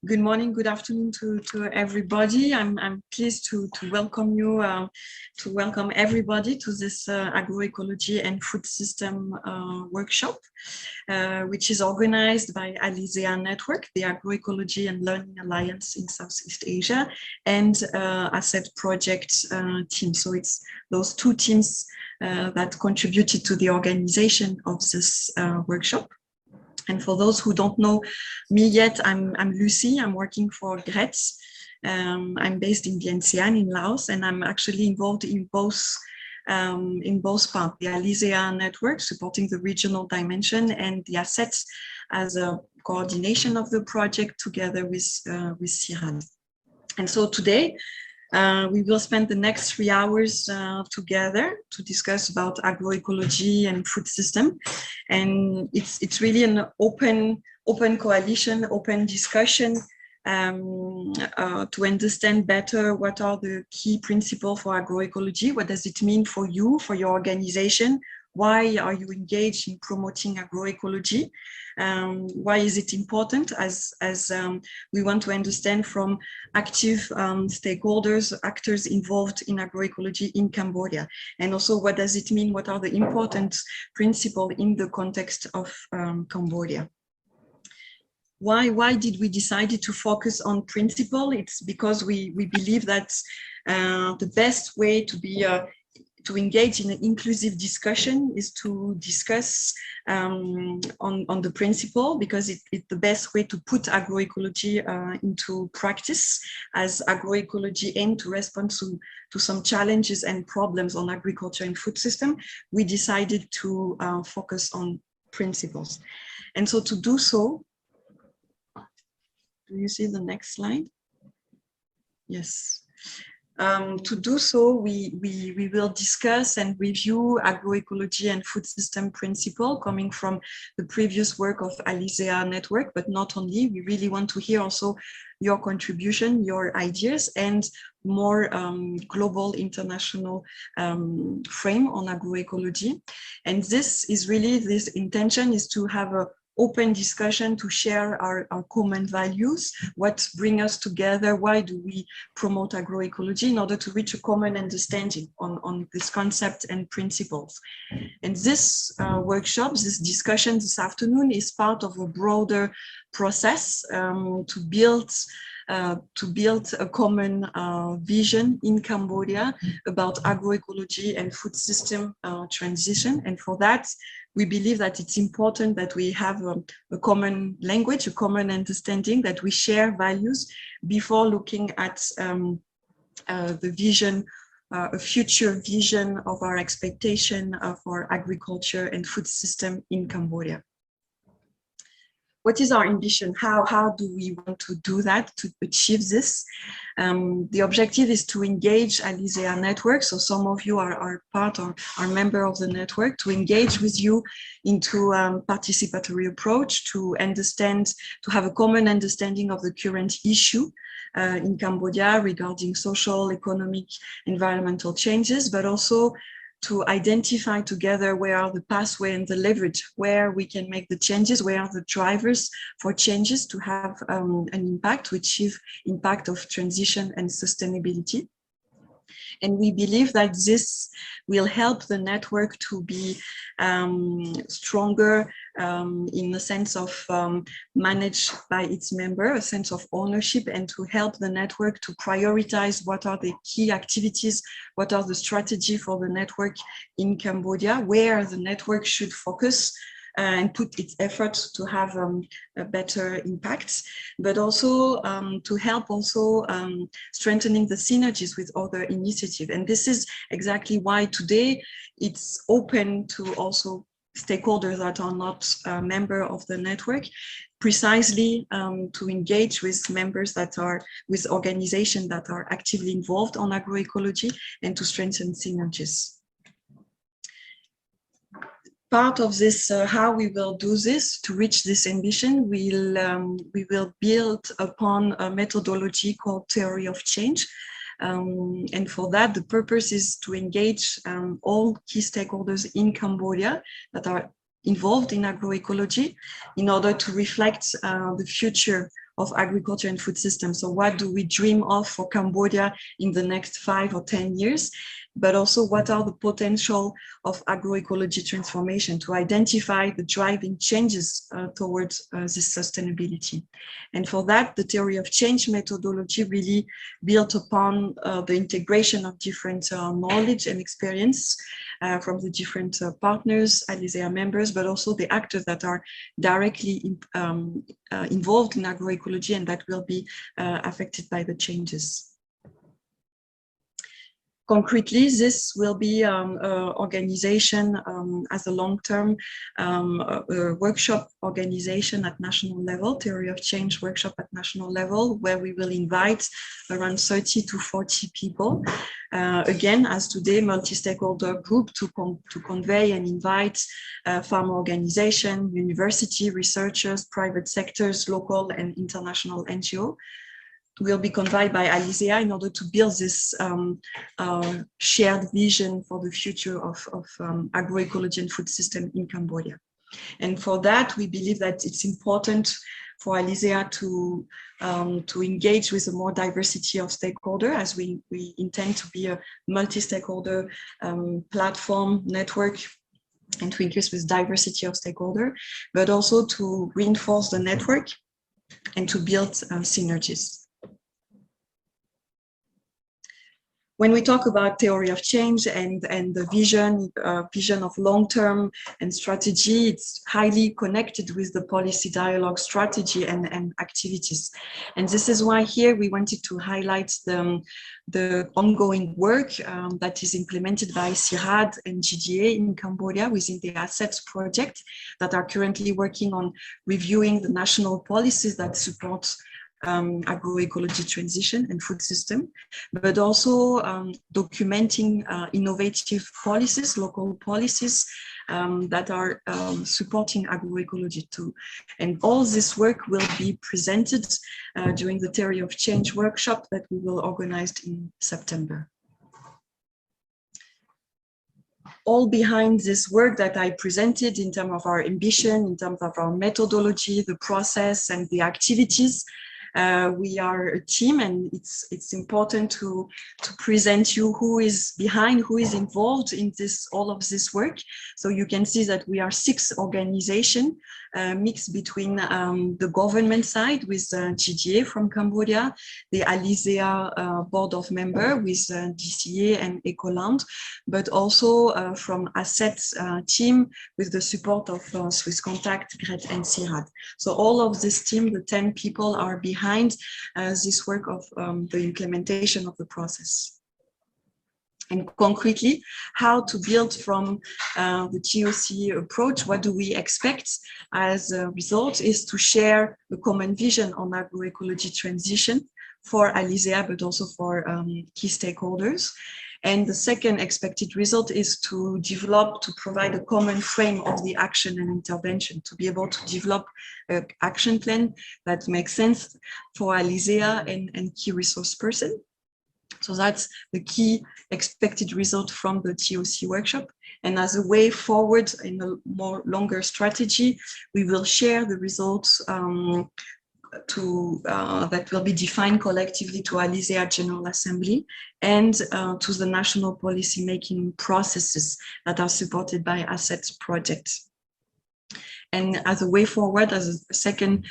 Good morning, good afternoon to everybody. I'm pleased to welcome you, to welcome everybody to this agroecology and food system workshop, which is organized by Alizea Network, the Agroecology and Learning Alliance in Southeast Asia, and Asset Project team. So it's those two teams that contributed to the organization of this workshop. And for those who don't know me yet, I'm Lucy. I'm working for GRETS. I'm based in Vientiane in Laos, and I'm actually involved in both parts, the Alizea network supporting the regional dimension and the assets as a coordination of the project together with CIRAD. And so today, we will spend the next 3 hours together to discuss about agroecology and food system, and it's really an open coalition, open discussion to understand better what are the key principles for agroecology. What does it mean for you, for your organization? Why are you engaged in promoting agroecology? Why is it important? As we want to understand from active stakeholders, actors involved in agroecology in Cambodia. And also, what does it mean? What are the important principles in the context of Cambodia? Why did we decide to focus on principle? It's because we believe that the best way to engage in an inclusive discussion is to discuss on the principle, because it's the best way to put agroecology into practice, as agroecology aims to respond to some challenges and problems on agriculture and food system. We decided to focus on principles. And so to do so, do you see the next slide? Yes. To do so, we will discuss and review agroecology and food system principle coming from the previous work of Alizea Network, but not only. We really want to hear also your contribution, your ideas, and more global international frame on agroecology. And this is really, this intention is to have a open discussion, to share our common values, what brings us together, why do we promote agroecology, in order to reach a common understanding on this concept and principles. And this workshop, this discussion this afternoon is part of a broader process to build a common vision in Cambodia about agroecology and food system transition. And for that, we believe that it's important that we have a common language, a common understanding, that we share values before looking at the vision, a future vision of our expectation for agriculture and food system in Cambodia. What is our ambition? How do we want to do that, to achieve this? The objective is to engage Alizea Network. So some of you are part or are member of the network, to engage with you into participatory approach, to understand, to have a common understanding of the current issue in Cambodia regarding social, economic, environmental changes, but also to identify together where are the pathway and the leverage, where we can make the changes, where are the drivers for changes to have an impact, to achieve impact of transition and sustainability. And we believe that this will help the network to be stronger in the sense of managed by its member, a sense of ownership, and to help the network to prioritize what are the key activities, what are the strategy for the network in Cambodia, where the network should focus and put its efforts to have a better impact, but also to help also strengthening the synergies with other initiatives. And this is exactly why today it's open to also stakeholders that are not a member of the network, precisely to engage with members that are, with organizations that are actively involved on agroecology, and to strengthen synergies. Part of this, how we will do this to reach this ambition, we will build upon a methodology called theory of change. And for that, the purpose is to engage all key stakeholders in Cambodia that are involved in agroecology in order to reflect the future of agriculture and food systems. So what do we dream of for Cambodia in the next 5 or 10 years? But also what are the potential of agroecology transformation to identify the driving changes towards this sustainability. And for that, the theory of change methodology really built upon the integration of different knowledge and experience from the different partners, Alizea members, but also the actors that are directly involved in agroecology and that will be affected by the changes. Concretely, this will be organization as a long-term workshop organization at national level, theory of change workshop at national level, where we will invite around 30 to 40 people. Again, as today, multi-stakeholder group to convey and invite farm organization, university, researchers, private sectors, local and international NGO. Will be conveyed by Alizea in order to build this shared vision for the future of agroecology and food system in Cambodia. And for that, we believe that it's important for Alizea to engage with a more diversity of stakeholders, as we intend to be a multi-stakeholder platform network and to increase with diversity of stakeholders, but also to reinforce the network and to build synergies. When we talk about theory of change and the vision of long-term and strategy, it's highly connected with the policy dialogue strategy and activities. And this is why here we wanted to highlight the ongoing work that is implemented by CIRAD and GDA in Cambodia within the Assets project that are currently working on reviewing the national policies that support agroecology transition and food system, but also documenting innovative policies, local policies that are supporting agroecology too. And all this work will be presented during the Theory of Change workshop that we will organize in September. All behind this work that I presented in terms of our ambition, in terms of our methodology, the process and the activities, we are a team, and it's important to present you who is behind, who is involved in all of this work. So you can see that we are 6 organizations mixed between the government side with GDA from Cambodia, the Alizea board of members with DCA and Ecoland, but also from Assets team with the support of Swiss Contact, GRET and CIRAD. So all of this team, the 10 people, are behind this work of the implementation of the process. And concretely, how to build from the TOC approach, what do we expect as a result is to share a common vision on agroecology transition for Alizea, but also for key stakeholders. And the second expected result is to develop, to provide a common frame of the action and intervention, to be able to develop an action plan that makes sense for Alizea and key resource person. So that's the key expected result from the TOC workshop. And as a way forward in a more longer strategy, we will share the results that will be defined collectively to Alizea General Assembly and to the national policy making processes that are supported by Assets projects. And as a way forward, as a second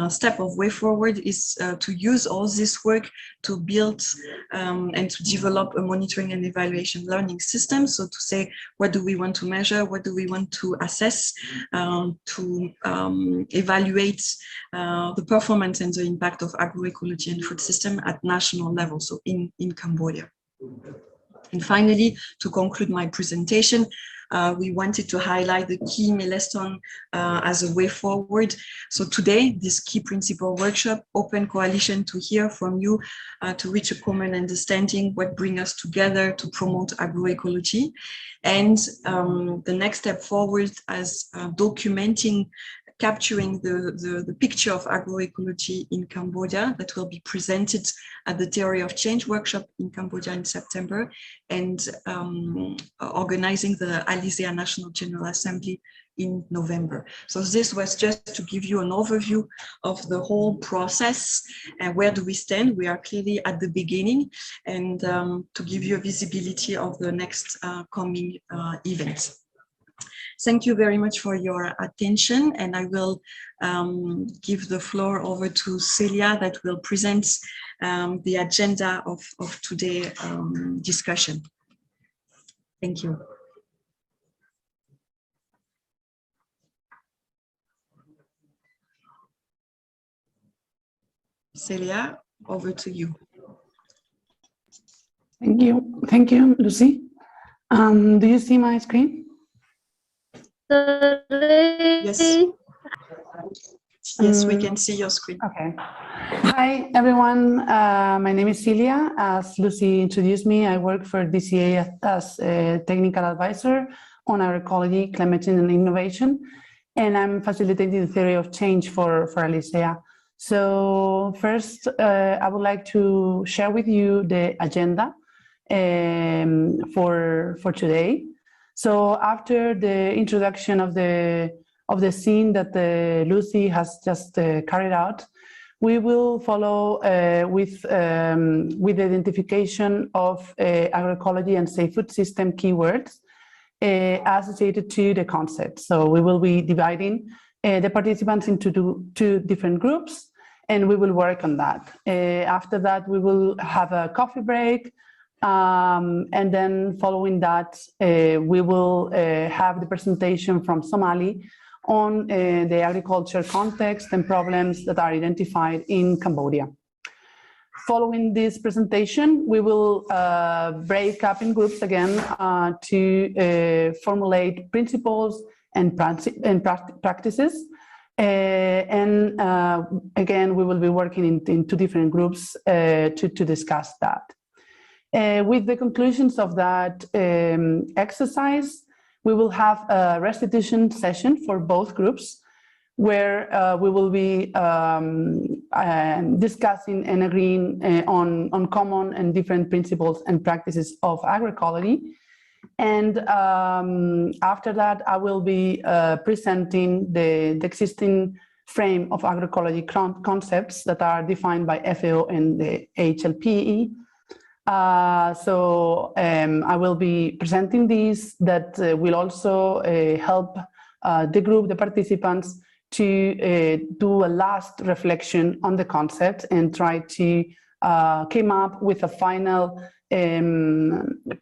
step of way forward is to use all this work to build and to develop a monitoring and evaluation learning system. So to say, what do we want to measure? What do we want to assess to evaluate the performance and the impact of agroecology and food system at national level, so in Cambodia. And finally, to conclude my presentation, we wanted to highlight the key milestone as a way forward. So today, this key principle workshop, open coalition to hear from you, to reach a common understanding, what brings us together to promote agroecology. And the next step forward as documenting, capturing the picture of agroecology in Cambodia that will be presented at the Theory of Change workshop in Cambodia in September, and organizing the Alizea National General Assembly in November. So this was just to give you an overview of the whole process and where do we stand. We are clearly at the beginning, and to give you a visibility of the next coming events. Thank you very much for your attention, and I will give the floor over to Celia that will present the agenda of today's discussion. Thank you. Celia, over to you. Thank you, Lucy. Do you see my screen? Yes. Yes, we can see your screen. Okay. Hi, everyone. My name is Celia. As Lucy introduced me, I work for DCA as a technical advisor on agroecology, climate change, and innovation. And I'm facilitating the theory of change for Alicea. So first, I would like to share with you the agenda for today. So after the introduction of the scene that Lucy has just carried out, we will follow with the identification of agroecology and safe food system keywords associated to the concept. So we will be dividing the participants into two different groups, and we will work on that. After that, we will have a coffee break. And then following that, we will have the presentation from Somali on the agriculture context and problems that are identified in Cambodia. Following this presentation, we will break up in groups again to formulate principles and practices. And again, we will be working in two different groups to discuss that. With the conclusions of that exercise, we will have a restitution session for both groups, where we will be discussing and agreeing on common and different principles and practices of agroecology. And after that, I will be presenting the existing frame of agroecology concepts that are defined by FAO and the HLPE. So I will be presenting these that will also help the participants to do a last reflection on the concept and try to come up with a final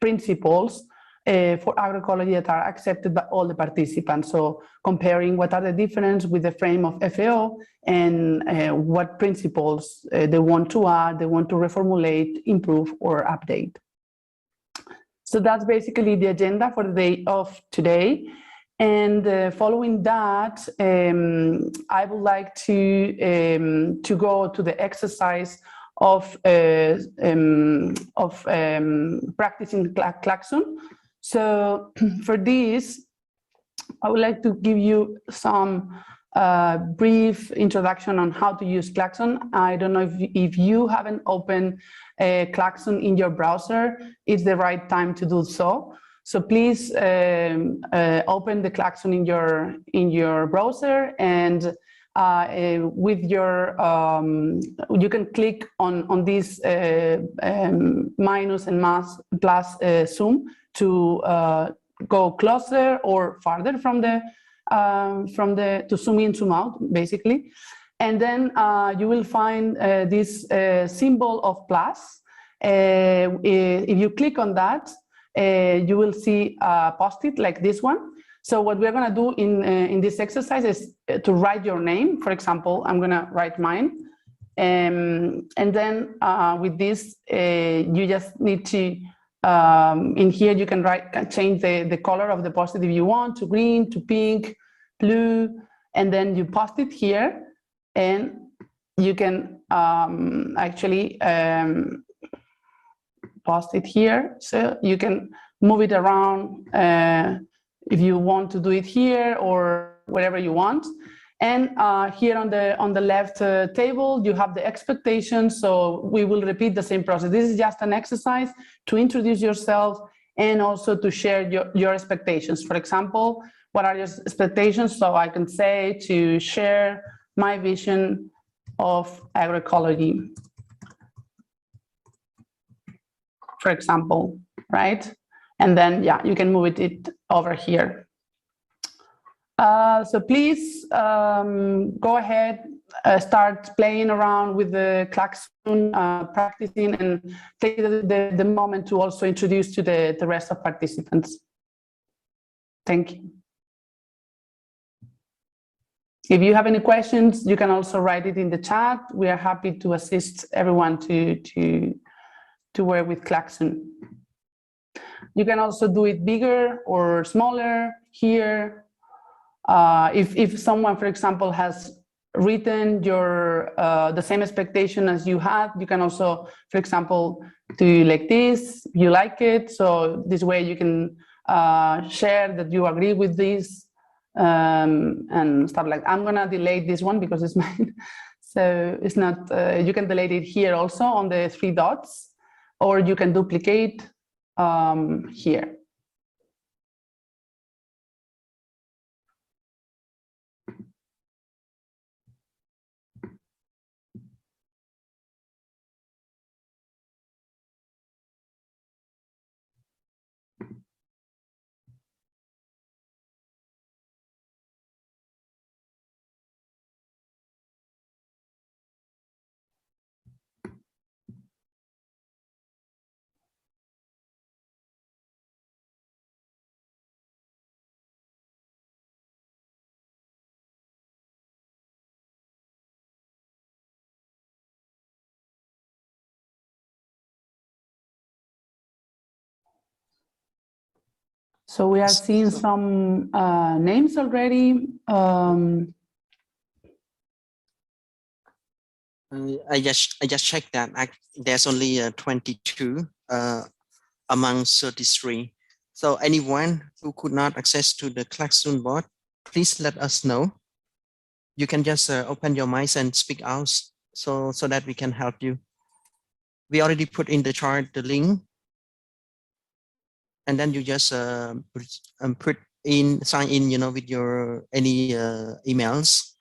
principles for agroecology that are accepted by all the participants. So comparing what are the differences with the frame of FAO and what principles they want to add, they want to reformulate, improve, or update. So that's basically the agenda for the day of today. And following that, I would like to go to the exercise of practicing klaxon. So for this, I would like to give you some brief introduction on how to use klaxon. I don't know if you haven't opened klaxon in your browser, it's the right time to do so. So please open the klaxon in your browser, and with your you can click on this minus and plus zoom to go closer or farther from the to zoom in, zoom out, basically. And then you will find this symbol of plus. If you click on that, you will see a post-it like this one. So what we're going to do in this exercise is to write your name. For example, I'm going to write mine. And then with this, you just need to, in here, you can change the color of the post-it if you want, to green, to pink, blue, and then you post it here, and you can actually post it here. So you can move it around if you want to do it here or wherever you want. And here on the left table, you have the expectations. So we will repeat the same process. This is just an exercise to introduce yourself and also to share your expectations. For example, what are your expectations? So I can say to share my vision of agroecology, for example, right? And then, yeah, you can move it over here. So please go ahead, start playing around with the klaxon, practicing, and take the moment to also introduce to the rest of participants. Thank you. If you have any questions, you can also write it in the chat. We are happy to assist everyone to work with klaxon. You can also do it bigger or smaller here. If someone, for example, has written your the same expectation as you had, you can also, for example, do like this, you like it. So this way you can share that you agree with this and stuff like. I'm gonna delete this one because it's mine. So it's not. You can delete it here also on the 3 dots, or you can duplicate here. So we are seeing some names already. I just checked that there's only 22 among 33. So anyone who could not access to the klaxon board, please let us know. You can just open your mics and speak out so that we can help you. We already put in the chart the link, and then you just sign in, you know, with your any emails,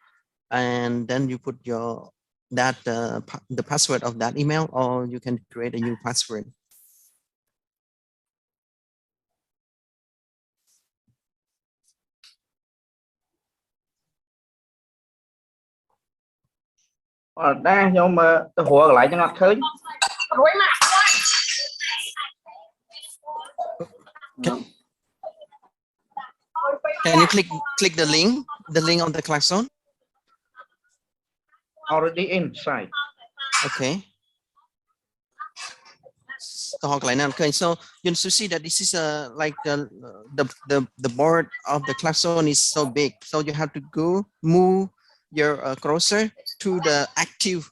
and then you put your the password of that email, or you can create a new password. Đang nhưng mà tôi hùa lại cho nó khơi. Can you click the link on the klaxon? Already inside. Okay. So you see that this is like the board of the klaxon is so big, so you have to move your cursor to the active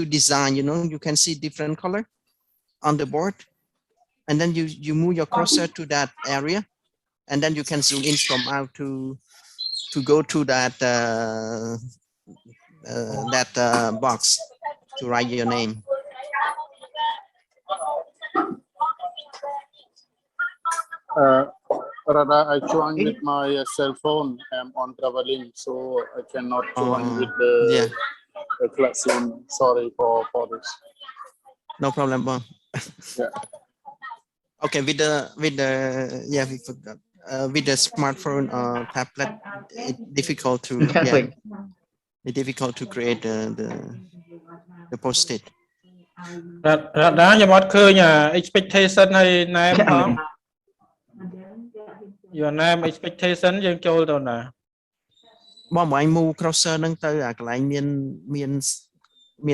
design. You know, you can see different color on the board, and then you move your cursor to that area, and then you can zoom in from out to go to that box to write your name. Rather, I joined with my cell phone. I'm on traveling, so I cannot join with the klaxon. Sorry for this. No problem, Bon. Yeah. Okay, with the we forgot. With the smartphone or tablet, it's difficult to it's difficult to create the post-it. រ៉ាដាខ្ញុំអត់ឃើញ expectation ហើយ name ផង your name expectation យើងចូលទៅណា បងអញ move cursor ហ្នឹងទៅអាកន្លែងមា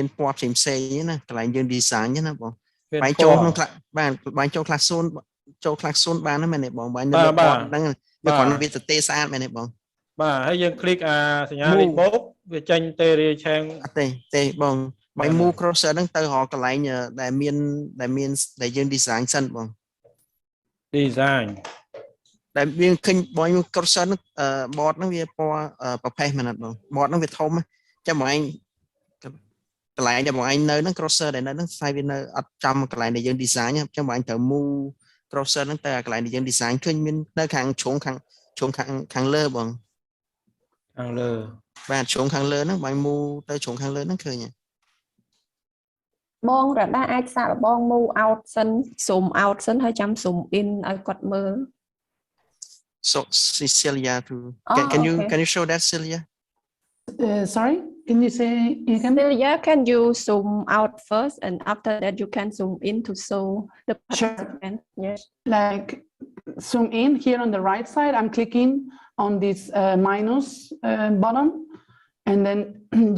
នពណ៌ផ្សេងៗណាកន្លែងយើង design ណាបងបាញ់ចូលក្នុងបាទបាញ់ចូល klaxon ចូល klaxon បានហ្នឹងមែនទេបងបាញ់នៅលើពណ៌ហ្នឹងវាគ្រាន់តែវាទទេស្អាតមែនទេបងបាទហើយយើង click អាសញ្ញាលេខបូកវាចេញទេរាឆាំងអត់ទេបងបាញ់ move cursor ហ្នឹងទៅរកកន្លែងដែលយើង design សិនបង design តែវាឃើញបង cursor ហ្នឹងboard ហ្នឹងវាពណ៌ប្រផេះមែនអត់បង board ហ្នឹងវាធំចាំបងឯងកន្លែងដែលបងឯងនៅហ្នឹង cursor ដែលនៅហ្នឹងស្អីវានៅអត់ចំកន្លែងដែលយើង design អញ្ចឹងបងឯងត្រូវ move cursor ហ្នឹងទៅកន្លែងដែលយើង design ឃើញមាននៅខាងជ្រុង chốn khang lơ bằng ខាងលើ បាទ chốn khang lơ nó bài mu tới chốn khang lơ nó khơi nhỉ បងរដាអាចសាកបង move out សិន zoom out សិនហើយចាំ zoom in ឲ្យគាត់មើល so Celia to Oh, can you okay. can you show that Celia Sorry, can you say again? Celia, can you zoom out first and after that you can zoom in to show the Sure. participant? Yes. Like zoom in here on the right side, I'm clicking on this minus button, and then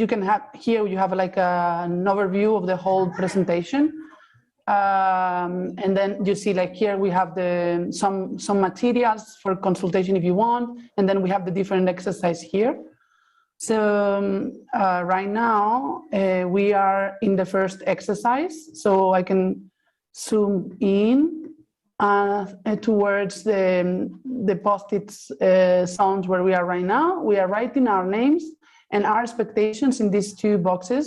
you can have here you have like an overview of the whole presentation, and then you see like here we have the some materials for consultation if you want, and then we have the different exercise here. So right now we are in the first exercise, so I can zoom in towards the post-its zones where we are right now. We are writing our names and our expectations in these two boxes.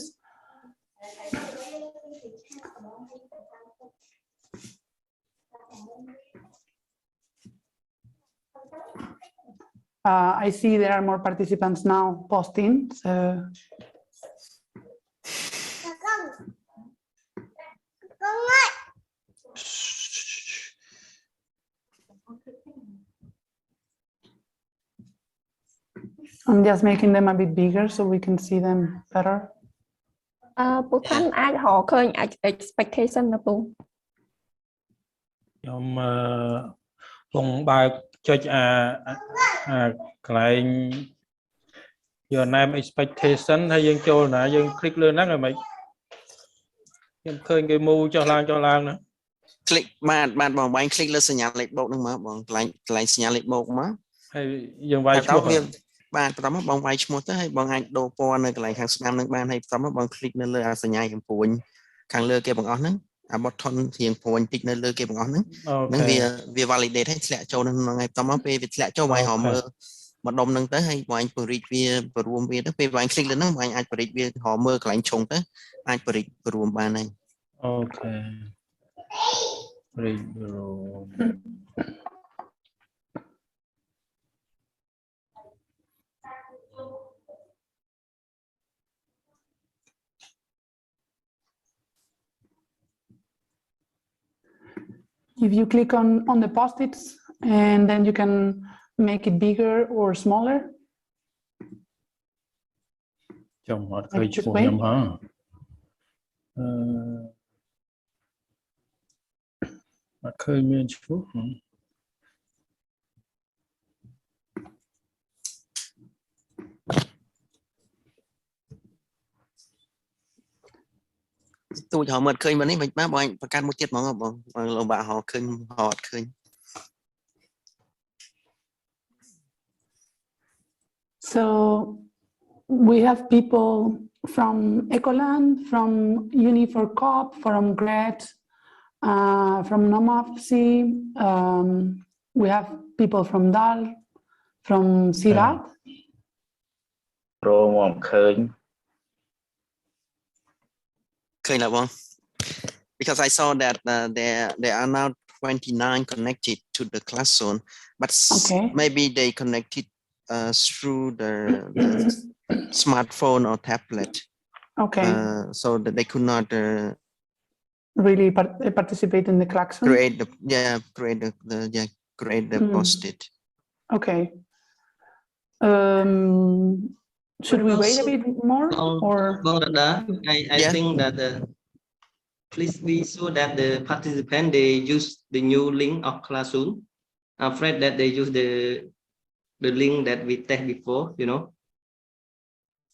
I see there are more participants now posting, so. I'm just making them a bit bigger so we can see them better. ពូថាន់អាចរកឃើញ expectation ណាពូ ខ្ញុំពងបើកចុចកន្លែង your name expectation ហើយយើងចូលណាយើង click លើហ្នឹងហើយមិនខ្ញុំឃើញគេ move ចុះឡើងណា click បាទបងវាយ click លើសញ្ញាលេខបូកហ្នឹងមកបងកន្លែងសញ្ញាលេខបូកមក ហើយយើងវាយឈ្មោះ បាទបន្តមកបងវាយឈ្មោះទៅហើយបងអាចដូរពណ៌នៅកន្លែងខាងស្ដាំនឹងបានហើយបន្តមកបង click នៅលើអាសញ្ញាកំពួនខាងលើគេបងអស់ហ្នឹងអា button រៀងព្រួយតិចនៅលើគេបងអស់ហ្នឹងហ្នឹងវា validate ឲ្យធ្លាក់ចូលនៅក្នុងហើយបន្តមកពេលវាធ្លាក់ចូលវាយហមមើលម្ដុំហ្នឹងទៅហើយបងពរិចវាបរួមវាទៅពេលបង click លើហ្នឹងបងអាចបរិចវាហមមើលកន្លែងឆុងទៅអាចបរិចបរួមបានហើយ អូខេ If you click on the post-its, and then you can make it bigger or smaller. ចាំអត់ឃើញឈ្មោះខ្ញុំហ៎អត់ឃើញមានឈ្មោះ tôi họ mệt khơi mà đấy mình bọn anh can một tiết mong bọn là bà họ khơi họ khơi. So we have people from Ecoland, from Uni4COP, from GRET, from NOMAFC. We have people from DAL, from SIRAT. Because I saw that there are now 29 connected to the class zone, but maybe they connected through the smartphone or tablet. Okay. So that they could not really participate in the klaxon. Create the post-it. Okay. Should we wait a bit more, or? I think that please be sure that the participant they use the new link of classroom. I'm afraid that they use the link that we test before, you know.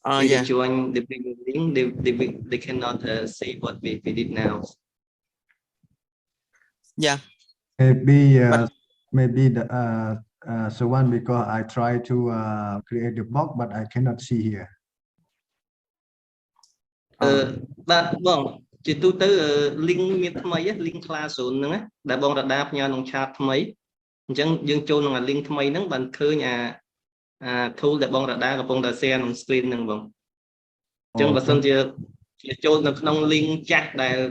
If they join the link, they cannot see what we did now. Yeah. Maybe the so one because I try to create the box, but I cannot see here. But bon, chỉ tu tới link miền tham ấy, link classroom nữa, đã bon đã đáp nhau nông chat tham ấy, chẳng dương châu nông link tham ấy nắng bàn khơi nhà thu đã bon đã đáp bon đã share nông screen nông bon, chẳng bớt sân chỉ châu nông link chat đã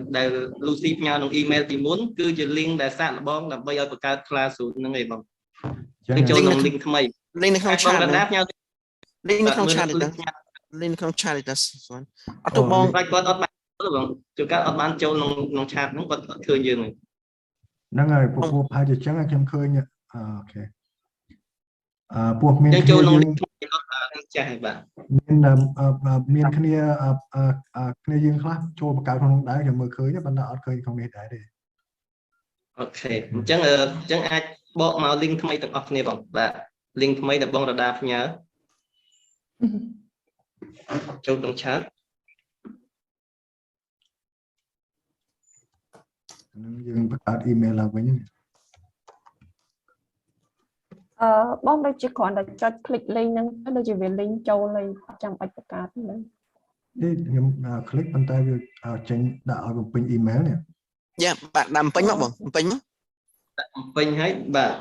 Lucy nhau nông email thì muốn cứ chỉ link đã sát là bon là bây giờ có classroom nông này bon. Link ចូលក្នុង link ថ្មី link នៅក្នុង chat បងកណ្ដាលផ្ញើ link នៅក្នុង chat នេះ link នៅក្នុង chat នេះអត់ទៅបង បាច់គាត់អត់បានចូលបងជួនកាលអត់បានចូលក្នុង chat ហ្នឹងគាត់អត់ឃើញយើងហ្នឹងហើយពពោះហើយចឹងខ្ញុំឃើញអូខេពោះមាន យើងចូលក្នុង link ថ្មីអត់ចាស់ហើយបាទ មានគ្នាយើងខ្លះចូលបង្កើតក្នុងនោះដែរខ្ញុំមើលឃើញប៉ុន្តែអត់ឃើញក្នុងនេះដែរទេ អូខេអញ្ចឹងអាចបកមក link ថ្មីទាំងអស់គ្នាបងបាទ link ថ្មីដែលបងរដាផ្ញើចូលក្នុង chat នឹងយើងបង្កើត email ឡើងវិញ បងដូចជាគ្រាន់តែចុច click link ហ្នឹងដូចជាវា link ចូលហើយអត់ចាំបាច់បង្កើតហ្នឹង នេះខ្ញុំ click ប៉ុន្តែវាចេញដាក់ឲ្យបំពេញ email នេះ យ៉ាបាទដាក់បំពេញមកបងបំពេញមកដាក់បំពេញហើយបាទ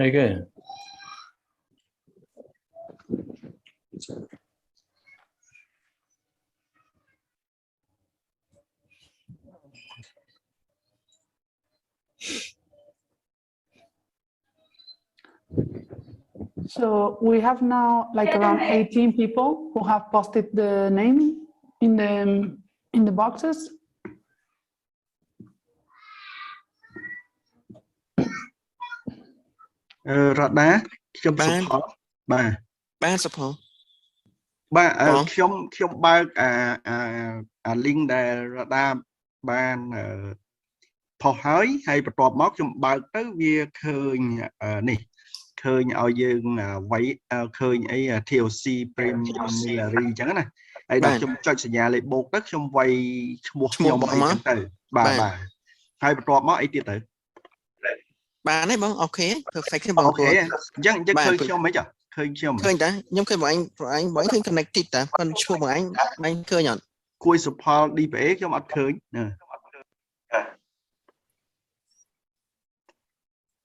អីគេ So we have now like around 18 people who have posted the name in the boxes. Rada ខ្ញុំសុផលបាទសុផល បាទខ្ញុំបើកអា link ដែល Rada បានផុសហើយបន្ទាប់មកខ្ញុំបើកទៅវាឃើញនេះឃើញឲ្យយើងវាយឃើញអី TOC Preliminary អញ្ចឹងណាហើយដល់ខ្ញុំចុចសញ្ញាលេខបូកទៅខ្ញុំវាយឈ្មោះខ្ញុំអីចឹងទៅបាទហើយបន្ទាប់មកអីទៀតទៅបានទេបងអូខេ perfect ទេបង អូខេអញ្ចឹងឃើញខ្ញុំមិនឃើញខ្ញុំឃើញតាខ្ញុំឃើញបងឃើញ connected តាប៉ុន្តែឈ្មោះបងឃើញអត់ គួយសុផល DPA ខ្ញុំអត់ឃើញ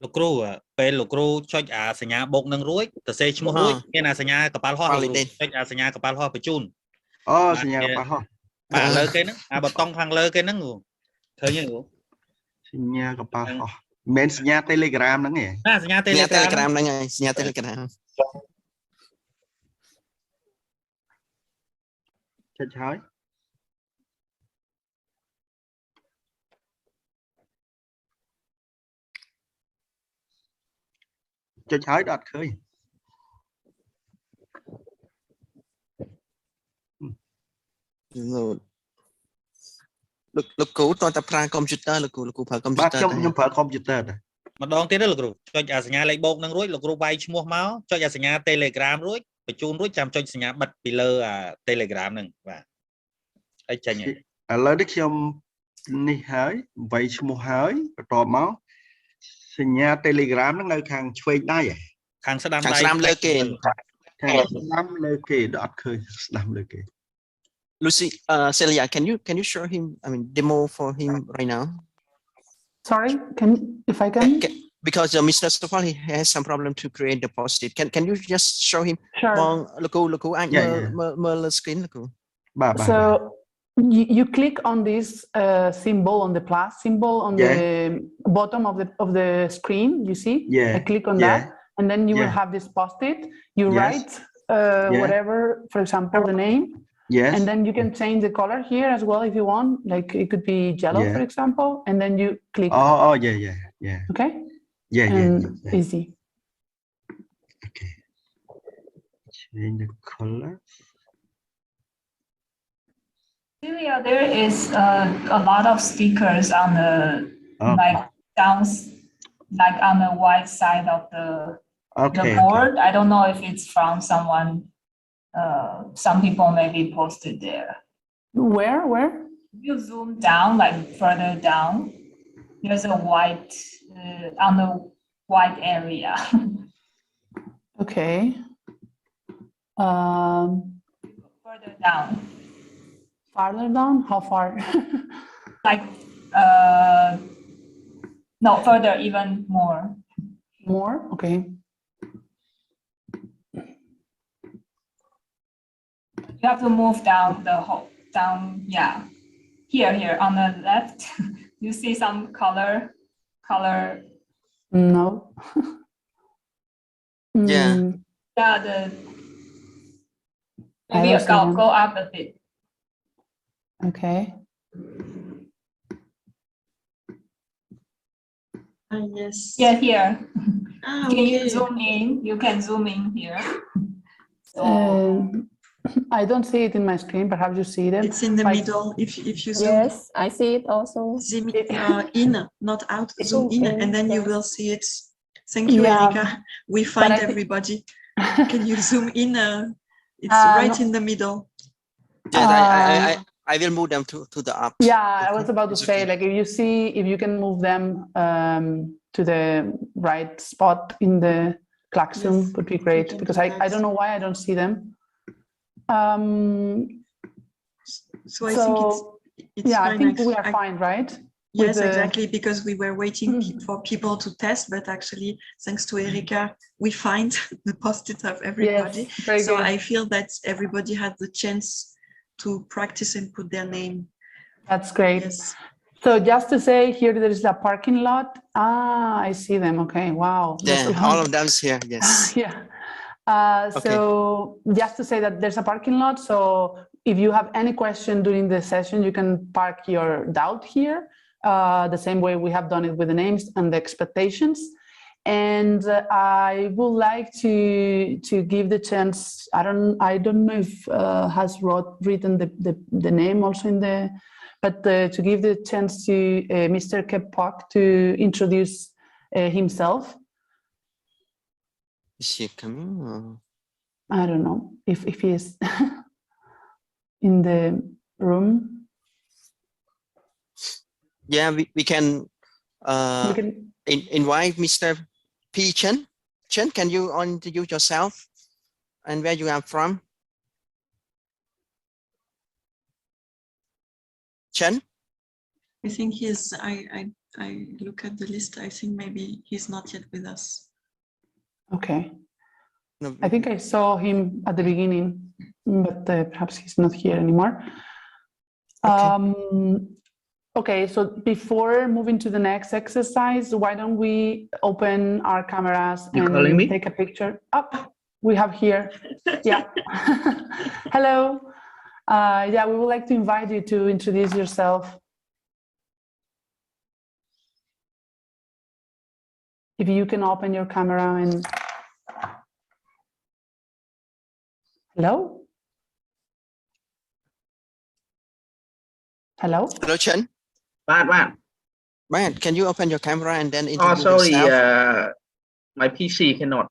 លោកគ្រូពេលលោកគ្រូចុចអាសញ្ញាបូកនឹងរួចទៅសេឈ្មោះរួចមានអាសញ្ញាកប៉ាល់ហោះចុចអាសញ្ញាកប៉ាល់ហោះបញ្ជូនអូសញ្ញាកប៉ាល់ហោះបាទលើគេហ្នឹងអាបតុងខាងលើគេហ្នឹងឃើញទេគ្រូសញ្ញាកប៉ាល់ហោះមិនសញ្ញា Telegram ហ្នឹងទេសញ្ញា Telegram ហ្នឹងហើយសញ្ញា Telegram ចុចហើយចុចហើយដល់ឃើញលោកគ្រូតើតែប្រើ computer លោកគ្រូប្រើ computer ខ្ញុំប្រើ computer ដែរម្ដងទៀតទេលោកគ្រូចុចអាសញ្ញាលេខបូកនឹងរួចលោកគ្រូវាយឈ្មោះមកចុចអាសញ្ញា Telegram រួចបញ្ជូនរួចចាំចុចសញ្ញាបិទពីលើអា Telegram ហ្នឹងបាទហើយចេញហើយឥឡូវនេះខ្ញុំនេះហើយវាយឈ្មោះហើយបន្ទាប់មកសញ្ញា Telegram ហ្នឹងនៅខាងឆ្វេងដៃខាងស្ដាំដៃ ស្ដាំលើគេខាងស្ដាំលើគេដល់អត់ឃើញស្ដាំលើគេ Lucy Celia can you show him I mean demo for him right now Sorry if I can because Mr. Sopal he has some problem to create the post-it can you just show him បងលោកគ្រូអាចមើល screen លោកគ្រូបាទ So you click on this symbol on the plus symbol on the bottom of the screen you see I click on that and then you will have this post-it you write whatever for example the name and then you can change the color here as well if you want like it could be yellow for example and then you click okay easy okay change the color Celia, there is a lot of stickers on the like on the white side of the board. I don't know if it's from someone. Some people maybe posted there. Where? You zoom down, like further down. There's a white on the white area. Okay. Further down. Farther down? How far? Like no, further, even more. More? Okay. You have to move down the whole down, yeah. here on the left. You see some color. No. Yeah. Yeah, I maybe don't see them. go up a bit. Okay. Yes. Yeah, here. Ah, Can you okay. zoom in? You can zoom in here. So I don't see it in my screen. Perhaps you see them. It's in the middle. If you zoom. Yes, I see it also. Zoom in, not out. Zoom in, and then you will see it. Thank you, Yeah, Erika. We find everybody. Can you zoom in? It's right no. in the middle. Yes, I will move them to the up. Yeah, Okay. I was about to say, like, if you can move them to the right spot in the klaxon, Yes, would be great, because I don't know why I don't see them. So I think it's yeah, fine. I think we are fine, right? Yes, exactly, because we were waiting for people to test, but actually, thanks to Erika, we find the post-it of everybody. Yes, very so good. I feel that everybody had the chance to practice and put their name. That's great. Yes. So just to say, here there is a parking lot. Ah, I see them. Okay, wow. Yeah, all of them's here. Yes. Yeah. So just to say that there's a parking lot. So if you have any question during the session, you can park your doubt here, the same way we have done it with the names and the expectations. And I would like to give the chance. I don't know if has written the name also in the, but to give the chance to Mr. Kepok to introduce himself. Is she coming? Or? I don't know if he is in the room. Yeah, we can invite Mr. P. Chen. Chen, can you introduce yourself and where you are from? Chen? I think he's, I look at the list, I think maybe he's not yet with us. Okay. No. I think I saw him at the beginning, but perhaps he's not here anymore. Okay. Okay, so before moving to the next exercise, why don't we open our cameras and take a picture? Oh, we have here. Yeah. Hello. Yeah, we would like to invite you to introduce yourself. If you can open your camera and... Hello? Hello? Hello, Chen. Man, can you open your camera and then introduce yourself? My PC cannot.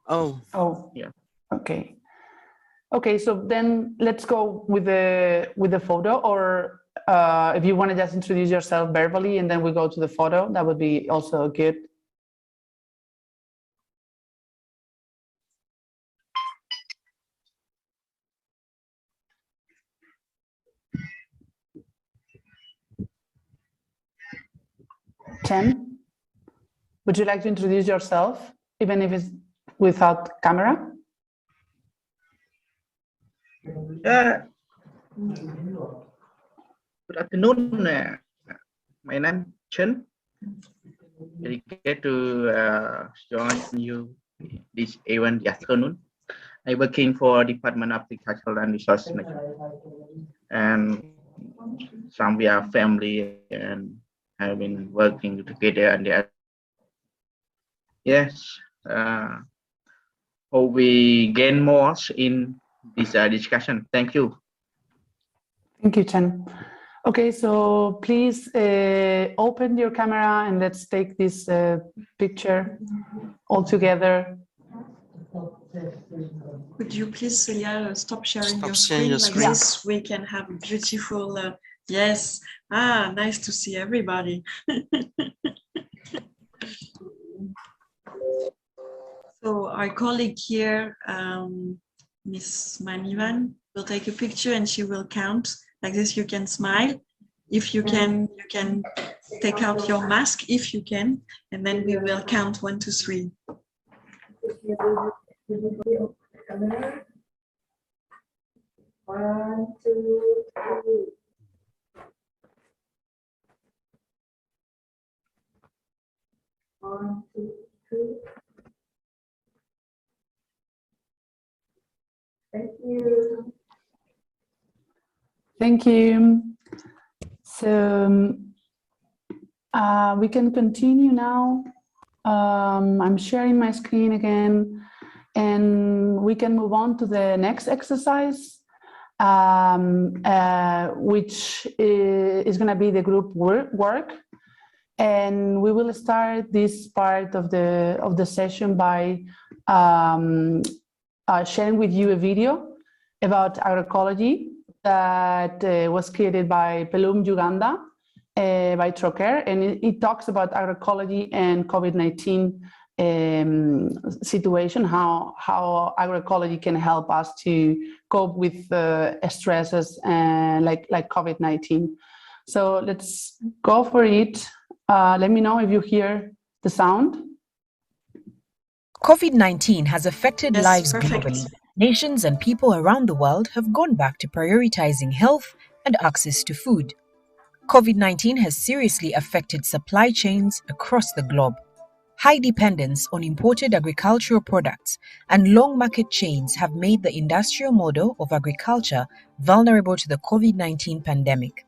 Oh. Yeah. Okay. Okay, so then let's go with the photo, or if you want to just introduce yourself verbally and then we go to the photo, that would be also good. Chen, would you like to introduce yourself, even if it's without camera? Good afternoon. My name is Chen. I get to join you this event this afternoon. I'm working for Department of Agriculture and Resource Management, and some we are family and have been working together. And yes, hope we gain more in this discussion. Thank you. Thank you, Chen. Okay, so please open your camera and let's take this picture all together. Could you please, Celia, stop sharing your sharing screen your like screen. this? We can have a beautiful, yes. Ah, nice to see everybody. So our colleague here, Miss Manivan, will take a picture and she will count. Like this, you can smile. If you can take out your mask, if you can, and then we will count 1, 2, 3. 1, 2, 3. 1, 2, 3. Thank you. Thank you. So we can continue now. I'm sharing my screen again, and we can move on to the next exercise, which is going to be the group work. And we will start this part of the session by sharing with you a video about agroecology that was created by Pelum Uganda by Troker, and it talks about agroecology and COVID-19 situation, how agroecology can help us to cope with stresses like COVID-19. So let's go for it. Let me know if you hear the sound. COVID-19 has affected Yes, lives perfect. globally. Nations and people around the world have gone back to prioritizing health and access to food. COVID-19 has seriously affected supply chains across the globe. High dependence on imported agricultural products and long market chains have made the industrial model of agriculture vulnerable to the COVID-19 pandemic.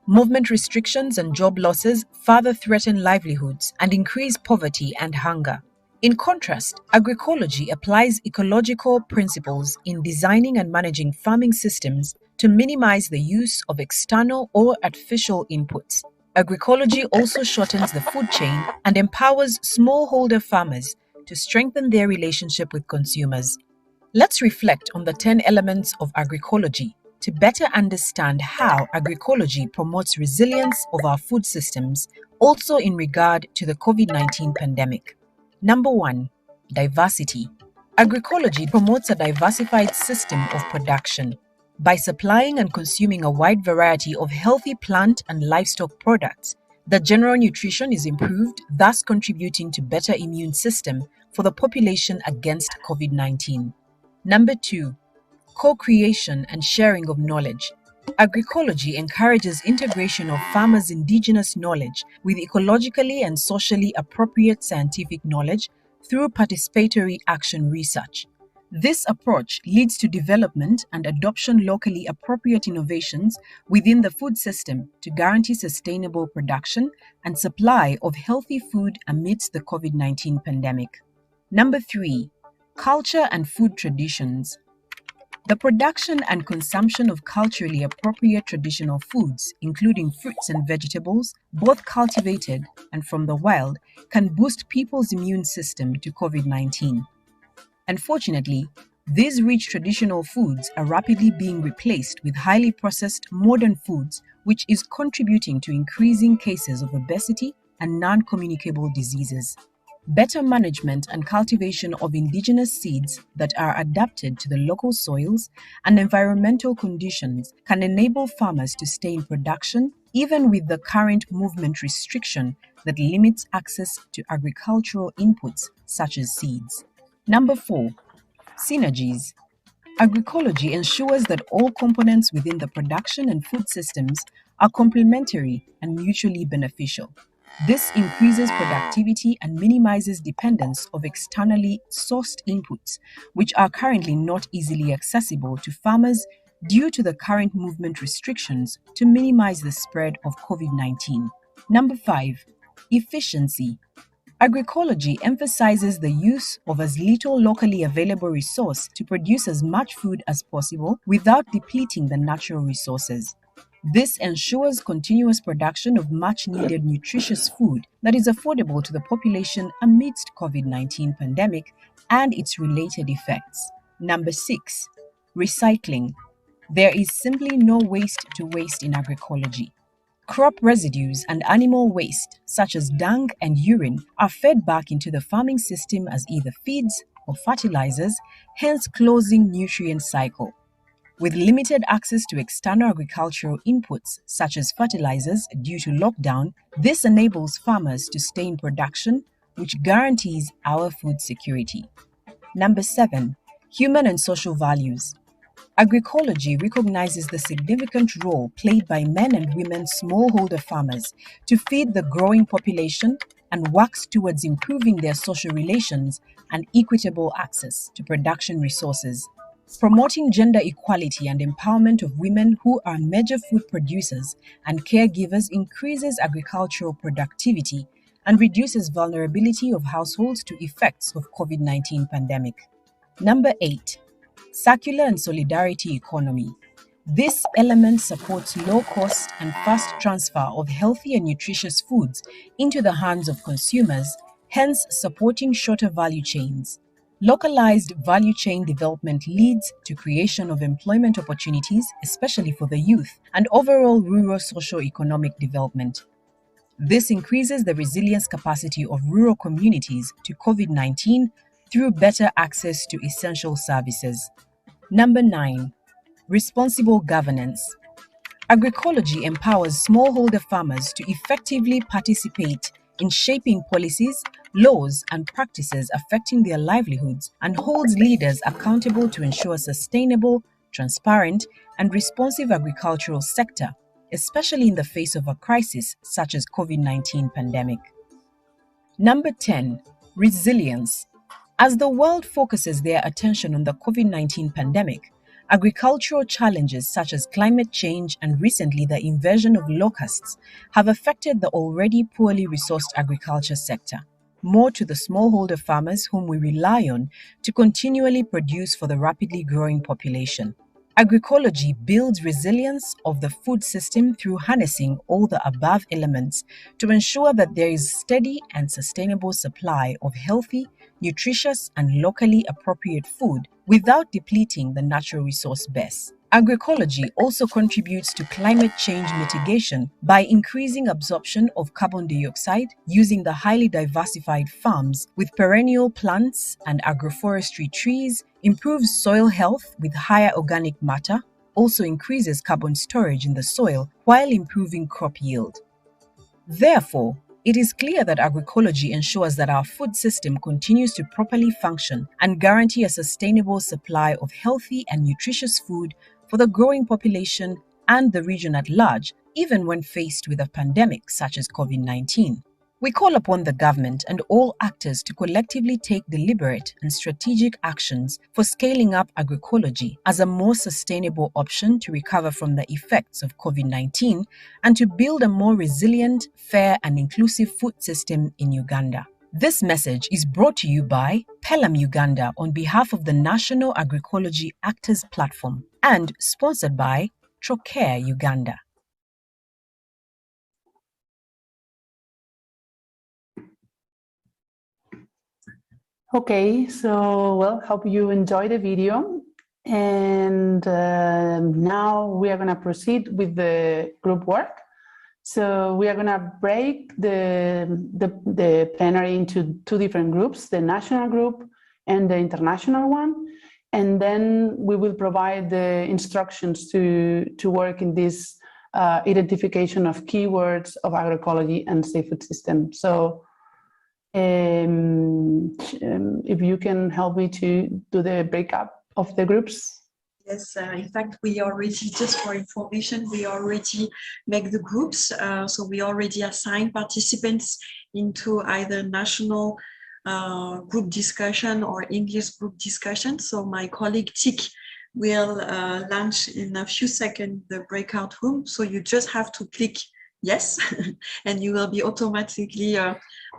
Movement restrictions and job losses further threaten livelihoods and increase poverty and hunger. In contrast, agroecology applies ecological principles in designing and managing farming systems to minimize the use of external or artificial inputs. Agroecology also shortens the food chain and empowers smallholder farmers to strengthen their relationship with consumers. Let's reflect on the 10 elements of agroecology to better understand how agroecology promotes resilience of our food systems, also in regard to the COVID-19 pandemic. Number 1, diversity. Agroecology promotes a diversified system of production. By supplying and consuming a wide variety of healthy plant and livestock products, the general nutrition is improved, thus contributing to better immune system for the population against COVID-19. Number 2, co-creation and sharing of knowledge. Agroecology encourages integration of farmers' indigenous knowledge with ecologically and socially appropriate scientific knowledge through participatory action research. This approach leads to development and adoption locally appropriate innovations within the food system to guarantee sustainable production and supply of healthy food amidst the COVID-19 pandemic. Number 3, culture and food traditions. The production and consumption of culturally appropriate traditional foods, including fruits and vegetables, both cultivated and from the wild, can boost people's immune system to COVID-19. Unfortunately, these rich traditional foods are rapidly being replaced with highly processed modern foods, which is contributing to increasing cases of obesity and non-communicable diseases. Better management and cultivation of indigenous seeds that are adapted to the local soils and environmental conditions can enable farmers to stay in production even with the current movement restriction that limits access to agricultural inputs such as seeds. Number 4, synergies. Agroecology ensures that all components within the production and food systems are complementary and mutually beneficial. This increases productivity and minimizes dependence of externally sourced inputs, which are currently not easily accessible to farmers due to the current movement restrictions to minimize the spread of COVID-19. Number 5, efficiency. Agroecology emphasizes the use of as little locally available resource to produce as much food as possible without depleting the natural resources. This ensures continuous production of much-needed nutritious food that is affordable to the population amidst COVID-19 pandemic and its related effects. Number 6, recycling. There is simply no waste to waste in agroecology. Crop residues and animal waste, such as dung and urine, are fed back into the farming system as either feeds or fertilizers, hence closing nutrient cycle. With limited access to external agricultural inputs, such as fertilizers, due to lockdown, this enables farmers to stay in production, which guarantees our food security. Number 7, human and social values. Agroecology recognizes the significant role played by men and women smallholder farmers to feed the growing population and works towards improving their social relations and equitable access to production resources. Promoting gender equality and empowerment of women who are major food producers and caregivers increases agricultural productivity and reduces vulnerability of households to effects of COVID-19 pandemic. Number 8, circular and solidarity economy. This element supports low-cost and fast transfer of healthy and nutritious foods into the hands of consumers, hence supporting shorter value chains. Localized value chain development leads to creation of employment opportunities, especially for the youth, and overall rural socio-economic development. This increases the resilience capacity of rural communities to COVID-19 through better access to essential services. Number 9, responsible governance. Agroecology empowers smallholder farmers to effectively participate in shaping policies, laws, and practices affecting their livelihoods and holds leaders accountable to ensure sustainable, transparent, and responsive agricultural sector, especially in the face of a crisis such as COVID-19 pandemic. Number 10, resilience. As the world focuses their attention on the COVID-19 pandemic, agricultural challenges such as climate change and recently the invasion of locusts have affected the already poorly resourced agriculture sector. More to the smallholder farmers whom we rely on to continually produce for the rapidly growing population. Agroecology builds resilience of the food system through harnessing all the above elements to ensure that there is steady and sustainable supply of healthy, nutritious, and locally appropriate food without depleting the natural resource base. Agroecology also contributes to climate change mitigation by increasing absorption of carbon dioxide using the highly diversified farms with perennial plants and agroforestry trees, improves soil health with higher organic matter, also increases carbon storage in the soil while improving crop yield. Therefore, it is clear that agroecology ensures that our food system continues to properly function and guarantee a sustainable supply of healthy and nutritious food for the growing population and the region at large, even when faced with a pandemic such as COVID-19. We call upon the government and all actors to collectively take deliberate and strategic actions for scaling up agroecology as a more sustainable option to recover from the effects of COVID-19 and to build a more resilient, fair, and inclusive food system in Uganda. This message is brought to you by Pelham Uganda on behalf of the National Agroecology Actors Platform and sponsored by Trocare Uganda. Okay, so well, hope you enjoyed the video. And now we are going to proceed with the group work. So we are going to break the plenary into two different groups, the national group and the international one. And then we will provide the instructions to work in this identification of keywords of agroecology and safe food system. So if you can help me to do the breakup of the groups. Yes, in fact, we already, just for information, we already make the groups. So we already assign participants into either national group discussion or English group discussion. So my colleague Tik will launch in a few seconds the breakout room. So you just have to click yes, and you will be automatically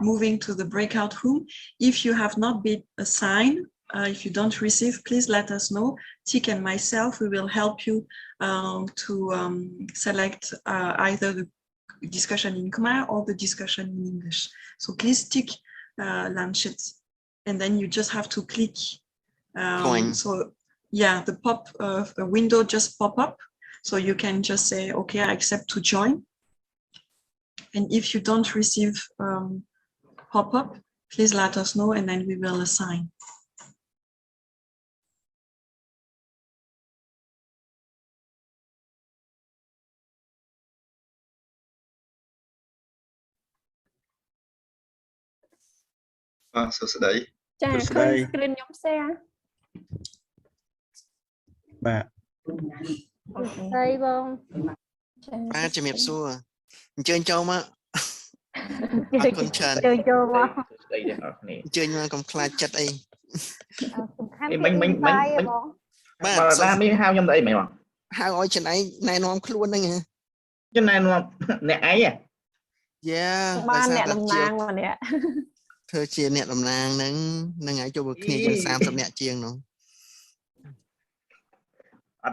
moving to the breakout room. If you have not been assigned, if you don't receive, please let us know. Tik and myself, we will help you to select either the discussion in Khmer or the discussion in English. So please Tik launch it, and then you just have to click. So yeah, the window just pop up, so you can just say, okay, I accept to join. And if you don't receive pop-up, please let us know, and then we will assign. So today. screen nhóm share. Bạn. Đây vâng. Ba chào mẹp xua. Chơi châu mà. con chân đây để học nè chơi nhưng mà còn khai chặt ấy mình bạn ra mới hao trong đây mày mà hao ơi chân ấy này nó không luôn đấy nghe chân này nó nè ấy à yeah ban nè đồng nang mà nè thưa chia nè đồng nang nâng ấy cho bậc này chừng 30 nè chiêng nó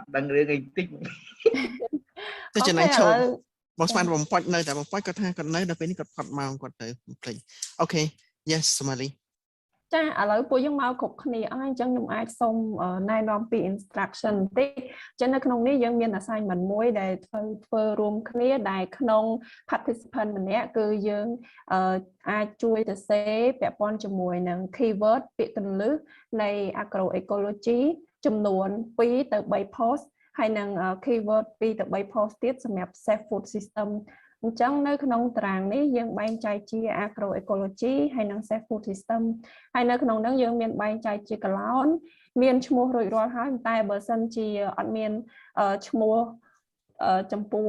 đăng lên cái tích cho chân ấy châu bóng span bóng point nơi tại bóng point có tha còn nơi đâu bên có phật màu còn tới ok yes Somali ចាឥឡូវពួកយើងមកគ្រប់គ្នាអញ្ចឹងខ្ញុំអាចសូមណែនាំពី instruction តិចចឹងនៅក្នុងនេះយើងមាន assignment មួយដែលធ្វើរួមគ្នាដែលក្នុង participant ម្នាក់គឺយើងអាចជួយទៅសេពាក់ព័ន្ធជាមួយនឹង keyword ពាក្យគន្លឹះនៃ agroecology ចំនួន2 ទៅ 3 post ហើយនឹង keyword 2 ទៅ 3 post ទៀតសម្រាប់ safe food system អញ្ចឹងនៅក្នុងតារាងនេះយើងបែងចែកជា agroecology ហើយនិង safe food system ហើយនៅក្នុងនោះយើងមានបែងចែកជា column មានឈ្មោះរួចរាល់ហើយតែបើសិនជាអត់មានឈ្មោះចំពោះ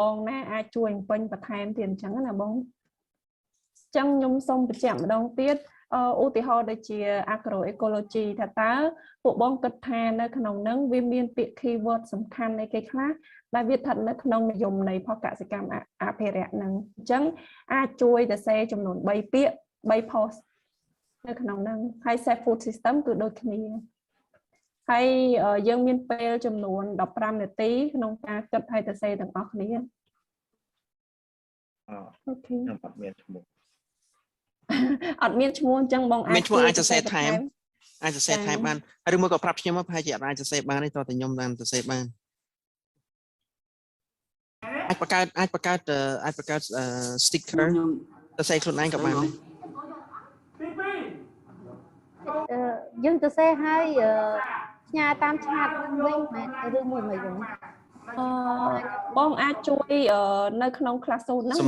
បងណាអាចជួយពេញបន្ថែមទៀតអញ្ចឹងណាបងអញ្ចឹងខ្ញុំសូមបញ្ជាក់ម្ដងទៀតឧទាហរណ៍ដូចជា agroecology ថាតើពួកបងគិតថានៅក្នុងនោះវាមានពាក្យ keyword សំខាន់នៃគេខ្លះដែលវាស្ថិតនៅក្នុងនិយមនៃផលកសិកម្មអភិរក្សនឹងអញ្ចឹងអាចជួយទៅសេចំនួន3ពាក្យ3 post នៅក្នុងនោះហើយ safe food system គឺដូចគ្នាហើយយើងមានពេលចំនួន15នាទីក្នុងការគិតហើយទៅសេទាំងអស់គ្នាអូខេអត់មានឈ្មោះអញ្ចឹងបងអាចអាចសរសេរថែមអាចសរសេរថែមបានឬមួយក៏ប្រាប់ខ្ញុំមកប្រហែលជាអាចសរសេរបានទេតើខ្ញុំបានសរសេរបានអាចបង្កើត sticker សរសេរខ្លួនឯងក៏បានដែរយើងសរសេរឲ្យផ្ញើតាមឆាតវិញឬមួយមិនវិញបងអាចជួយនៅក្នុង classroom ហ្នឹង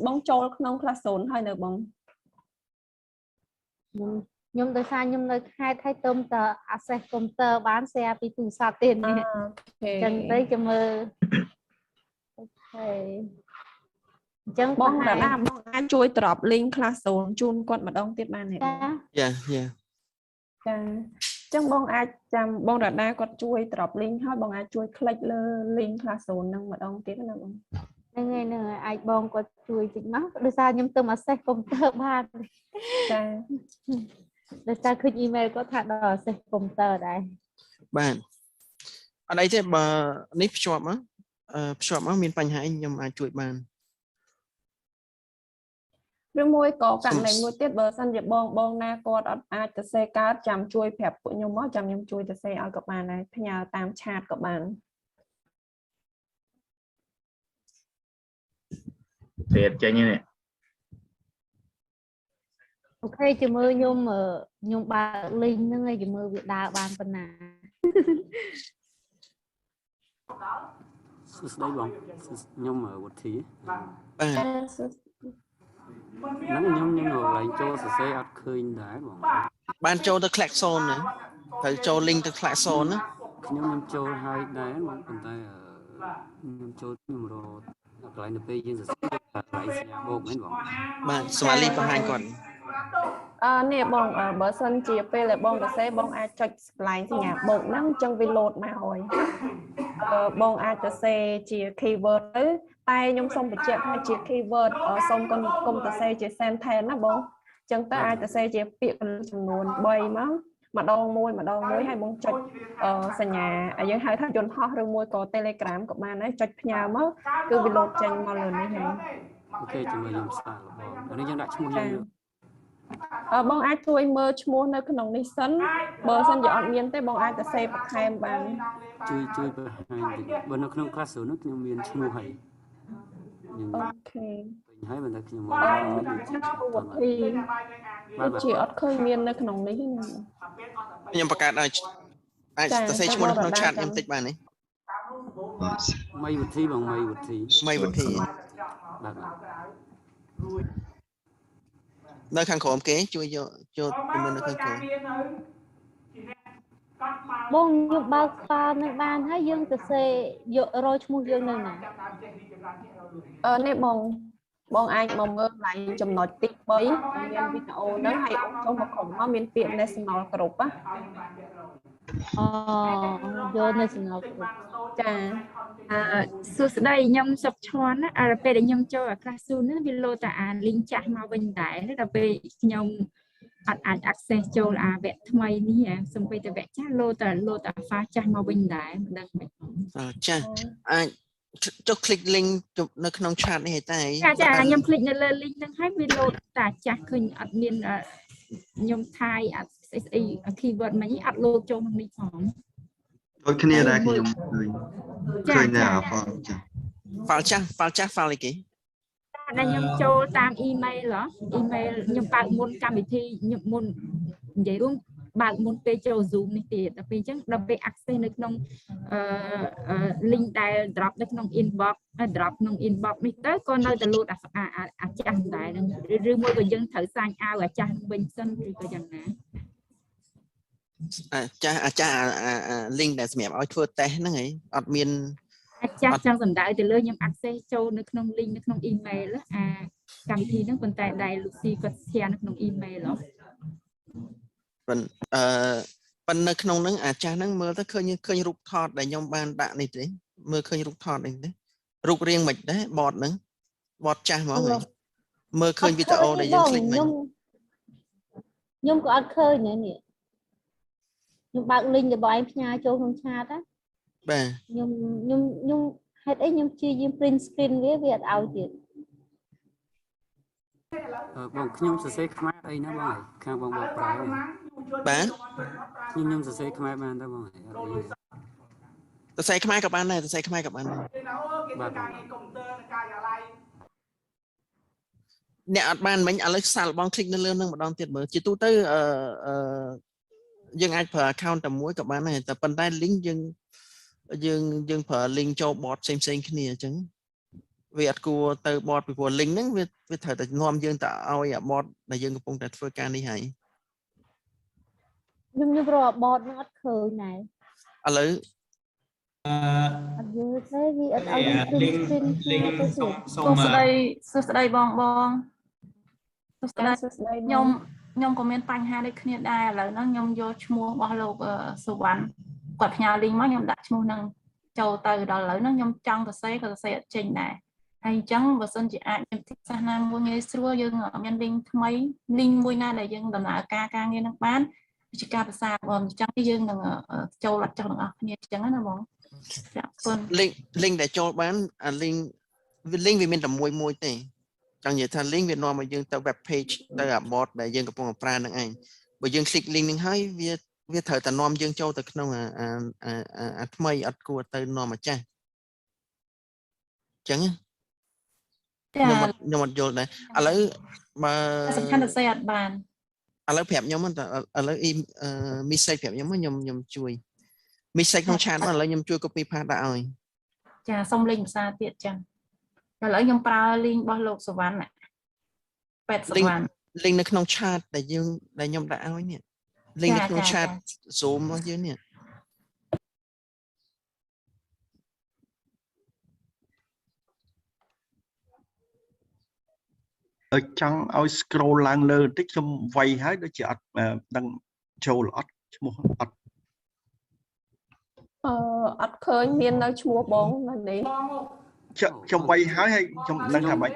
បងចូលក្នុង classroom ហើយនៅបងខ្ញុំដោយសារខ្ញុំនៅខេត្តហើយទៅតែ access computer បាន share ពីទូរស័ព្ទទៀតនេះអញ្ចឹងទៅចាំមើលអូខេអញ្ចឹងបងរដាបងអាចជួយ drop link classroom ជូនគាត់ម្ដងទៀតបានទេចាចាអញ្ចឹងបងអាចចាំបងរដាគាត់ជួយ drop link ហើយបងអាចជួយ click លើ link classroom ហ្នឹងម្ដងទៀតណាបងហ្នឹងហើយអាចបងគាត់ជួយតិចមកដោយសារខ្ញុំទៅ access computer បានចាដោយសារឃើញ email គាត់ថាដល់ access computer ដែរបាទអត់អីទេបើនេះភ្ជាប់មកមានបញ្ហាអីខ្ញុំអាចជួយបានឬមួយក៏ករណីមួយទៀតបើសិនជាបងណាគាត់អត់អាចទៅសេកើតចាំជួយប្រាប់ពួកខ្ញុំមកចាំខ្ញុំជួយទៅសេឲ្យក៏បានដែរផ្ញើតាមឆាតក៏បានទៀតចេញនេះអូខេជមើខ្ញុំបើក link ហ្នឹងឲ្យជមើវាដើរបានប៉ុណ្ណាសួស្ដីបងខ្ញុំវុធីហ្នឹងខ្ញុំឡើងចូលសរសេរអត់ឃើញដែរបងបានចូលទៅ classroom ហ្នឹងត្រូវចូល link ទៅ classroom ណាខ្ញុំចូលហើយដែរបងប៉ុន្តែខ្ញុំចូលខ្ញុំរកកន្លែងទៅពេលយើងសរសេរកន្លែងសញ្ញាបូកហ្នឹងបងបាទស្មាលីបង្ហាញគាត់នេះបងបើសិនជាពេលដែលបងសរសេរបងអាចចុចកន្លែងសញ្ញាបូកហ្នឹងអញ្ចឹងវាលោតមកហើយបងអាចសរសេរជា keyword ទៅតែខ្ញុំសូមបញ្ជាក់ថាជា keyword សូមកុំសរសេរជា sentence ណាបងអញ្ចឹងទៅអាចសរសេរជាពាក្យចំនួន3មកម្ដងមួយហើយបងចុចសញ្ញាយើងហៅថាយន្តហោះឬមួយក៏ Telegram ក៏បានដែរចុចផ្ញើមកគឺវាលោតចេញមកលើនេះហើយអូខេជាមួយខ្ញុំស្ដាប់បងនេះយើងដាក់ឈ្មោះយើងបងអាចជួយមើលឈ្មោះនៅក្នុងនេះសិនបើសិនជាអត់មានទេបងអាចទៅសេបន្ថែមបានជួយបង្ហាញតិចបើនៅក្នុង classroom នោះខ្ញុំមានឈ្មោះហើយអូខេពេញហើយបើតែខ្ញុំមកមិនជាអត់ឃើញមាននៅក្នុងនេះទេខ្ញុំបង្កើតឲ្យអាចទៅសេឈ្មោះនៅក្នុង chat ខ្ញុំតិចបានទេមីវិធីបងមីវិធីបាទនៅខាងក្រោមគេជួយយកទៅមើលនៅខាងក្រោមបងយើងបើកផ្សាយនឹងបានហើយយើងទៅសេយករកឈ្មោះយើងនៅណានេះបង បងអាចមកមើលឡើងចំណុចទី3មានវីដេអូហ្នឹងហើយអូនចុះមកក្រុមមកមានពាក្យ national group ណាយក national group ចា សួស្តីខ្ញុំសុកឈ្មោះណាពេលដែលខ្ញុំចូលអា classroom ហ្នឹងវាលោតតែអា link ចាស់មកវិញដែរដល់ពេលខ្ញុំអត់អាច access ចូលអាវគ្គថ្មីនេះសំបីតែវគ្គចាស់លោតតែ file ចាស់មកវិញដែរមិនដឹងមិនចាអាចចុះ click link នៅក្នុង chat នេះតែចាខ្ញុំ click នៅលើ link ហ្នឹងហើយវាលោតតែចាស់ឃើញអត់មានខ្ញុំថាយអត់ស្អី keyword មិញអត់លោតចូលក្នុងនេះផងដូចគ្នាដែរខ្ញុំឃើញតែ file ចាស់ file អីគេដែលខ្ញុំចូលតាម email ខ្ញុំបើកមុនកម្មវិធីខ្ញុំមុននិយាយរួមបើកមុនពេលចូល Zoom នេះទៀតដល់ពេលអញ្ចឹងដល់ពេល access នៅក្នុងlink ដែល drop នៅក្នុង inbox drop ក្នុង inbox នេះទៅក៏នៅតែលោតអាចាស់ដែរឬមួយក៏យើងត្រូវសាញអាវអាចាស់វិញសិនឬក៏យ៉ាងណាអាចាស់ link ដែលសម្រាប់ឲ្យធ្វើ test ហ្នឹងហីអត់មានអាចាស់ចង់សំដៅទៅលើខ្ញុំ access ចូលនៅក្នុង link នៅក្នុង email អាកម្មវិធីហ្នឹងប៉ុន្តែដែល Lucy គាត់ share នៅក្នុង email ប៉ុន្តែនៅក្នុងហ្នឹងអាចាស់ហ្នឹងមើលទៅឃើញរូបថតដែលខ្ញុំបានដាក់នេះទេមើលឃើញរូបថតនេះទេរូបរាងមិនដែរបតហ្នឹងបតចាស់ហ្មងហើយមើលឃើញវីដេអូដែលយើង click មិញខ្ញុំក៏អត់ឃើញនេះខ្ញុំបើក link របស់ឯងផ្ញើចូលក្នុង chat ណាបាទខ្ញុំហេតុអីខ្ញុំព្យាយាម print screen វាអត់ឲ្យទៀតបងខ្ញុំសរសេរខ្មែរអីណាបងខាងបងបកប្រែបាទខ្ញុំសរសេរខ្មែរបានដែរបងសរសេរខ្មែរក៏បានដែរសរសេរខ្មែរក៏បានដែរអ្នកអត់បានមិញឥឡូវសាល់បង click នៅលើនឹងម្ដងទៀតមើលជាទូទៅយើងអាចប្រើ account តែមួយក៏បានដែរតែប៉ុន្តែ link យើងប្រើ link ចូល bot ផ្សេងគ្នាអញ្ចឹងវាអត់គួរទៅ bot ពីព្រោះ link ហ្នឹងវាត្រូវតែនាំយើងទៅឲ្យអា bot ដែលយើងកំពុងតែធ្វើការនេះហើយខ្ញុំរក bot ហ្នឹងអត់ឃើញដែរឥឡូវអត់យល់ទេវាអត់ឲ្យ screen ទៅទៀតសួស្ដីបងសួស្ដីខ្ញុំក៏មានបញ្ហាដូចគ្នាដែរឥឡូវហ្នឹងខ្ញុំយកឈ្មោះរបស់លោកសុវណ្ណគាត់ផ្ញើ link មកខ្ញុំដាក់ឈ្មោះហ្នឹងចូលទៅដល់ឥឡូវហ្នឹងខ្ញុំចង់សរសេរក៏សរសេរអត់ចេញដែរហើយអញ្ចឹងបើសិនជាអាចមានទីសាសនាមួយងាយស្រួលយើងមាន link ថ្មី link មួយណាដែលយើងដំណើរការងារនឹងបានវិជាការភាសាបងអញ្ចឹងយើងនឹងចូលអត់ចោះទាំងអស់គ្នាអញ្ចឹងណាបងចាអរគុណ link ដែលចូលបានអា link វាមានតែមួយទេចង់និយាយថា link វានាំឲ្យយើងទៅ web page ទៅអា bot ដែលយើងកំពុងប្រើនឹងឯងបើយើង click link នឹងហើយវាត្រូវតែនាំយើងចូលទៅក្នុងអាថ្មីអត់គួរទៅនាំអាចាស់អញ្ចឹងខ្ញុំអត់យល់ដែរឥឡូវបើសំខាន់ទៅស្អីអត់បានឥឡូវប្រាប់ខ្ញុំទៅឥឡូវmessage ប្រាប់ខ្ញុំជួយ message ក្នុង chat មកឥឡូវខ្ញុំជួយ copy paste ដាក់ឲ្យចាសុំលេងភាសាទៀតចឹងឥឡូវខ្ញុំប្រើ link របស់លោកសុវណ្ណពេទ្យសុវណ្ណ link នៅក្នុង chat ដែលខ្ញុំដាក់ឲ្យនេះ link នៅក្នុង chat Zoom របស់យើងនេះចង់ឲ្យ scroll ឡើងលើបន្តិចខ្ញុំវាយហើយដូចជាអត់ដឹងចូលអត់ឈ្មោះអត់អត់ឃើញមាននៅឈ្មោះបងនៅនេះខ្ញុំវាយហើយខ្ញុំដឹងថាម៉េច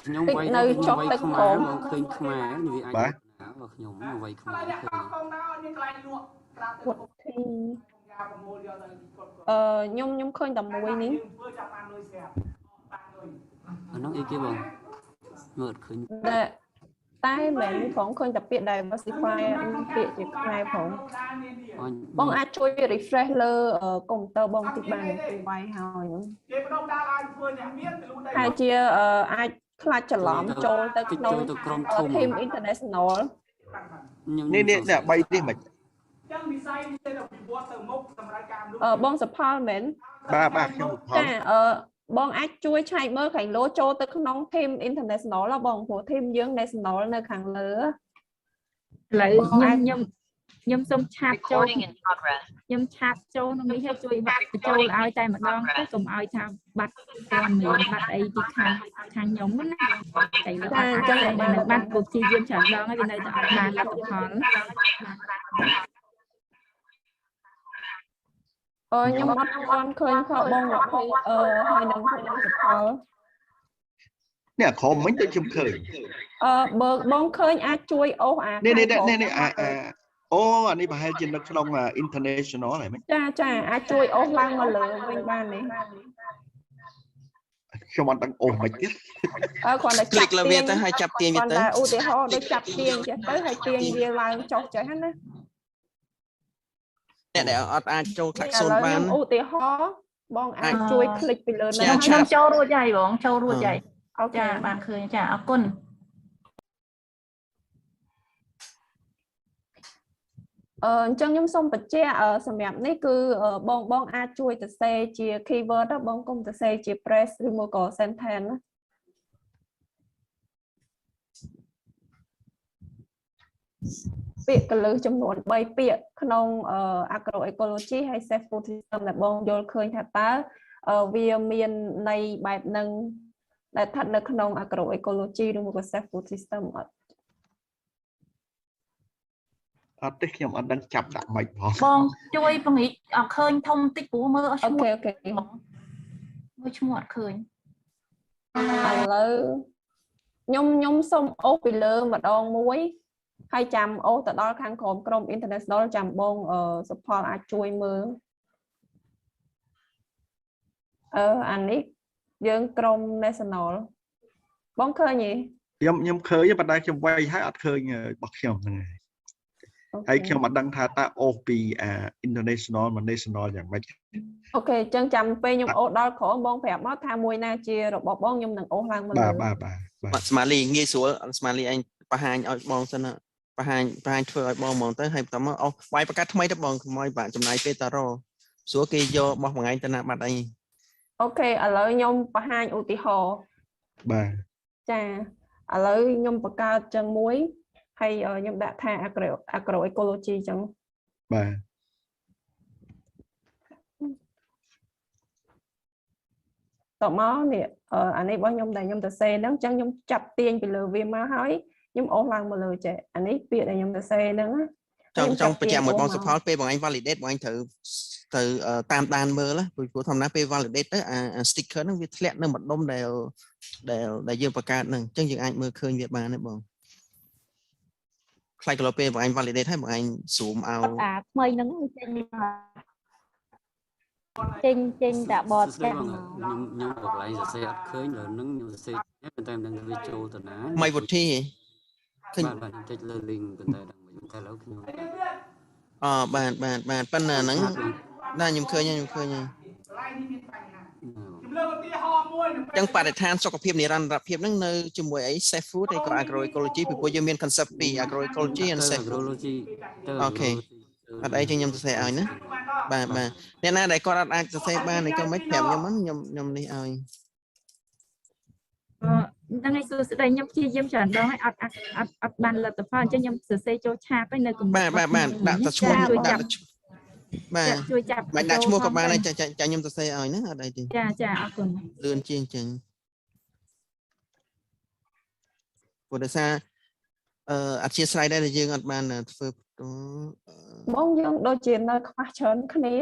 ខ្ញុំវាយនៅចុះទឹកក្រោមឃើញខ្មែរវាអាចបាទខ្ញុំវាយខ្មែរឃើញវត្តធីខ្ញុំឃើញតែមួយនេះអានោះអីគេបងមើលឃើញតែមែនផងឃើញតែពាក្យ diversify ពាក្យជាខ្មែរផងបងអាចជួយ refresh លើកុំព្យូទ័របងតិចបានទៅវាយហើយហើយជាអាចខ្លាចច្រឡំចូលទៅក្នុង team international នេះ3នេះមិនចឹងវិស័យនេះទៅវិវត្តទៅមុខសម្រាប់ការបងសផលមែនបាទខ្ញុំសផលចាបងអាចជួយឆែកមើលខាងលើចូលទៅក្នុង team international បងព្រោះ team យើង national នៅខាងលើឥឡូវខ្ញុំ ខ្ញុំសូមឆាតចូលខ្ញុំឆាតចូលក្នុងនេះឲ្យជួយបាត់បញ្ចូលឲ្យតែម្ដងទៅកុំឲ្យថាបាត់ព័ត៌មានបាត់អីពីខាងខ្ញុំណាតែលើអត់អាចផ្សេងនឹងបាត់ពុកជាយាមច្រើនដងហើយវានៅតែអត់បានលទ្ធផលខ្ញុំអត់ឃើញផលបង20ហើយនឹងផលសផល nè khó mấy tôi chụp khởi បើបងឃើញអាចជួយអូសអា nè ô anh ấy phải trên nó trong international này mấy ចាអាចជួយអូសឡើងមកលើវិញបាននេះ ខ្ញុំអត់ដឹងអូសមិនទៀត គ្រាន់តែ คลิกលើវាទៅឲ្យចាប់ទាញវាទៅ គាត់តែឧទាហរណ៍ដូចចាប់ទាញចេះទៅហើយទាញវាឡើងចុះចេះណា អ្នកដែលអត់អាចចូលខ្លះសូនបាន ឧទាហរណ៍បងអាចជួយคลิกពីលើនេះ ខ្ញុំចូលរួចហើយបងចូលរួចហើយចាបានឃើញចាអរគុណ អញ្ចឹងខ្ញុំសូមបញ្ជាក់សម្រាប់នេះគឺបងអាចជួយទៅសេជា keyword បងកុំទៅសេជា press ឬមកក៏ sentence ណាពាក្យកលើសចំនួន 3 ពាក្យក្នុង agroecology ហើយ safe food system ដែលបងយល់ឃើញថាតើវាមានន័យបែបហ្នឹងដែលស្ថិតនៅក្នុង agroecology ឬមកក៏ safe food system អត់ អត់ទេខ្ញុំអត់ដឹងចាប់ដាក់មិនផង បងជួយពង្រីកអត់ឃើញធំតិចព្រោះមើលអត់ឈ្មោះ អូខេមើលឈ្មោះអត់ឃើញ ឥឡូវខ្ញុំសូមអូសពីលើម្ដងមួយហើយចាំអូសទៅដល់ខាងក្រោមក្រុម international ចាំបងសុផលអាចជួយមើលអានេះយើងក្រុម national បងឃើញទេខ្ញុំឃើញប៉ុន្តែខ្ញុំវាយហើយអត់ឃើញរបស់ខ្ញុំហ្នឹងហើយខ្ញុំអត់ដឹងថាតើអូសពី international មក national យ៉ាងម៉េច អូខេអញ្ចឹងចាំពេលខ្ញុំអូសដល់ក្រោមបងប្រាប់មកថាមួយណាជារបស់បងខ្ញុំនឹងអូសឡើងមកលើ បាទស្មាលីងាយស្រួលស្មាលីឯងបង្ហាញឲ្យបងសិនបង្ហាញធ្វើឲ្យបងហ្មងទៅហើយបន្តមកអូវាយប្រកាសថ្មីទៅបងខ្មោចបាទចំណាយពេលតារស្រួលគេយកបោះមួយថ្ងៃទៅណាបាត់អីអូខេឥឡូវខ្ញុំបង្ហាញឧទាហរណ៍បាទចាឥឡូវខ្ញុំបង្កើតចឹងមួយហើយខ្ញុំដាក់ថា agroecology ចឹងបាទ តមកនេះអានេះរបស់ខ្ញុំដែលខ្ញុំទៅសេហ្នឹងអញ្ចឹងខ្ញុំចាប់ទាញពីលើវាមកហើយខ្ញុំអូសឡើងមកលើចេះអានេះពាក្យដែលខ្ញុំទៅសេហ្នឹងចង់បញ្ជាក់មួយបងសុផលពេលបងឯង validate បងឯងត្រូវតាមដានមើលព្រោះធម្មតាពេល validate ទៅអា sticker ហ្នឹងវាធ្លាក់នៅម្ដុំដែលយើងបង្កើតហ្នឹងអញ្ចឹងយើងអាចមើលឃើញវាបានទេបងខ្លាចក៏ពេលបងឯង validate ហើយបងឯង zoom out អាថ្មីហ្នឹងចេញដាក់បតចាស់ខ្ញុំកន្លែងសរសេរអត់ឃើញលើនឹងខ្ញុំសរសេរប៉ុន្តែមិនដឹងវាចូលទៅណា មិនវុធីឃើញបាទចុចលើ link ប៉ុន្តែដឹងមិនតែឥឡូវខ្ញុំបាទប៉ុន្តែហ្នឹងណាខ្ញុំឃើញហើយចឹងបរិស្ថានសុខភាពនិរន្តរភាពហ្នឹងនៅជាមួយអី safe food ហើយក៏ agroecology ពីព្រោះយើងមាន concept ពី agroecology and safe food អូខេអត់អីចឹងខ្ញុំសរសេរឲ្យណាបាទអ្នកណាដែលគាត់អត់អាចសរសេរបានក៏មិនប្រាប់ខ្ញុំខ្ញុំនេះឲ្យហ្នឹងឯងសួស្ដីខ្ញុំព្យាយាមច្រើនដងហើយអត់បានលទ្ធផលអញ្ចឹងខ្ញុំសរសេរចូលឆាតទៅនៅកម្រិតបាទដាក់តែឈ្មោះបាទជួយចាប់មិនដាក់ឈ្មោះក៏បានដែរចាខ្ញុំសរសេរឲ្យណាអត់អីទេចាអរគុណលឿនជាងចឹងព្រោះដោយសារអធិស្ឋានដែរយើងអត់បានធ្វើបងយើងដូចជានៅខ្វះច្រើនគ្នា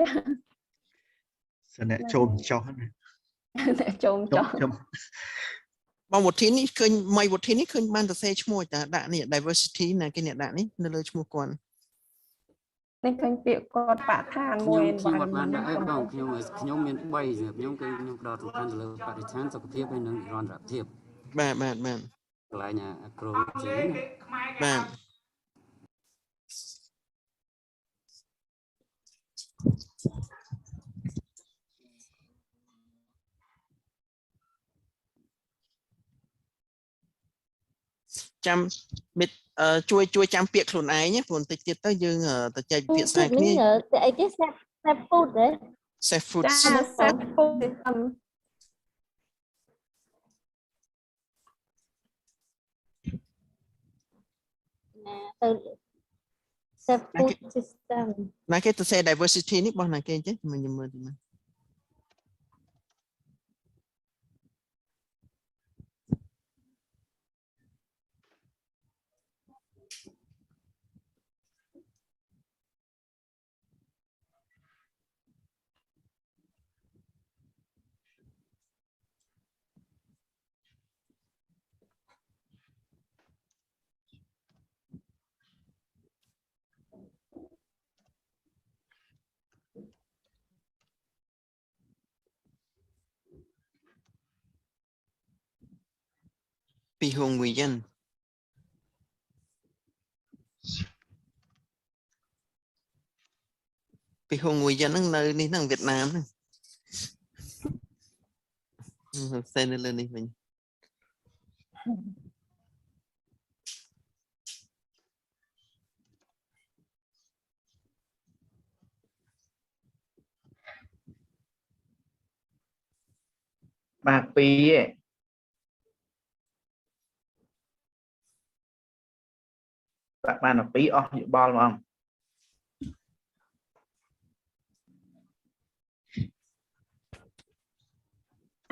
អ្នកចូលចោះណាអ្នកចូលចោះបងវុធីនេះឃើញមិនវុធីនេះឃើញបានសរសេរឈ្មោះតាដាក់នេះ diversity ណាគេអ្នកដាក់នេះនៅលើឈ្មោះគាត់នេះឃើញពាក្យគាត់បឋានមួយ ខ្ញុំអត់បានដាក់អីបងខ្ញុំមាន3សម្រាប់ខ្ញុំគឺខ្ញុំផ្ដោតសំខាន់ទៅលើបរិស្ថានសុខភាពហើយនិងនិរន្តរភាពបាទកន្លែង agroecology បាទចាំជួយចាំពាក្យខ្លួនឯងព្រោះបន្តិចទៀតទៅយើងទៅចែកវិភាសាគ្នាអីគេ safe food ទេ safe food ទៅ the food system ណាគេទៅ say diversity នេះរបស់ណាគេចេះខ្ញុំមើលទីមក ពីហុងវីយ៉នពីហុងវីយ៉នហ្នឹងនៅនេះហ្នឹងវៀតណាមហ្នឹងផ្សេងនៅលើនេះវិញ បាទពីរឯងបានពីរអស់យោបល់ហ្មង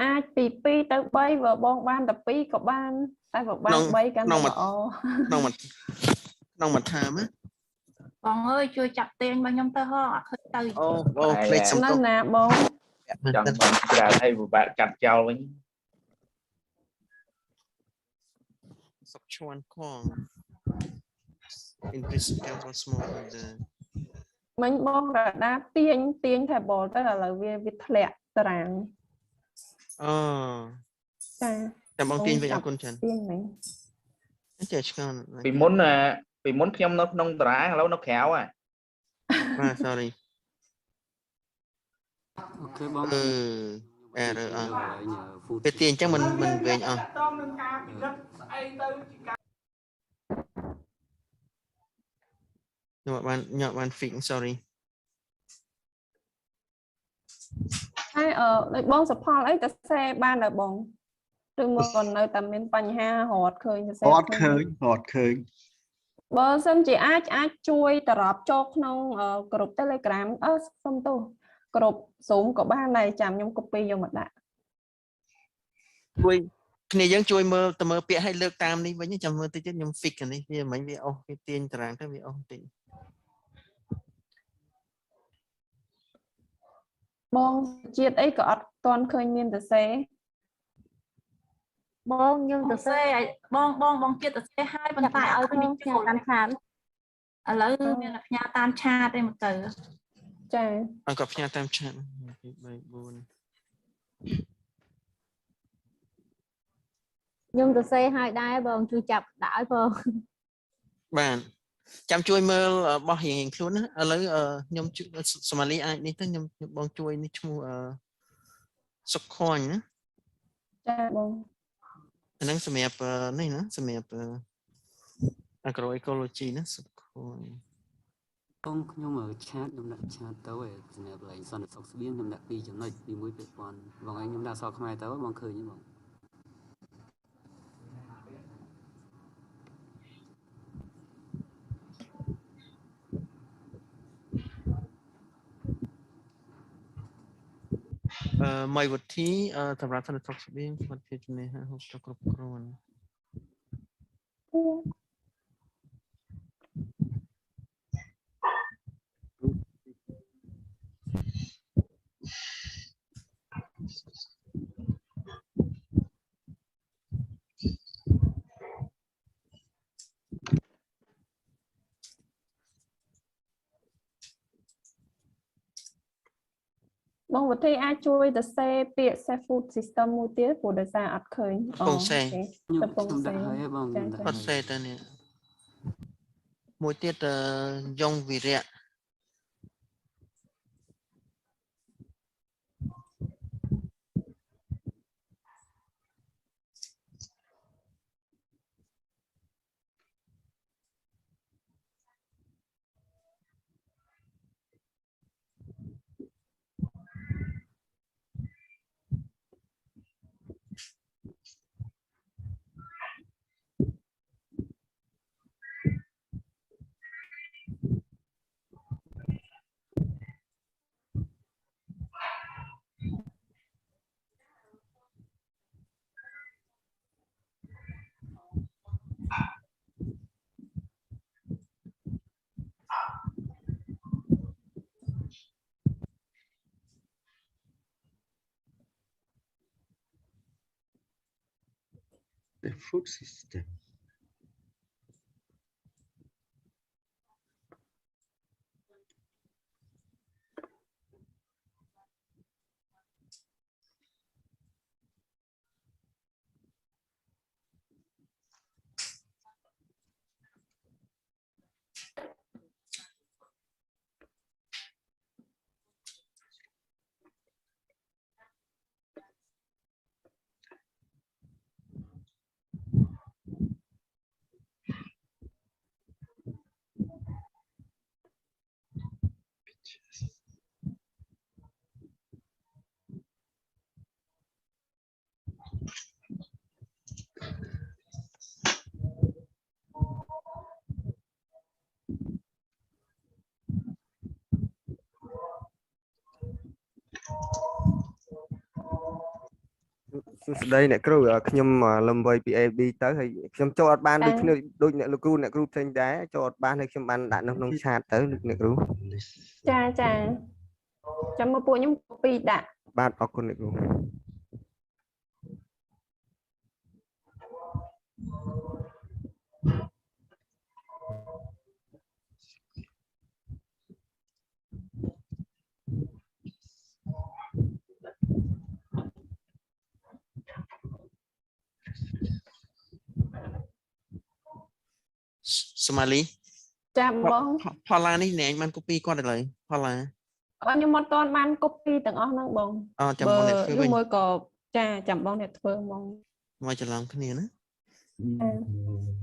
អាចពី 2 ទៅ 3 បើបងបានតែ 2 ក៏បានតែបើបាន 3 កាន់តែល្អ ក្នុងមួយថើម បងអើយជួយចាប់ទាញរបស់ខ្ញុំទៅហ៎អត់ឃើញទៅ អូភ្លេចសំទោស ណាបង ចង់បានច្រើនហើយពិបាកកាត់ចោលវិញ សុកឈួនខង increase capital small the មិញបងរដាទាញ table ទៅឥឡូវវាធ្លាក់តារាង អូ ចា តែបងទាញវិញអរគុណច្រើន ទាញមិញ ចេះឆ្ងល់ ពីមុនខ្ញុំនៅក្នុងតារាងឥឡូវនៅក្រៅហ่ะ បាទ sorry អូខេបង error អត់ពេលទាញអញ្ចឹងមិនវិញអស់ ខ្ញុំបាន fix sorry ហើយដូចបងសុផលអីទៅសេបានដល់បងឬមកcònនៅតែមានបញ្ហារត់ឃើញទៅសេ រត់ឃើញ បើសិនជាអាចជួយតរ៉ប់ចូលក្នុងក្រុម Telegram សុំទោសក្រុម Zoom ក៏បានដែរចាំខ្ញុំ copy យកមកដាក់ ជួយគ្នាយើងជួយមើលទៅមើលពាក្យឲ្យលើកតាមនេះវិញចាំមើលតិចទៀតខ្ញុំ fix អានេះវាមិនវាអស់វាទាញតារាងទៅវាអស់តិច បងជាតិអីក៏អត់ទាន់ឃើញមានទៅសេ បងខ្ញុំទៅសេ បងជាតិទៅសេឲ្យប៉ុន្តែឲ្យខ្ញុំផ្ញើតាមឆាតឥឡូវមានផ្ញើតាមឆាតទេមកទៅចា អើក៏ផ្ញើតាមឆាត ខ្ញុំទៅសេឲ្យដែរបងជួយចាប់ដាក់ឲ្យបង បាទចាំជួយមើលរបស់រៀងខ្លួនណាឥឡូវខ្ញុំសូម៉ាលីអាចនេះទៅខ្ញុំបងជួយនេះឈ្មោះសុខខាញ់ណា ចាបង អាហ្នឹងសម្រាប់នេះណាសម្រាប់ Agroecology ណាសុខខាញ់ បងខ្ញុំឆាតខ្ញុំដាក់ឆាតទៅសម្រាប់លេងសន្តិសុខស្បៀងខ្ញុំដាក់2ចំណុចពី1ពាក្យប៉ុនបងឯងខ្ញុំដាក់សរខ្មែរទៅបងឃើញទេបង my វិធីសម្រាប់សន្តិសុខស្បៀងគាត់ជាជំនាញហូបចុកគ្រប់គ្រាន់ បងវិធីអាចជួយទៅសេពាក្យ safe food system មួយទៀតព្រោះដោយសារអត់ឃើញ កំពុងសេ ខ្ញុំដាក់ហើយបង អត់សេទៅនេះមួយទៀតយ៉ងវិរៈ the food system. đây nè crewខ្ញុំលំវៃពី AB ទៅហើយខ្ញុំចូលអត់បានដូចគ្នាដូចអ្នកលោកគ្រូផ្សេងដែរចូលអត់បានហើយខ្ញុំបានដាក់នៅក្នុងឆាតទៅអ្នកគ្រូចាចាំមកពួកខ្ញុំ copy ដាក់បាទអរគុណអ្នកគ្រូស្មាលីចាំបងផល្លានេះណែបាន copy គាត់ឥឡូវផល្លាខ្ញុំអត់ទាន់បាន copy ទាំងអស់ហ្នឹងបងចាំបងអ្នកធ្វើវិញមួយក៏ចាចាំបងអ្នកធ្វើហ្មងមកច្រឡំគ្នាណា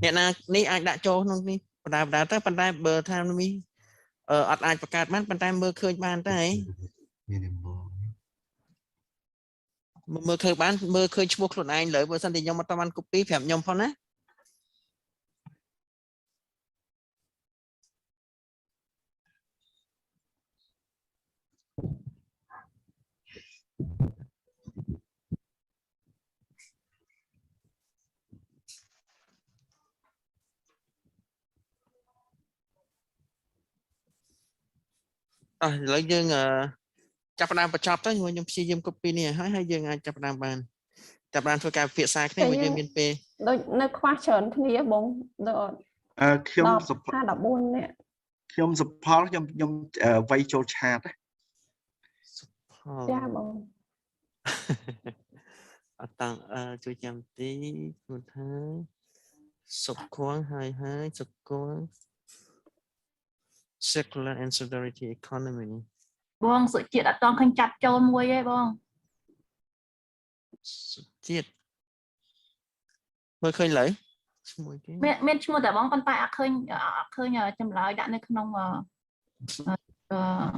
អ្នកណានេះអាចដាក់ចូលក្នុងនេះបណ្ដាទៅប៉ុន្តែបើថានេះអត់អាចបង្កើតបានប៉ុន្តែមើលឃើញបានតែមើលឃើញបានមើលឃើញឈ្មោះខ្លួនឯងលើបើសិនតែខ្ញុំអត់បាន copy ប្រាប់ខ្ញុំផងណាឥឡូវយើងចាប់ផ្ដើមបញ្ចប់ទៅខ្ញុំព្យាយាម copy នេះឲ្យហើយយើងអាចចាប់ផ្ដើមបានចាប់ផ្ដើមធ្វើការពិភាក្សាគ្នាមកយើងមានពេលដូចនៅខ្វះច្រើនគ្នាបងដូចខ្ញុំសុផា14នាក់ខ្ញុំសុផលខ្ញុំវាយចូលឆាតចាបងអត់តាំងជួយចាំទីខ្លួនថាសុខខ្វងហើយសុខខ្វង circular and solidarity economy បងសុជាតិអត់តឃើញចាត់ចូលមួយទេបងសុជាតិមើលឃើញឡើយឈ្មោះគេមានឈ្មោះតែបងប៉ុន្តែអត់ឃើញចម្លើយដាក់នៅក្នុង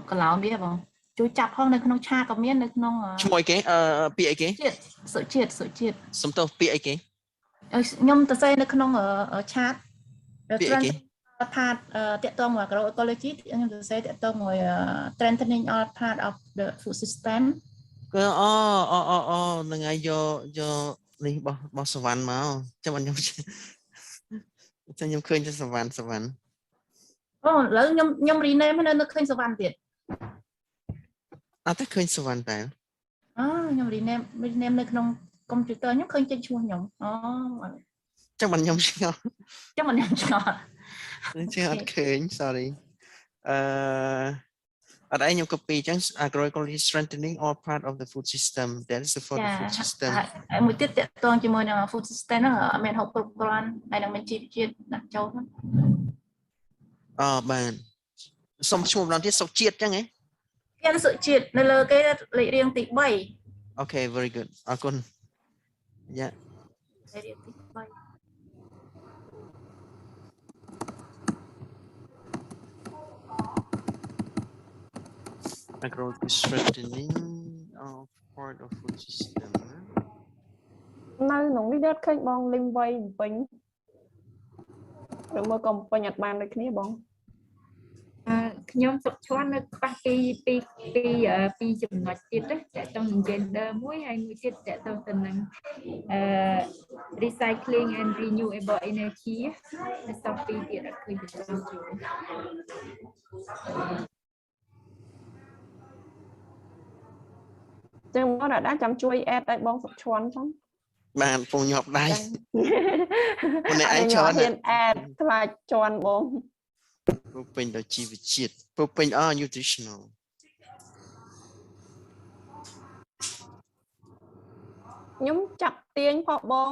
កន្លោនេះបងជួយចាប់ផងនៅក្នុងឆាក៏មាននៅក្នុងឈ្មោះអីគេពាក្យអីគេសុជាតិសំទោសពាក្យអីគេខ្ញុំទៅសេនៅក្នុងឆាតពាក្យអីគេផាតតាក់ទងមក Agroecology ខ្ញុំទៅសេតាក់ទងមក strengthening all part of the food system គឺនឹងឲ្យយកនេះបោះសវណ្ណមកចាំខ្ញុំឃើញទៅសវណ្ណអូឥឡូវខ្ញុំ rename នៅឃើញសវណ្ណទៀតអត់តែឃើញសវណ្ណតែខ្ញុំ rename នៅក្នុង computer ខ្ញុំឃើញចេញឈ្មោះខ្ញុំចាំខ្ញុំឆ្ងល់អត់ឃើញ sorry អត់ឯងខ្ញុំ copy អញ្ចឹង agroecology strengthening all part of the food system that is for the food system មួយទៀតតាក់ទងជាមួយនឹង food system ហ្នឹងអត់មានហូបគ្រប់គ្រាន់ហើយនឹងមានជាតិដាក់ចូលហ្នឹងបាទសុំឈ្មោះម្ដងទៀតសុខជាតិអញ្ចឹងហ៎មានសុជាតិនៅលើគេលេខរៀងទី3 អូខេ very good អរគុណយ៉ាលេខរៀងទី3Agroecology strengthening of part of food system នៅក្នុងនេះដល់ឃើញបងលីងវៃពេញឬមកក៏ពេញអត់បានដូចគ្នាបងខ្ញុំសុខឈ្មោះនៅខ្វះពីចំណុចទៀតណាតើតើ gender មួយហើយមួយទៀតតើតើទៅនឹងrecycling and renewable energy នៅសល់ពីទៀតអត់ឃើញទៅចូលចឹងបងដាក់ចាំជួយ add ឲ្យបងសុខឈ្មោះចឹង bạn phùng nhọp đây คนไหนanhច្រើនហ៊ានអែតខ្លាចជន់បង ពុពេញដល់ជីវជាតិពុពេញnutritional ខ្ញុំចាប់ទាញផងបង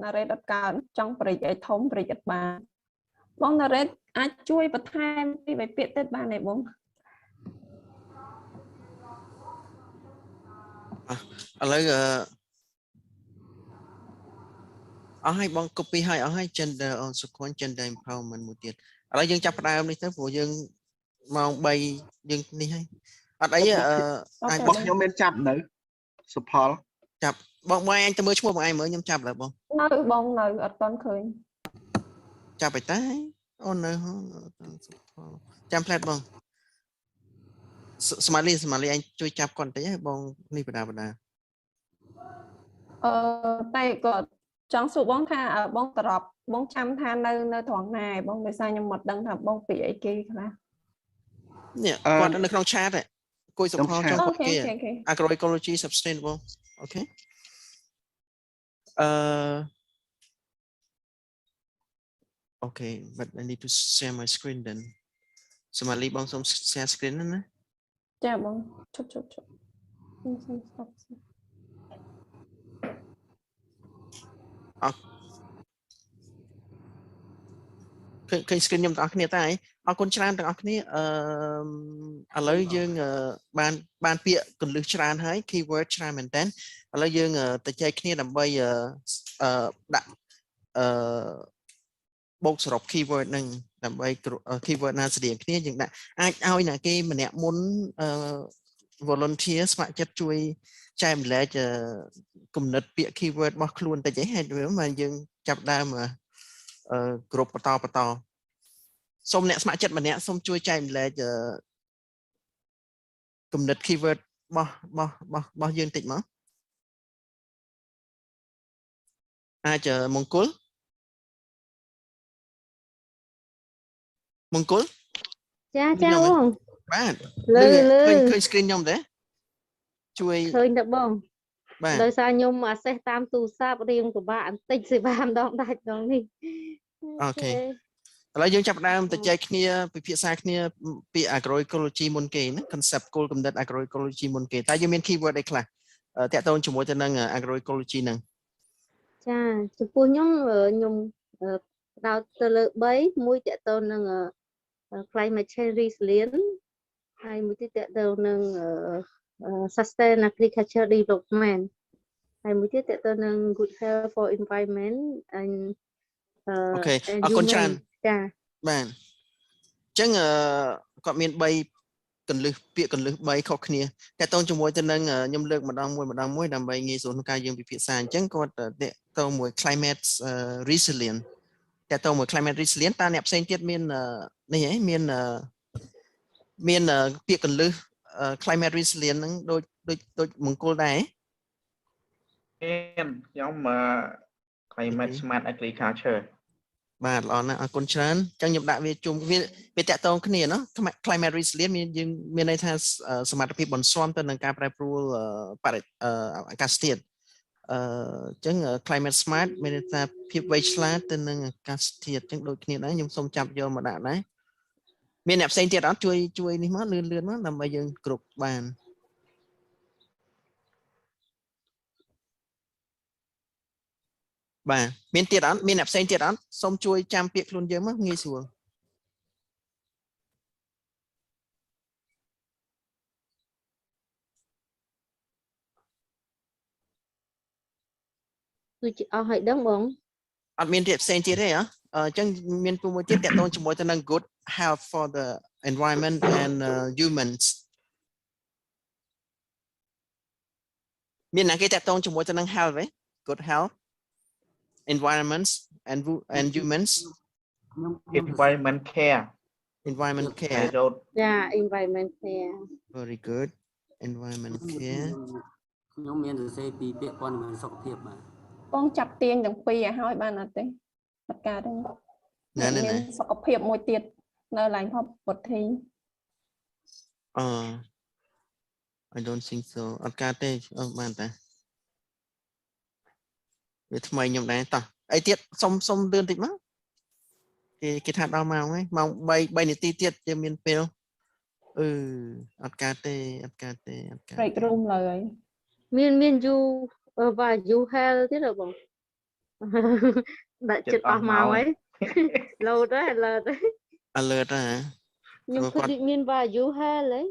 ណារ៉េតអត់កើនចង់ប្រិចឲ្យធំប្រិចអត់បានបងណារ៉េតអាចជួយបន្ថែមពីបីពាក្យទៀតបានទេបងឥឡូវអស់ឲ្យបង copy ឲ្យអស់ឲ្យ gender on sequence gender empowerment មួយទៀតឥឡូវយើងចាប់ផ្ដើមនេះទៅព្រោះយើងម៉ោង3យើងនេះហើយអត់អីអាចបងខ្ញុំមានចាប់នៅសុផលចាប់បងអញទៅមើលឈ្មោះបងឯងមើលខ្ញុំចាប់ឡើយបងនៅបងនៅអត់ទាន់ឃើញចាប់ទៅតែអូននៅចាំផ្លែតបងស្មាលីអញជួយចាប់គាត់បន្តិចហើយបងនេះបដាតែគាត់ចង់សួរបងថាបងត្រប់បងចាំថានៅត្រង់ណាបងដោយសារខ្ញុំមិនដឹងថាបងពីអីគេខ្លះនេះគាត់នៅក្នុង chat ហ៎គួយសុផលចង់គាត់គេ Agroecology sustainable អូខេokay but I need to share my screen then ស្មាលីបងសូម share screen ណាចាបងឈប់ខ្ញុំសូម stop ឃើញ screen ខ្ញុំទាំងអស់គ្នាតើអរគុណច្រើនទាំងអស់គ្នាឥឡូវយើងបានពាក្យកន្លឹះច្រើនហើយ keyword ច្រើនមែនតើឥឡូវយើងទៅចែកគ្នាដើម្បីដាក់បូកសរុប keyword នឹងដើម្បី keyword ណាស្តៀងគ្នាយើងដាក់អាចឲ្យអ្នកគេម្នាក់មុនvolunteer ស្ម័គ្រចិត្តជួយចែកម្លែកគំនិតពាក្យ keyword របស់ខ្លួនតិចហេតុវាមកយើងចាប់ដើមគ្រប់បន្តសូមអ្នកស្ម័គ្រចិត្តម្នាក់សូមជួយចែកម្លែកគំនិត keyword របស់យើងតិចមកអាចមង្គលចាបងបាទលើឃើញ screen ខ្ញុំទេជួយឃើញតែបងបាទ ដោយសារខ្ញុំអាសេសតាមទូរស័ព្ទរៀងពិបាកបន្តិចសេវាម្ដងដាច់ម្ដងនេះអូខេឥឡូវយើងចាប់ផ្ដើមទៅចែកគ្នាពិភាក្សាគ្នាពី agroecology មុនគេណា concept គោលគំនិត agroecology មុនគេតើយើងមាន keyword អីខ្លះតាក់ទងជាមួយទៅនឹង agroecology ហ្នឹងចាចំពោះខ្ញុំផ្ដោតទៅលើ3មួយតាក់ទងនឹង climate change resilient ហើយមួយទៀតតាក់ទងនឹង sustain agriculture development ហើយមួយទៀតតាក់ទងនឹង good health for environment and អូខេអរគុណច្រើនចាបាទអញ្ចឹងគាត់មាន3កន្លឹះពាក្យកន្លឹះ3ខុសគ្នាតាក់ទងជាមួយទៅនឹងខ្ញុំលើកម្ដងមួយដើម្បីងាយស្រួលក្នុងការយើងពិភាក្សាអញ្ចឹងគាត់តាក់ទងមួយ climate resilient តាក់ទងមួយ climate resilient តើអ្នកផ្សេងទៀតមាននេះហ៎មានពាក្យកន្លឹះ climate resilient ហ្នឹងដូចមង្គលដែរខ្ញុំ climate smart agriculture បាទល្អណាស់អរគុណច្រើនអញ្ចឹងខ្ញុំដាក់វាជុំវាតាក់ទងគ្នាណា climate resilient យើងមានន័យថាសមត្ថភាពបន្ស៊ាំទៅនឹងការប្រែប្រួលអាកាសធាតុអញ្ចឹង climate smart មានន័យថាភាពវៃឆ្លាតទៅនឹងអាកាសធាតុអញ្ចឹងដូចគ្នាដែរខ្ញុំសូមចាប់យកមកដាក់ដែរមានអ្នកផ្សេងទៀតអត់ជួយនេះមកលឿនមកដើម្បីយើងគ្រប់បានបាទមានទៀតអត់មានអ្នកផ្សេងទៀតអត់សូមជួយចាំពាក្យខ្លួនយើងមកងាយស្រួលគឺជាអស់ហើយដឹងបងអត់មានទៀតផ្សេងទៀតទេអញ្ចឹងមានពូមួយទៀតតាក់ទងជាមួយទៅនឹង good health for the environment and humans មានអ្នកគេតាក់ទងជាមួយទៅនឹង health ទេ good health environments and humans environment care ចា environment care very good environment care ខ្ញុំមានសរសេរពីពាក្យព័ន្ធមានសុខភាពបាទបងចាប់ទាញទាំងពីរឲ្យហើយបានអត់ទេអត់កើតទេមានសុខភាពមួយទៀតនៅឡើងផុតពុទ្ធីI don't think so អត់កើតទេបានតា វាថ្មីខ្ញុំដែរតោះអីទៀតសុំលឿនតិចមកគេថាដល់ម៉ោងហើយម៉ោង3នាទីទៀតយើងមានពេលអត់កើតទេអត់កើតទេ break room ឡើយមានយូvàយូ hell ទៀតហ៎បង ដាក់ចិត្តអស់ម៉ោងហើយលោតហើយalert ហ៎ខ្ញុំគិតដូចមាន value hell ហ៎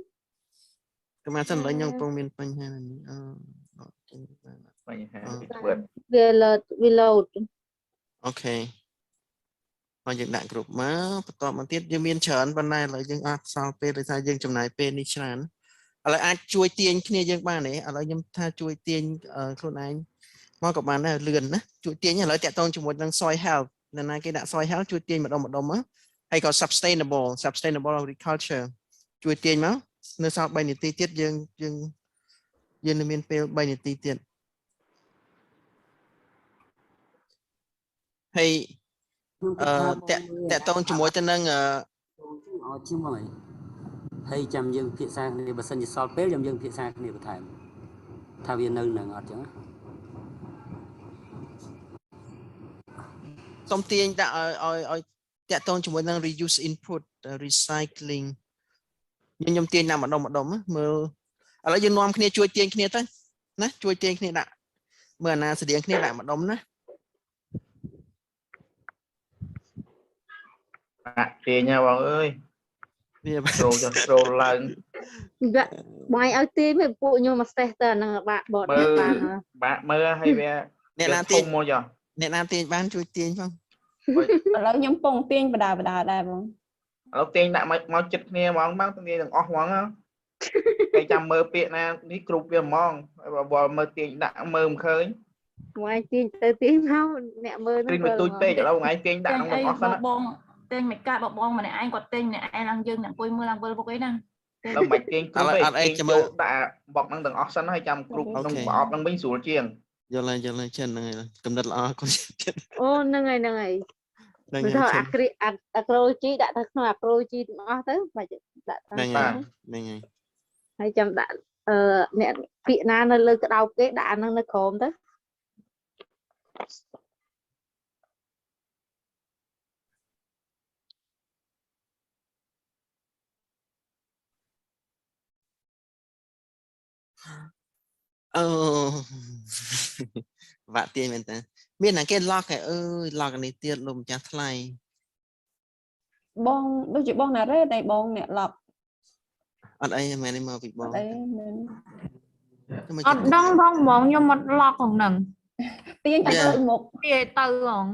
កម្រិតសិនឡើយខ្ញុំកំពុងមានបញ្ហានេះបញ្ហាវា alert វា load អូខេមកយើងដាក់គ្រប់មកបន្តមកទៀតយើងមានច្រើនប៉ុន្តែឥឡូវយើងអត់សល់ពេលដោយសារយើងចំណាយពេលនេះច្រើនឥឡូវអាចជួយទាញគ្នាយើងបានទេឥឡូវខ្ញុំថាជួយទាញខ្លួនឯងមកក៏បានដែរលឿនណាជួយទាញឥឡូវតាក់ទងជាមួយនឹង soil health នៅណាគេដាក់ soil health ជួយទាញម្ដុំហើយក៏ sustainable agriculture ជួយទាញមកនៅសល់3នាទីទៀតយើងនឹងមានពេល3នាទីទៀតហើយតាក់ទងជាមួយទៅនឹងឲ្យជាងមកហើយចាំយើងពិភាក្សាគ្នាបើសិនជាសល់ពេលយើងពិភាក្សាគ្នាបន្ថែមថាវានៅនឹងអត់ចឹងសូមទាញដាក់ឲ្យតាក់ទងជាមួយនឹង reuse input recycling ខ្ញុំទាញដាក់ម្ដុំមើលឥឡូវយើងនាំគ្នាជួយទាញគ្នាទៅណាជួយទាញគ្នាដាក់មើលអាណាស្តៀងគ្នាដាក់ម្ដុំណាទាញហ៎បងអើយវាចូលឡើងបាយឲ្យទាញមកពួកខ្ញុំមក test ទៅអាហ្នឹងបាក់បត់បាក់មើលហើយវាអ្នកណាទាញមកចុះអ្នកណាទាញបានជួយទាញផងឥឡូវខ្ញុំពងទាញបដាដែរបងឥឡូវទាញដាក់មកចិត្តគ្នាហ្មងមកទាញទាំងអស់ហ្មងតែចាំមើលពាក្យណានេះគ្រប់វាហ្មងបើមើលទាញដាក់មើលមិនឃើញថ្ងៃទាញទៅទាញមកអ្នកមើលហ្នឹងទៅទួយពេកឥឡូវថ្ងៃទាញដាក់ទាំងអស់សិនបងទាញមិនកាត់បងម្នាក់ឯងគាត់ទាញម្នាក់ឯងឡើងយើងអ្នកអង្គុយមើលឡើងវិលពុកអីណាឥឡូវមិនទាញគ្រប់ពេកអត់អីចាំមើលដាក់បុកហ្នឹងទាំងអស់សិនហើយចាំគ្រប់ក្នុងប្រអប់ហ្នឹងវិញស្រួលជាងយល់ហើយចិនហ្នឹងហើយកំណត់ល្អគាត់អូហ្នឹងហើយបើថាAgroecology ដាក់ទៅក្នុងAgroecology ទាំងអស់ទៅបាច់ដាក់ហ្នឹងហើយហើយចាំដាក់អ្នកពាក្យណានៅលើក្តោបគេដាក់អាហ្នឹងនៅក្រោមទៅវាក់ទាញមែនតើមានតែគេ lock ឯlock នេះទៀតលោកម្ចាស់ថ្លៃបងដូចជាបងណារ៉េតែបងអ្នក lock អត់អីមែនទេមកពីបងអីមែនអត់ដឹងផងហ្មងខ្ញុំអត់ lock ហ្នឹងទាញទៅមុខទាញទៅហ្មង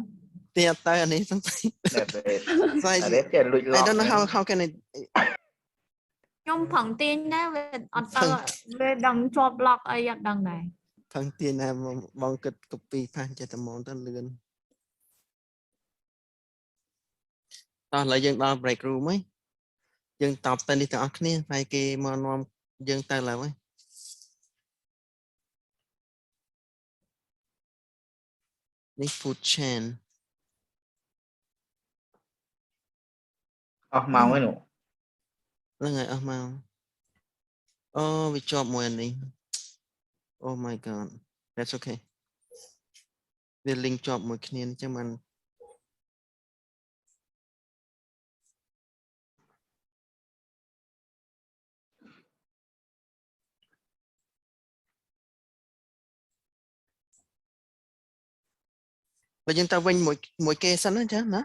ទាញទៅអានេះសង្ស័យតែគេលួច lock I don't know how can it ខ្ញុំប្រឹងទាញដែរវាអត់ទៅវាដឹងជាប់ lock អីអត់ដឹងដែរផឹងទាញណាបងគិត copy ផាសចេះតែមកទៅលឿនតោះឥឡូវយើងដល់ break room ហើយយើងតបទៅនេះទាំងអស់គ្នាហើយគេមកនាំយើងទៅឡើយហើយនេះ food chain អស់ម៉ោងហើយនោះហ្នឹងហើយអស់ម៉ោងអូវាជាប់មួយអានេះ Oh my god that's okay វា link ជាប់មួយគ្នាអញ្ចឹងมันបើយើងទៅវិញមួយគេសិនណាចាណា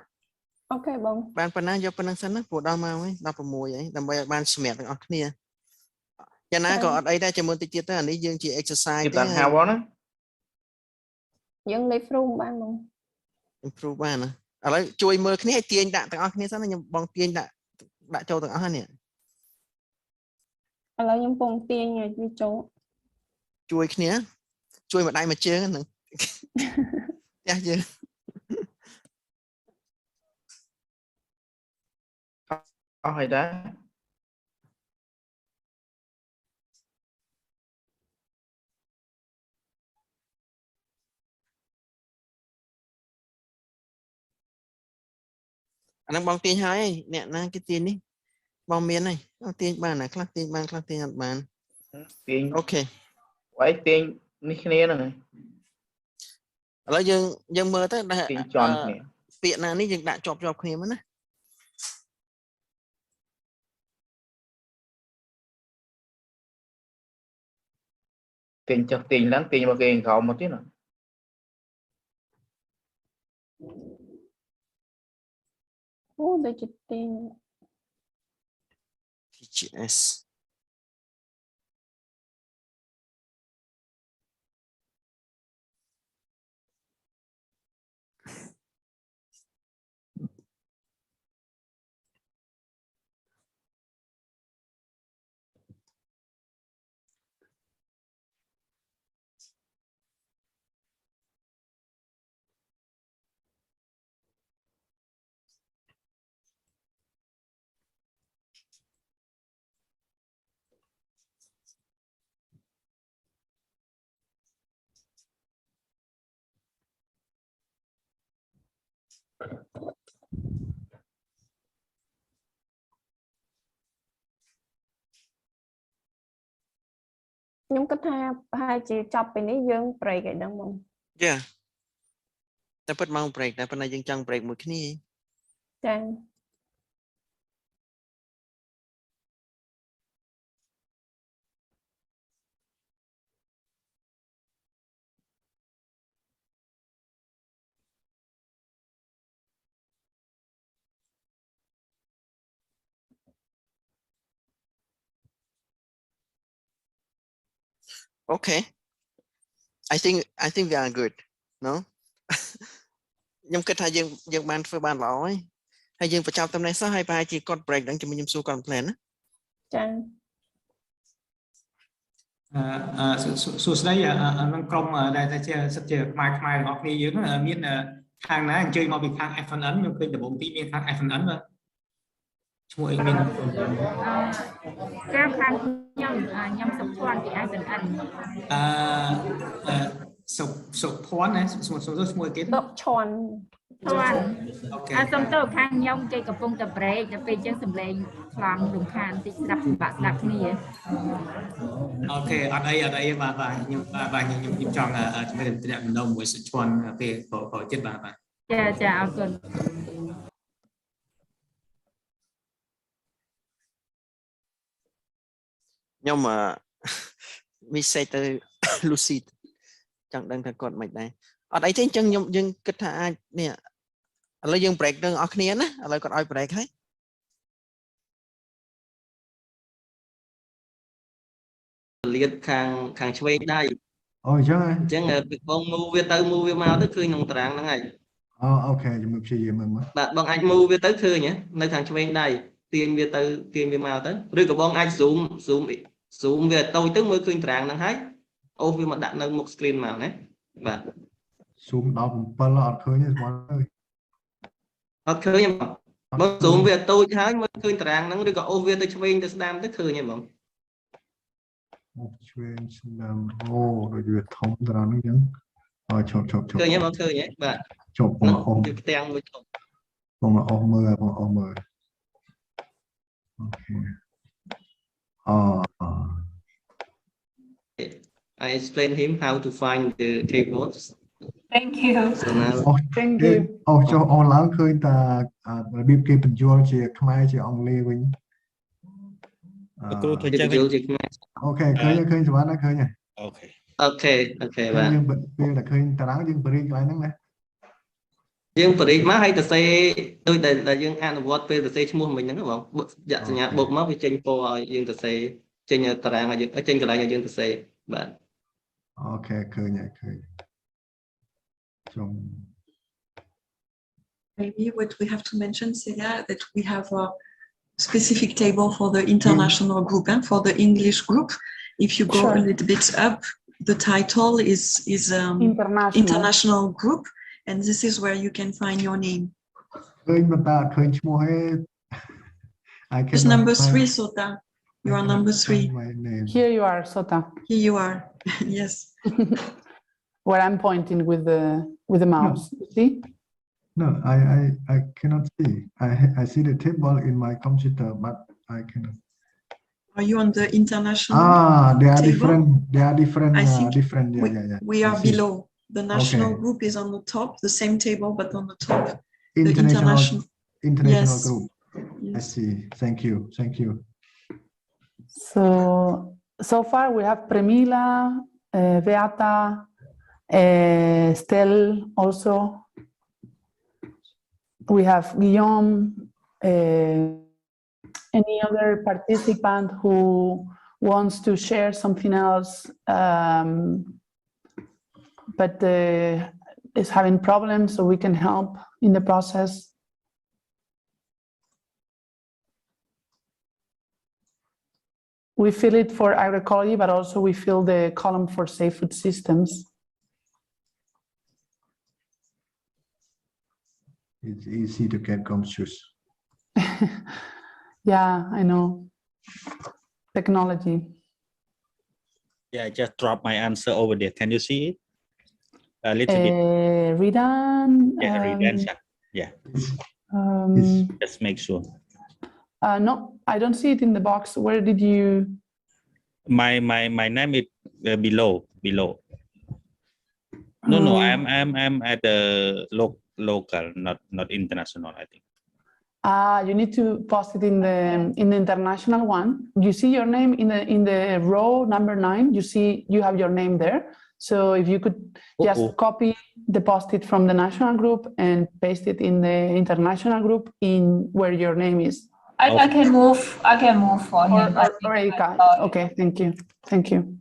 អូខេបងបានប៉ុណ្ណាយកប៉ុណ្ណឹងសិនណាព្រោះដល់ម៉ោងហើយ16ហើយដើម្បីឲ្យបានសម្រាប់ទាំងអស់គ្នាយ៉ាងណាក៏អត់អីដែរចាំមើលតិចទៀតទៅអានេះយើងជា exercise ទេហៅបងណាយើង improve បានបង improve បានណាឥឡូវជួយមើលគ្នាឲ្យទាញដាក់ទាំងអស់គ្នាសិនណាខ្ញុំបងទាញដាក់ចូលទាំងអស់ហ្នឹងឥឡូវខ្ញុំពងទាញឲ្យវាចូលជួយគ្នាជួយមួយដៃមួយជើងហ្នឹងផ្ទះយើងអស់ហើយដែរអាហ្នឹងបងទាញហើយអ្នកណាគេទាញនេះបងមានហើយទាញបានណាខ្លះទាញបានខ្លះទាញអត់បានទាញអូខេ ហើយទាញនេះគ្នាហ្នឹង ឥឡូវយើងមើលទៅពាក្យណានេះយើងដាក់ជាប់គ្នាមកណាទាញចុះទាញឡើងទាញមកគេក្រោមមកទៀតណា អូដូចជាទាញ TGSខ្ញុំគិតថាប្រហែលជាចប់ពីនេះយើង break ឲ្យដឹងមក Yeah តែពិតមក break តែប៉ុន្តែយើងចង់ break មួយគ្នាចា Okay I think we are good no ខ្ញុំគិតថាយើងបានធ្វើបានល្អហើយយើងបញ្ចប់តំណែងសោះហើយប្រហែលជាគាត់ break ហ្នឹងខ្ញុំសួរគាត់ plan ណាចា សួស្តីនឹងក្រុមដែលថាជាសិទ្ធិខ្មែររបស់គ្នាយើងមានខាងណាអញ្ជើញមកពីខាង FNN ខ្ញុំឃើញដំបូងទីមានខាង FNN បាទឈ្មោះអីមានការខាងខ្ញុំសុខភ័ណ្ឌពី FNN សុភ័ណ្ឌណាឈ្មោះគេសុខឈន់ អូខេសុំទៅខាងខ្ញុំគេកំពុងតែ break ដល់ពេលអញ្ចឹងសំឡេងខ្លាំងរំខានតិចស្ដាប់ពិបាកស្ដាប់គ្នាអូខេអត់អីបាទខ្ញុំចង់ជំរាបតំណងមួយសុខឈន់ពេលប្រចិត្តបាទចាអរគុណខ្ញុំmessage ទៅ Lucy ចង់ដឹងថាគាត់មិនដែរអត់អីទេអញ្ចឹងយើងគិតថាអាចនេះឥឡូវយើង break នឹងអស់គ្នាណាឥឡូវគាត់ឲ្យ break ហើយលៀតខាងឆ្វេងដៃ អូអញ្ចឹងអញ្ចឹងបង move វាទៅ move វាមកទៅឃើញក្នុងតារាងហ្នឹងហើយអូខេខ្ញុំព្យាយាមមើលបាទបងអាច move វាទៅឃើញនៅខាងឆ្វេងដៃទាញវាមកទៅឬក៏បងអាច zoom វាតូចទៅមើលឃើញតារាងហ្នឹងហើយអូសវាមកដាក់នៅមុខ screen មកណាបាទ zoom ដល់7អត់ឃើញទេស្មើអត់ឃើញបងបើ zoom វាតូចហើយមើលឃើញតារាងហ្នឹងឬក៏អូសវាទៅឆ្វេងទៅស្ដាំទៅឃើញទេបងឆ្វេងស្ដាំអូដូចវាធំតារាងហ្នឹងអញ្ចឹងឈប់ឃើញទេបងឃើញទេបាទជប់បងអស់វាផ្ទាំងមួយជប់បងអស់មើលអូខេI explain him how to find the tables Thank you so now Thank you ចុះអនឡាញឃើញតារបៀបគេបញ្យល់ជាខ្មែរជាអង់គ្លេសវិញគ្រូធ្វើចឹងជាខ្មែរអូខេឃើញសម្រាប់ណាឃើញហើយអូខេបាទយើងពេលតែឃើញតារាងយើងបរិយាកន្លែងហ្នឹងណាយើងបរិយាមកឲ្យទៅសេដូចដែលយើងអនុវត្តពេលទៅសេឈ្មោះមិញហ្នឹងបងយកសញ្ញាបុកមកវាចេញពណ៌ឲ្យយើងទៅសេចេញតារាងឲ្យយើងចេញកន្លែងឲ្យយើងទៅសេបាទអូខេឃើញចំ Maybe what we have to mention is that we have a specific table for the international group and for the English group. If you go a little bit up, the title is international group, and this is where you can find your name. It's number 3, Sota. You are number 3. Here you are, Sota. Here you are. Yes. Where I'm pointing with the mouse. You see? No, I cannot see. I see the table in my computer, but I cannot. Are you on the international? They are table? different. They are different. I think different. We are below. The national Okay. group is on the top, the same table, but on the top. The International yes. group. I see. Thank you. Thank you. So far we have Premila, Beata, Stel also. We have Guillaume, any other participant who wants to share something else, but is having problems, so we can help in the process. We fill it for agroecology, but also we fill the column for safe food systems. It's easy to get confused. Yeah, I know. Technology. Yeah, I just dropped my answer over there. Can you see it? A little bit. Ridan. Yeah, Ridan. Yeah. Just make sure. No, I don't see it in the box. Where did you? My name is below. No, I'm at the local, not international, I think. You need to post it in the international one. You see your name in the row number 9. You see you have your name there. So if you could just copy the post-it from the national group and paste it in the international group in where your name is. I can move for him. Or Erika. Okay, thank you. Thank you.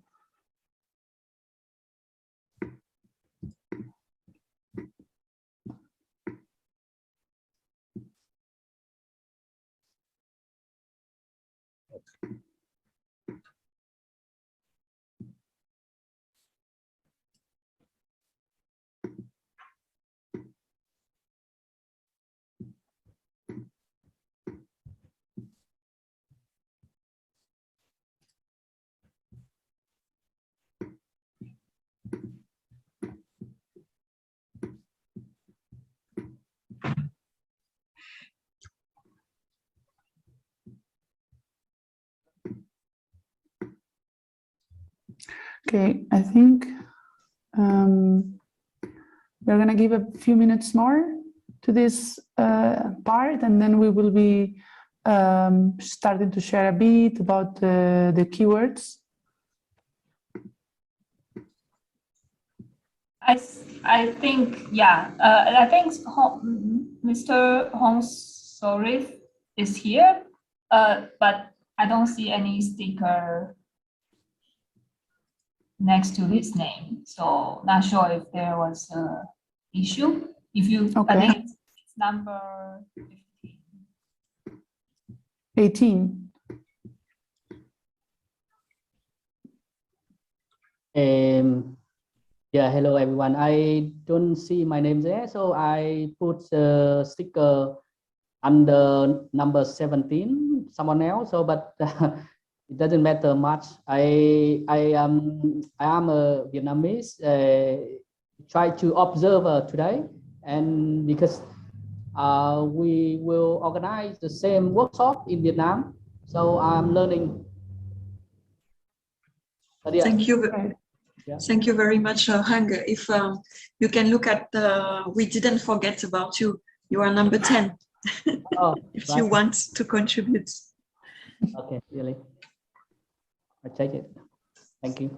Okay, I think we're going to give a few minutes more to this part, and then we will be starting to share a bit about the keywords. I think, yeah, I think Mr. Hong Sorith is here, but I don't see any sticker next to his name. So not sure if there was an issue. If you, I think it's number 18. Yeah, hello everyone. I don't see my name there, so I put the sticker under number 17, someone else. So, but it doesn't matter much. I am a Vietnamese. Try to observe today, and because we will organize the same workshop in Vietnam, so I'm learning. Thank you. Yeah. Thank you very much, Hang. If you can look at we didn't forget about you. You are number 10. If you want to contribute. Okay, really. I take it. Thank you.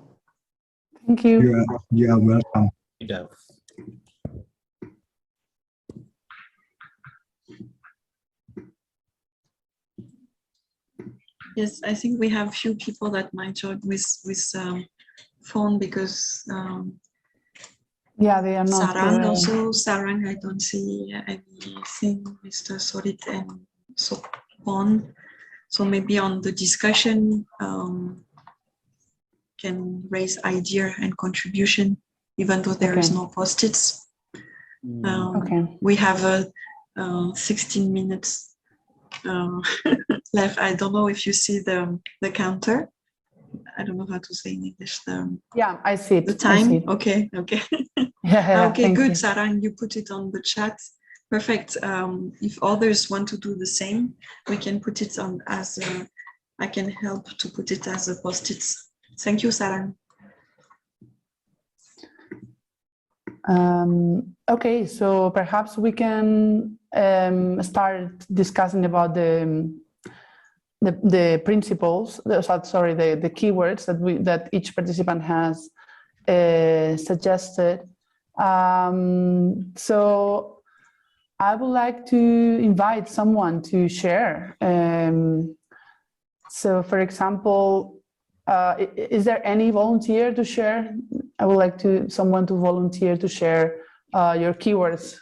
Thank you. You are welcome. Yeah. Yes, I think we have few people that might join with phone because yeah, they are not. Sarang also. Sarang, I don't see anything. Mr. Sorit and Sopon. So maybe on the discussion can raise idea and contribution, even though there is no post-its. We have 16 minutes left. I don't know if you see the counter. I don't know how to say in English. Yeah, I see it. The time. I see it. Okay. Yeah, okay, good, you. Sarang. You put it on the chat. Perfect. If others want to do the same, we can put it on as I can help to put it as a post-it. Thank you, Sarang. Okay, so perhaps we can start discussing about the principles, the keywords that each participant has suggested. So I would like to invite someone to share. So for example, is there any volunteer to share? I would like someone to volunteer to share your keywords.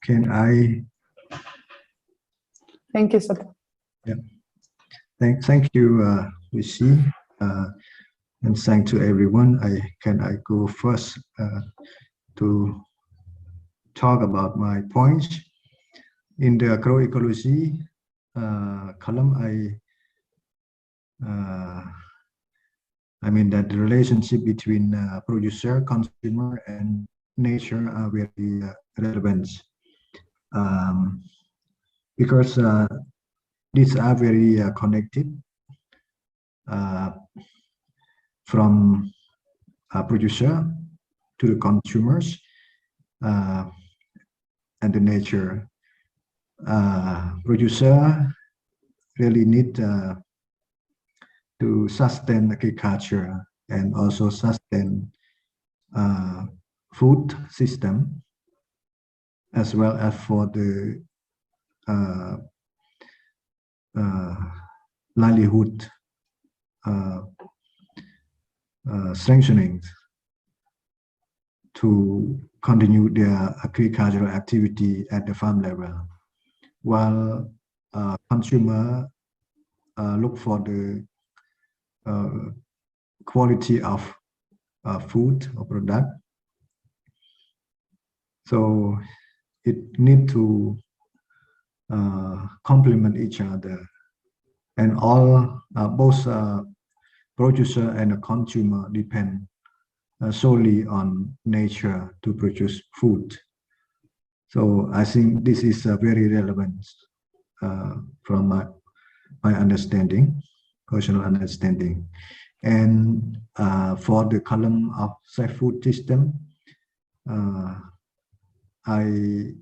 Can I? Thank you, Sata. Yeah. Thank you, Lucy, and thank to everyone. Can I go first to talk about my points in the agroecology column? I mean that the relationship between producer, consumer, and nature are very relevant because these are very connected from producer to the consumers and the nature. Producer really need to sustain agriculture and also sustain food system, as well as for the livelihood strengthening to continue their agricultural activity at the farm level, while consumer look for the quality of food or product. So it need to complement each other, and all both producer and the consumer depend solely on nature to produce food. So I think this is very relevant from my understanding, personal understanding. And for the column of safe food system, I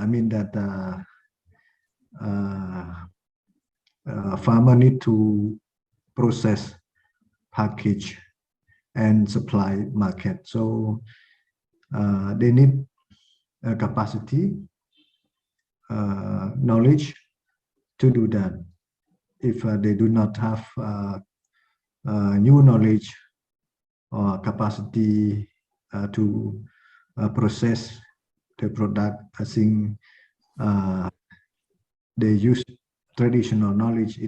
mean that farmer need to process, package, and supply market. So they need capacity, knowledge to do that. If they do not have new knowledge or capacity to process the product, I think they use traditional knowledge.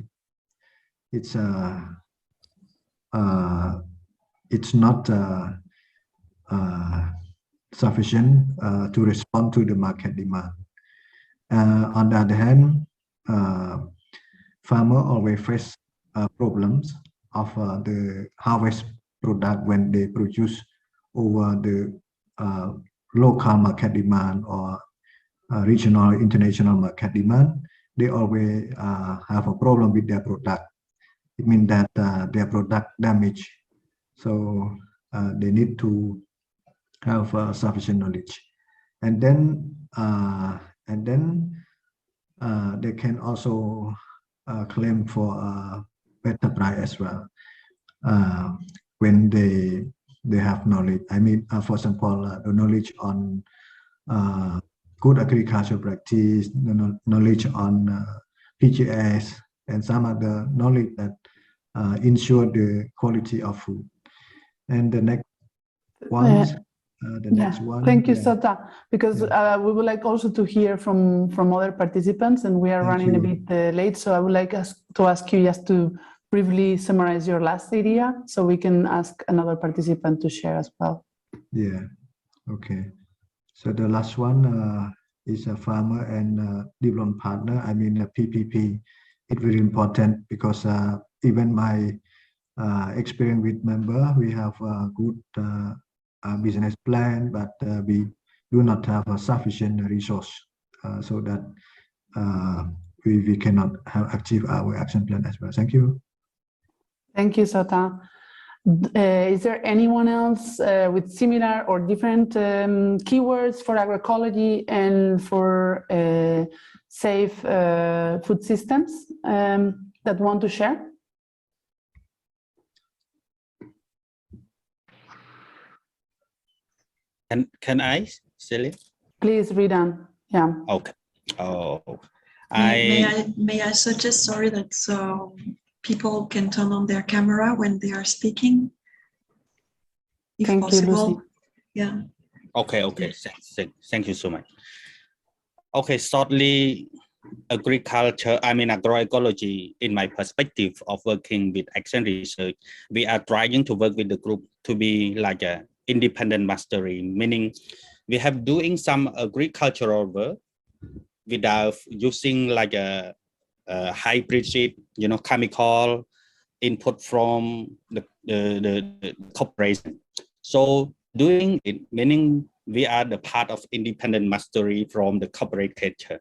It's not sufficient to respond to the market demand. On the other hand, farmer always face problems of the harvest product when they produce over the local market demand or regional, international market demand. They always have a problem with their product. It means that their product damaged. So they need to have sufficient knowledge, and then they can also claim for a better price as well when they have knowledge. I mean, for example, the knowledge on good agricultural practice, knowledge on PGS, and some other knowledge that ensure the quality of food. And the next one. Thank you, Sata, because we would like also to hear from other participants, and we are running a bit late. So I would like us to ask you just to briefly summarize your last idea, so we can ask another participant to share as well. Yeah. Okay. So the last one is a farmer and development partner. I mean, a PPP. It's very important because even my experience with member, we have a good business plan, but we do not have a sufficient resource so that we cannot have achieve our action plan as well. Thank you. Thank you, Sota. Is there anyone else with similar or different keywords for agroecology and for safe food systems that want to share? Can I, Celia? Please, Ridan. Yeah. Okay. Oh, May I suggest, sorry, that people can turn on their camera when they are speaking, if Thank possible. you, Lucy. Yeah. Okay. Thank you so much. Okay, shortly, agroecology, in my perspective of working with action research, we are trying to work with the group to be like a independent mastery, meaning we have doing some agricultural work without using like a high precision, chemical input from the corporation. So doing it, meaning we are the part of independent mastery from the corporate culture.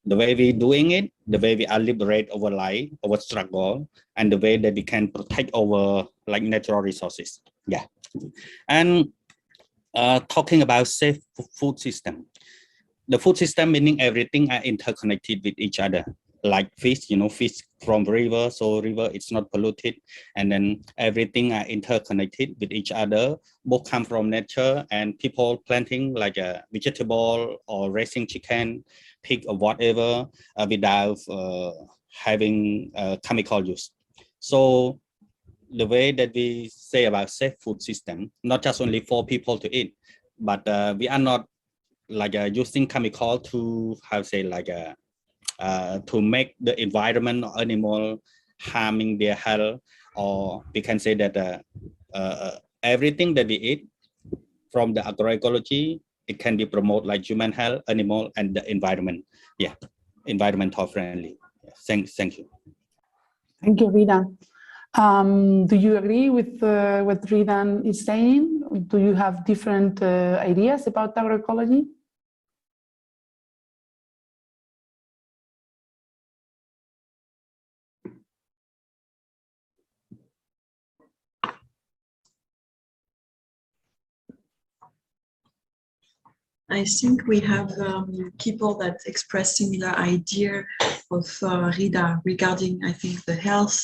The way we doing it, the way we are liberate our life, our struggle, and the way that we can protect our like natural resources. Yeah. And talking about safe food system. The food system meaning everything are interconnected with each other. Like fish, fish from river, so river it's not polluted, and then everything are interconnected with each other. Both come from nature, and people planting like a vegetable or raising chicken, pig or whatever without having chemical use. So the way that we say about safe food system, not just only for people to eat, but we are not like using chemical to to make the environment or animal harming their health, or we can say that everything that we eat from the agroecology, it can be promote like human health, animal, and the environment. Yeah, environmental friendly. Thank you. Thank you, Ridan. Do you agree with what Ridan is saying? Do you have different ideas about agroecology? I think we have people that express similar idea of Rida regarding, I think, the health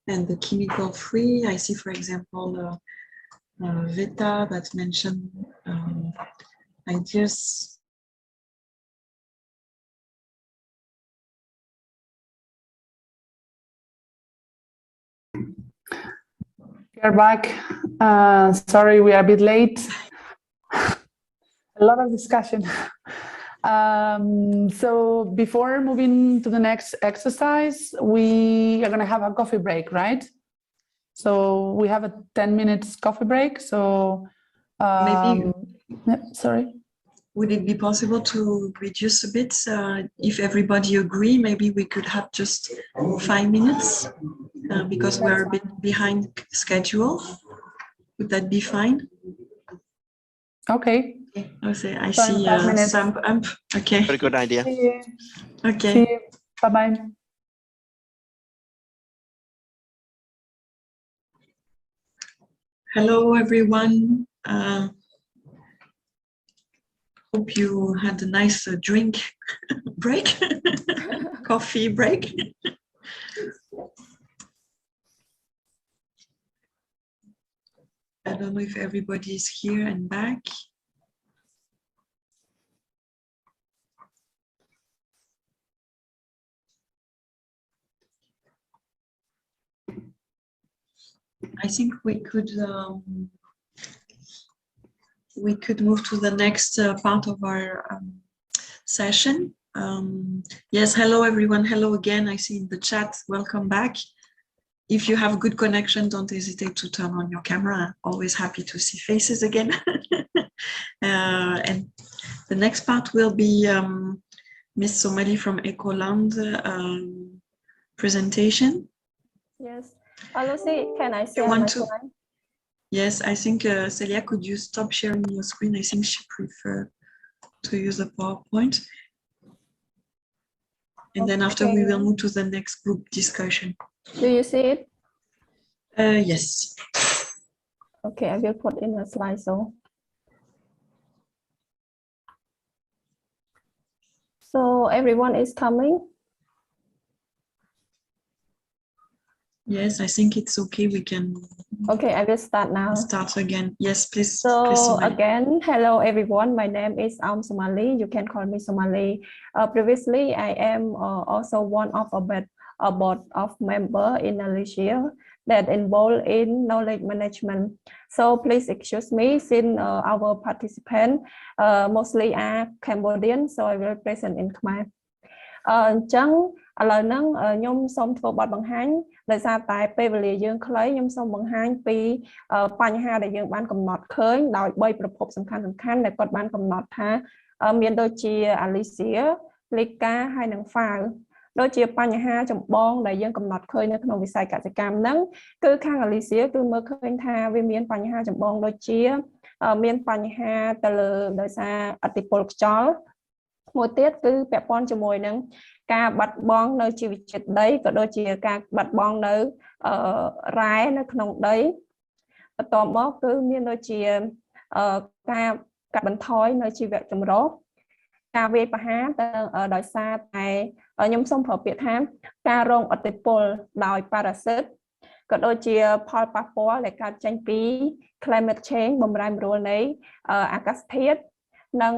and the chemical free. I see, for example, Veta that mentioned ideas. We're back. Sorry, we are a bit late. A lot of discussion. So before moving to the next exercise, we are going to have a coffee break, right? So we have a 10 minutes coffee break. So maybe, sorry. Would it be possible to reduce a bit? If everybody agree, maybe we could have just 5 minutes because we're a bit behind schedule. Would that be fine? Okay. I see thumb up. Okay. Very good idea. See you. Okay. See you. Bye-bye. Hello, everyone. Hope you had a nice drink break, coffee break. I don't know if everybody is here and back. I think we could move to the next part of our session. Yes, hello everyone. Hello again. I see in the chat. Welcome back. If you have good connection, don't hesitate to turn on your camera. Always happy to see faces again. And the next part will be Miss Somali from Ecoland presentation. Yes. Lucy, can I share my slide? Yes, I think Celia, could you stop sharing your screen? I think she preferred to use a PowerPoint. And then after we Okay. will move to the next group discussion. Do you see it? Yes. Okay, I will put in a slide so everyone is coming. Yes, I think it's okay. We can. Okay, I will start now. Start again. Yes, please. So please, Somali. again, hello everyone. My name is Somali. You can call me Somali. Previously, I am also one of a board of member in Malaysia that involved in knowledge management. So please excuse me since our participants mostly are Cambodian, so I will present in Khmer. អញ្ចឹងឥឡូវហ្នឹងខ្ញុំសូមធ្វើបទបង្ហាញដោយសារតែពេលវេលាយើងខ្លីខ្ញុំសូមបង្ហាញពីបញ្ហាដែលយើងបានកំណត់ឃើញដោយ3ប្រភពសំខាន់ៗដែលគាត់បានកំណត់ថាមានដូចជា Alicia, Lika ហើយនិង File ដូចជាបញ្ហាចម្បងដែលយើងកំណត់ឃើញនៅក្នុងវិស័យកសិកម្មហ្នឹងគឺខាង Alicia គឺមើលឃើញថាវាមានបញ្ហាចម្បងដូចជាមានបញ្ហាទៅលើដោយសារឥទ្ធិពលខ្យល់មួយទៀតគឺពាក់ព័ន្ធជាមួយនឹងការបាត់បង់នៅជីវជាតិដីក៏ដូចជាការបាត់បង់នៅរ៉ែនៅក្នុងដីបន្ទាប់មកគឺមានដូចជាការកាត់បន្ថយនៅជីវៈចម្រុះការវាយប្រហារទៅដោយសារតែខ្ញុំសូមប្រើពាក្យថាការរងឥទ្ធិពលដោយប៉ារ៉ាស៊ីតក៏ដូចជាផលប៉ះពាល់ដែលកើតចេញពី climate change បម្រែបម្រួលនៃអាកាសធាតុនិង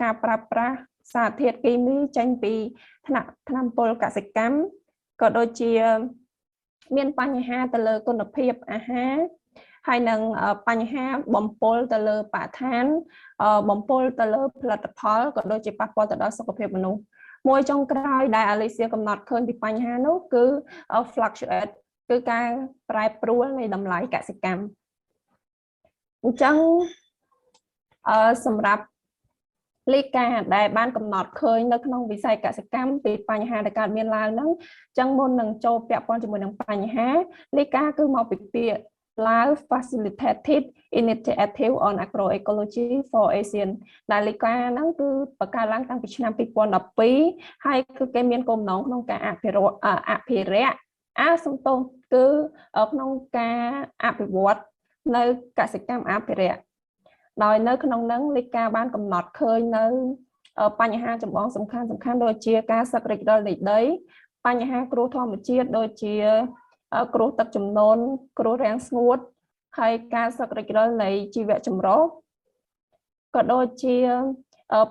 ការប្រើប្រាស់សារធាតុគីមីចេញពីថ្នាំពុលកសិកម្មក៏ដូចជាមានបញ្ហាទៅលើគុណភាពអាហារហើយនឹងបញ្ហាបំពុលទៅលើបរិស្ថានបំពុលទៅលើផលិតផលក៏ដូចជាប៉ះពាល់ទៅដល់សុខភាពមនុស្សមួយចុងក្រោយដែល Alicia កំណត់ឃើញពីបញ្ហានោះគឺ fluctuate គឺការប្រែប្រួលនៃតម្លៃកសិកម្មអញ្ចឹងសម្រាប់លេខាដែលបានកំណត់ឃើញនៅក្នុងវិស័យកសិកម្មពីបញ្ហាដែលកើតមានឡើងហ្នឹងអញ្ចឹងមុននឹងចូលពាក់ព័ន្ធជាមួយនឹងបញ្ហាលេខាគឺមកពីពាក្យ Live Facilitated Initiative on Agroecology for ASEAN ដែលលេខាហ្នឹងគឺបង្កើតឡើងតាំងពីឆ្នាំ2012ហើយគឺគេមានគោលបំណងក្នុងការអភិរក្សគឺក្នុងការអភិវឌ្ឍនៅកសិកម្មអភិរក្សដោយនៅក្នុងហ្នឹងលេខាបានកំណត់ឃើញនៅបញ្ហាចម្បងសំខាន់ដូចជាការសឹករិចរឹលនៃដីបញ្ហាគ្រោះធម្មជាតិដូចជាគ្រោះទឹកជំនន់គ្រោះរាំងស្ងួតហើយការសឹករិចរឹលនៃជីវៈចម្រុះក៏ដូចជា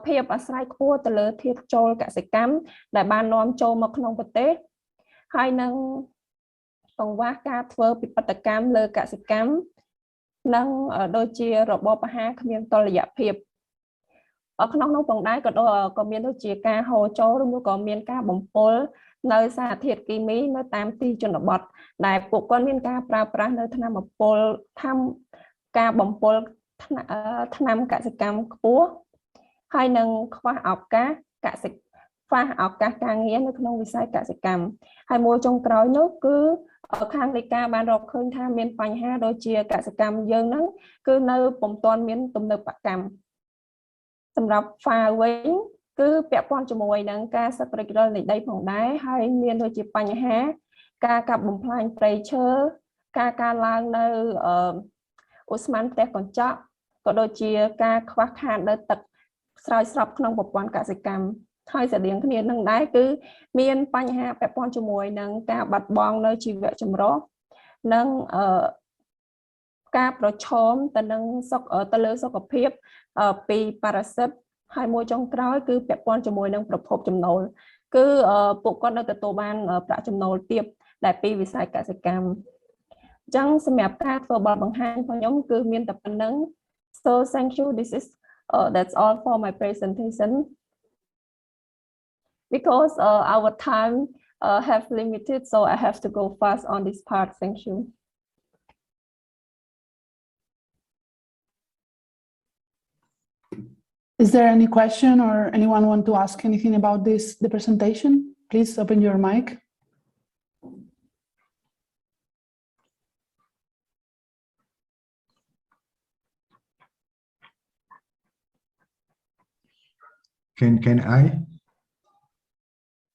ភាពអាស្រ័យខ្ពស់ទៅលើធាតុចូលកសិកម្មដែលបាននាំចូលមកក្នុងប្រទេសហើយនឹងកង្វះការធ្វើពិពិធកម្មលើកសិកម្មនិងដូចជារបបអាហារគ្មានតុល្យភាពក្នុងនោះផងដែរក៏មានដូចជាការហូរចូលឬក៏មានការបំពុលនៅសារធាតុគីមីនៅតាមទីជនបទដែលពួកគាត់មានការប្រើប្រាស់នៅថ្នាំបំពុលការបំពុលថ្នាំកសិកម្មខ្ពស់ហើយនឹងខ្វះឱកាសការងារនៅក្នុងវិស័យកសិកម្មហើយមួយចុងក្រោយនោះគឺខាងលេខាបានរកឃើញថាមានបញ្ហាដូចជាកសិកម្មយើងហ្នឹងគឺនៅពុំទាន់មានទំនើបកម្មសម្រាប់ file វិញគឺពាក់ព័ន្ធជាមួយនឹងការសឹករិចរឹលនៃដីផងដែរហើយមានដូចជាបញ្ហាការកាប់បំផ្លាញព្រៃឈើការកើនឡើងនៅឧស្ម័នផ្ទះកញ្ចក់ក៏ដូចជាការខ្វះខាតនៅទឹកស្រោចស្រពក្នុងប្រព័ន្ធកសិកម្មហើយស្រដៀងគ្នានឹងដែរគឺមានបញ្ហាពាក់ព័ន្ធជាមួយនឹងការបាត់បង់នៅជីវៈចម្រុះនិងការប្រឈមទៅលើសុខភាពពីប៉ារ៉ាស៊ីតហើយមួយចុងក្រោយគឺពាក់ព័ន្ធជាមួយនឹងប្រភពចំណូលគឺពួកគាត់នៅទទួលបានប្រាក់ចំណូលទាបដែលពីវិស័យកសិកម្មអញ្ចឹងសម្រាប់ការធ្វើបទបង្ហាញរបស់ខ្ញុំគឺមានតែប៉ុណ្្នឹង so thank you this is that's all for my presentation because our time have limited so I have to go fast on this part thank you Is there any question or anyone want to ask anything about the presentation? Please open your mic. Can I?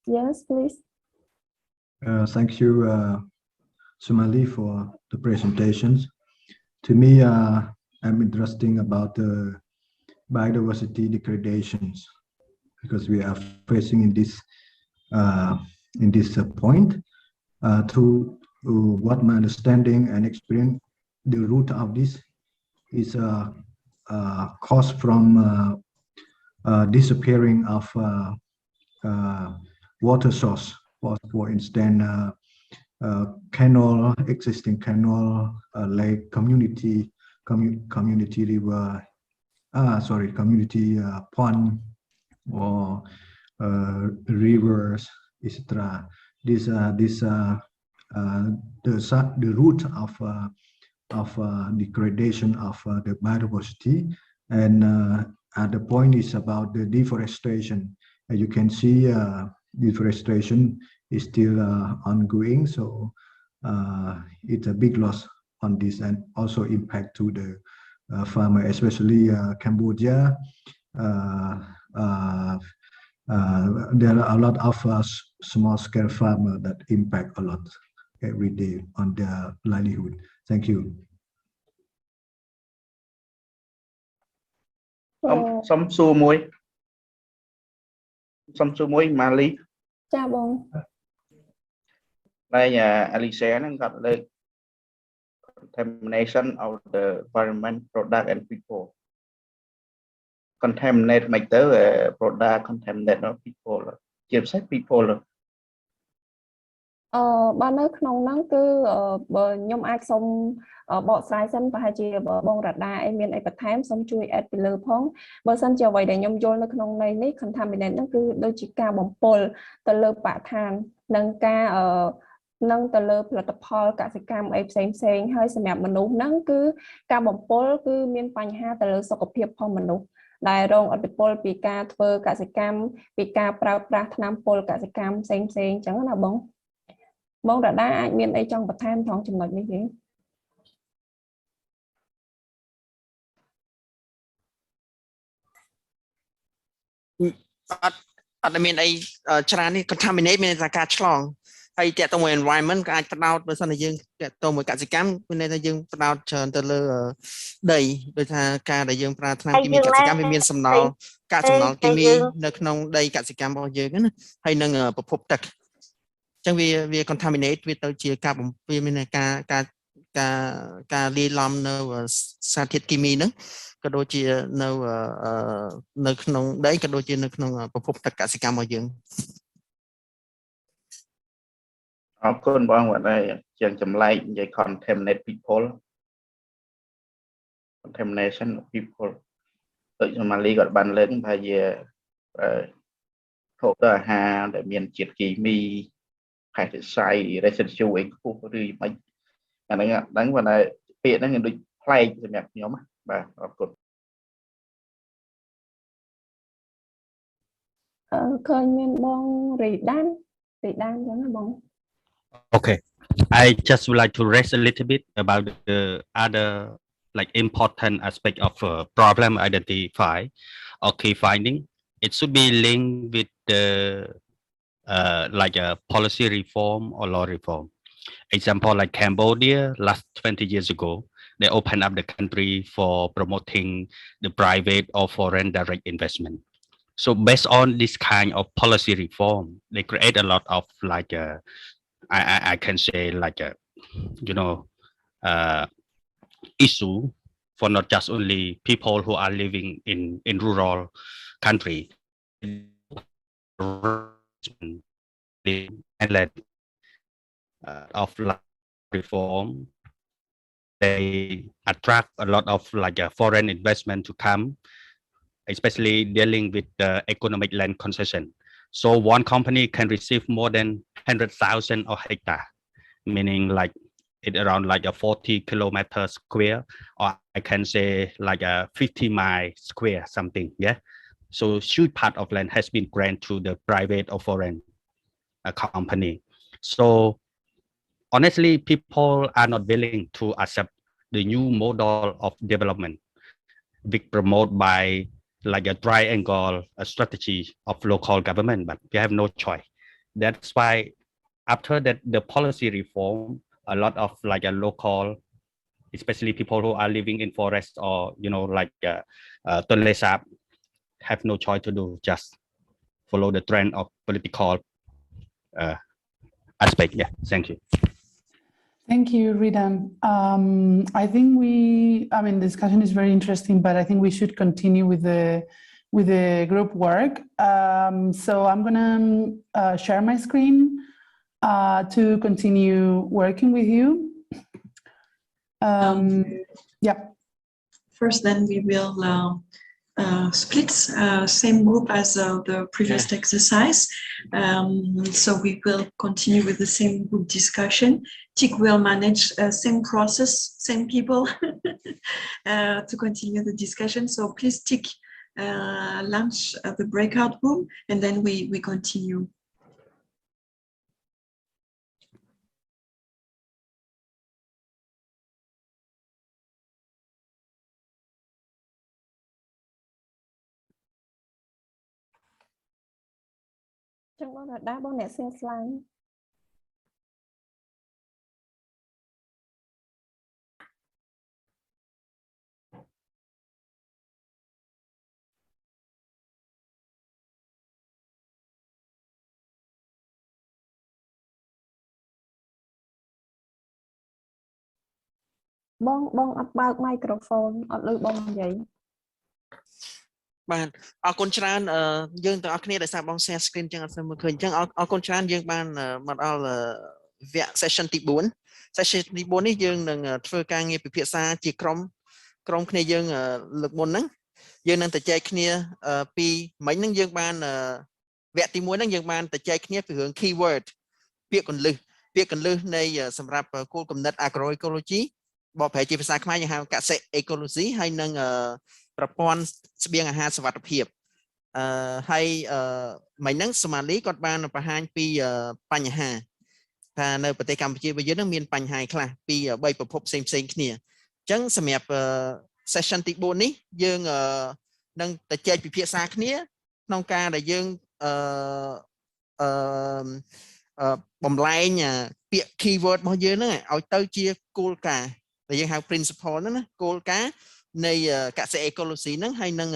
Yes, please. Thank you, Sumali, for the presentations. To me, I'm interested about the biodiversity degradations because we are facing in this point. To what my understanding and experience, the root of this is caused from disappearing of water source. For instance, canal, existing canal, lake, community river, community pond or rivers, etc. The root of degradation of the biodiversity, and the point is about the deforestation. As you can see, deforestation is still ongoing, so it's a big loss on this, and also impact to the farmer, especially Cambodia. There are a lot of small-scale farmers that impact a lot every day on their livelihood. Thank you. Some số muối Mali. Chào bông. Đây nhà Alicia nó gặp lên contamination of the environment, product and people. Contaminate make the product, contaminate of people. Chiếm sách people. បាទនៅក្នុងហ្នឹងគឺបើខ្ញុំអាចសុំបកស្រាយសិនប្រហែលជាបងរ៉ាដាអីមានអីបន្ថែមសូមជួយ add ពីលើផងបើសិនជាអ្វីដែលខ្ញុំយល់នៅក្នុងន័យនេះ contaminate ហ្នឹងគឺដូចជាការបំពុលទៅលើបរិស្ថាននិងការនឹងទៅលើផលិតផលកសិកម្មអីផ្សេងហើយសម្រាប់មនុស្សហ្នឹងគឺការបំពុលគឺមានបញ្ហាទៅលើសុខភាពផងមនុស្សដែលរងឥទ្ធិពលពីការធ្វើកសិកម្មពីការប្រើប្រាស់ថ្នាំពុលកសិកម្មផ្សេងអញ្ចឹងណាបងរ៉ាដាអាចមានអីចង់បន្ថែមត្រង់ចំណុចនេះទេអត់មានអីច្រើននេះ contaminate មានតែការឆ្លងហើយតើតើមួយ environment ក៏អាចផ្ដោតបើសិនជាយើងតើតើមួយកសិកម្មមានន័យថាយើងផ្ដោតច្រើនទៅលើដីដូចថាការដែលយើងប្រើថ្នាំគីមីកសិកម្មវាមានសំណល់កាកសំណល់គីមីនៅក្នុងដីកសិកម្មរបស់យើងណាហើយនឹងប្រភពទឹកអញ្ចឹងវា contaminate វាទៅជាការវាមានការលាយឡំនៅសារធាតុគីមីហ្នឹងក៏ដូចជានៅក្នុងដីក៏ដូចជានៅក្នុងប្រភពទឹកកសិកម្មរបស់យើងអរគុណបងបាទជាងចម្លែកនិយាយ contaminate people contamination of people ដូចសូម៉ាលីគាត់បានលើកថាជាហូបទៅអាហារដែលមានជាតិគីមី pesticide residue អីខ្ពស់ឬមិនអាហ្នឹងដឹងប៉ុន្តែពាក្យហ្នឹងដូចប្លែកសម្រាប់ខ្ញុំបាទអរគុណឃើញមានបងរីដានអញ្ចឹងណាបង Okay, I just would like to raise a little bit about the other like important aspect of problem identify or key finding. It should be linked with the like a policy reform or law reform. Example like Cambodia last 20 years ago, they opened up the country for promoting the private or foreign direct investment. So based on this kind of policy reform, they create a lot of like I can say like a issue for not just only people who are living in rural country of reform. They attract a lot of like foreign investment to come, especially dealing with the economic land concession. So one company can receive more than 100,000 of hectare, meaning like it around like a 40 kilometer square, or I can say like a 50 mile square something. Yeah. So huge part of land has been granted to the private or foreign company. So honestly, people are not willing to accept the new model of development, big promoted by like a triangle strategy of local government, but we have no choice. That's why after that the policy reform, a lot of like a local, especially people who are living in forest or like Tonle Sap, have no choice to do, just follow the trend of political aspect. Yeah, thank you. Thank you, Ridam. I think the discussion is very interesting, but I think we should continue with the group work. So I'm gonna share my screen to continue working with you. Yeah. First, then we will split same group as the previous exercise. So we will continue with the same group discussion. Tik will manage same process, same people to continue the discussion. So please Tik launch the breakout room and then we continue. Chẳng bao giờ đá bao nè xin slide. Bong ấp bao microphone ở lưu bong vậy. បាទអរគុណច្រើនយើងទាំងអស់គ្នាដែលសាកបង share screen ចឹងអត់ស្មើឃើញចឹងអរគុណច្រើនយើងបានមកដល់វគ្គ session ទី 4 session ទី 4 នេះយើងនឹងធ្វើការងារពិភាក្សាជាក្រុមគ្នាយើងលើកមុនហ្នឹងយើងនឹងទៅចែកគ្នាពីមិញហ្នឹងយើងបានវគ្គទី 1 ហ្នឹងយើងបានទៅចែកគ្នាពីរឿង keyword ពាក្យកន្លឹះនៃសម្រាប់គោលគំនិត agroecology បកប្រែជាភាសាខ្មែរយើងហៅកសិ ecology ហើយនឹងប្រព័ន្ធស្បៀងអាហារសុវត្ថិភាពហើយមិញហ្នឹងសូម៉ាលីគាត់បានបង្ហាញពីបញ្ហាថានៅប្រទេសកម្ពុជារបស់យើងហ្នឹងមានបញ្ហាខ្លះពី3ប្រភពផ្សេងគ្នាអញ្ចឹងសម្រាប់ session ទី 4 នេះយើងនឹងទៅចែកពិភាក្សាគ្នាក្នុងការដែលយើងបំលែងពាក្យ keyword របស់យើងហ្នឹងឲ្យទៅជាគោលការណ៍ដែលយើងហៅ principle ហ្នឹងណាគោលការណ៍នៃកសិ ecology ហ្នឹងហើយនឹ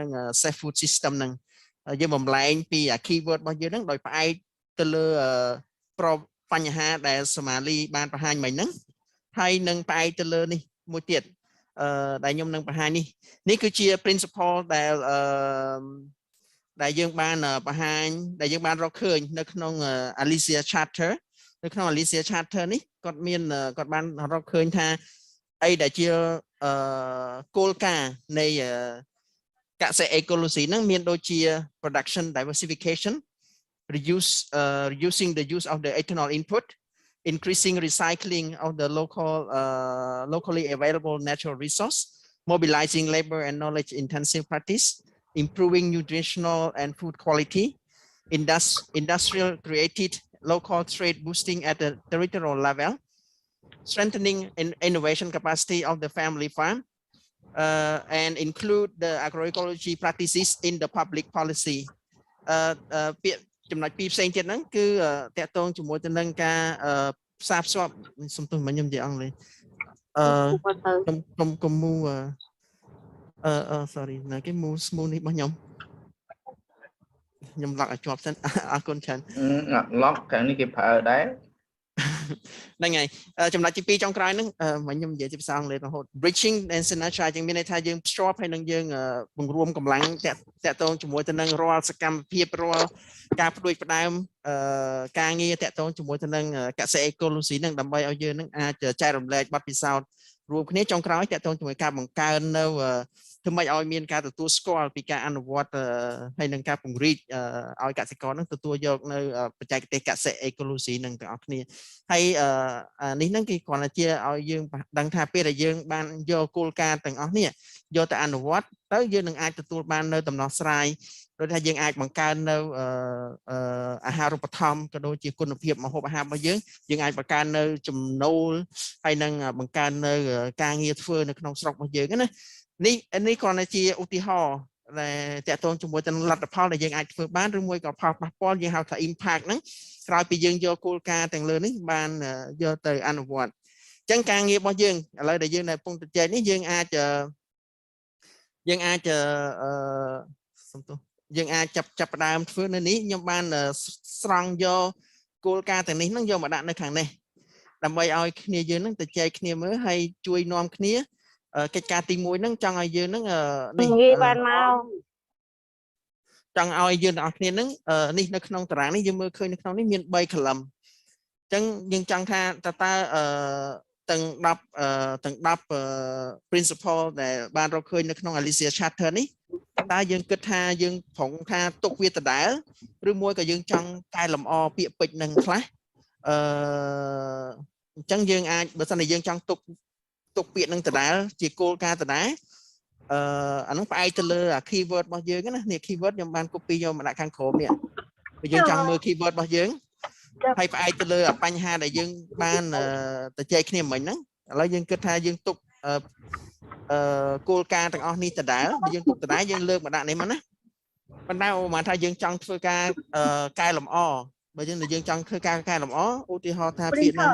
ង safe food system ហ្នឹងយើងបំលែងពី keyword របស់យើងហ្នឹងដោយផ្អែកទៅលើបញ្ហាដែលសូម៉ាលីបានបង្ហាញមិញហ្នឹងហើយនឹងផ្អែកទៅលើនេះមួយទៀតដែលខ្ញុំនឹងបង្ហាញនេះគឺជា principle ដែលយើងបានបង្ហាញដែលយើងបានរកឃើញនៅក្នុង Alicia Charter នៅក្នុង Alicia Charter នេះគាត់បានរកឃើញថាអីដែលជាគោលការណ៍នៃកសិ ecology ហ្នឹងមានដូចជា production diversification, reducing the use of the ethanol input, increasing recycling of the locally available natural resource, mobilizing labor and knowledge intensive practice, improving nutritional and food quality, industrial created local trade boosting at the territorial level, strengthening innovation capacity of the family farm, and include the agroecology practices in the public policy. ពាក្យចំណុចពីរផ្សេងទៀតហ្នឹងគឺតកតងជាមួយទៅនឹងការផ្សារភ្ជាប់សំទោសមិញខ្ញុំនិយាយអង់គ្លេសខ្ញុំមូ sorry ណាគេមូ smooth នេះរបស់ខ្ញុំ lock ឲ្យជាប់សិនអរគុណច្រើន lock ខាងនេះគេប្រើដែរ ហ្នឹងហើយចំណុចទី2ចុងក្រោយហ្នឹងខ្ញុំនិយាយជាភាសាអង់គ្លេសរហូត bridging and synergy មានន័យថាយើងភ្ជាប់ហើយនឹងយើងបង្រួមកម្លាំងតាក់ទងជាមួយទៅនឹងរាល់សកម្មភាពរាល់ការផ្ដួចផ្ដើមការងារតាក់ទងជាមួយទៅនឹងកសិ ecology ហ្នឹងដើម្បីឲ្យយើងនឹងអាចចែករំលែកបទពិសោធន៍រួមគ្នាចុងក្រោយតាក់ទងជាមួយការបង្កើននៅធ្វើម៉េចឲ្យមានការទទួលស្គាល់ពីការអនុវត្តហើយនឹងការពង្រីកឲ្យកសិករនឹងទទួលយកនៅបច្ចេកទេសកសិ ecology នឹងទាំងអស់គ្នាហើយនេះហ្នឹងគេគ្រាន់តែជាឲ្យយើងដឹងថាពេលដែលយើងបានយកគោលការណ៍ទាំងអស់នេះយកទៅអនុវត្តទៅយើងនឹងអាចទទួលបាននៅដំណោះស្រាយដោយថាយើងអាចបង្កើននៅអាហារូបត្ថម្ភក៏ដូចជាគុណភាពម្ហូបអាហាររបស់យើងអាចបង្កើននៅចំណូលហើយនឹងបង្កើននៅការងារធ្វើនៅក្នុងស្រុករបស់យើងណានេះគ្រាន់តែជាឧទាហរណ៍ ដែលតាក់ទងជាមួយទៅលទ្ធផលដែលយើងអាចធ្វើបានឬមួយក៏ផលប៉ះពាល់យើងហៅថា impact ហ្នឹងក្រោយពីយើងយកគោលការណ៍ទាំងលើនេះបានយកទៅអនុវត្តអញ្ចឹងការងាររបស់យើងឥឡូវដែលយើងនៅកំពុងជជែកនេះយើងអាចយើងអាចចាប់ផ្ដើមធ្វើនៅនេះខ្ញុំបានស្រង់យកគោលការណ៍ទាំងនេះហ្នឹងយកមកដាក់នៅខាងនេះដើម្បីឲ្យគ្នាយើងហ្នឹងទៅចែកគ្នាមើលហើយជួយនាំគ្នាកិច្ចការទី1ហ្នឹងចង់ឲ្យយើងហ្នឹងនេះបានមកចង់ឲ្យយើងទាំងអស់គ្នាហ្នឹងនេះនៅក្នុងតារាងនេះយើងមើលឃើញនៅក្នុងនេះមាន3 column អញ្ចឹងយើងចង់ថាតើទាំង10 principle ដែលបានរកឃើញនៅក្នុង Alicia Charter នេះតើយើងគិតថាយើងប្រងថាទុកវាដដែលឬមួយក៏យើងចង់កែលម្អពាក្យពេចន៍នឹងខ្លះអញ្ចឹងយើងអាចបើសិនជាយើងចង់ទុកពាក្យនឹងដដែលជាគោលការណ៍ដដែលអានោះផ្អែកទៅលើអា keyword របស់យើងណានេះ keyword ខ្ញុំបាន copy យកមកដាក់ខាងក្រោមនេះបើយើងចង់មើល keyword របស់យើងហើយផ្អែកទៅលើបញ្ហាដែលយើងបានទៅចែកគ្នាមិញហ្នឹងឥឡូវយើងគិតថាយើងទុកគោលការណ៍ទាំងអស់នេះដដែលយើងទុកដដែលយើងលើកមកដាក់នេះមកណាប៉ុន្តែឧបមាថាយើងចង់ធ្វើការកែលម្អបើយើងចង់ធ្វើការកែលម្អឧទាហរណ៍ថាពាក្យណា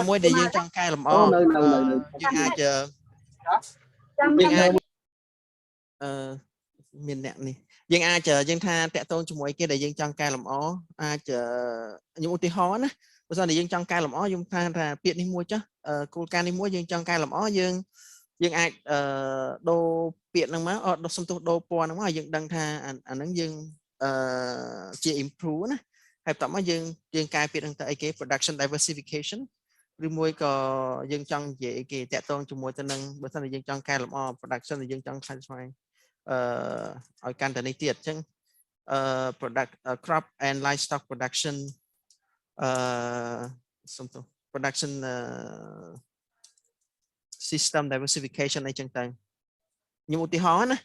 មួយដែលយើងចង់កែលម្អយើងអាចមានអ្នកនេះយើងអាចយើងថាតាក់ទងជាមួយគេដែលយើងចង់កែលម្អអាចខ្ញុំឧទាហរណ៍ណាបើសិនជាយើងចង់កែលម្អខ្ញុំថាពាក្យនេះមួយចុះគោលការណ៍នេះមួយយើងចង់កែលម្អយើងអាចដូរពាក្យហ្នឹងមកសំទោសដូរពណ៌ហ្នឹងមកយើងដឹងថាអាហ្នឹងយើងជា improve ណាហើយបន្ទាប់មកយើងកែពាក្យហ្នឹងទៅអីគេ production diversification ឬមួយក៏យើងចង់និយាយអីគេតាក់ទងជាមួយទៅនឹងបើសិនជាយើងចង់កែលម្អ production ដែលយើងចង់ខ្សែស្វែងឲ្យកាន់តែនេះទៀតអញ្ចឹងproduct crop and livestock production production system diversification អីចឹងទៅខ្ញុំឧទាហរណ៍ណា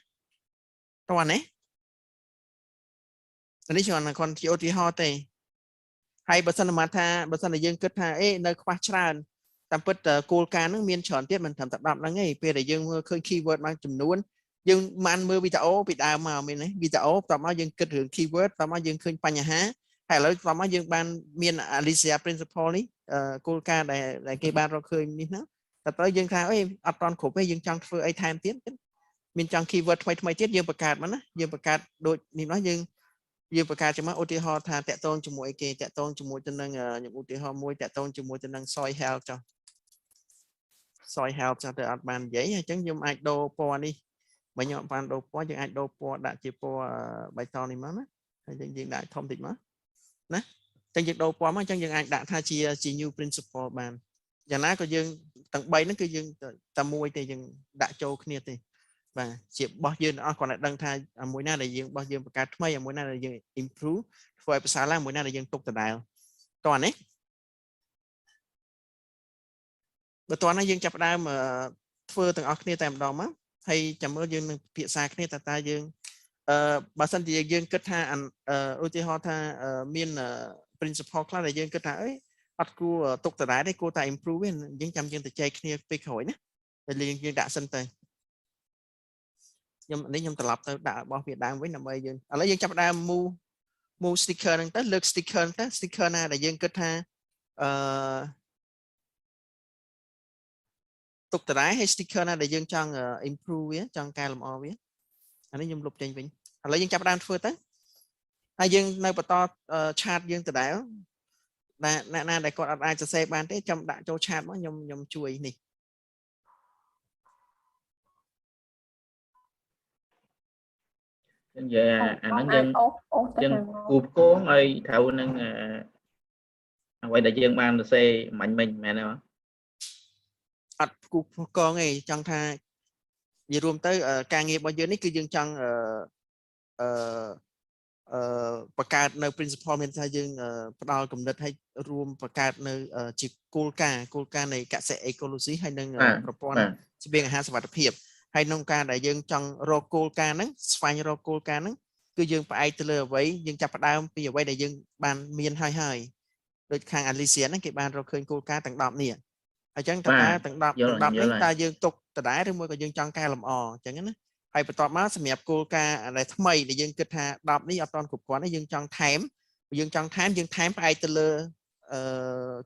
តោះនេះគាត់ជាឧទាហរណ៍ទេហើយបើសិនបើសិនយើងគិតថានៅខ្វះច្រើនតាមពិតគោលការណ៍ហ្នឹងមានច្រើនទៀតមិនត្រឹមតែ10ហ្នឹងទេពេលដែលយើងមើលឃើញ keyword បានចំនួនយើងបានមើលវីដេអូពីដើមមកមានទេវីដេអូបន្ទាប់មកយើងគិតរឿង keyword បន្ទាប់មកយើងឃើញបញ្ហាហើយឥឡូវបន្ទាប់មកយើងបានមាន Alicia principle នេះគោលការណ៍ដែលគេបានរកឃើញនេះណាតែទៅយើងថាអត់តន់គ្រប់ទេយើងចង់ធ្វើអីថែមទៀតមានចង់ keyword ថ្មីទៀតយើងបង្កើតមកណាយើងបង្កើតដូចនេះនោះយើងបង្កើតជាមួយឧទាហរណ៍ថាតាក់ទងជាមួយគេតាក់ទងជាមួយទៅនឹងខ្ញុំឧទាហរណ៍មួយតាក់ទងជាមួយទៅនឹង soil health ចុះ soil health ចុះទៅអត់បាននិយាយអញ្ចឹងខ្ញុំអាចដូរពណ៌នេះបើខ្ញុំអត់បានដូរពណ៌យើងអាចដូរពណ៌ដាក់ជាពណ៌បៃតងនេះមកណាហើយយើងដាក់ធំតិចមកណាអញ្ចឹងយើងដូរពណ៌មកអញ្ចឹងយើងអាចដាក់ថាជា new principle បានយ៉ាងណាក៏យើងទាំង3ហ្នឹងគឺយើងតែមួយទេយើងដាក់ចូលគ្នាទេបាទជារបស់យើងទាំងអស់គ្រាន់តែដឹងថាមួយណាដែលយើងរបស់យើងបង្កើតថ្មីមួយណាដែលយើង improve ធ្វើឲ្យប្រសើរឡើងមួយណាដែលយើងទុកដដែលតោះនេះបើតោះណាយើងចាប់ផ្ដើមធ្វើទាំងអស់គ្នាតែម្ដងមកហើយចាំមើលយើងនឹងពិភាក្សាគ្នាតើយើងបើសិនជាយើងគិតថាឧទាហរណ៍ថាមាន principle ខ្លះដែលយើងគិតថាអត់គួរទុកដដែលទេគួរតែ improve វិញយើងចាំយើងទៅចែកគ្នាពេលក្រោយណាតែយើងដាក់សិនទៅខ្ញុំត្រឡប់ទៅដាក់របស់វាដើមវិញដើម្បីយើងឥឡូវយើងចាប់ផ្ដើម move sticker ហ្នឹងទៅលើក sticker ទៅ sticker ណាដែលយើងគិតថាទុកដដែលហើយ sticker ណាដែលយើងចង់ improve វាចង់កែលម្អវាអានេះខ្ញុំលុបចេញវិញឥឡូវយើងចាប់ផ្ដើមធ្វើទៅហើយយើងនៅបន្ត chart យើងដដែលអ្នកណាដែលគាត់អត់អាចសរសេរបានទេចាំដាក់ចូល chart មកខ្ញុំជួយនេះនិយាយអាហ្នឹងយើងគូផ្គងឲ្យត្រូវនឹងអ្វីដែលយើងបានសរសេរមិញមែនទេអត់គូផ្គងទេចង់ថានិយាយរួមទៅការងាររបស់យើងនេះគឺយើងចង់បង្កើតនៅ principle មានថាយើងផ្ដល់គំនិតឲ្យរួមបង្កើតនៅជាគោលការណ៍នៃកសិ ecology ហើយនឹងប្រព័ន្ធស្បៀងអាហារសុវត្ថិភាពហើយក្នុងការដែលយើងចង់រកគោលការណ៍ហ្នឹងស្វែងរកគោលការណ៍ហ្នឹងគឺយើងផ្អែកទៅលើអ្វីយើងចាប់ផ្ដើមពីអ្វីដែលយើងបានមានហើយដូចខាង Alicia ហ្នឹងគេបានរកឃើញគោលការណ៍ទាំង10នេះអញ្ចឹងតើទាំង10នេះតើយើងទុកដដែលឬមួយក៏យើងចង់កែលម្អអញ្ចឹងណា ហើយបន្ទាប់មកសម្រាប់គោលការណ៍ដែលថ្មីដែលយើងគិតថា10នេះអត់ទាន់គ្រប់គ្រាន់ទេយើងចង់ថែមយើងថែមផ្អែកទៅលើ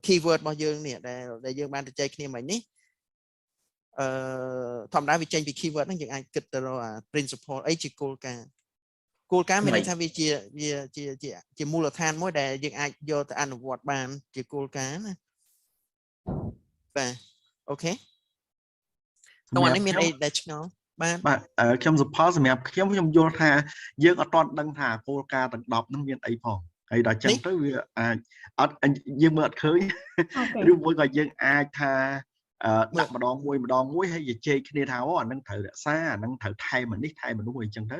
keyword របស់យើងនេះដែលយើងបានទៅចែកគ្នាមិញនេះធម្មតាវាចេញពី keyword ហ្នឹងយើងអាចគិតទៅរក principle អីជាគោលការណ៍មានន័យថាវាជាមូលដ្ឋានមួយដែលយើងអាចយកទៅអនុវត្តបានជាគោលការណ៍ណាបាទអូខេតោះនេះមានអីដែលឆ្ងល់បាទខ្ញុំសុផលសម្រាប់ខ្ញុំយល់ថាយើងអត់ទាន់ដឹងថាគោលការណ៍ទាំង10ហ្នឹងមានអីផងហើយដល់ចឹងទៅវាអាចអត់យើងមើលអត់ឃើញឬមួយក៏យើងអាចថាដាក់ម្ដងមួយហើយជជែកគ្នាថាអូអានឹងត្រូវរក្សាអានឹងត្រូវថែមនេះថែមនោះអីចឹងទៅ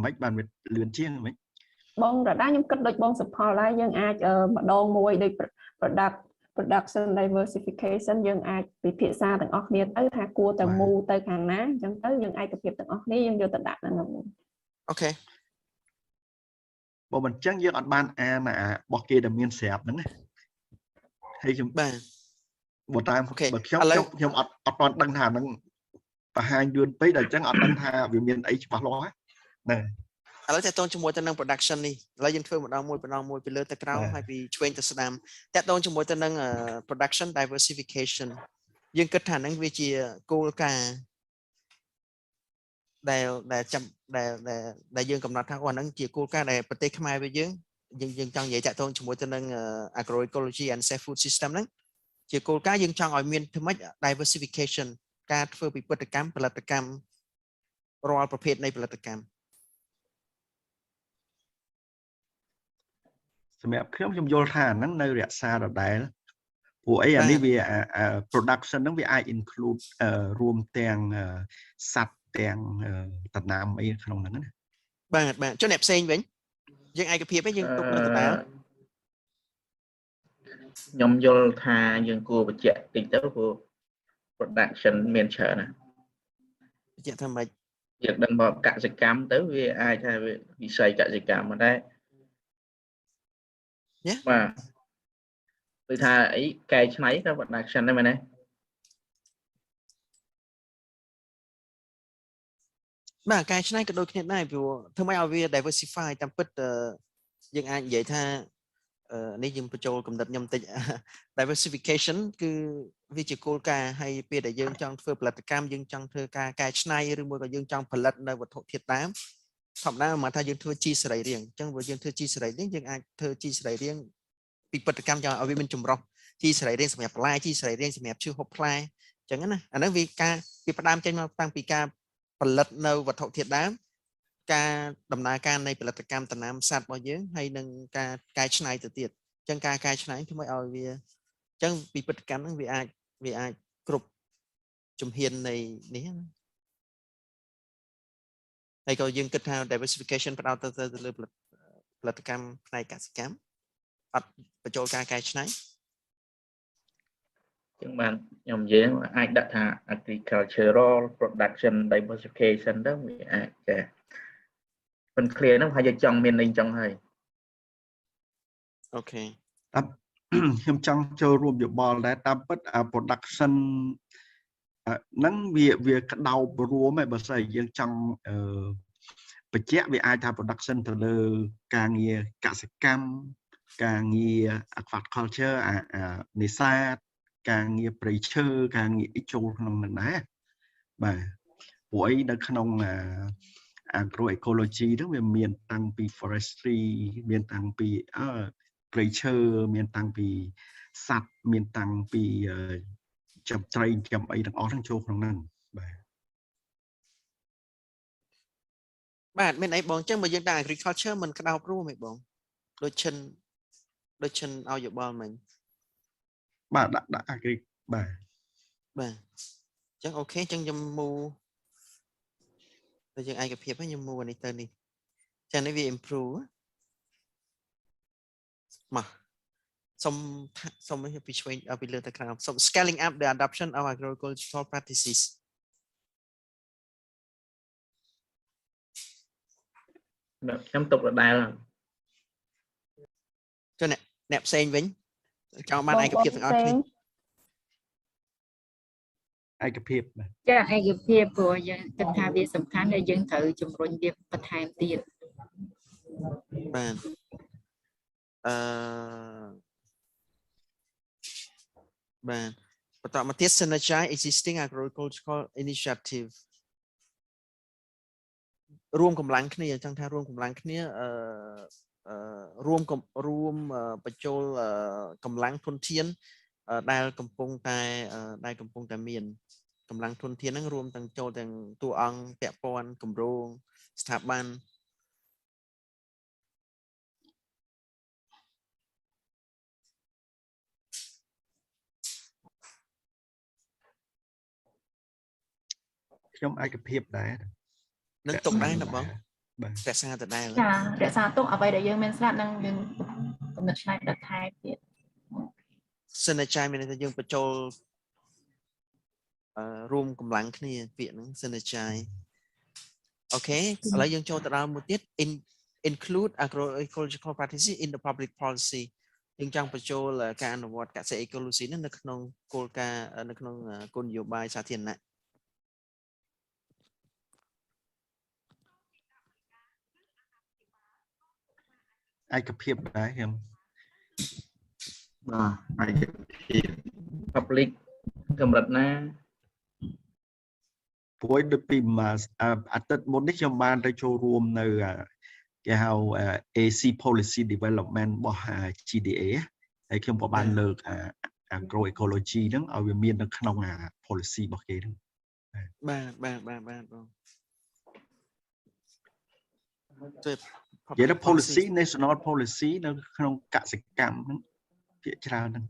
មិនបានវាលឿនជាងហ្មងបងរដាខ្ញុំគិតដូចបងសុផលដែរយើងអាចម្ដងមួយដូច production diversification យើងអាចពិភាក្សាទាំងអស់គ្នាទៅថាគួរតែមូទៅខាងណាអញ្ចឹងទៅយើងឯកភាពទាំងអស់គ្នាយើងយកទៅដាក់នៅនោះអូខេបើមិនអញ្ចឹងយើងអត់បានអានរបស់គេដែលមានស្រាប់ហ្នឹងណាហើយខ្ញុំបាទបើតាមបើខ្ញុំអត់ទាន់ដឹងថាហ្នឹងបង្ហាញយួនពេកដល់អញ្ចឹងអត់ដឹងថាវាមានអីច្បាស់លាស់ហ្នឹងឥឡូវតើតូនជាមួយទៅនឹង production នេះឥឡូវយើងធ្វើម្ដងមួយពីលើទៅក្រោមហើយពីឆ្វេងទៅស្ដាំតើតូនជាមួយទៅនឹង production diversification យើងគិតថាហ្នឹងវាជាគោលការណ៍ដែលយើងកំណត់ថាអាហ្នឹងជាគោលការណ៍ដែលប្រទេសខ្មែរវាយើងចង់និយាយតើតូនជាមួយទៅនឹង agroecology and safe food system ហ្នឹងជាគោលការណ៍យើងចង់ឲ្យមានធ្វើម៉េច diversification ការធ្វើពីផលិតកម្មរាល់ប្រភេទនៃផលិតកម្មសម្រាប់ខ្ញុំយល់ថាហ្នឹងនៅរក្សាដដែលព្រោះអីអានេះវា production ហ្នឹងវាអាច include រួមទាំងសត្វទាំងដំណាំអីក្នុងហ្នឹងណាបាទចុះអ្នកផ្សេងវិញយើងឯកភាពយើងទុកនៅដដែលខ្ញុំយល់ថាយើងគួរបញ្ជាក់តិចទៅព្រោះ production មានច្រើនណាបញ្ជាក់ថាម៉េចយើងដឹងមកកសិកម្មទៅវាអាចថាវិស័យកសិកម្មមកដែរបាទគឺថាអីកែច្នៃក៏ production ដែរមែនទេបាទកែច្នៃក៏ដូចគ្នាដែរព្រោះធ្វើម៉េចឲ្យវា diversify តាមពិតយើងអាចនិយាយថានេះយើងបញ្ចូលកំណត់ខ្ញុំតិច diversification គឺវាជាគោលការណ៍ហើយពេលដែលយើងចង់ធ្វើផលិតកម្មយើងចង់ធ្វើការកែច្នៃឬមួយក៏យើងចង់ផលិតនៅវត្ថុធាតុដើមធម្មតាមកថាយើងធ្វើជីសរីរាង្គអញ្ចឹងបើយើងធ្វើជីសរីរាង្គយើងអាចធ្វើជីសរីរាង្គពីផលិតកម្មចង់ឲ្យវាមានចម្រុះជីសរីរាង្គសម្រាប់បន្លែជីសរីរាង្គសម្រាប់ឈើហូបផ្លែអញ្ចឹងណាអាហ្នឹងវាផ្ដើមចេញមកតាំងពីការផលិតនៅវត្ថុធាតុដើមការដំណើរការនៃផលិតកម្មដំណាំសត្វរបស់យើងហើយនឹងការកែច្នៃទៅទៀតអញ្ចឹងការកែច្នៃធ្វើឲ្យវាអញ្ចឹងពីផលិតកម្មហ្នឹងវាអាចគ្រប់ជំហាននៃនេះណាហើយក៏យើងគិតថា diversification ផ្ដោតទៅលើផលិតកម្មផ្នែកកសិកម្មអត់បញ្ចូលការកែច្នៃចឹងបានខ្ញុំនិយាយអាចដាក់ថា agricultural production diversification ទៅវាអាចចាប៉ុន្តែ clear ហ្នឹងហើយចង់មានន័យចឹងហើយអូខេខ្ញុំចង់ចូលរួមយោបល់ដែរតាមពិត production ហ្នឹងវាក្តោបរួមឯបើស្អីយើងចង់បញ្ជាក់វាអាចថា production ទៅលើការងារកសិកម្មការងារ agriculture នេសាទការងារព្រៃឈើការងារចូលក្នុងនឹងដែរបាទព្រោះអីនៅក្នុង agroecology ហ្នឹងវាមានតាំងពី forestry មានតាំងពីព្រៃឈើមានតាំងពីសត្វមានតាំងពីចំត្រីចំអីទាំងអស់ហ្នឹងចូលក្នុងហ្នឹងបាទមានអីបងអញ្ចឹងបើយើងដាក់ agriculture មិនក្តោបរួមឯងបងដូចឈិនឲ្យយោបល់មិញបាទដាក់ agri បាទអញ្ចឹងអូខេអញ្ចឹងខ្ញុំមូតែយើងឯកភាពខ្ញុំមូអានេះទៅនេះចានេះវា improve មកសុំពីឆ្វេងពីលើទៅក្រោមសុំ scaling up the adoption of agroecological practices ខ្ញុំទុកដដែលចុះអ្នកផ្សេងវិញចង់បានឯកភាពទាំងអស់គ្នា ឯកភាព ចាឯកភាពព្រោះយើងគិតថាវាសំខាន់ដែលយើងត្រូវជំរុញវាបន្ថែមទៀត បាទបាទបន្តមកទៀត synergize existing agroecological initiative រួមកម្លាំងគ្នាចង់ថារួមកម្លាំងគ្នារួមបញ្ចូលកម្លាំងធនធានដែលកំពុងតែមានកម្លាំងធនធានហ្នឹងរួមទាំងចូលទាំងតួអង្គពាក់ព័ន្ធគម្រោងស្ថាប័ន ខ្ញុំឯកភាពដែរ នឹងទុកដែរណាបងរក្សាទៅដែរ ចារក្សាទុកអ្វីដែលយើងមានស្រាប់នឹងយើងកំណត់ឆ្នៃផ្ដិតថែទៀត synergize មានន័យថាយើងបញ្ចូលរួមកម្លាំងគ្នាពាក្យហ្នឹង synergize អូខេឥឡូវយើងចូលទៅដល់មួយទៀត include agroecological practices in the public policy យើងចង់បញ្ចូលការអនុវត្តកសិអេកូឡូស៊ីនៅក្នុងគោលការណ៍នៅក្នុងគោលនយោបាយសាធារណៈ ឯកភាពដែរខ្ញុំ បាទឯកភាព public កម្រិតណា ព្រោះដូចពីអាទិត្យមុននេះខ្ញុំបានទៅចូលរួមនៅគេហៅ AC policy development របស់ GDA ហើយខ្ញុំក៏បានលើក agroecology ហ្នឹងឲ្យវាមាននៅក្នុង policy របស់គេហ្នឹងបាទនិយាយទៅ policy national policy នៅក្នុងកសិកម្មហ្នឹងភាគច្រើនហ្នឹង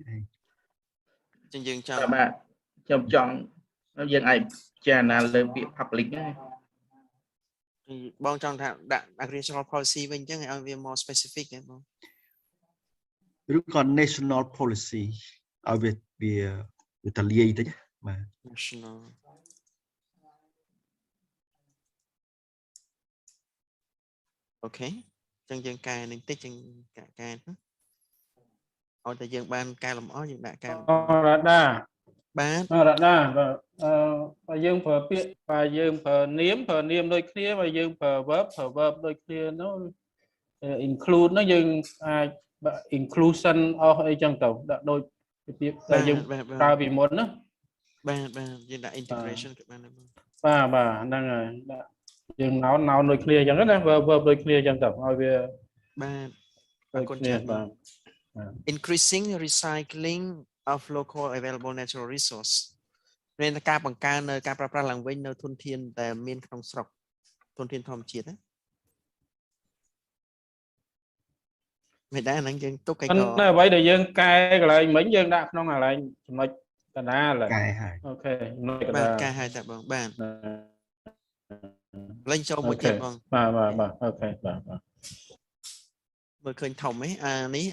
ឯងយើងចង់ បាទខ្ញុំចង់យើងអាចពិចារណាលើពាក្យ public ហ្នឹងបងចង់ថាដាក់ agricultural policy វិញអញ្ចឹងឲ្យវា more specific ហ៎បង ឬក៏ national policy ឲ្យវាតលាយតិចបាទ national អូខេអញ្ចឹងយើងកែនឹងតិចយើងកែឲ្យតែយើងបានកែលម្អយើងដាក់កែលម្អរ៉ាដា បាទ រ៉ាដាបើយើងប្រើពាក្យបើយើងប្រើនាមដូចគ្នាបើយើងប្រើ verb ដូចគ្នានោះ include នោះយើងអាច inclusion អស់អីចឹងទៅដាក់ដូចពាក្យដែលយើងប្រើពីមុនណាបាទយើងដាក់ integration ក៏បានដែរបង បាទហ្នឹងហើយដាក់យើងណោនដូចគ្នាចឹងណា verb ដូចគ្នាចឹងទៅឲ្យវា បាទអរគុណច្រើនបាទ increasing recycling of local available natural resource មានការបង្កើននៅការប្រើប្រាស់ឡើងវិញនៅធនធានដែលមានក្នុងស្រុកធនធានធម្មជាតិណាមិនដែរហ្នឹងយើងទុកឯកោអ្វីដែលយើងកែកន្លែងមិញយើងដាក់ក្នុងកន្លែងចំណុចកណ្ដាលកែហើយអូខេបាទកែហើយតែបងបាទលេងចូលមួយទៀតបងបាទអូខេបាទមើលឃើញធំហ៎នេះ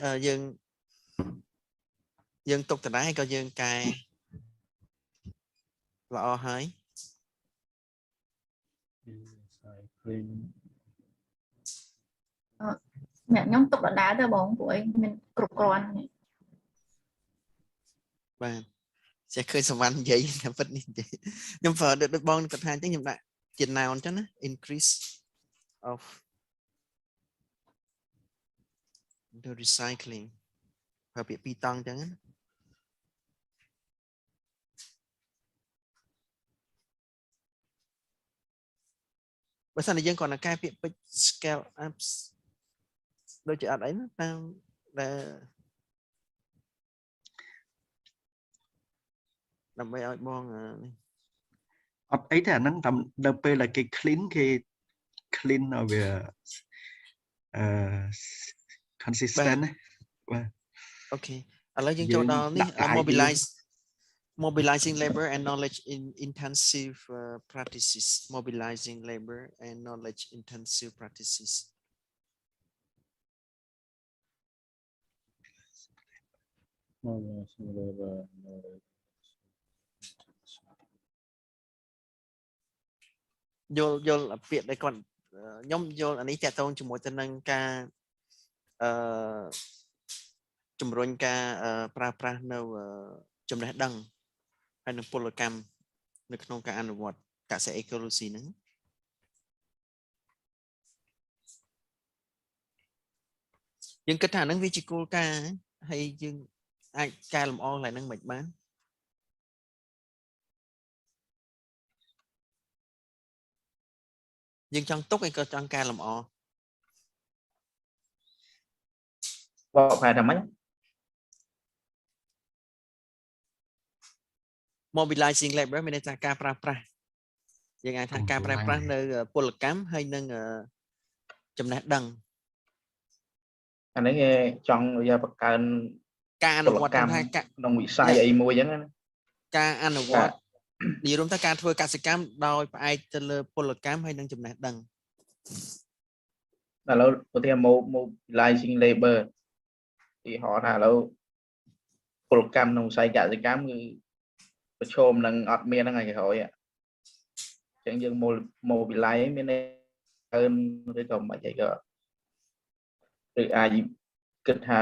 យើងទុកដដែលក៏យើងកែល្អហើយ អ្នកខ្ញុំទុកដដែលទៅបងពួកឯងមានគ្រប់គ្រាន់បាទចេះឃើញសវណ្ណនិយាយតែពិតនេះនិយាយខ្ញុំប្រើដូចបងគាត់ថាអញ្ចឹងខ្ញុំដាក់ជា noun អញ្ចឹងណា increase of the recycling ប្រើពាក្យពីរតង់អញ្ចឹងណាបើសិនជាយើងគ្រាន់តែកែពាក្យពេចន៍ scale up ដូចជាអត់អីណាតាមដែលដើម្បីឲ្យបងនេះអត់អីទេអាហ្នឹងតាមដល់ពេលដែលគេ clean ឲ្យវា consistent ណាបាទ អូខេឥឡូវយើងចូលដល់នេះ mobilizing labor and knowledge in intensive practices mobilizing labor and knowledge intensive practices យល់ពាក្យដែលគាត់ខ្ញុំយល់អានេះតកតងជាមួយទៅនឹងការជំរុញការប្រើប្រាស់នៅចំណេះដឹងហើយនឹងពលកម្ម នៅក្នុងការអនុវត្តកសិ ecology ហ្នឹងយើងគិតថាហ្នឹងវាជាគោលការណ៍ហើយយើងអាចកែលម្អឡើងហ្នឹងមិនបានយើងចង់ទុកឯក៏ចង់កែលម្អបកប្រែថាម៉េច mobilizing labor មានន័យថាការប្រើប្រាស់យើងអាចថាការប្រើប្រាស់នៅពលកម្មហើយនឹងចំណេះដឹងអានេះគេចង់យកបង្កើនការអនុវត្តថាក្នុងវិស័យអីមួយអញ្ចឹងណាការអនុវត្តនិយាយរួមថាការធ្វើកសិកម្មដោយផ្អែកទៅលើពលកម្មហើយនឹងចំណេះដឹងឥឡូវឧទាហរណ៍ mobilizing labor ទីហោថាឥឡូវពលកម្មក្នុងវិស័យកសិកម្មគឺប្រឈមនឹងអត់មានហ្នឹងឯងគេហើយអញ្ចឹងយើង mobilize មានន័យកើនឬក៏មិនអីក៏ឬអាចគិតថា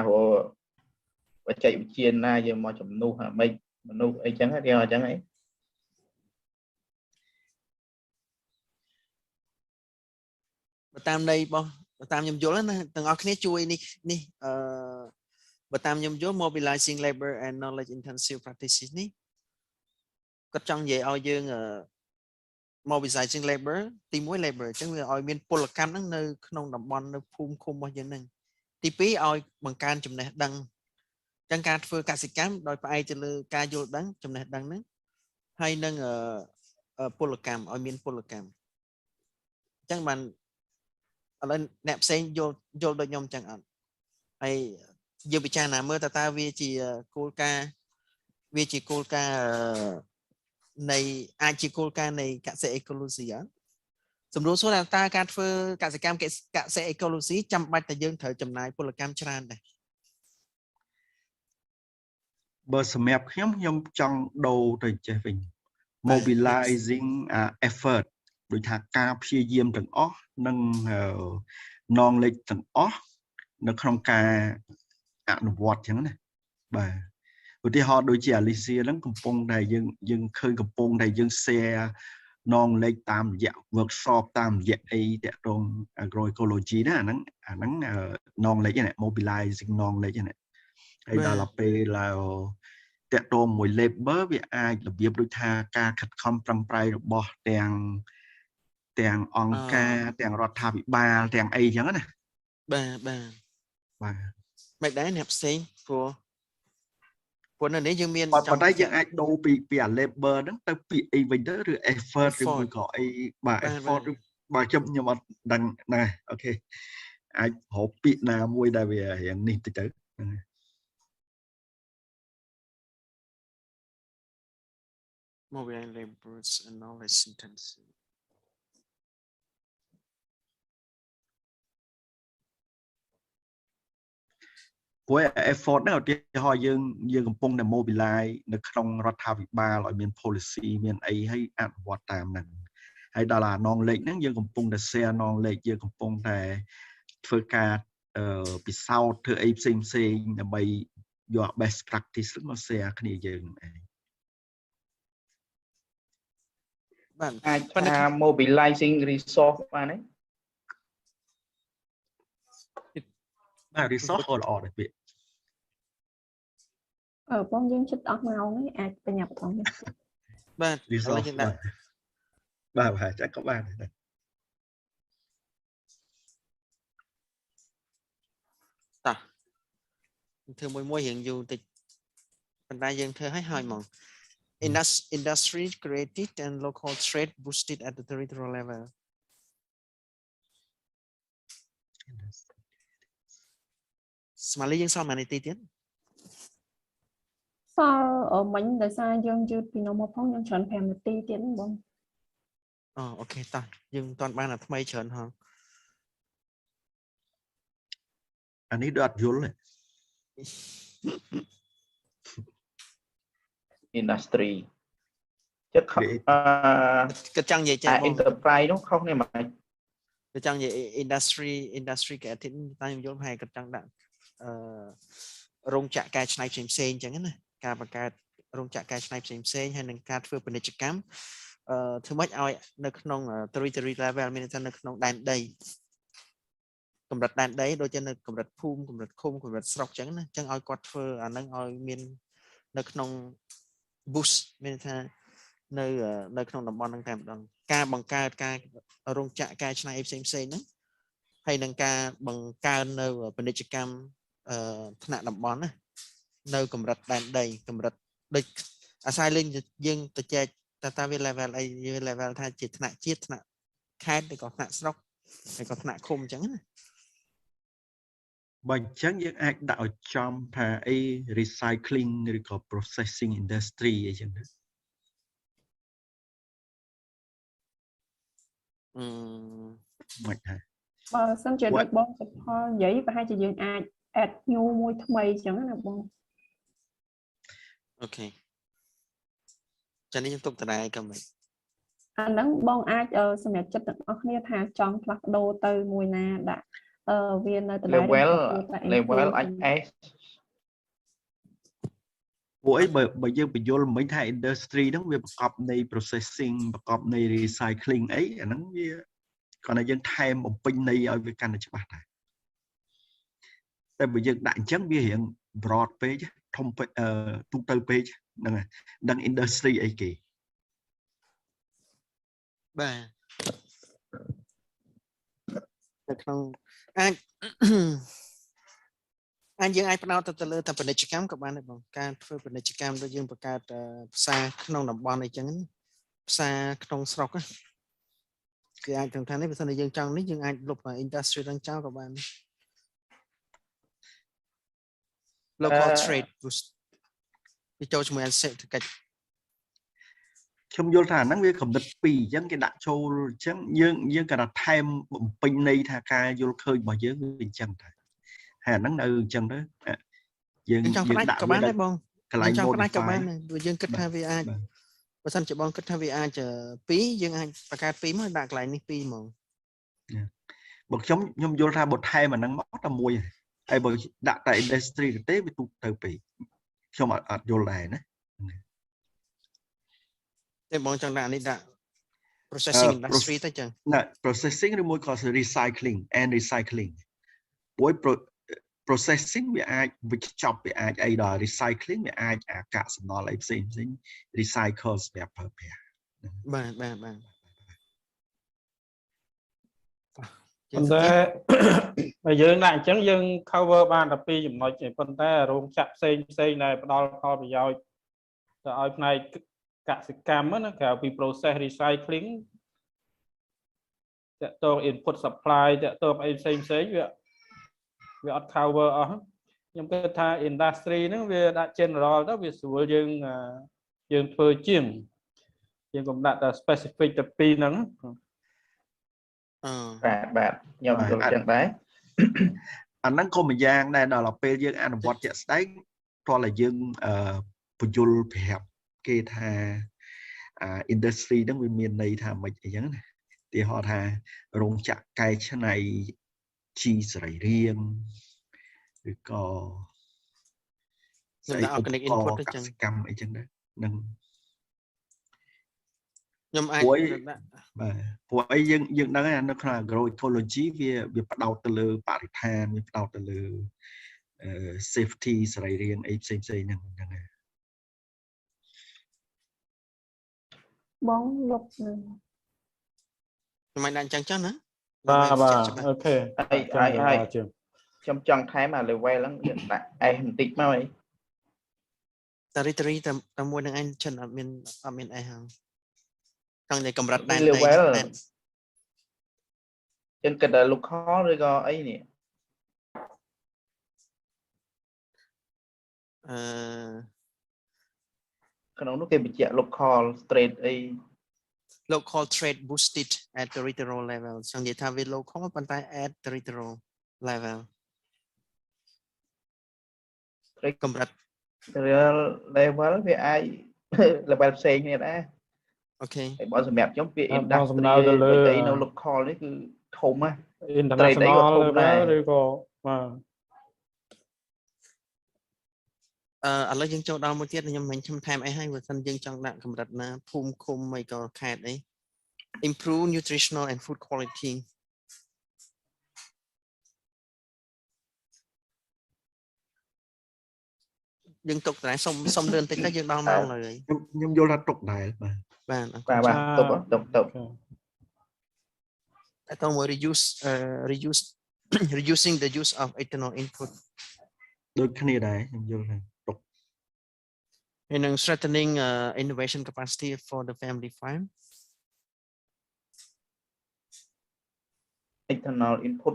បច្ចេកវិទ្យាណាយើងមកជំនួសអាម៉េចមនុស្សអីចឹងគេអញ្ចឹងហីបើតាមន័យរបស់បើតាមខ្ញុំយល់ណាទាំងអស់គ្នាជួយនេះបើតាមខ្ញុំយល់ mobilizing labor and knowledge intensive practices នេះគាត់ចង់និយាយឲ្យយើងmobilizing labor ទី1 labor អញ្ចឹងវាឲ្យមានពលកម្មហ្នឹងនៅក្នុងតំបន់នៅភូមិឃុំរបស់យើងហ្នឹងទី2ឲ្យបង្កើនចំណេះដឹងអញ្ចឹងការធ្វើកសិកម្មដោយផ្អែកទៅលើការយល់ដឹងចំណេះដឹងហ្នឹងហើយនឹងពលកម្មឲ្យមានពលកម្មអញ្ចឹងបានឥឡូវអ្នកផ្សេងយល់ដូចខ្ញុំអញ្ចឹងអត់ហើយយើងពិចារណាមើលតើវាជាគោលការណ៍នៃអាចជាគោលការណ៍នៃកសិ ecology អត់សម្រួលសួរថាតើការធ្វើកសិកម្មកសិ ecology ចាំបាច់តែយើងត្រូវចំណាយពលកម្មច្រើនដែរបើសម្រាប់ខ្ញុំចង់ដូរទៅចេះវិញ mobilizing effort ដូចថាការព្យាយាមទាំងអស់និងknowledgeទាំងអស់នៅក្នុងការអនុវត្តចឹងណាបាទឧទាហរណ៍ដូចជា Alicia ហ្នឹងកំពុងតែយើងឃើញកំពុងតែយើង share knowledge តាមរយៈ workshop តាមរយៈអីតាក់ទង agroecology ណាអាហ្នឹង knowledge ហ្នឹង mobilizing knowledge ហ្នឹងហើយដល់ពេលតាក់ទងមួយ labor វាអាចរបៀបដូចថាការខិតខំប្រឹងប្រែងរបស់ទាំងអង្គការទាំងរដ្ឋាភិបាលទាំងអីចឹងណាបាទមិនដែរអ្នកផ្សេងព្រោះនៅនេះយើងមានប៉ុន្តែយើងអាចដូរពីអា labor ហ្នឹងទៅពីអីវិញទៅឬ effort ឬមួយក៏អីបាទ effort បាទខ្ញុំអត់ដឹងណាអូខេអាចរកពាក្យណាមួយដែលវារៀងនេះតិចទៅmobilizing labors and knowledge intensive ព្រោះ effort ហ្នឹងឧទាហរណ៍យើងកំពុងតែ mobilize នៅក្នុងរដ្ឋាភិបាលឲ្យមាន policy មានអីឲ្យអនុវត្តតាមហ្នឹងហើយដល់អា knowledge ហ្នឹងយើងកំពុងតែ share knowledge យើងកំពុងតែធ្វើការពិសោធន៍ធ្វើអីផ្សេងដើម្បីយក best practice មក share គ្នាយើងឯងបាទអាចថា mobilizing resource បានទេបាទ resource ក៏ល្អដែរពាក្យបងយើងចិត្តអស់ម៉ោងនេះអាចបញ្ញាប់ផងបាទ resource បាទចាក៏បានដែរតោះធ្វើមួយរៀងយូរតិចប៉ុន្តែយើងធ្វើឲ្យហ្មង industry created and local trade boosted at the territorial level ស្មាលីយើងសល់មួយនាទីទៀតសល់មិញដោយសារយើងយឺតពីនោះមកផងខ្ញុំច្រើន5នាទីទៀតបងអូខេតោះយើងមិនទាន់បានអាថ្មីច្រើនហងអានេះដូចអត់យល់ទេ industry ចិត្តគាត់ចង់និយាយចេះបង enterprise នោះខុសគ្នាមិនគាត់ចង់និយាយ industry គេអត់តែខ្ញុំយល់ថាគាត់ចង់ដាក់រោងចក្រកែច្នៃផ្សេងៗអញ្ចឹងណាការបង្កើត រោងចក្រកែច្នៃផ្សេងហើយនឹងការធ្វើពាណិជ្ជកម្មធ្វើម៉េចឲ្យនៅក្នុង territory level មានន័យថានៅក្នុងដែនដីកម្រិតដែនដីដូចជានៅកម្រិតភូមិកម្រិតឃុំកម្រិតស្រុកអញ្ចឹងណាអញ្ចឹងឲ្យគាត់ធ្វើអាហ្នឹងឲ្យមាននៅក្នុង boost មានថានៅក្នុងតំបន់ហ្នឹងតែម្ដងការបង្កើតការរោងចក្រកែច្នៃផ្សេងហ្នឹងហើយនឹងការបង្កើននៅពាណិជ្ជកម្មថ្នាក់តំបន់ណានៅកម្រិតដែនដីកម្រិតដូចអាស្រ័យលេងយើងទៅចែកតើវា level អី level ថាជាថ្នាក់ជាតិថ្នាក់ខេត្តឬក៏ថ្នាក់ស្រុកឬក៏ថ្នាក់ឃុំអញ្ចឹងណាបើអញ្ចឹងយើងអាចដាក់ឲ្យចំថាអី recycling ឬក៏ processing industry អីចឹងទៅមិនហ៎បើសិនជាដូចបងសុផលនិយាយប្រហែលជាយើងអាច add new មួយថ្មីអញ្ចឹងណាបងអូខេចានេះខ្ញុំទុកតដែរក៏មិនអាហ្នឹងបងអាចសម្រាប់ចិត្តទាំងអស់គ្នាថាចង់ផ្លាស់ប្ដូរទៅមួយណាដាក់វានៅតដែរ level អាច S ពួកអីបើយើងបញ្យល់មិញថា industry ហ្នឹងវាប្រកបនៃ processing ប្រកបនៃ recycling អីអាហ្នឹងវាគាត់ថាយើងថែមបំពេញន័យឲ្យវាកាន់តែច្បាស់ដែរតែបើយើងដាក់អញ្ចឹងវារៀង broad ពេកធំពេកទូទៅពេកហ្នឹងហើយដឹង industry អីគេបាទនៅក្នុងអាចយើងអាចផ្ដោតទៅលើតែពាណិជ្ជកម្មក៏បានដែរបងការធ្វើពាណិជ្ជកម្មដូចយើងបង្កើតផ្សារក្នុងតំបន់អីចឹងផ្សារក្នុងស្រុកគឺអាចទាំងថានេះបើសិនជាយើងចង់នេះយើងអាចលុប industry ទាំងចោលក៏បាន local trade boost វាចូលជាមួយសេដ្ឋកិច្ចខ្ញុំយល់ថាហ្នឹងវាកំណត់ពីរអញ្ចឹងគេដាក់ចូលអញ្ចឹងយើងគាត់ថាថែមបំពេញន័យថាការយល់ឃើញរបស់យើងវាអញ្ចឹងតែហើយអាហ្នឹងនៅអញ្ចឹងទៅយើងដាក់ក៏បានដែរបងកន្លែងចង់ផ្ដាច់ក៏បានដែរយើងគិតថាវាអាចបើសិនជាបងគិតថាវាអាច2យើងអាចបង្កើត2មកដាក់កន្លែងនេះ2ហ្មងបើខ្ញុំយល់ថាបើថែមអាហ្នឹងមកតែមួយហើយបើដាក់តែ industry ទេវាទូទៅពេកខ្ញុំអត់យល់ដែរណាតែបងចង់ដាក់នេះដាក់ processing industry ទៅចឹងណា processing ឬមួយក៏ recycling and recycling ព្រោះ processing វាអាចវិចចប់វាអាចអីដល់ recycling វាអាចអាកាសសំណល់អីផ្សេង recycle សម្រាប់ប្រើប្រាស់បាទប៉ុន្តែបើយើងដាក់អញ្ចឹងយើង cover បានតែ2ចំណុចទេប៉ុន្តែរោងចក្រផ្សេងដែលផ្ដល់ផលប្រយោជន៍ទៅឲ្យផ្នែកកសិកម្មណាក្រៅពី process recycling តកតង input supply តកតងអីផ្សេងវាអត់ cover អស់ខ្ញុំគិតថា industry ហ្នឹងវាដាក់ general ទៅវាស្រួលយើងធ្វើជាងយើងកុំដាក់តែ specific ទៅពីរហ្នឹងបាទខ្ញុំយល់ចឹងដែរអាហ្នឹងក៏មួយយ៉ាងដែរដល់ពេលយើងអនុវត្តជាក់ស្ដែងព្រោះតែយើងបញ្យល់ប្រាប់គេថា industry ហ្នឹងវាមានន័យថាម៉េចអីចឹងណាទីហោថារោងចក្រកែច្នៃជីសរីរាង្គឬក៏ស្អី organic input ទៅចឹងកម្មអីចឹងដែរនឹងខ្ញុំអាចដាក់បាទព្រោះអីយើងដឹងហើយនៅក្នុង Agroecology វាផ្ដោតទៅលើបរិស្ថានវាផ្ដោតទៅលើ safety សរីរាង្គអីផ្សេងហ្នឹងហើយបងលុបនឹងខ្ញុំមិនដាក់អញ្ចឹងណាបាទអូខេហើយខ្ញុំចង់ថែមអា level ហ្នឹងដាក់ S បន្តិចមកអី territory តែមួយនឹងឯងចិនអត់មាន S ហ្នឹងចង់តែកម្រិតដែនដី level ចិនគិតតែ local ឬក៏អីនេះក្នុងនោះគេបញ្ជាក់ local trade អី local trade boosted at territorial level ចង់និយាយថាវា local ប៉ុន្តែ at territorial level កម្រិត territorial level វាអាច level ផ្សេងគ្នាដែរអូខេហើយបើសម្រាប់ខ្ញុំពាក្យ industry ទៅនៅ local នេះគឺធំណា international level ឬក៏បាទ ឥឡូវយើងចូលដល់មួយទៀតខ្ញុំមិនថែមអីហើយបើសិនយើងចង់ដាក់កម្រិតណាភូមិឃុំអីក៏ខេត្តអី improve nutritional and food quality យើងទុកតែសុំលឿនតិចទៅយើងដល់ម៉ោងហើយខ្ញុំយល់ថាទុកដែរបាទបាទទុកតែต้องមក reducing the use of ethanol input ដូចគ្នាដែរខ្ញុំយល់ថាទុក and then strengthening innovation capacity for the family farm ethanol input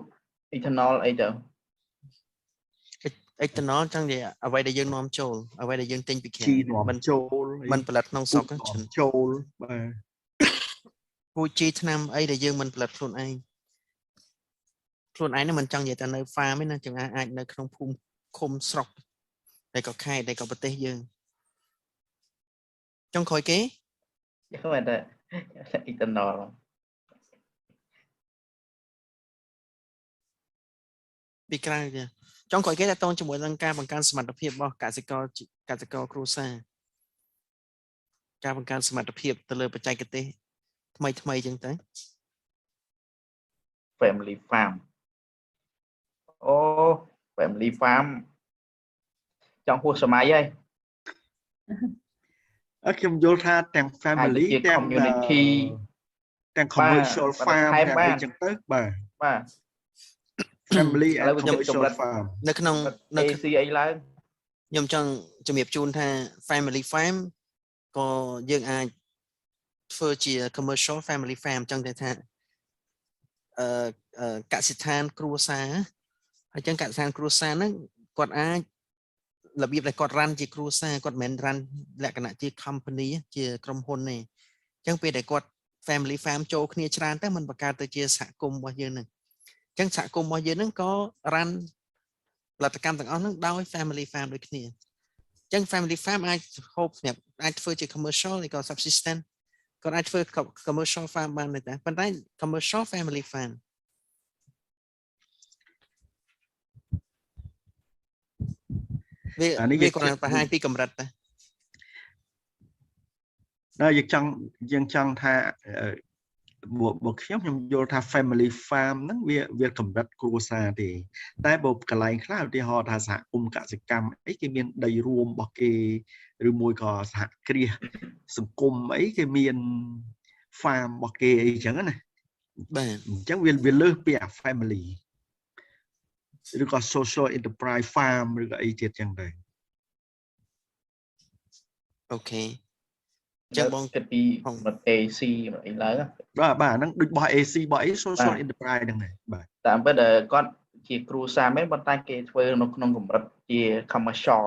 ethanol អីទៅ ethanol ចឹងនិយាយអ្វីដែលយើងនាំចូលអ្វីដែលយើងទិញពីក្រៅមិនផលិតក្នុងស្រុកចូលបាទពូជជីថ្នាំអីដែលយើងមិនផលិតខ្លួនឯងនេះមិនចង់និយាយតែនៅ farm ទេណាចឹងអាចនៅក្នុងភូមិឃុំស្រុកតែក៏ខេត្តតែក៏ប្រទេសយើងចុងក្រោយគេខ្ញុំតែ ethanol ពីក្រៅទៀតចុងក្រោយគេតើតងជាមួយនឹងការបង្កើនសមត្ថភាពរបស់កសិករគ្រួសារការបង្កើនសមត្ថភាពទៅលើបច្ចេកទេសថ្មីចឹងទៅ family farm អូ family farm ចង់ហួសសម័យហើយខ្ញុំយល់ថាទាំង family ទាំង community ទាំង commercial farm ទាំងអីចឹងទៅបាទ family and commercial farm នៅក្នុង AC អីឡើងខ្ញុំចង់ជំរាបជូនថា family farm ក៏យើងអាចធ្វើជា commercial family farm ចឹងតែថាកសិដ្ឋានគ្រួសារហើយចឹងកសិដ្ឋានគ្រួសារហ្នឹងគាត់អាចរបៀបដែលគាត់ run ជាគ្រួសារគាត់មិនមែន run លក្ខណៈជា company ជាក្រុមហ៊ុនទេចឹងពេលដែលគាត់ family farm ចូលគ្នាច្រើនទៅมันបង្កើតទៅជាសហគមន៍របស់យើងហ្នឹងចឹងសហគមន៍របស់យើងហ្នឹងក៏ run ផលិតកម្មទាំងអស់ហ្នឹងដោយ family farm ដូចគ្នាចឹង family farm អាចហូបសម្រាប់អាចធ្វើជា commercial ឬក៏ subsistence ក៏អាចធ្វើ commercial farm បានដែរតែប៉ុន្តែ commercial family farm វាគាត់បង្ហាញពីកម្រិតតែយើងចង់ថាបើខ្ញុំយល់ថា family farm ហ្នឹងវាកម្រិតគ្រួសារទេតែបើកន្លែងខ្លះឧទាហរណ៍ថាសហគមន៍កសិកម្មអីគេមានដីរួមរបស់គេឬមួយក៏សហគ្រាសសង្គមអីគេមាន farm របស់គេអីចឹងណាបាទអញ្ចឹងវាលើសពី family ឬក៏ social enterprise farm ឬក៏អីទៀតចឹងទៅអូខេចឹងបងគិតពីកម្រិត AC អីឡើងបាទហ្នឹងដូចរបស់ AC របស់អី social enterprise ហ្នឹងដែរបាទតាមពិតគាត់ជាគ្រូសាមែនប៉ុន្តែគេធ្វើនៅក្នុងកម្រិតជា commercial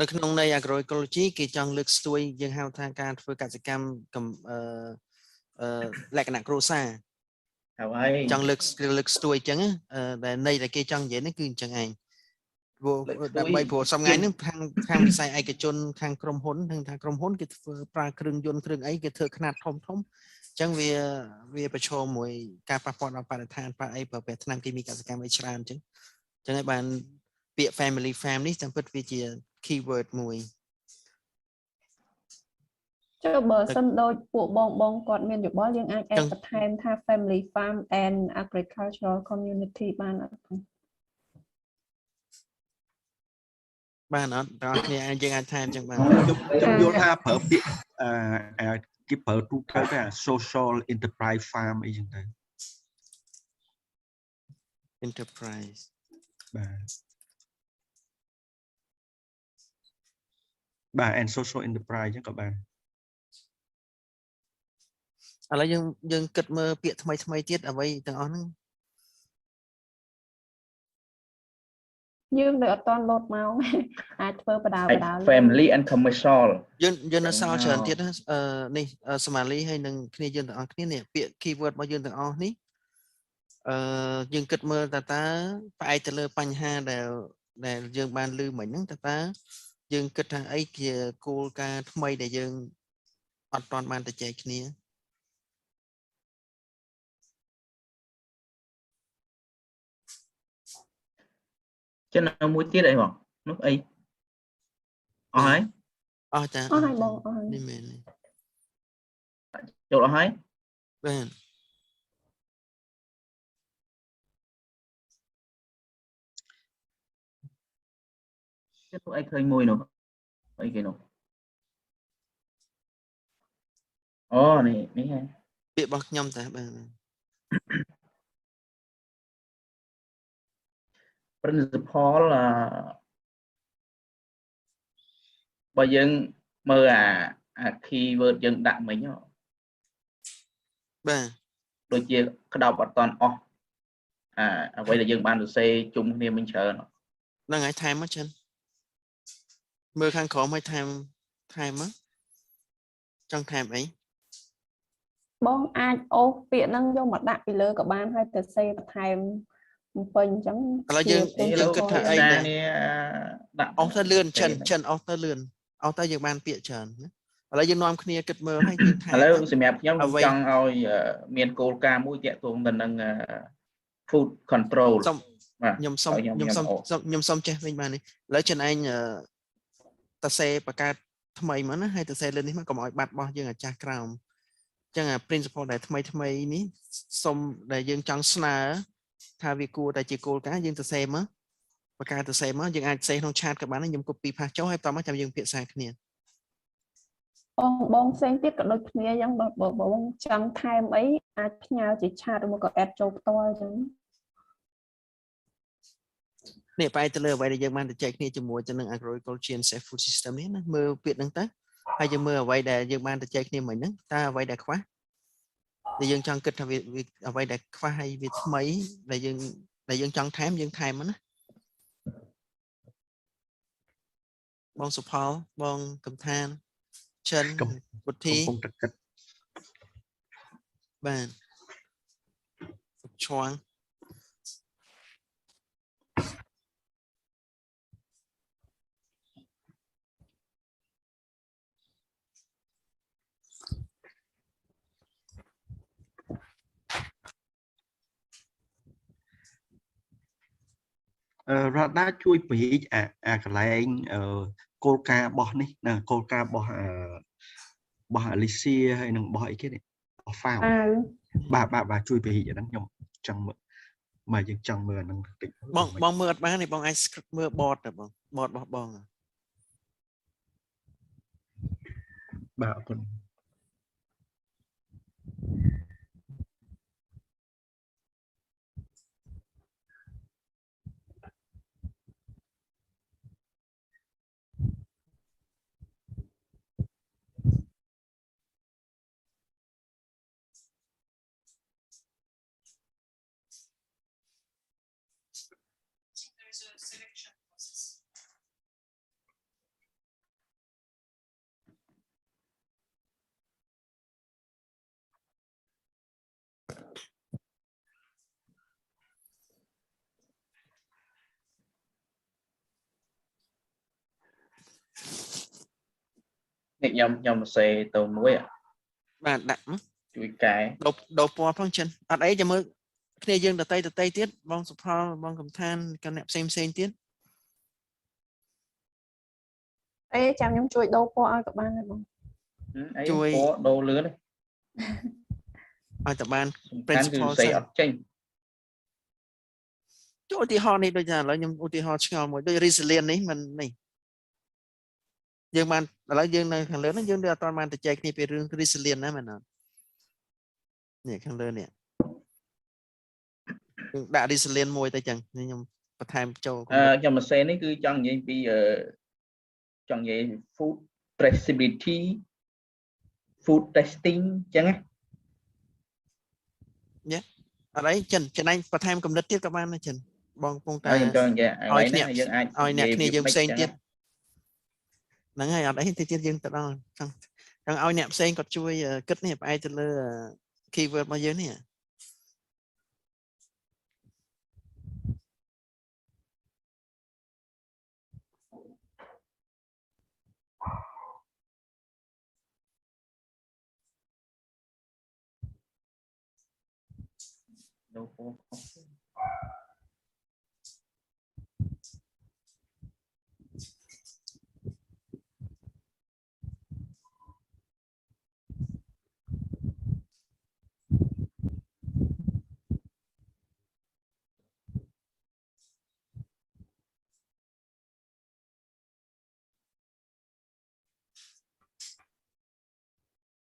នៅក្នុងនៃ agroecology គេចង់លើកស្ទួយយើងហៅថាការធ្វើកសិកម្មលក្ខណៈគ្រួសារហើយចង់លើកស្ទួយអញ្ចឹងតែន័យដែលគេចង់និយាយនេះគឺអញ្ចឹងឯងដើម្បីព្រោះសំថ្ងៃនេះខាងវិស័យឯកជនខាងក្រុមហ៊ុនថាក្រុមហ៊ុនគេធ្វើប្រើគ្រឿងយន្តគ្រឿងអីគេធ្វើខ្នាតធំអញ្ចឹងវាប្រឈមមួយការប៉ះពាល់ដល់បរិស្ថានប៉ះអីប្រើប្រាស់ថ្នាំគីមីកសកម្មអីច្រើនអញ្ចឹងហើយបានពាក្យ family farm នេះតាមពិតវាជា keyword មួយចុះបើសិនដូចពួកបងគាត់មានយោបល់យើងអាចបន្ថែមថា family farm and agricultural community បានអត់បានអត់ដល់គ្នាយើងអាចថែមចឹងបានខ្ញុំយល់ថាប្រើពាក្យគេប្រើទូទៅថា social enterprise farm អីចឹងទៅ enterprise បាទ and social enterprise ចឹងក៏បានឥឡូវយើងគិតមើលពាក្យថ្មីទៀតអ្វីទាំងអស់ហ្នឹងយើងនៅអត់តន់លោតមកអាចធ្វើបដា family and commercial យើងនៅសល់ច្រើនទៀតនេះសមាលីហើយនឹងគ្នាយើងទាំងអស់គ្នានេះពាក្យ keyword របស់យើងទាំងអស់នេះយើងគិតមើលតើផ្អែកទៅលើបញ្ហាដែលយើងបានលើមិញហ្នឹងតើយើងគិតថាអីជាគោលការណ៍ថ្មីដែលយើងអត់ទាន់បានទៅចែកគ្នា chân nó mũi tiết đấy bỏ lúc ấy hỏi hai bọn chỗ đó hỏi bên chân lúc ấy khơi mùi nó ấy cái nó này mấy hay bị bọc nhom tại bên principle là bây giờ mơ khi vợ dân đặt mình bên đôi chia cái đầu bắt toàn vậy là dân ban được xây chung nên mình chờ nó đang ngày time mất chân mưa khang khó mấy time mất trong time ấy បងអាចអូសពាក្យហ្នឹងយកមកដាក់ពីលើក៏បានហើយទៅសេបន្ថែមពេញអញ្ចឹង ឥឡូវយើងគិតថាអីដែរដាក់អស់ទៅលឿនចិនអស់ទៅលឿនអស់ទៅយើងបានពាក្យច្រើនណាឥឡូវយើងនាំគ្នាគិតមើលឲ្យយើងថែឥឡូវសម្រាប់ខ្ញុំខ្ញុំចង់ឲ្យមានគោលការណ៍មួយទាក់ទងទៅនឹង food control ខ្ញុំសុំចេះវិញបាននេះឥឡូវចិនឯងតសេបកកើតថ្មីមកណាហើយតសេលឿននេះមកកុំឲ្យបាត់បោះយើងអាចាស់ក្រោមចឹងprinciple ដែលថ្មីនេះសុំដែលយើងចង់ស្នើថាវាគួរតែជាគោលការណ៍យើងទៅសេមកបកកើតទៅសេមកយើងអាចសេក្នុងឆាតក៏បានខ្ញុំ copy ផាសចូលហើយបន្តមកចាំយើងពិភាក្សាគ្នាបងផ្សេងទៀតក៏ដូចគ្នាអញ្ចឹងបងចង់ថែមអីអាចផ្ញើជាឆាតឬមកក៏ add ចូលផ្ទាល់អញ្ចឹងនេះបែរទៅលើអ្វីដែលយើងបានទៅចែកគ្នាជាមួយទៅនឹង Agroecology and Safe Food System នេះណាមើលពាក្យហ្នឹងទៅហើយយើងមើលអ្វីដែលយើងបានទៅចែកគ្នាមិញហ្នឹងតើអ្វីដែលខ្វះដែលយើងចង់គិតថាវាអ្វីដែលខ្វះហើយវាថ្មីដែលយើងចង់ថែមយើងថែមណាបងសុផលបងកំថានចិនពុទ្ធីកំពុងតែគិតបានឈួងរដ្ឋាជួយពង្រីកកន្លែងគោលការណ៍របស់នេះណាគោលការណ៍របស់អាលីសៀហើយនឹងរបស់អីគេនេះហ្វាវបាទជួយពង្រីកអាហ្នឹងខ្ញុំចង់មើលមកយើងចង់មើលអាហ្នឹងតិចបងមើលអត់បានទេបងអាច មើល board ទេបង board របស់បងបាទអរគុណខ្ញុំសេទៅមួយបាទដាក់ជួយកែដោពណ៌ផងចិនអត់អីចាំមើលគ្នាយើងតៃទៀតបងសុផលបងកំថានក៏អ្នកផ្សេងទៀតអេចាំខ្ញុំជួយដូរពណ៌ឲ្យក៏បានដែរបងជួយពណ៌ដូរលឿនឲ្យតបាន principle ស្អីអត់ចេញចូលឧទាហរណ៍នេះដូចថាឥឡូវខ្ញុំឧទាហរណ៍ឆ្ងល់មួយដូច resilient នេះមិននេះយើងបានឥឡូវយើងនៅខាងលើហ្នឹងយើងនៅអត់បានទៅចែកគ្នាពីរឿង resilient ណាមែនអត់នេះខាងលើនេះដាក់ resilient មួយទៅចឹងខ្ញុំបន្ថែមចូលខ្ញុំមកសេនេះគឺចង់និយាយពីចង់និយាយ food traceability food testing ចឹងណាអត់អីចិនឯងបន្ថែមកំណត់ទៀតក៏បានដែរចិនបងកំពុងតែខ្ញុំចង់និយាយឲ្យយើងអាចឲ្យអ្នកគ្នាយើងផ្សេងទៀតហ្នឹងហើយអត់អីទៅទៀតយើងទៅដល់ចង់ឲ្យអ្នកផ្សេងគាត់ជួយគិតនេះផ្អែកទៅលើ keyword របស់យើងនេះ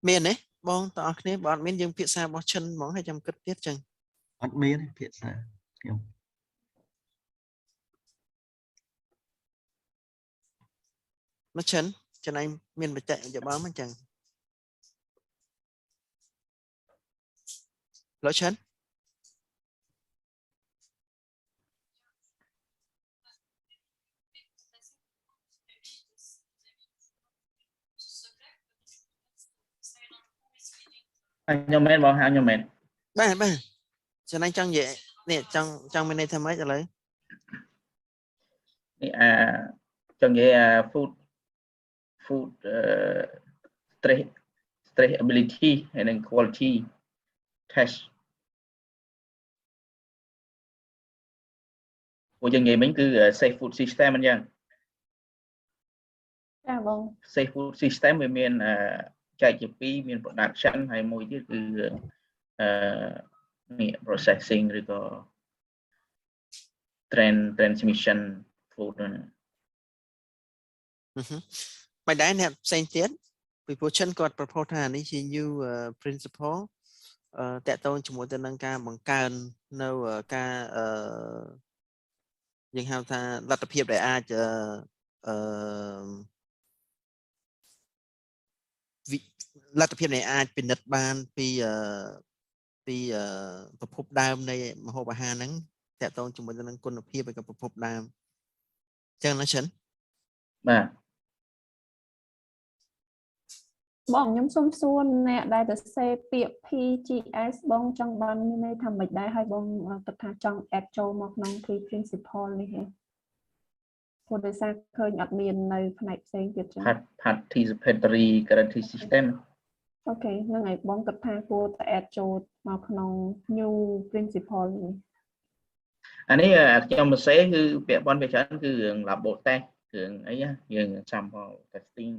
miền đấy bong tao kia bọn miền dương phía xa bỏ chân món hay chăm cất tiết chừng ọt miền phía xa nó chân cho anh miền bạch chạy giờ báo mà chẳng lỗ chân anh men bao anh men ba cho anh trong vậy nè trong bên đây thêm mấy cho lấy trong vậy food traceability and then quality test của dân nghề mình cứ safe food system anh nha safe food system với miền chạy chụp pi miền production hay môi chứ cứ processing rồi có transmission food mày đá nè xanh tiết vì bộ chân còn proposal này chỉ như principle tại tôi chỉ muốn tên nâng ca bằng can nâu ca nhưng hao tha lập tập hiệp đại ai vị lập tập hiệp này aiเป็นนัดบ้านปีประพบดาวในมโหปหานั้นแต่ตอนจุดมันนั้นคนพี่ไปกับประพบดาวจังนะฉันបងខ្ញុំសុំសួរអ្នកដែលទៅសេពាក្យ PGS បងចង់បានមានន័យថាមិនដែរហើយបងគិតថាចង់ add ចូលមកក្នុង key principle នេះហ៎ព្រោះដោយសារឃើញអត់មាននៅផ្នែកផ្សេងទៀតចឹង participatory guarantee system អូខេហ្នឹងហើយបងគិតថាគួរតែ add ចូលមកក្នុង new principle នេះអានេះខ្ញុំមិនសេគឺពាក្យបនវាច្រើនគឺរឿង labo test រឿងអីយើង sample testing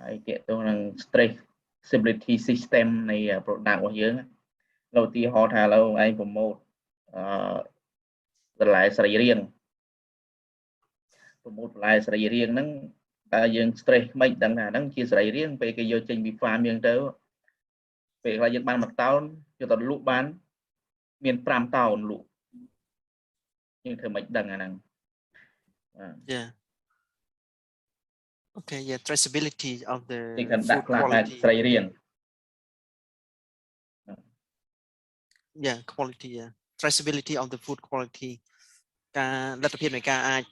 ហើយពាក្យទៅនឹង traceability system នៃ product របស់យើងឧទាហរណ៍ថាឥឡូវឯងប្រម៉ូទបន្លែសរីរាង្គហ្នឹងតើយើង stress មិនដឹងថាហ្នឹងជាសរីរាង្គពេលគេយកចេញពី farm យើងទៅពេលខ្លះយើងបាន1តោនយកទៅលក់បានមាន 5 តោនលក់យើងធ្វើមិនដឹងអាហ្នឹងYeah. Okay, yeah, traceability of the food quality. Yeah, quality. Yeah, traceability of the food quality. ការលទ្ធភាពនៃការអាច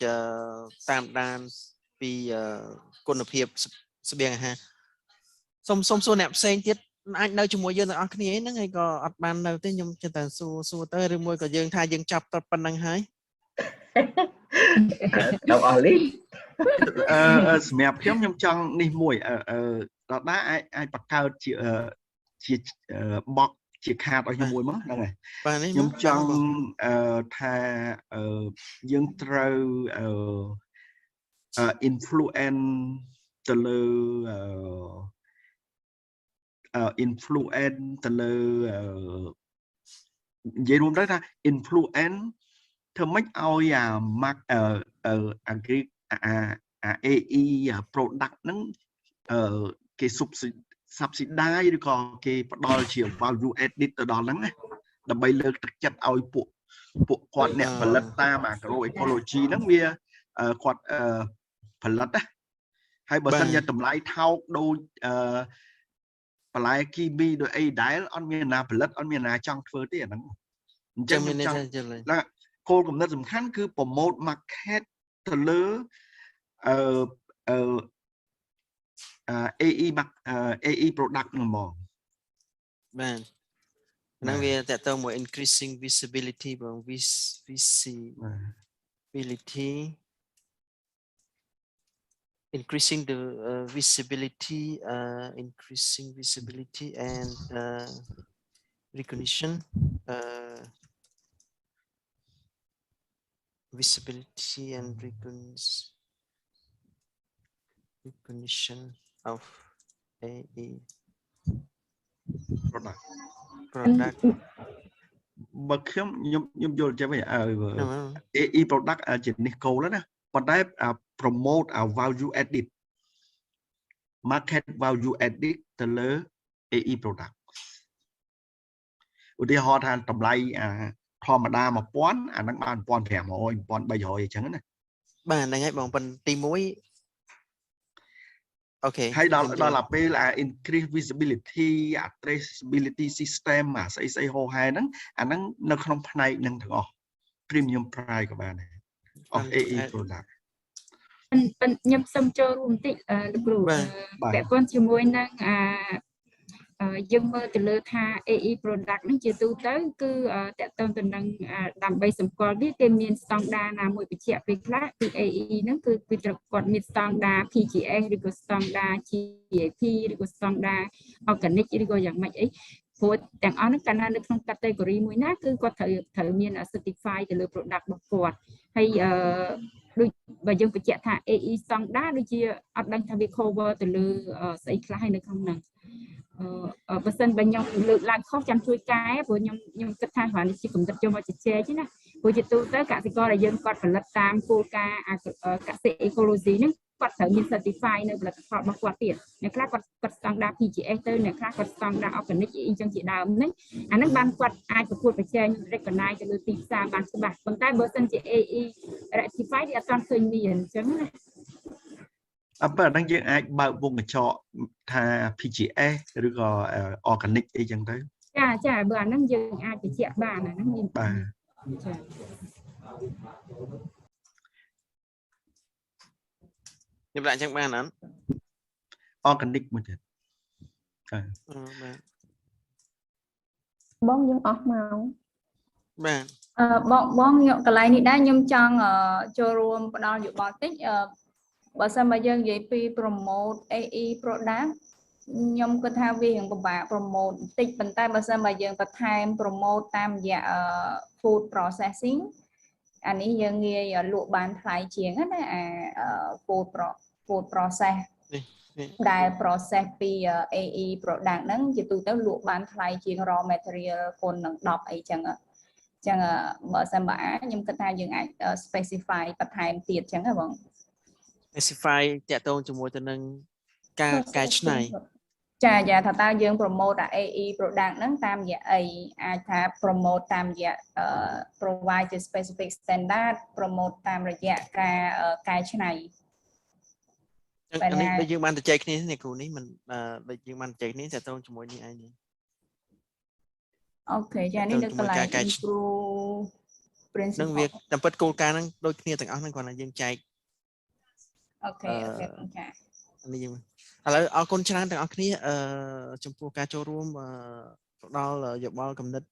តាមដានពីគុណភាពស្បៀងអាហារសុំសួរអ្នកផ្សេងទៀតអាចនៅជាមួយយើងទាំងអស់គ្នាហ្នឹងហើយក៏អត់បាននៅទេខ្ញុំចិត្តតែសួរទៅឬមួយក៏យើងថាយើងចាប់ទៅប៉ុណ្្នឹងហើយដល់អស់លីសម្រាប់ខ្ញុំចង់នេះមួយដល់ដែរអាចបង្កើតជាបកជាខាតឲ្យខ្ញុំមួយមកហ្នឹងហើយខ្ញុំចង់ថាយើងត្រូវ influence ទៅលើinfluence ទៅលើនិយាយរួមទៅថា influence ធ្វើម៉េចឲ្យagri AE product ហ្នឹងគេ subsidize ឬក៏គេផ្ដល់ជា value added ទៅដល់ហ្នឹងណាដើម្បីលើកទឹកចិត្តឲ្យពួកគាត់អ្នកផលិតតាម agroecology ហ្នឹងវាគាត់ផលិតណាហើយបើសិនជាតម្លៃថោកដូចបន្លែគីមីដូចអីដែលអត់មានណាផលិតអត់មានណាចង់ធ្វើទេអាហ្នឹងអញ្ចឹងគោលគំនិតសំខាន់គឺ promote market ទៅលើAE product ហ្នឹងហ្មងបាទហ្នឹងវាតើតើមួយ increasing visibility បង visibility increasing the visibility and recognition visibility and recognition of AE product បើខ្ញុំយល់ចឹងវិញ AE product ជានេះគោលណាប៉ុន្តែ promote our value added market value added ទៅលើ AE product ឧទាហរណ៍ថាតម្លៃធម្មតា 1000 អាហ្នឹងបាន 1500 1300 អញ្ចឹងណា បាទហ្នឹងហើយបងប៉ុន្តែទី1អូខេ ហើយដល់ពេលincrease visibility traceability system ស្អីហោហែហ្នឹងអាហ្នឹងនៅក្នុងផ្នែកហ្នឹងទាំងអស់ premium price ក៏បានដែរ of AE product ខ្ញុំសូមចូលរួមបន្តិចលោកគ្រូពាក់ព័ន្ធជាមួយនឹងយើងមើលទៅលើថា AE product ហ្នឹងជាទូទៅគឺតកតងទៅនឹងដើម្បីសម្គាល់វាគេមានស្តង់ដារណាមួយបញ្ជាក់ពេលខ្លះពី AE ហ្នឹងគឺត្រូវគាត់មានស្តង់ដារ PGS ឬក៏ស្តង់ដារ GAP ឬក៏ស្តង់ដារ organic ឬក៏យ៉ាងម៉េចអីព្រោះទាំងអស់ហ្នឹងកាលណានៅក្នុង category មួយណាគឺគាត់ត្រូវមាន certify ទៅលើ product របស់គាត់ហើយដូចបើយើងបញ្ជាក់ថា AE ស្តង់ដារដូចជាអត់ដឹងថាវា cover ទៅលើស្អីខ្លះហើយនៅក្នុងហ្នឹងបើសិនបើខ្ញុំលើកឡើងខុសចាំជួយកែព្រោះខ្ញុំគិតថាគ្រាន់តែជាកម្រិតយកមកជជែកទេណាព្រោះជាទូទៅកសិករដែលយើងគាត់ផលិតតាមគោលការណ៍កសិ ecology ហ្នឹងគាត់ត្រូវមាន certify នៅផលិតផលរបស់គាត់ទៀតអ្នកខ្លះគាត់ស្តង់ដារ PGS ទៅអ្នកខ្លះគាត់ស្តង់ដារ organic អីចឹងជាដើមហ្នឹងអាហ្នឹងបានគាត់អាចប្រកួតប្រជែង recognize ទៅលើទីផ្សារបានច្បាស់ប៉ុន្តែបើសិនជា AE rectify វាអត់ទាន់ឃើញមានអញ្ចឹងណាអត់បើហ្នឹងយើងអាចបើកវងកញ្ចក់ថា PGS ឬក៏ organic អីចឹងទៅចាបើអាហ្នឹងយើងអាចបញ្ជាក់បានអាហ្នឹងមានញបាទ៉ុំដាក់អញ្ចឹងបានអត់ organic មួយទៀតបាទបងយើងអស់មកបាទបងកន្លែងនេះដែរខ្ញុំចង់ចូលរួមផ្ដល់យោបល់តិចបើសិនមកយើងនិយាយពី promote AE product ខ្ញុំគិតថាវារៀងពិបាក promote បន្តិចប៉ុន្តែបើសិនមកយើងបន្ថែម promote តាមរយៈ food processing អានេះយើងងាយលក់បានថ្លៃជាងណាអា food process ដែល process ពី AE product ហ្នឹងជាទូទៅលក់បានថ្លៃជាង raw material គុណនឹង10អីចឹងចឹងបើសិនបើខ្ញុំគិតថាយើងអាច specify បន្ថែមទៀតចឹងហ៎បង specify តាក់ទងជាមួយទៅនឹងការកែច្នៃចាថាតើយើង promote AE product ហ្នឹងតាមរយៈអីអាចថា promote តាមរយៈprovide a specific standard promote តាមរយៈការកែច្នៃអានេះដូចយើងបានទៅចែកគ្នានេះគ្រូនេះមិនដូចយើងបានចែកនេះតាក់ទងជាមួយនេះឯងអូខេចានេះនៅកន្លែង improve principle នឹងវាតាមពិតគោលការណ៍ហ្នឹងដូចគ្នាទាំងអស់ហ្នឹងគ្រាន់តែយើងចែកអូខេចានេះយើងឥឡូវអរគុណច្រើនទាំងអស់គ្នាចំពោះការចូលរួមផ្ដល់យោបល់គំនិតឥ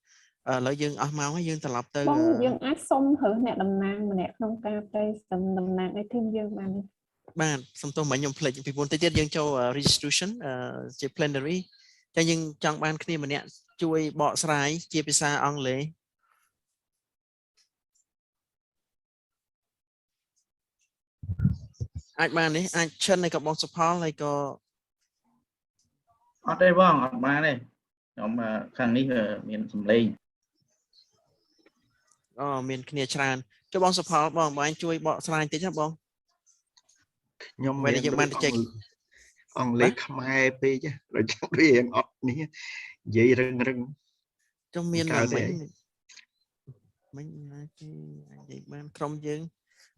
ឡូវយើងអស់ម៉ោងហើយយើងត្រឡប់ទៅបងយើងអាចសុំរើសអ្នកតំណាងម្នាក់ក្នុងការទៅតំណាងឲ្យធីមយើងបានបាទសុំទោសមកខ្ញុំភ្លេចពីមុនទៅទៀតយើងចូល registration ជា plenary តែយើងចង់បានគ្នាម្នាក់ជួយបកស្រាយជាភាសាអង់គ្លេសអាចបាននេះអាចឈិនហើយក៏បងសុផលហើយក៏អត់ទេបងអត់បានទេខ្ញុំខាងនេះមានសម្លេងមានគ្នាច្រើនចុះបងសុផលបងបានជួយបកស្រាយបន្តិចណាបងខ្ញុំមិនយើងបានចេញអង់គ្លេសខ្មែរពេកrồiចាំវារៀងអត់នេះនិយាយរឹងចុះមានមិញណាគេនិយាយបានក្រុមយើង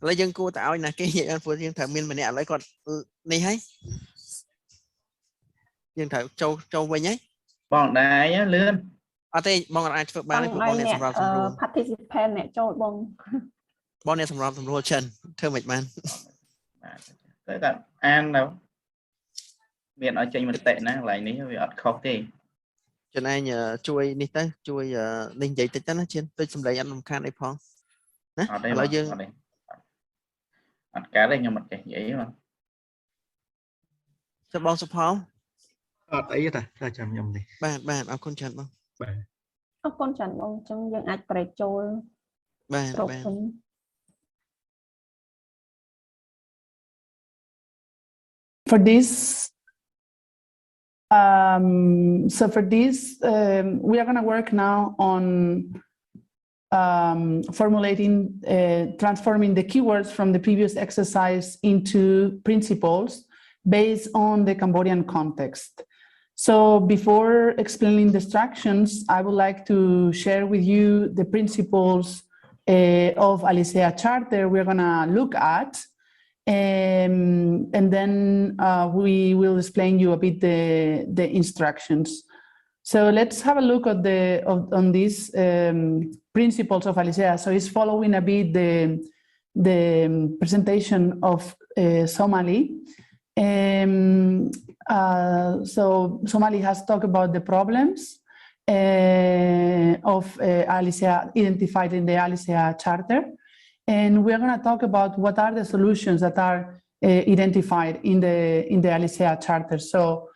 ឥឡូវយើងគួរតែឲ្យណាគេនិយាយអត់ព្រោះយើងត្រូវមានម្នាក់ឥឡូវគាត់នេះហើយយើងត្រូវចូលវិញហើយបងដែរលឿនអត់ទេបងអាចធ្វើបានទេព្រោះបងអ្នកសម្រាប់សម្រួល participant អ្នកចូលបងអ្នកសម្រាប់សម្រួលចិនធ្វើមិនបានតែតែអានទៅមានឲ្យចេញមតិណាកន្លែងនេះវាអត់ខុសទេចិនឯងជួយនេះទៅជួយនេះនិយាយតិចទៅណាជិនតិចសម្លេងអត់រំខានអីផងណាឥឡូវយើងអត់កើតទេខ្ញុំអត់ចេះនិយាយមកចុះបងសុផលអត់អីទេតែចាំខ្ញុំនេះបាទអរគុណច្រើនបងបាទអរគុណច្រើនបងអញ្ចឹងយើងអាចប្រែចូលបាទ For this we are going to work now on formulating, transforming the keywords from the previous exercise into principles based on the Cambodian context. So before explaining the instructions, I would like to share with you the principles of Alicea Charter we're gonna look at. And then we will explain you a bit the instructions. So let's have a look at on these principles of Alicea. So it's following a bit the presentation of Somali. So Somali has talked about the problems of Alicea identified in the Alicea Charter. And we're going to talk about what are the solutions that are identified in the Alicea Charter. So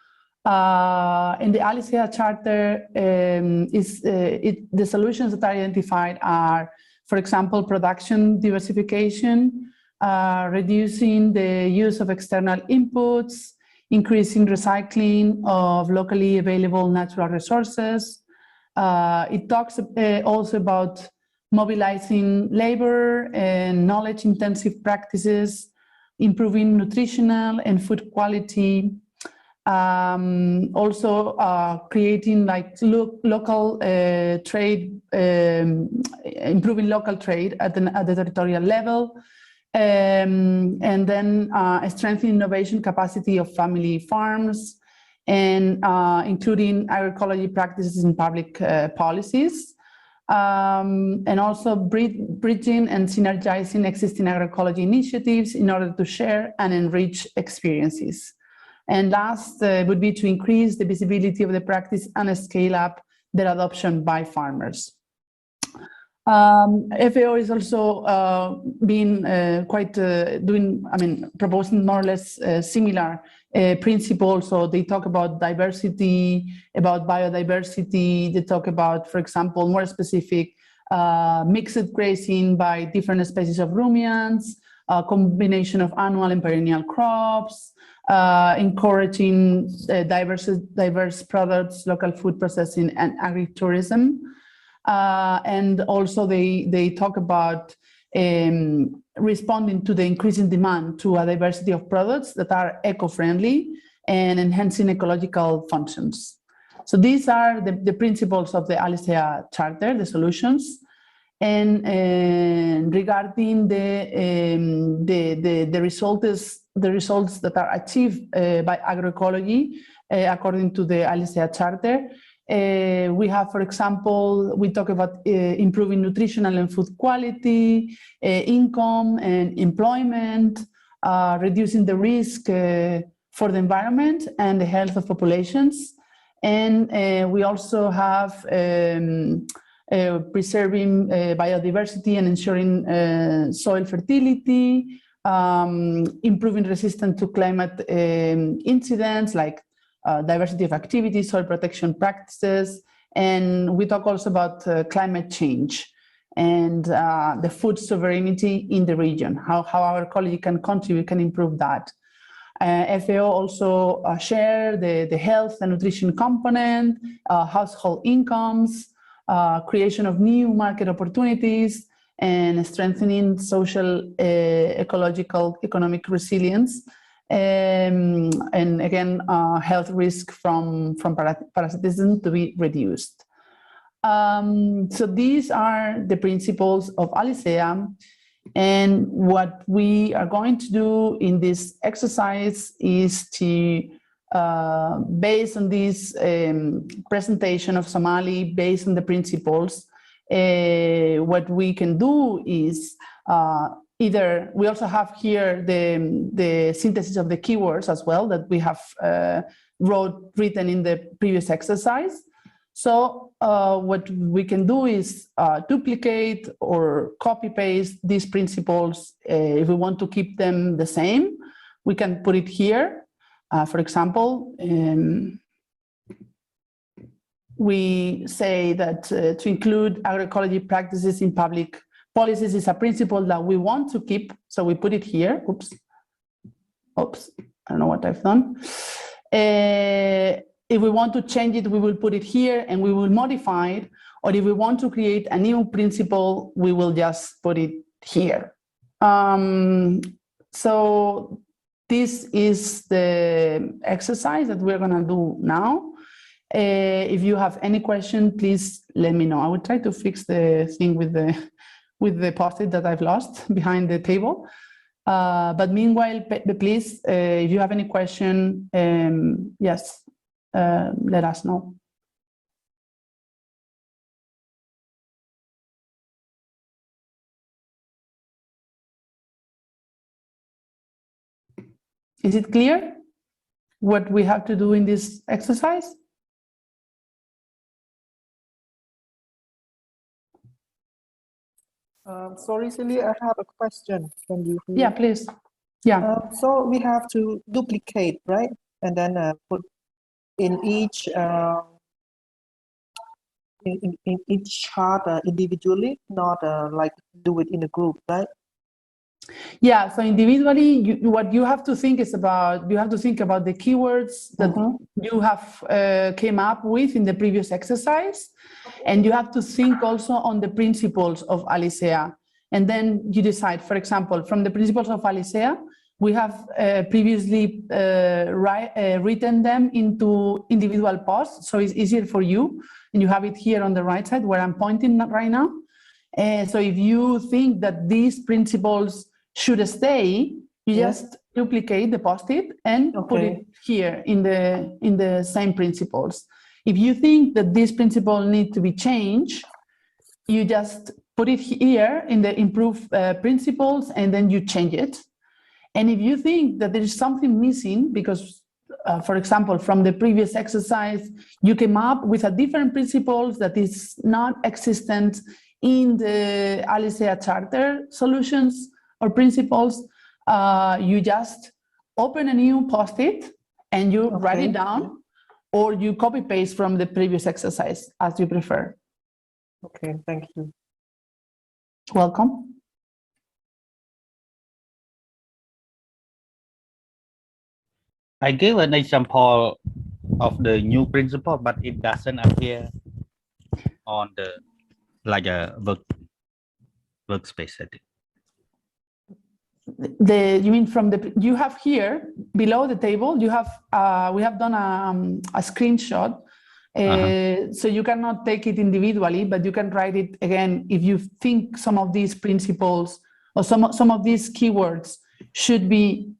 in the Alicea Charter, the solutions that are identified are, for example, production diversification, reducing the use of external inputs, increasing recycling of locally available natural resources. It talks also about mobilizing labor and knowledge-intensive practices, improving nutritional and food quality, also creating like local trade, improving local trade at the territorial level, and then strengthening innovation capacity of family farms, and including agroecology practices in public policies. And also bridging and synergizing existing agroecology initiatives in order to share and enrich experiences. And last would be to increase the visibility of the practice and scale up their adoption by farmers. FAO is also proposing more or less similar principles. So they talk about diversity, about biodiversity. They talk about, for example, more specific mixed grazing by different species of ruminants, a combination of annual and perennial crops, encouraging diverse products, local food processing, and agritourism. And also they talk about responding to the increasing demand to a diversity of products that are eco-friendly and enhancing ecological functions. So these are the principles of the Alicea Charter, the solutions. And regarding the results that are achieved by agroecology, according to the Alicea Charter, we have, for example, we talk about improving nutritional and food quality, income and employment, reducing the risk for the environment and the health of populations. And we also have preserving biodiversity and ensuring soil fertility, improving resistance to climate incidents like diversity of activities, soil protection practices, and we talk also about climate change and the food sovereignty in the region, how agroecology can contribute, can improve that. FAO also share the health and nutrition component, household incomes, creation of new market opportunities, and strengthening social, ecological, economic resilience. And again, health risk from parasitism to be reduced. So these are the principles of Alicea. And what we are going to do in this exercise is to, based on this presentation of Somali, based on the principles, what we can do is either, we also have here the synthesis of the keywords as well that we have written in the previous exercise. So what we can do is duplicate or copy paste these principles. If we want to keep them the same, we can put it here. For example, we say that to include agroecology practices in public policies is a principle that we want to keep. So we put it here. Oops, I don't know what I've done. If we want to change it, we will put it here and we will modify it. Or if we want to create a new principle, we will just put it here. So this is the exercise that we're gonna do now. If you have any question, please let me know. I will try to fix the thing with the post-it that I've lost behind the table. But meanwhile, please, if you have any question, yes, let us know. Is it clear what we have to do in this exercise? Sorry, Silly, I have a question. Can you hear? Yeah, please. Yeah. So we have to duplicate, right? And then put in each in each chart individually, not like do it in a group, right? Yeah, so individually, what you have to think is about, you have to think about the keywords that you have came up with in the previous exercise. And you have to think also on the principles of Alicea. And then you decide, for example, from the principles of Alicea, we have previously written them into individual posts, so it's easier for you. And you have it here on the right side where I'm pointing right now. So if you think that these principles should stay, you just duplicate the post-it and put it here in the same principles. If you think that this principle needs to be changed, you just put it here in the improved principles and then you change it. And if you think that there is something missing because, for example, from the previous exercise, you came up with a different principles that is not existent in the Alicea Charter solutions or principles, you just open a new post-it and you write it down, or you copy paste from the previous exercise as you prefer. Okay, thank you. Welcome. I gave an example of the new principle, but it doesn't appear on the like a workspace setting. You mean from the, you have here below the table, you have, we have done a screenshot. So you cannot take it individually, but you can write it again. If you think some of these principles or some of these keywords should be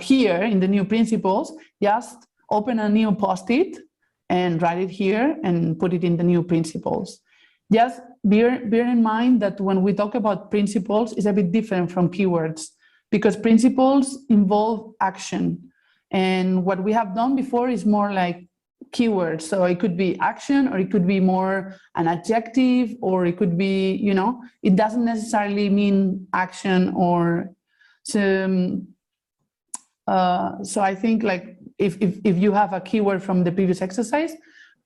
here in the new principles, just open a new post-it and write it here and put it in the new principles. Just bear in mind that when we talk about principles, it's a bit different from keywords because principles involve action. And what we have done before is more like keywords. So it could be action, or it could be more an adjective, or it could be, you know, it doesn't necessarily mean action or so. So I think like if you have a keyword from the previous exercise,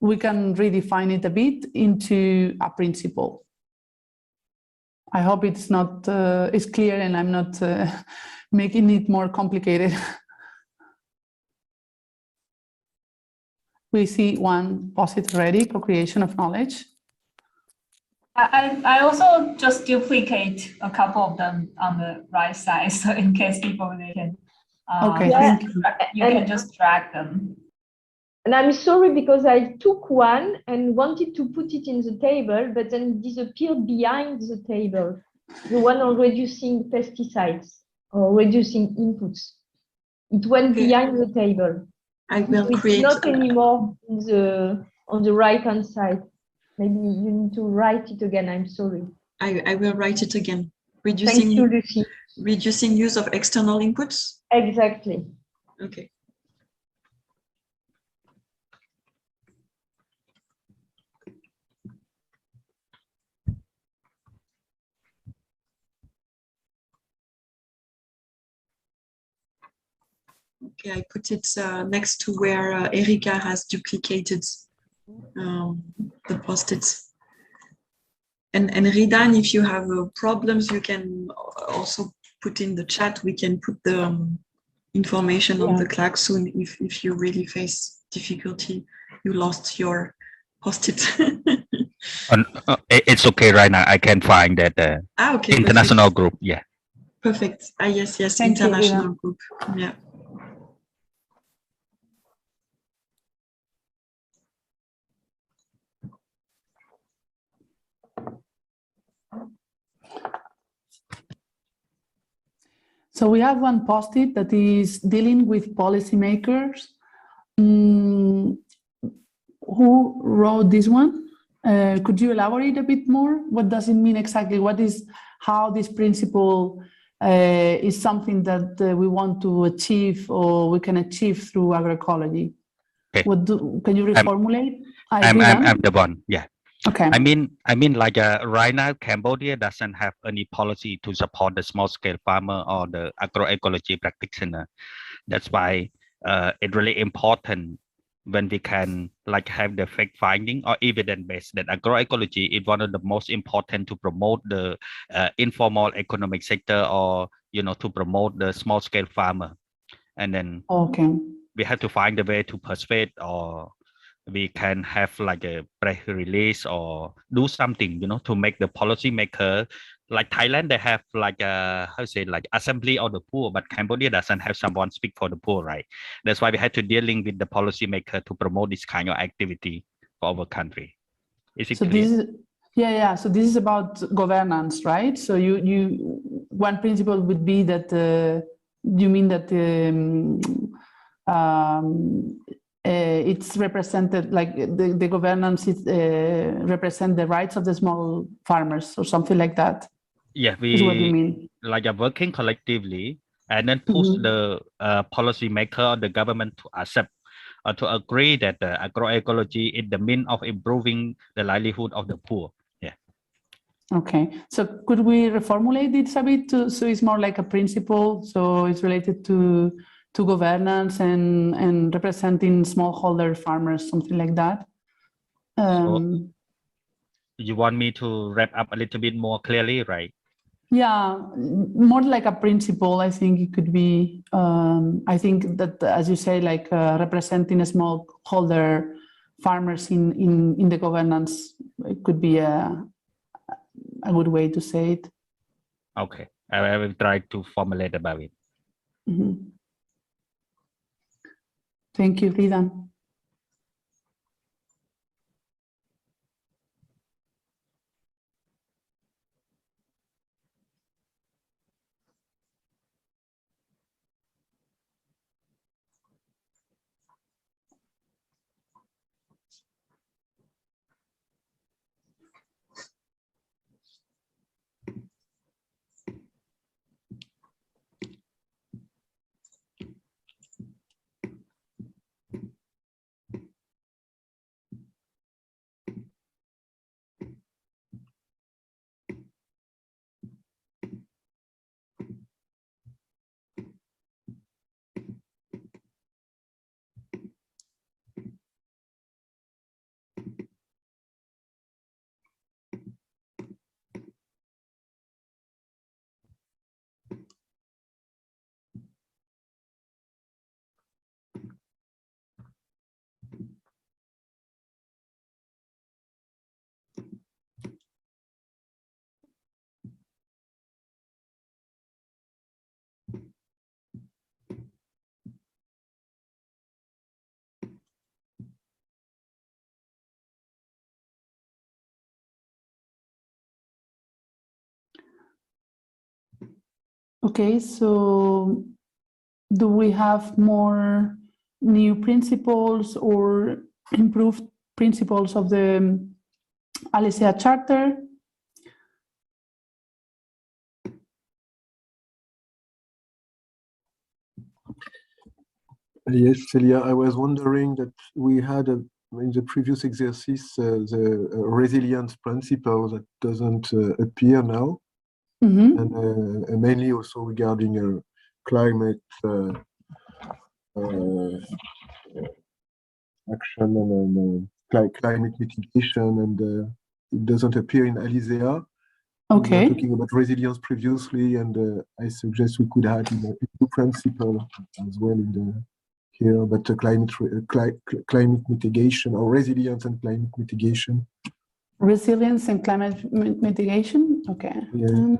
we can redefine it a bit into a principle. I hope it's not it's clear and I'm not making it more complicated. We see one post-it ready, co-creation of knowledge. I also just duplicate a couple of them on the right side, so in case people they can thank you can just drag them. And I'm sorry because I took one and wanted to put it in the table, but then it disappeared behind the table. The one on reducing pesticides or reducing inputs. It went behind the table. I will it's create not anymore on the right-hand side. Maybe you need to write it again. I'm sorry. I will write it again. Thank you, Lucy. Reducing use of external inputs? Exactly. Okay. Okay, I put it next to where Erika has duplicated the post-its. And Ridan, if you have problems, you can also put in the chat. We can put the information on the klaxon if you really face difficulty. You lost your post-it. It's okay right now. I can find that okay, international perfect. group. Yeah. Perfect. Yes, Thank you, international Rina. group. Yeah. So we have one post-it that is dealing with policymakers. Who wrote this one? Could you elaborate a bit more? What does it mean exactly? How this principle is something that we want to achieve or we can achieve through agroecology? Okay. Can you reformulate? I'm the one. Yeah. Okay. I mean, like right now, Cambodia doesn't have any policy to support the small-scale farmer or the agroecology practitioner. That's why it's really important when we can like have the fact finding or evidence-based that agroecology is one of the most important to promote the informal economic sector, or to promote the small-scale farmer. And then we have to find a way to persuade, or we can have like a press release or do something, to make the policy maker. Like Thailand, they have like like assembly of the poor, but Cambodia doesn't have someone speak for the poor, right? That's why we had to dealing with the policy maker to promote this kind of activity for our country. Is it clear? Yeah. So this is about governance, right? So you one principle would be that you mean that it's represented, like the governance is represent the rights of the small farmers or something like that. Yeah, is what you mean. Like working collectively and then push the policy maker or the government to accept or to agree that the agroecology is the means of improving the livelihood of the poor. Yeah. Okay, so could we reformulate it a bit so it's more like a principle, so it's related to governance and representing smallholder farmers, something like that? So you want me to wrap up a little bit more clearly, right? Yeah, more like a principle. I think it could be. I think that, as you say, like representing a smallholder farmers in the governance, it could be a good way to say it. Okay, I will try to formulate about it. Thank you, Frida. Okay, so do we have more new principles or improved principles of the ALESEA Charter? Yes, Celia, I was wondering that we had in the previous exercise the resilience principle that doesn't appear now, and mainly also regarding climate action and climate mitigation, and it doesn't appear in ALESEA. Okay. We were talking about resilience previously, and I suggest we could add a new principle as well in the here, but climate mitigation or resilience and climate mitigation Resilience and climate mitigation. Okay. Yeah.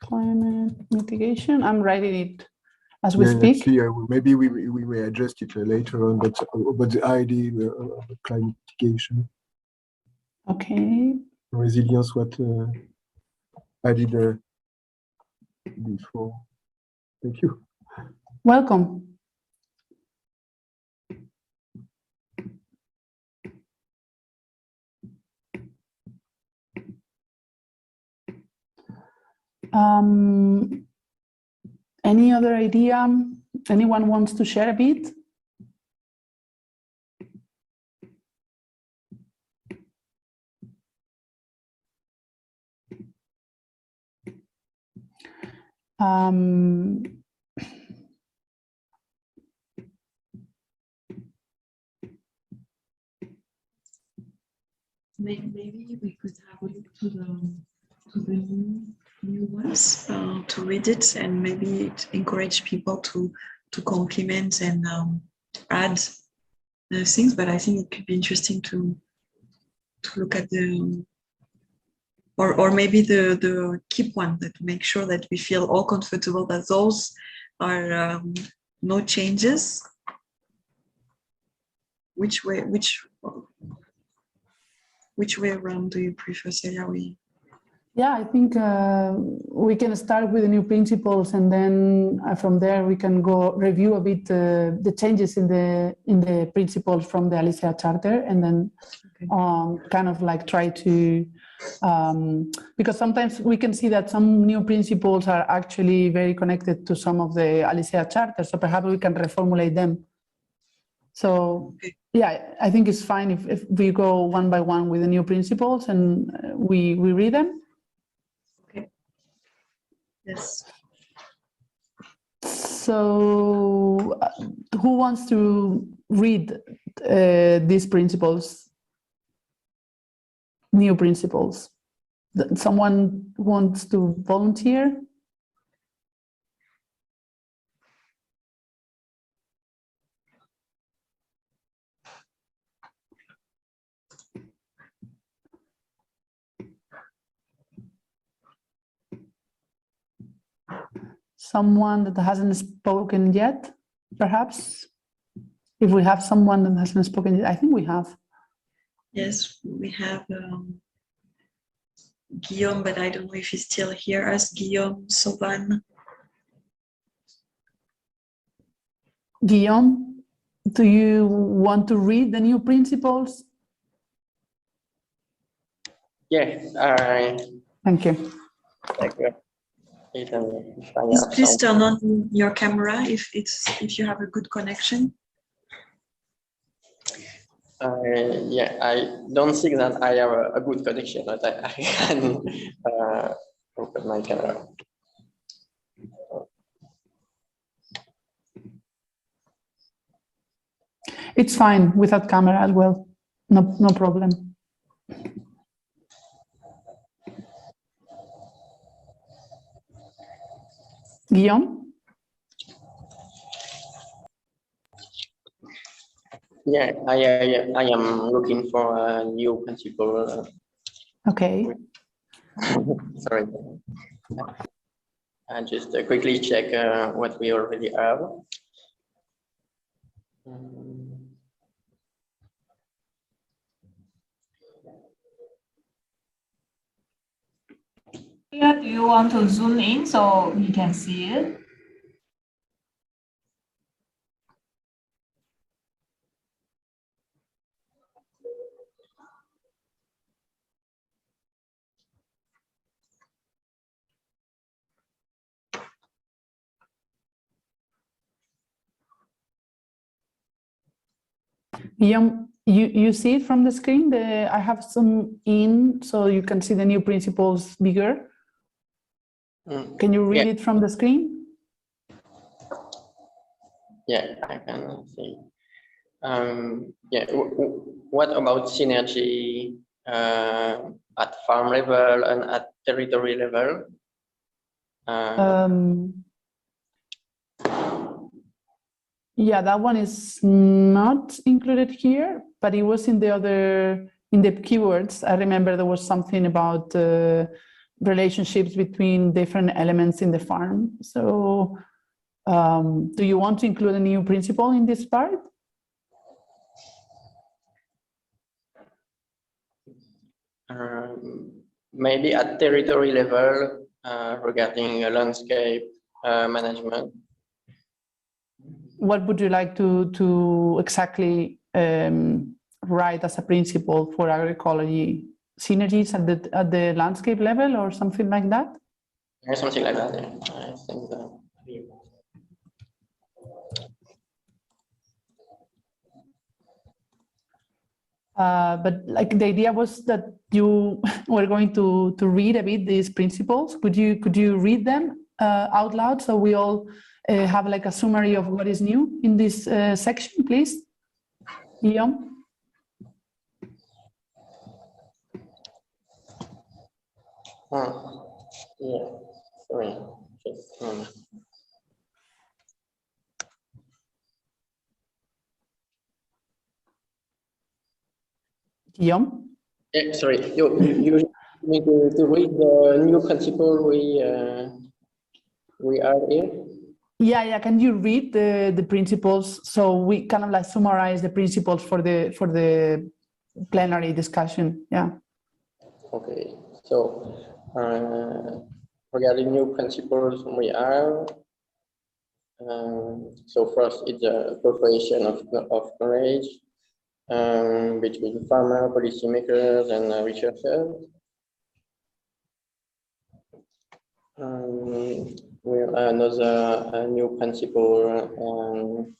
Climate mitigation. I'm writing it as we Yeah, speak. let's see. Maybe we may adjust it later on, but the idea of climate mitigation. Okay. Resilience, what I did before. Thank you. Welcome. Any other idea? Anyone wants to share a bit? Maybe we could have a look to the new ones, to read it, and maybe it encourage people to compliment and add things. But I think it could be interesting to look at the or maybe the keep one, that make sure that we feel all comfortable that those are no changes. Which way around do you prefer, Celia? Yeah, I think we can start with the new principles, and then from there we can go review a bit the changes in the principles from the Alicia Charter, and then kind of like try to because sometimes we can see that some new principles are actually very connected to some of the Alicia Charter, so perhaps we can reformulate them. So yeah, I think it's fine if we go one by one with the new principles and we read them. Okay. Yes. So who wants to read these principles? New principles. Someone wants to volunteer? Someone that hasn't spoken yet, perhaps? If we have someone that hasn't spoken yet, I think we have. Yes, we have Guillaume, but I don't know if he's still here. As Guillaume Sauvan. Guillaume, do you want to read the new principles? Yeah. Thank you. Thank you. Please turn on your camera if you have a good connection. Yeah, I don't think that I have a good connection, but I can open my camera. It's fine without camera as well. No problem. Guillaume? Yeah, I am looking for a new principle. Okay. Sorry. I just quickly check what we already have. Here, do you want to zoom in so we can see it? Guillaume, you see it from the screen? I have some in so you can see the new principles bigger. Can you read it from the screen? Yeah, I can see. Yeah, what about synergy at farm level and at territory level? Yeah, that one is not included here, but it was in the in the keywords, I remember there was something about relationships between different elements in the farm. So do you want to include a new principle in this part? Maybe at territory level regarding landscape management. What would you like to exactly write as a principle for agroecology? Synergies at the landscape level or something like that? Or something like that, yeah. I think that. But like the idea was that you were going to read a bit these principles. Could you read them out loud so we all have like a summary of what is new in this section, please? Guillaume? Yeah, sorry. Just, Guillaume? yeah, sorry, you need to read the new principle we are in. Yeah. Can you read the principles so we kind of like summarize the principles for the plenary discussion? Yeah. Okay, so regarding new principles we are. So first, it's a cooperation of knowledge between farmer, policymakers, and researchers. We another new principle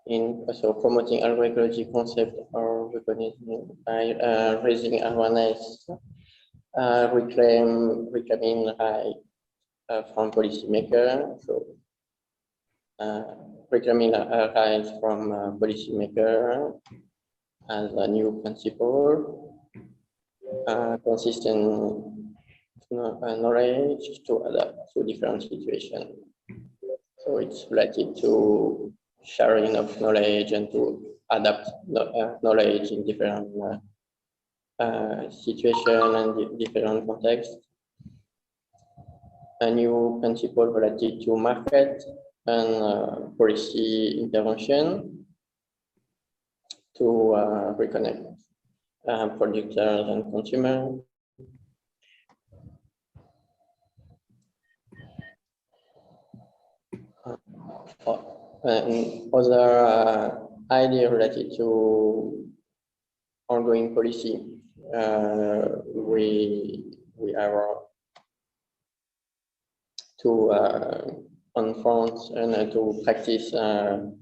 in also promoting agroecology concept or recognition by raising awareness, reclaiming right from policymakers. So reclaiming rights from policymakers as a new principle, consistent knowledge to adapt to different situations. So it's related to sharing of knowledge and to adapt knowledge in different situations and different contexts. A new principle related to market and policy intervention to reconnect producers and consumers. And other idea related to ongoing policy, we are to confront and to practice to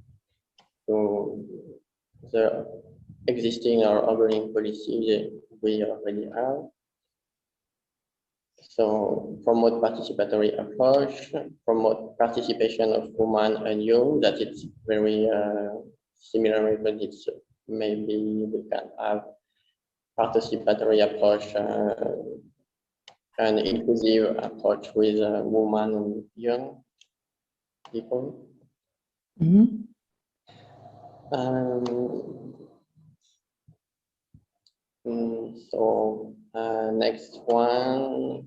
the existing or ongoing policy we already have. So promote participatory approach, promote participation of women and youth, that it's very similar, but it's maybe we can have participatory approach and inclusive approach with women and young people. Mm-hmm. So next one,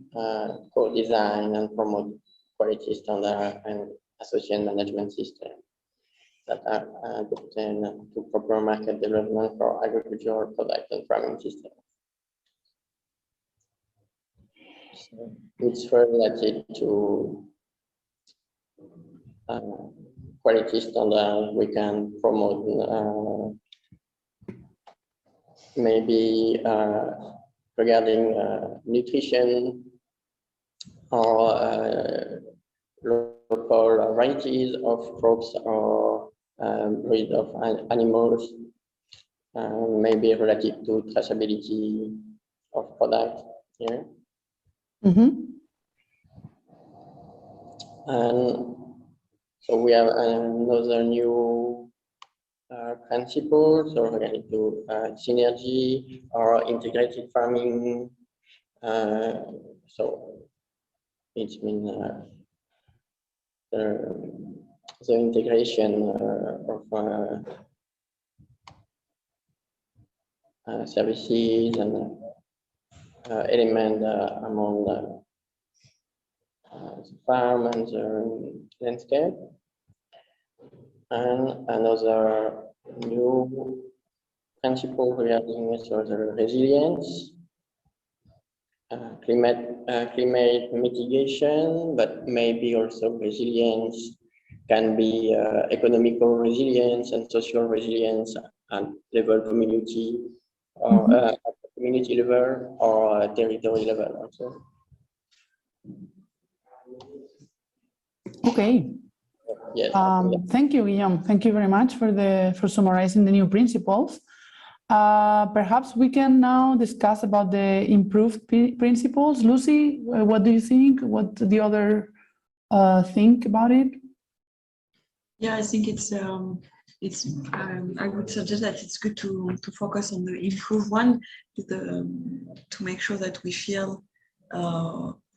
co-design and promote quality standard and associate management system that are adapted to proper market development for agricultural product and farming systems. So it's related to quality standard. We can promote maybe regarding nutrition or local varieties of crops or breed of animals, maybe related to traceability of product. Yeah. Mm-hmm. And so we have another new principles related to synergy or integrated farming. So it means the integration of services and element among the farm and the landscape. And another new principle regarding the resilience, climate mitigation, but maybe also resilience can be economical resilience and social resilience at level community or at community level or territory level also. Okay. Yes. Thank you, Guillaume. Thank you very much for summarizing the new principles. Perhaps we can now discuss about the improved principles. Lucy, what do you think? What do the other think about it? Yeah, I think I would suggest that it's good to focus on the improved one to make sure that we feel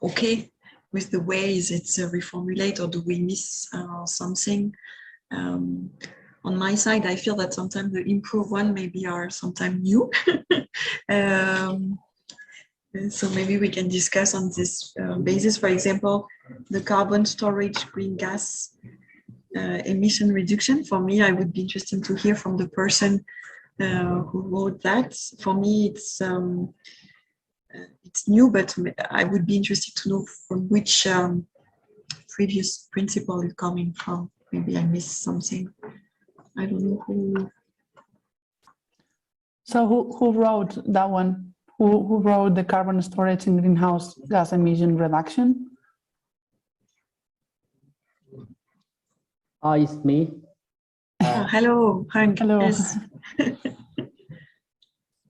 okay with the ways it's reformulated, or do we miss something? On my side, I feel that sometimes the improved one maybe are sometimes new. So maybe we can discuss on this basis. For example, the carbon storage, green gas emission reduction. For me, I would be interested to hear from the person who wrote that. For me, it's new, but I would be interested to know from which previous principle it's coming from. Maybe I missed something. I don't know who. So who wrote that one? Who wrote the carbon storage and greenhouse gas emission reduction? It's me. Hello, Hank. Hello. Yes.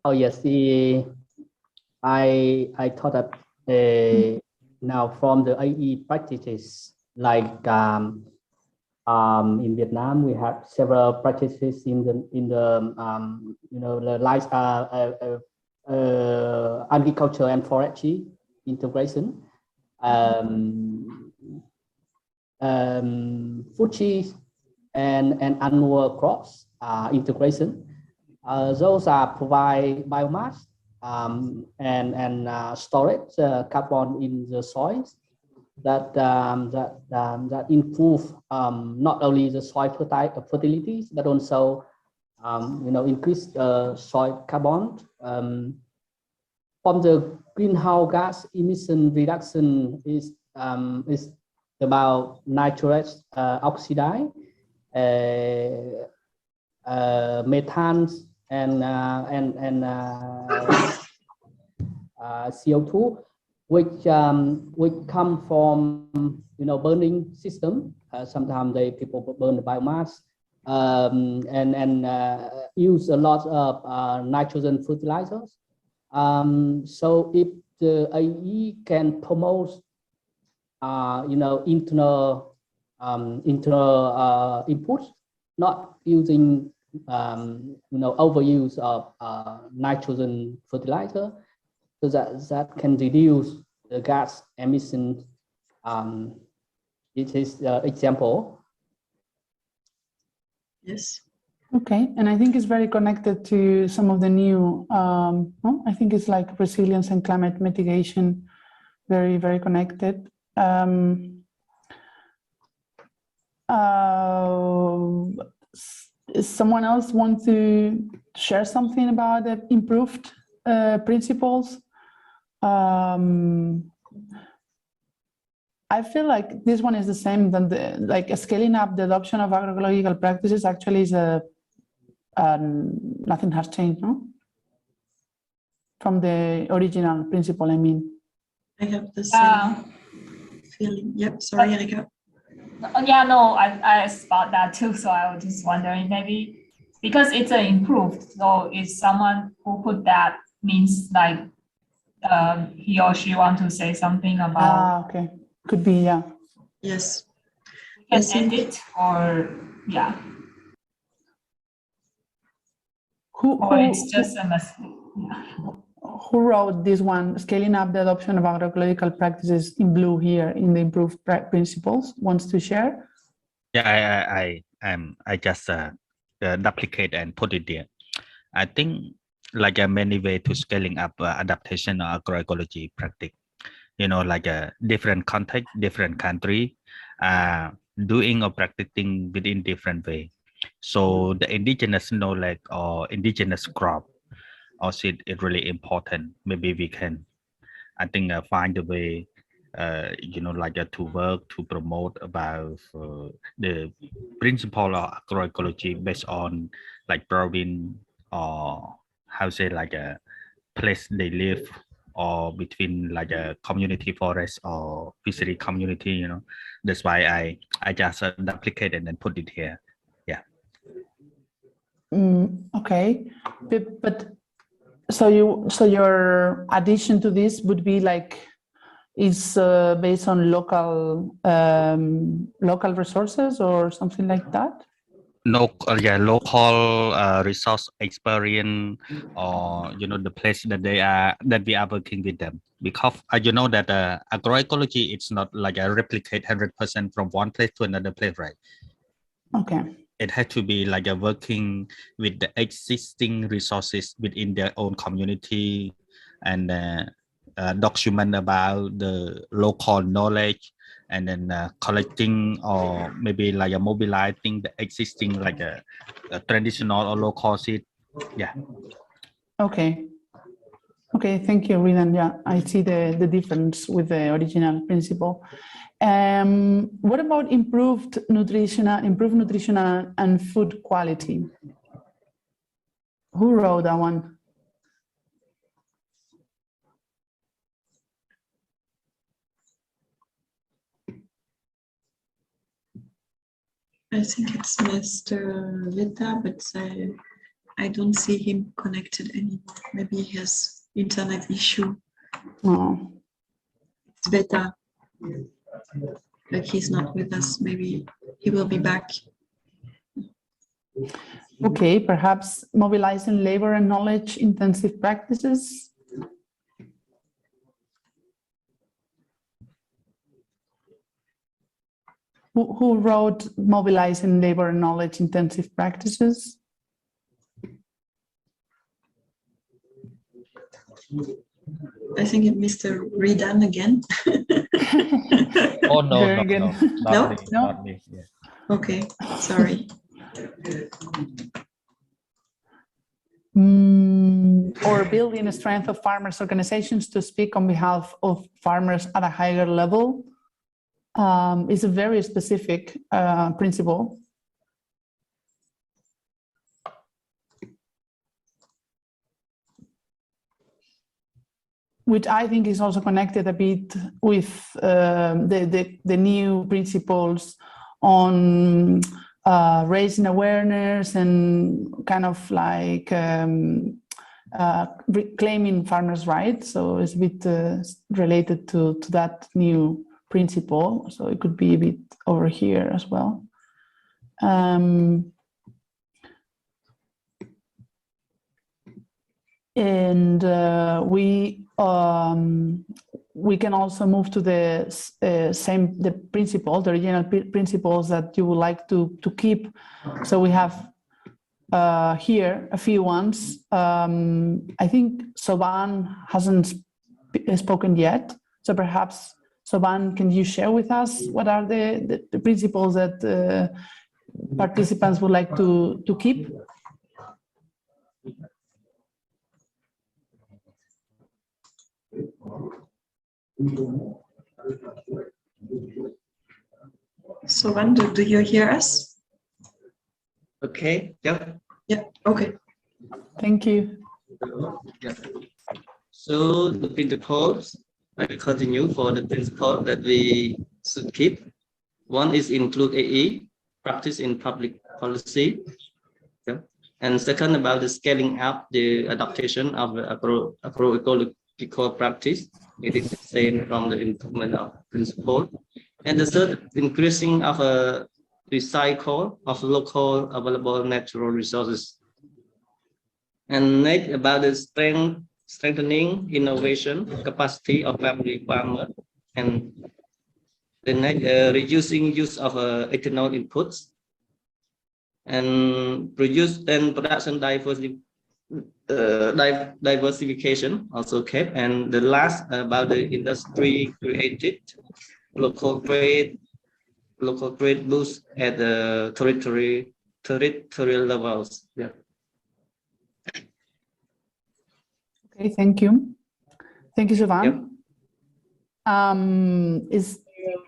Oh yes, I thought that now from the AE practices, like in Vietnam, we have several practices in the the life agriculture and forestry integration, food trees and annual crops integration. Those are provide biomass and storage carbon in the soils that improve not only the soil fertility but also increase soil carbon. From the greenhouse gas emission reduction is about nitrous oxide, methane and CO2, which come from burning system. Sometimes people burn the biomass and use a lot of nitrogen fertilizers. So if the AE can promote internal inputs, not using overuse of nitrogen fertilizer, so that can reduce the gas emission. It is example. Yes. Okay, and I think it's very connected to some of the new, I think it's like resilience and climate mitigation, very, very connected. Someone else want to share something about the improved principles? I feel like this one is the same than like scaling up the adoption of agroecological practices actually is nothing has changed, no? From the original principle, I mean. I have the same feeling. Yep, sorry, Erika. Yeah, no, I asked about that too, so I was just wondering, maybe because it's improved, so is someone who put that means like he or she want to say something about? Okay, could be, yeah. Yes. We can edit or yeah. Or it's just a mistake. Who wrote this one, scaling up the adoption of agroecological practices, in blue here in the improved principles? Wants to share? Yeah, I just duplicate and put it there. I think like a many way to scaling up adaptation or agroecology practice. You know, like a different context, different country, doing or practicing within different way. So the indigenous knowledge or indigenous crop or seed is really important. Maybe we can, I think, find a way, you know, like to work to promote about the principle of agroecology based on like province or how say like a place they live or between like a community forest or fishery community, you know. That's why I just duplicate and then put it here. Yeah. Okay, but so your addition to this would be like is based on local resources or something like that? No, yeah, local resource experience, or you know, the place that we are working with them, because you know that agroecology, it's not like a replicate 100% from one place to another place, right? Okay. It had to be like a working with the existing resources within their own community and document about the local knowledge, and then collecting or maybe like a mobilizing the existing like a traditional or local seed. Yeah. Okay. Okay, thank you, Ridan. Yeah, I see the difference with the original principle. What about improved nutritional and food quality? Who wrote that one? I think it's Mr. Vita, but I don't see him connected anymore. Maybe he has internet issue. Oh. It's Vita. Like he's not with us. Maybe he will be back. Okay, perhaps mobilizing labor and knowledge intensive practices. Who wrote mobilizing labor and knowledge intensive practices? I think it's Mr. Ridan again. Oh no, Very good. not me. Yeah. Okay, sorry. Or building a strength of farmers' organizations to speak on behalf of farmers at a higher level is a very specific principle. Which I think is also connected a bit with the new principles on raising awareness and kind of like claiming farmers' rights. So it's a bit related to that new principle. So it could be a bit over here as well. And we can also move to the principle, the original principles that you would like to keep. So we have here a few ones. I think Soban hasn't spoken yet. So perhaps, Soban, can you share with us what are the principles that participants would like to keep? So, do you hear us? Okay. Yeah. Yeah. Okay. Thank you. Yeah. So the principles, I will continue for the principle that we should keep. One is include AE, practice in public policy. Yeah. And second, about the scaling up the adaptation of the agroecological practice. It is the same from the improvement of principle. And the third, increasing of a recycle of local available natural resources. And next, about the strengthening innovation capacity of family farmers, and the next, reducing use of ethanol inputs, and production diversity diversification also kept, and the last about the industry created local trade boost at the territorial levels. Yeah. Okay, thank you. Thank you, Siobhan. Yep.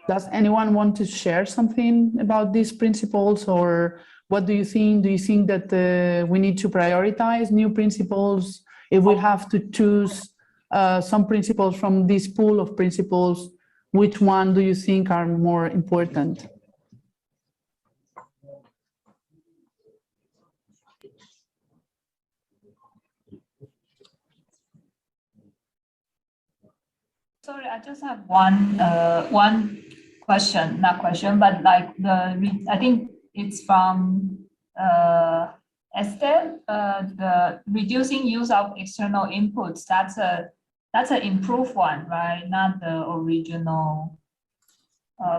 Does anyone want to share something about these principles, or what do you think? Do you think that we need to prioritize new principles? If we have to choose some principles from this pool of principles, which one do you think are more important? Sorry, I just have one question, not question, but like I think it's from Estelle, the reducing use of external inputs. That's an improved one, right? Not the original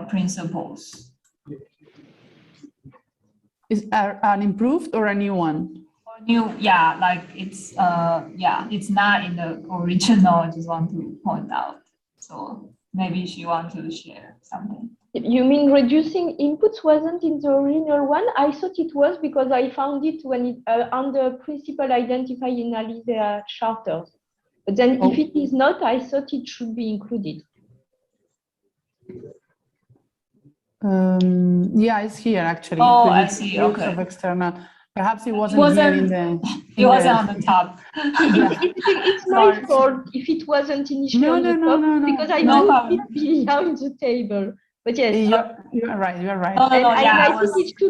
principles. Is an improved or a new one? New, yeah, like it's it's not in the original. I just want to point out. So maybe she wants to share something. You mean reducing inputs wasn't in the original one? I thought it was, because I found it when it under principle identify in Alicia charters. But then if it is not, I thought it should be included. Yeah, it's here actually. Oh, I see. Okay. Of external. Perhaps it wasn't here in the. It wasn't on the top. It's my fault if it wasn't initially on the top, because I moved it behind the table. But yes, you are right. You are right. I think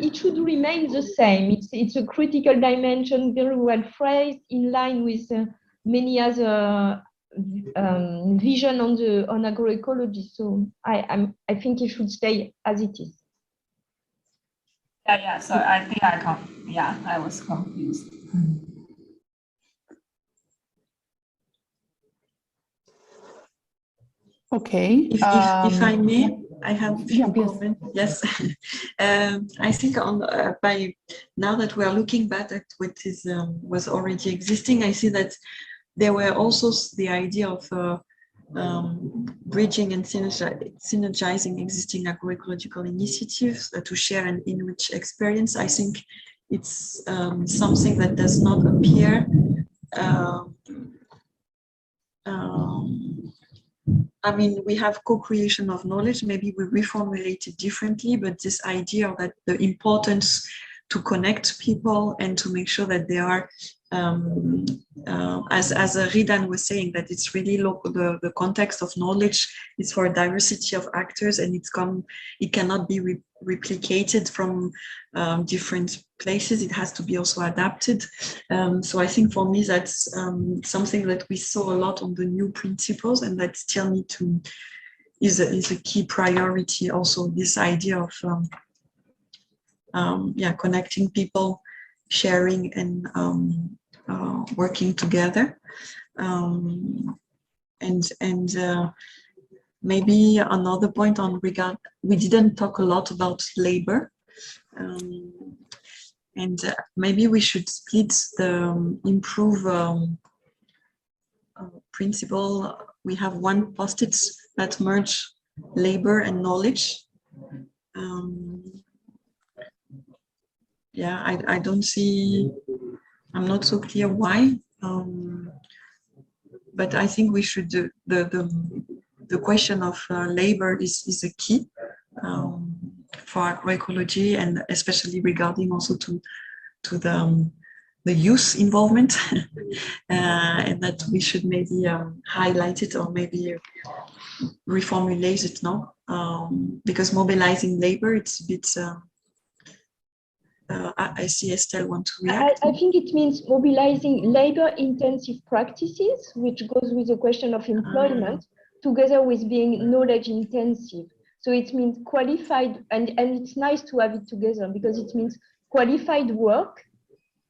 it should remain the same. It's a critical dimension, very well phrased, in line with many other vision on agroecology. So I think it should stay as it is. Yeah. So I think I was confused. Okay. If I may, I have a few comments. Yes. I think by now that we are looking back at what was already existing, I see that there were also the idea of bridging and synergizing existing agroecological initiatives to share and enrich experience. I think it's something that does not appear. I mean, we have co-creation of knowledge. Maybe we reformulate it differently, but this idea that the importance to connect people and to make sure that they are, as Ridan was saying, that it's really local. The context of knowledge is for a diversity of actors, and it cannot be replicated from different places. It has to be also adapted. So I think for me that's something that we saw a lot on the new principles, and that still is a key priority. Also, this idea of connecting people, sharing, and working together, and maybe another point we didn't talk a lot about labor, and maybe we should split the improve principle. We have one post-it that merge labor and knowledge. I don't see, I'm not so clear why, but I think we should do the question of labor is a key for agroecology, and especially regarding also to the youth involvement, and that we should maybe highlight it or maybe reformulate it now, because mobilizing labor, it's a bit. I see Estelle want to react. I think it means mobilizing labor-intensive practices, which goes with the question of employment, together with being knowledge-intensive. So it means qualified, and it's nice to have it together because it means qualified work,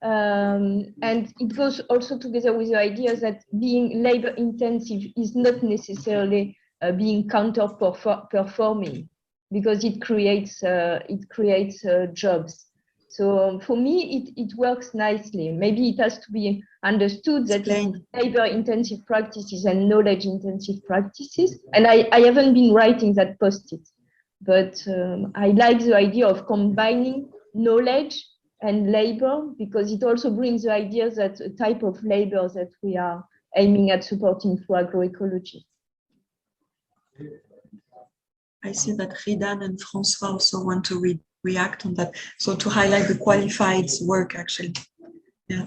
and it goes also together with the idea that being labor-intensive is not necessarily being counter-performing, because it creates jobs. So for me, it works nicely. Maybe it has to be understood that it's labor-intensive practices and knowledge-intensive practices. And I haven't been writing that post-it, but I like the idea of combining knowledge and labor, because it also brings the idea that a type of labor that we are aiming at supporting through agroecology. I see that Ridan and François also want to react on that. So to highlight the qualified work, actually. Yeah.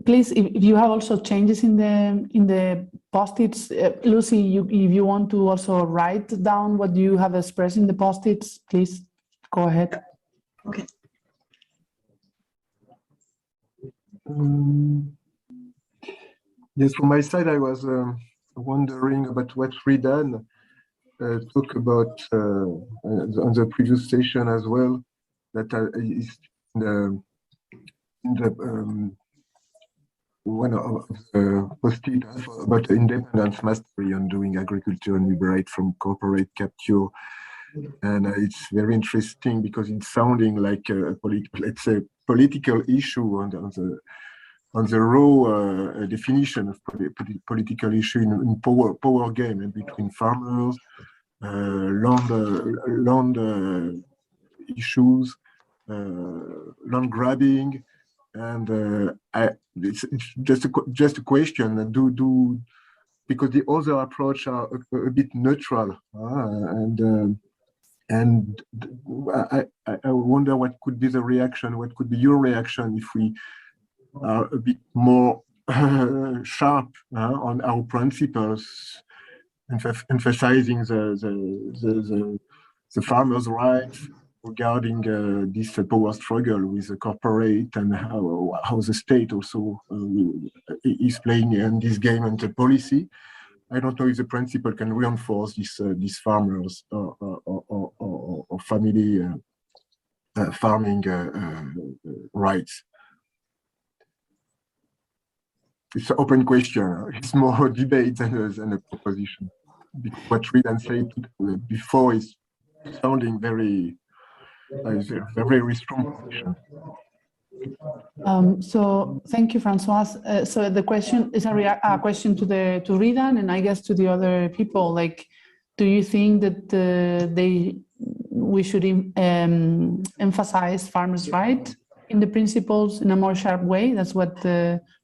Please, if you have also changes in the post-its, Lucy, if you want to also write down what you have expressed in the post-its, please go ahead. Okay. Yes, from my side, I was wondering about what Ridan talked about on the previous session as well, that is in the one of the post-it about independence mastery on doing agriculture and liberate from corporate capture. And it's very interesting because it's sounding like a let's say political issue on the raw definition of political issue in power game and between farmers, land issues, land grabbing, and it's just a question. Because the other approach are a bit neutral, and I wonder what could be the reaction, what could be your reaction if we are a bit more sharp on our principles, emphasizing the farmers' rights regarding this power struggle with the corporate, and how the state also is playing in this game and the policy. I don't know if the principle can reinforce these farmers or family farming rights. It's an open question. It's more debate than a proposition. What Ridan said before is sounding very strong position. So thank you, Francois. So the question is a question to Ridan, and I guess to the other people. Like, do you think that we should emphasize farmers' rights in the principles in a more sharp way? That's what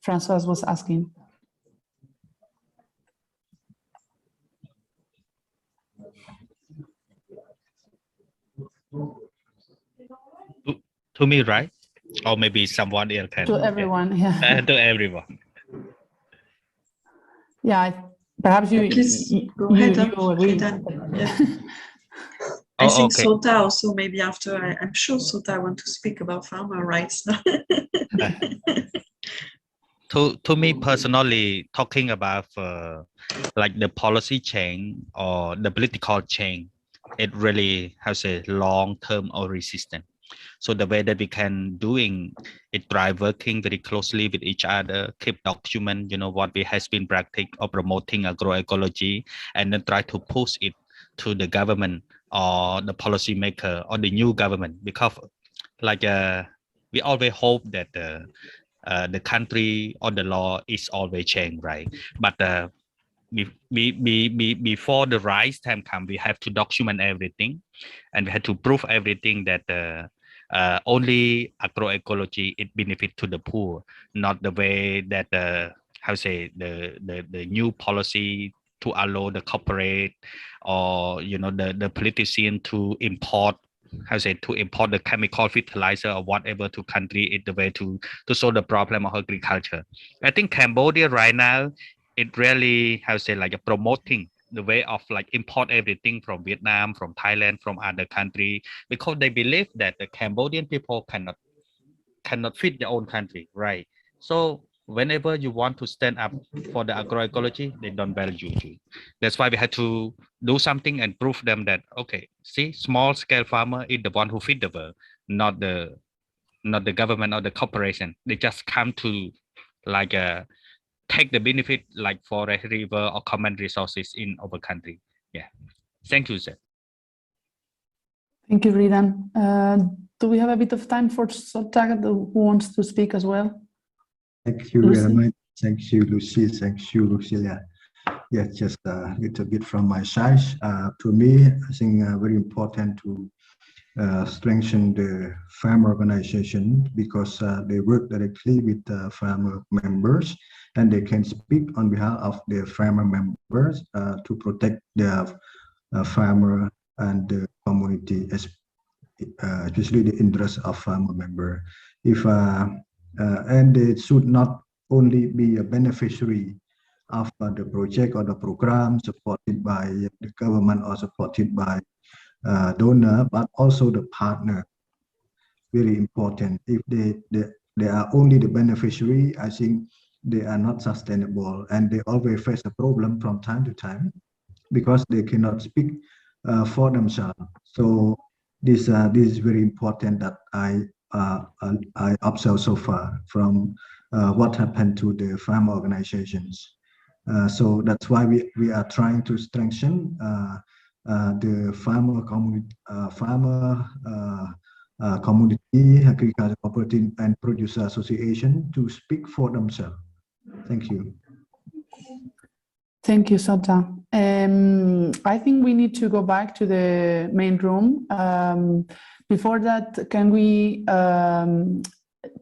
Francois was asking. To me, right? Or maybe someone else can. To everyone, yeah. To everyone. Yeah, perhaps you agree. Yeah. I think Sota also, maybe after, I'm sure Sota want to speak about farmer rights. To me personally, talking about like the policy change or the political change, it really has a long-term or resistant. So the way that we can doing it by working very closely with each other, keep document, what we has been practicing or promoting agroecology, and then try to push it to the government or the policy maker or the new government, because like we always hope that the country or the law is always changed, right? But before the right time comes, we have to document everything, and we have to prove everything that only agroecology it benefit to the poor, not the way that the new policy to allow the corporate or the politician to import the chemical fertilizer or whatever to country is the way to solve the problem of agriculture. I think Cambodia right now, it really promoting the way of import everything from Vietnam, from Thailand, from other country, because they believe that the Cambodian people cannot feed their own country, right? So whenever you want to stand up for the agroecology, they don't value you. That's why we had to do something and prove them that, okay, see, small scale farmer is the one who feed the world, not the government or the corporation. They just come to take the benefit like forest, river, or common resources in our country. Yeah. Thank you, sir. Thank you, Ridan. Do we have a bit of time for Sotaga who wants to speak as well? Thank you Lucy? very much. Thank you, Lucy. Thank you, Lucilia. Yes, just a little bit from my side. To me, I think very important to strengthen the farmer organization because they work directly with farmer members and they can speak on behalf of the farmer members to protect their farmer and the community, especially the interests of farmer member. If and they should not only be a beneficiary of the project or the program supported by the government or supported by donor, but also the partner. Very important. If they are only the beneficiary, I think they are not sustainable and they always face a problem from time to time because they cannot speak for themselves. So this is very important that I observe so far from what happened to the farmer organizations. So that's why we are trying to strengthen the farmer community, agriculture cooperative and producer association to speak for themselves. Thank you. Thank you, Sota. I think we need to go back to the main room. Before that, can we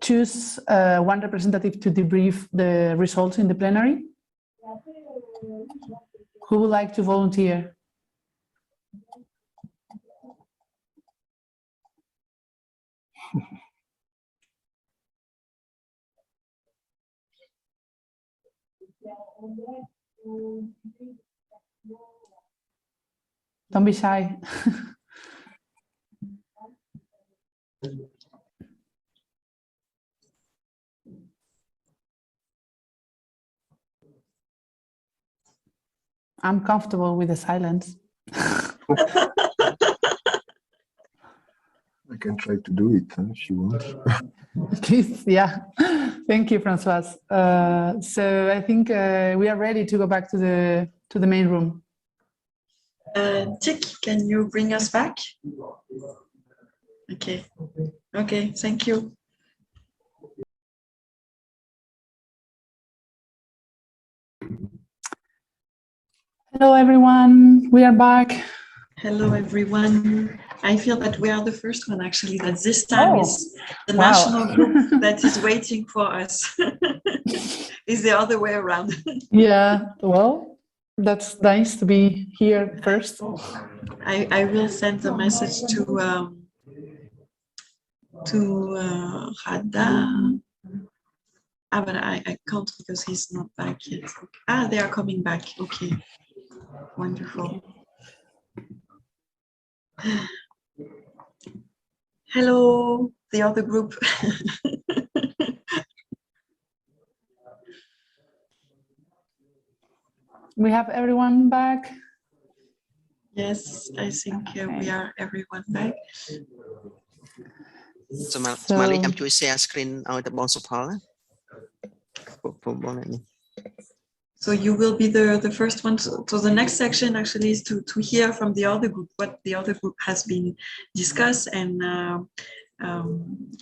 choose one representative to debrief the results in the plenary? Who would like to volunteer? Don't be shy. I'm comfortable with the silence. I can try to do it if you want. Please, yeah. Thank you, Francois. So I think we are ready to go back to the main room. Tick, can you bring us back? Okay. Okay, thank you. Hello, everyone. We are back. Hello, everyone. I feel that we are the first one, actually, that this time is the wow. national group that is waiting for us. It's the other way around. Yeah, well, that's nice to be here first. I will send a message to Hada. But I can't because he's not back yet. Ah, they are coming back. Okay. Wonderful. Hello, the other group. We have everyone back. Yes, I think we are everyone back. So Malik, I'm to share screen out the boss of Holland. So you will be the first one. So the next section actually is to hear from the other group what the other group has been discussed and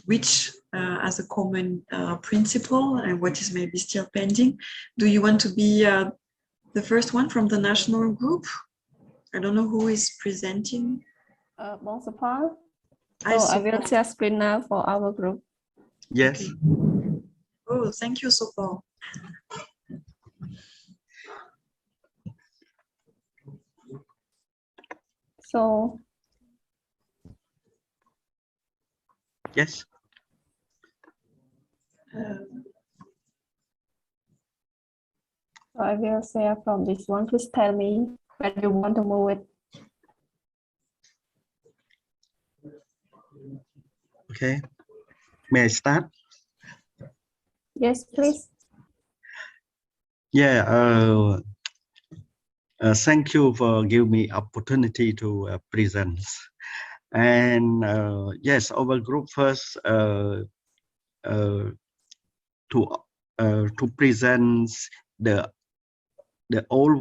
which as a common principle and what is maybe still pending. Do you want to be the first one from the national group? I don't know who is presenting. Bonsapal. So I will share screen now for our group. Yes. Okay. Oh, thank you, Sopal. So yes. So I will share from this one. Please tell me when you want to move it. Okay. May I start? Yes, please. Yeah. Thank you for giving me opportunity to present. And yes, our group first to present the old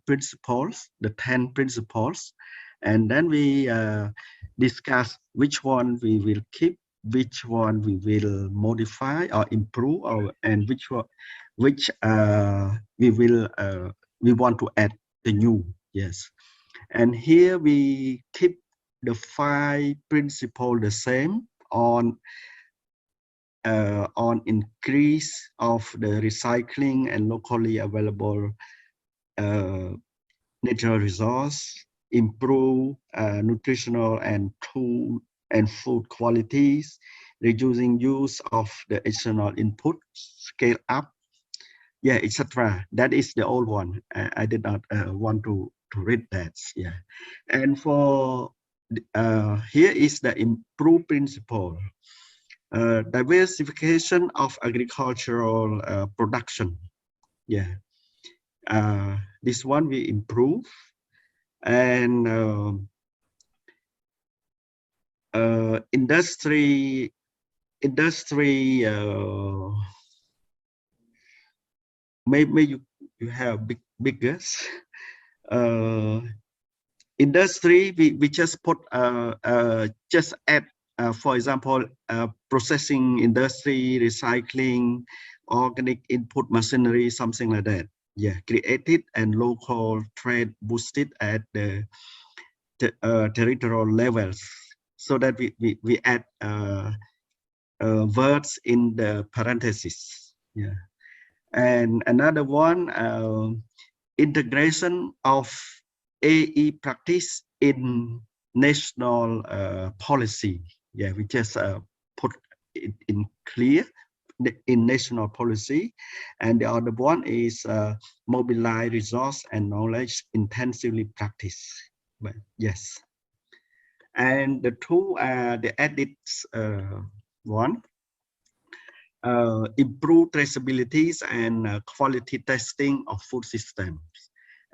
principles, the 10 principles, and then we discuss which one we will keep, which one we will modify or improve, and which one we want to add the new. Yes, and here we keep the 5 principles the same on increase of the recycling and locally available natural resource, improve nutritional and food qualities, reducing use of the external input, scale up, yeah, etc. That is the old one. I did not want to read that. Yeah, and for here is the improved principle. Diversification of agricultural production. Yeah, this one we improve, and industry. Maybe you have biggest. Industry we just put just add. For example, processing industry, recycling, organic input machinery, something like that. Yeah, created and local trade boosted at the territorial levels, so that we add words in the parentheses. Yeah, and another one, integration of AE practice in national policy. Yeah, we just put it in clear in national policy, and the other one is mobilize resource and knowledge intensively practice. But yes, and the two the edits one, improve traceabilities and quality testing of food systems,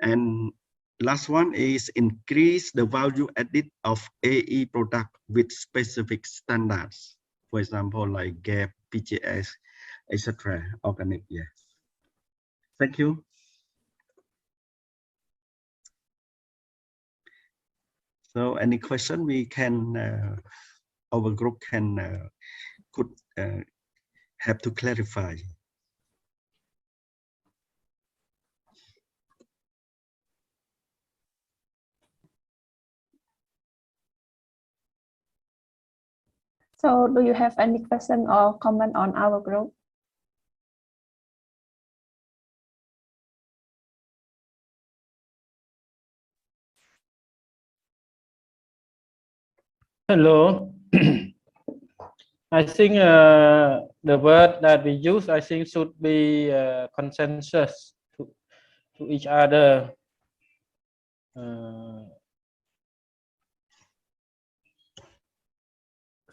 and last one is increase the value added of AE product with specific standards. For example, like GAP, PGS, etc. Organic. Yes. Thank you. So, any question we can our group can could have to clarify. So do you have any question or comment on our group? Hello. I think the word that we use, I think, should be consensus to each other.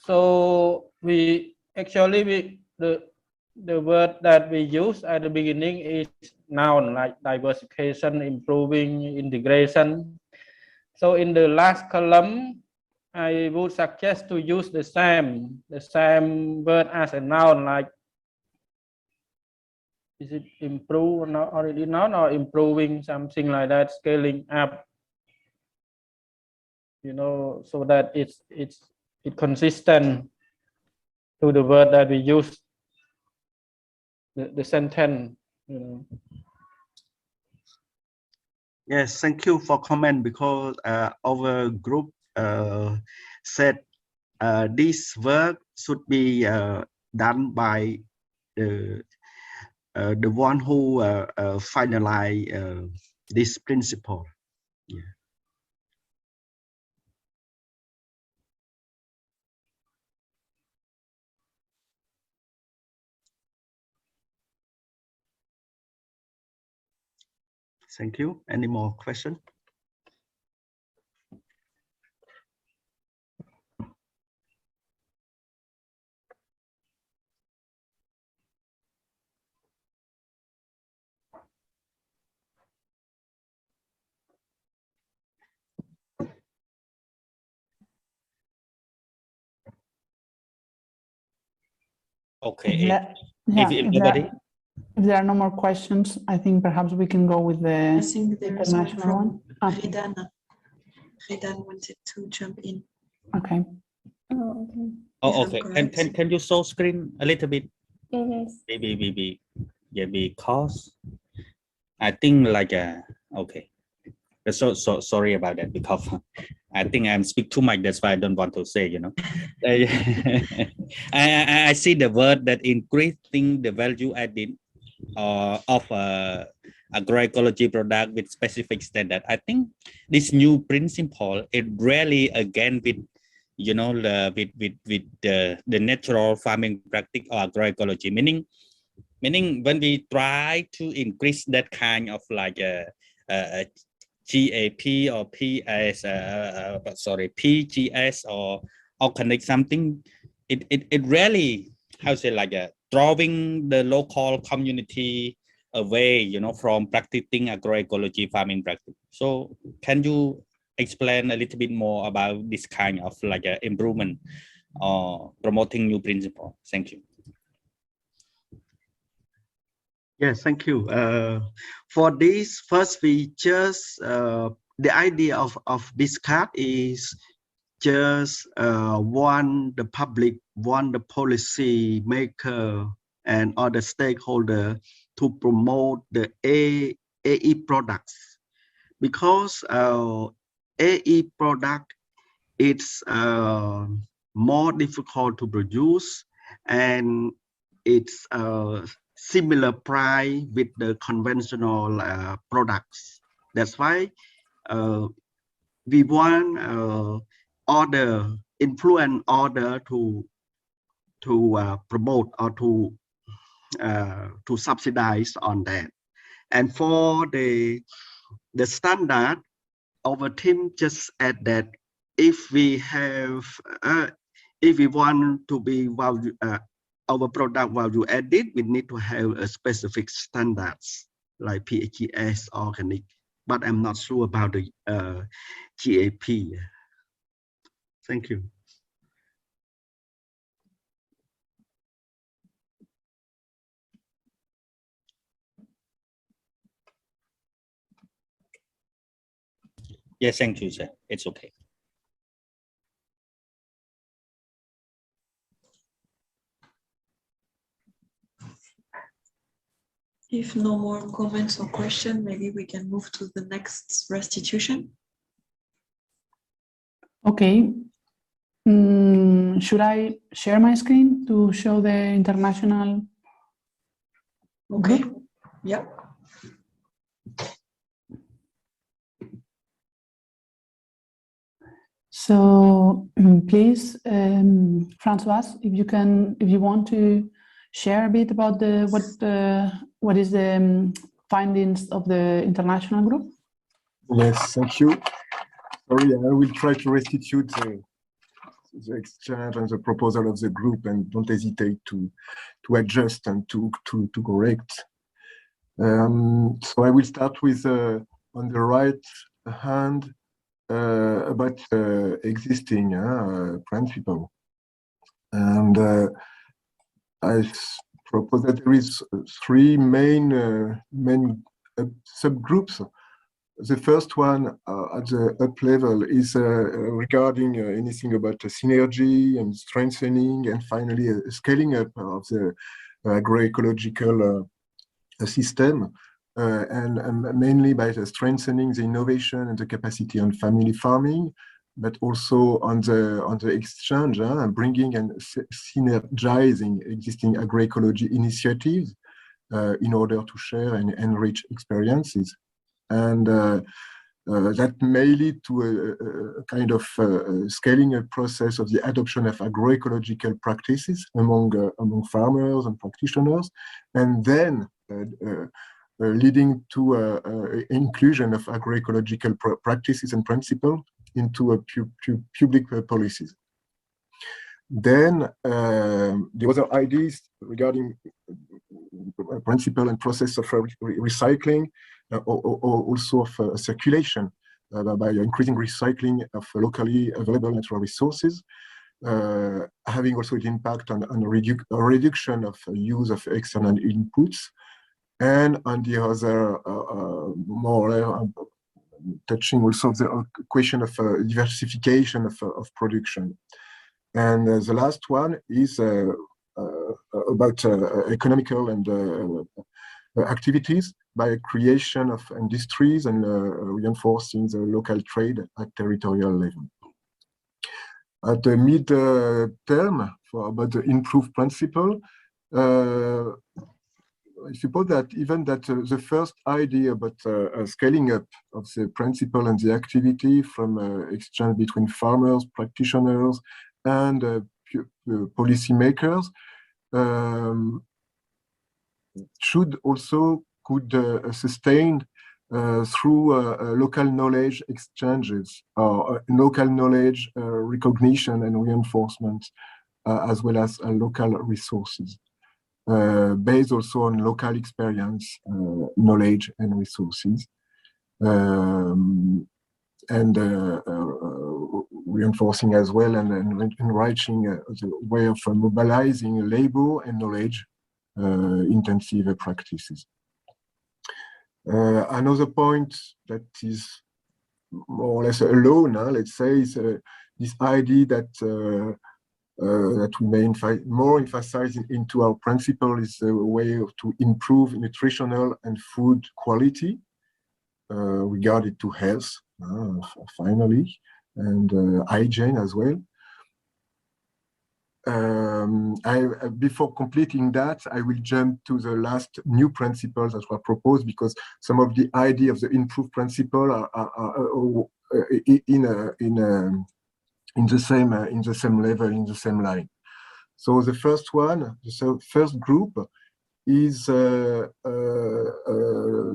So we actually the word that we use at the beginning is noun, like diversification, improving, integration. So in the last column, I would suggest to use the same word as a noun, like, is it improve or not, already noun, or improving, something like that, scaling up, you know, so that it's consistent to the word that we use, the sentence, you know. Yes, thank you for comment, because our group said this work should be done by the one who finalize this principle. Yeah. Thank you. Any more questions? Okay. If there are no more questions, I think perhaps we can go with the I think there is one international from one. Ridana. Redan wanted to jump in. Okay. Oh, okay. Oh, okay. Can you show screen a little bit? Yes. Maybe. Yeah, because I think like okay. So sorry about that, because I think I'm speak too much. That's why I don't want to say. You know, I see the word that increasing the value added of agroecology product with specific standard. I think this new principle, it really again with, you know, with the natural farming practice or agroecology, meaning when we try to increase that kind of like a GAP or PGS or organic something, it really, how to say, like drawing the local community away, you know, from practicing agroecology farming practice. So can you explain a little bit more about this kind of like improvement or promoting new principle? Thank you. Yes, thank you. For this, first we just the idea of this card is just want the public, want the policy maker and other stakeholder to promote the AE products, because AE product, it's more difficult to produce and it's similar price with the conventional products. That's why we want influence order to promote or to subsidize on that. And for the standard, our team just add that if we have if we want to be value our product value added, we need to have a specific standards like PHS organic, but I'm not sure about the GAP. Thank you. Yes, thank you, sir. It's okay. If no more comments or questions, maybe we can move to the next restitution. Okay. Should I share my screen to show the international group? Yeah. So please, Francois, if you want to share a bit about what is the findings of the international group. Yes, thank you. Sorry, I will try to restitute the exchange and the proposal of the group, and don't hesitate to adjust and to correct. So I will start with on the right hand about existing principle, and I propose that there is three main subgroups. The first one at the up level is regarding anything about synergy and strengthening, and finally scaling up of the agroecological system, and mainly by the strengthening the innovation and the capacity on family farming, but also on the exchange and bringing and synergizing existing agroecology initiatives in order to share and enrich experiences. And that may lead to a kind of scaling up process of the adoption of agroecological practices among farmers and practitioners, and then leading to inclusion of agroecological practices and principles into public policies. Then the other ideas regarding principle and process of recycling, or also of circulation by increasing recycling of locally available natural resources, having also an impact on a reduction of use of external inputs, and on the other more touching also the question of diversification of production. And the last one is about economical and activities by creation of industries and reinforcing the local trade at territorial level. At the mid-term, about the improved principle, I suppose that even that the first idea about scaling up of the principle and the activity from exchange between farmers, practitioners, and policymakers should also could sustain through local knowledge exchanges or local knowledge recognition and reinforcement, as well as local resources, based also on local experience, knowledge and resources, and reinforcing as well and enriching the way of mobilizing labor and knowledge intensive practices. Another point that is more or less alone, let's say, is this idea that that we may more emphasize into our principle is a way to improve nutritional and food quality regarding to health, finally, and hygiene as well. Before completing that, I will jump to the last new principles that were proposed, because some of the idea of the improved principle are in the same level, in the same line. So the first one, the first group, is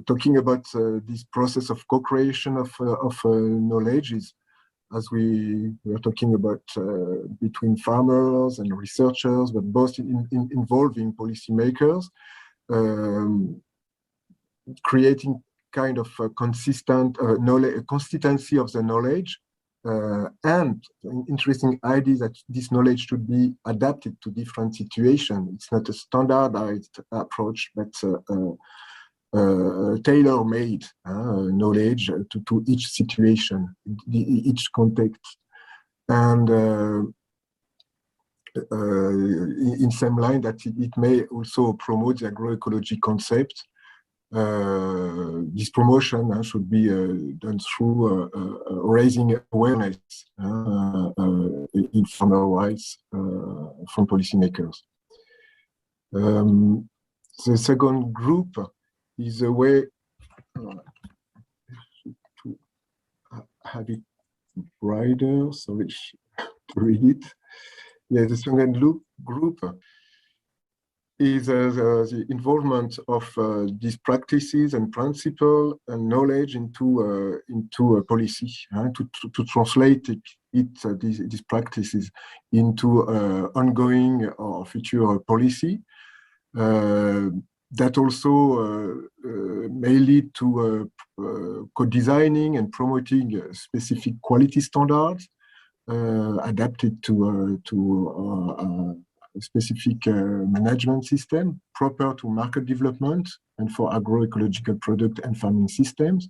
talking about this process of co-creation of knowledges, as we were talking about between farmers and researchers, but both involving policymakers, creating kind of a consistent knowledge, consistency of the knowledge, and interesting idea that this knowledge should be adapted to different situations. It's not a standardized approach, but tailor-made knowledge to each situation, each context. And in same line that it may also promote the agroecology concept. This promotion should be done through raising awareness in farmer rights from policymakers. The second group is a way to have it brighter, sorry to read it. Yeah, the second group is the involvement of these practices and principle and knowledge into a policy, to translate these practices into ongoing or future policy. That also may lead to co-designing and promoting specific quality standards adapted to a specific management system proper to market development and for agroecological product and farming systems,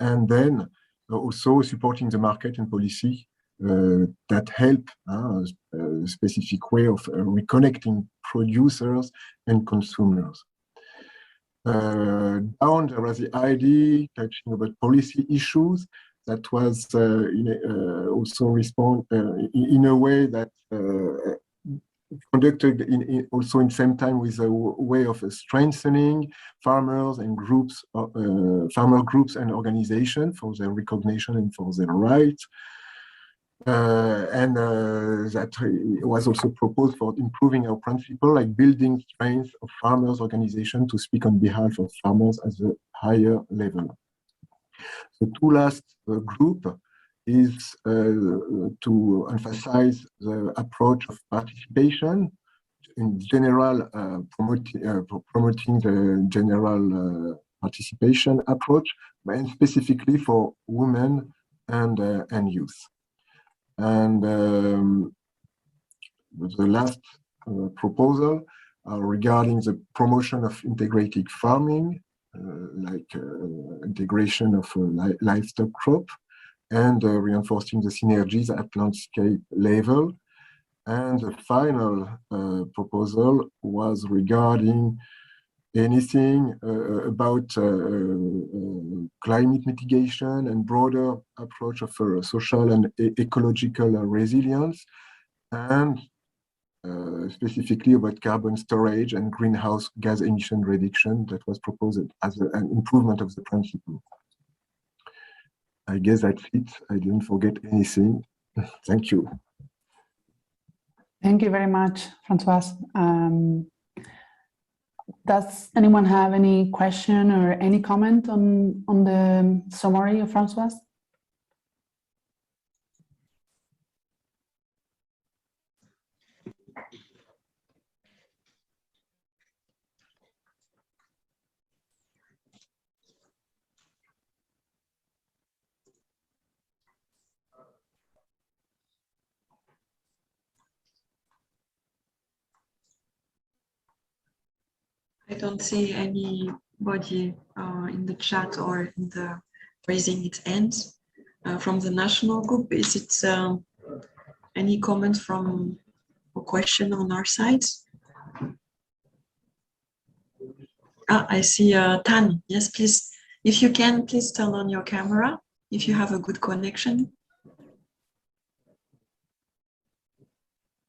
and then also supporting the market and policy that help a specific way of reconnecting producers and consumers. Down there was the idea touching about policy issues that was also respond in a way that conducted also in same time with a way of strengthening farmers and groups, farmer groups and organizations for their recognition and for their rights. And that was also proposed for improving our principle, like building strength of farmers' organization to speak on behalf of farmers at a higher level. The two last group is to emphasize the approach of participation in general, promoting the general participation approach, and specifically for women and youth. And the last proposal regarding the promotion of integrated farming like integration of livestock crop, and reinforcing the synergies at landscape level. And the final proposal was regarding anything about climate mitigation and broader approach of social and ecological resilience, and specifically about carbon storage and greenhouse gas emission reduction that was proposed as an improvement of the principle. I guess that's it. I didn't forget anything. Thank you. Thank you very much, Francois. Does anyone have any question or any comment on the summary of Francois? I don't see anybody in the chat or in the raising its hand from the national group. Is it any comment from or question on our side? I see Tan. Yes, please. If you can, please turn on your camera if you have a good connection.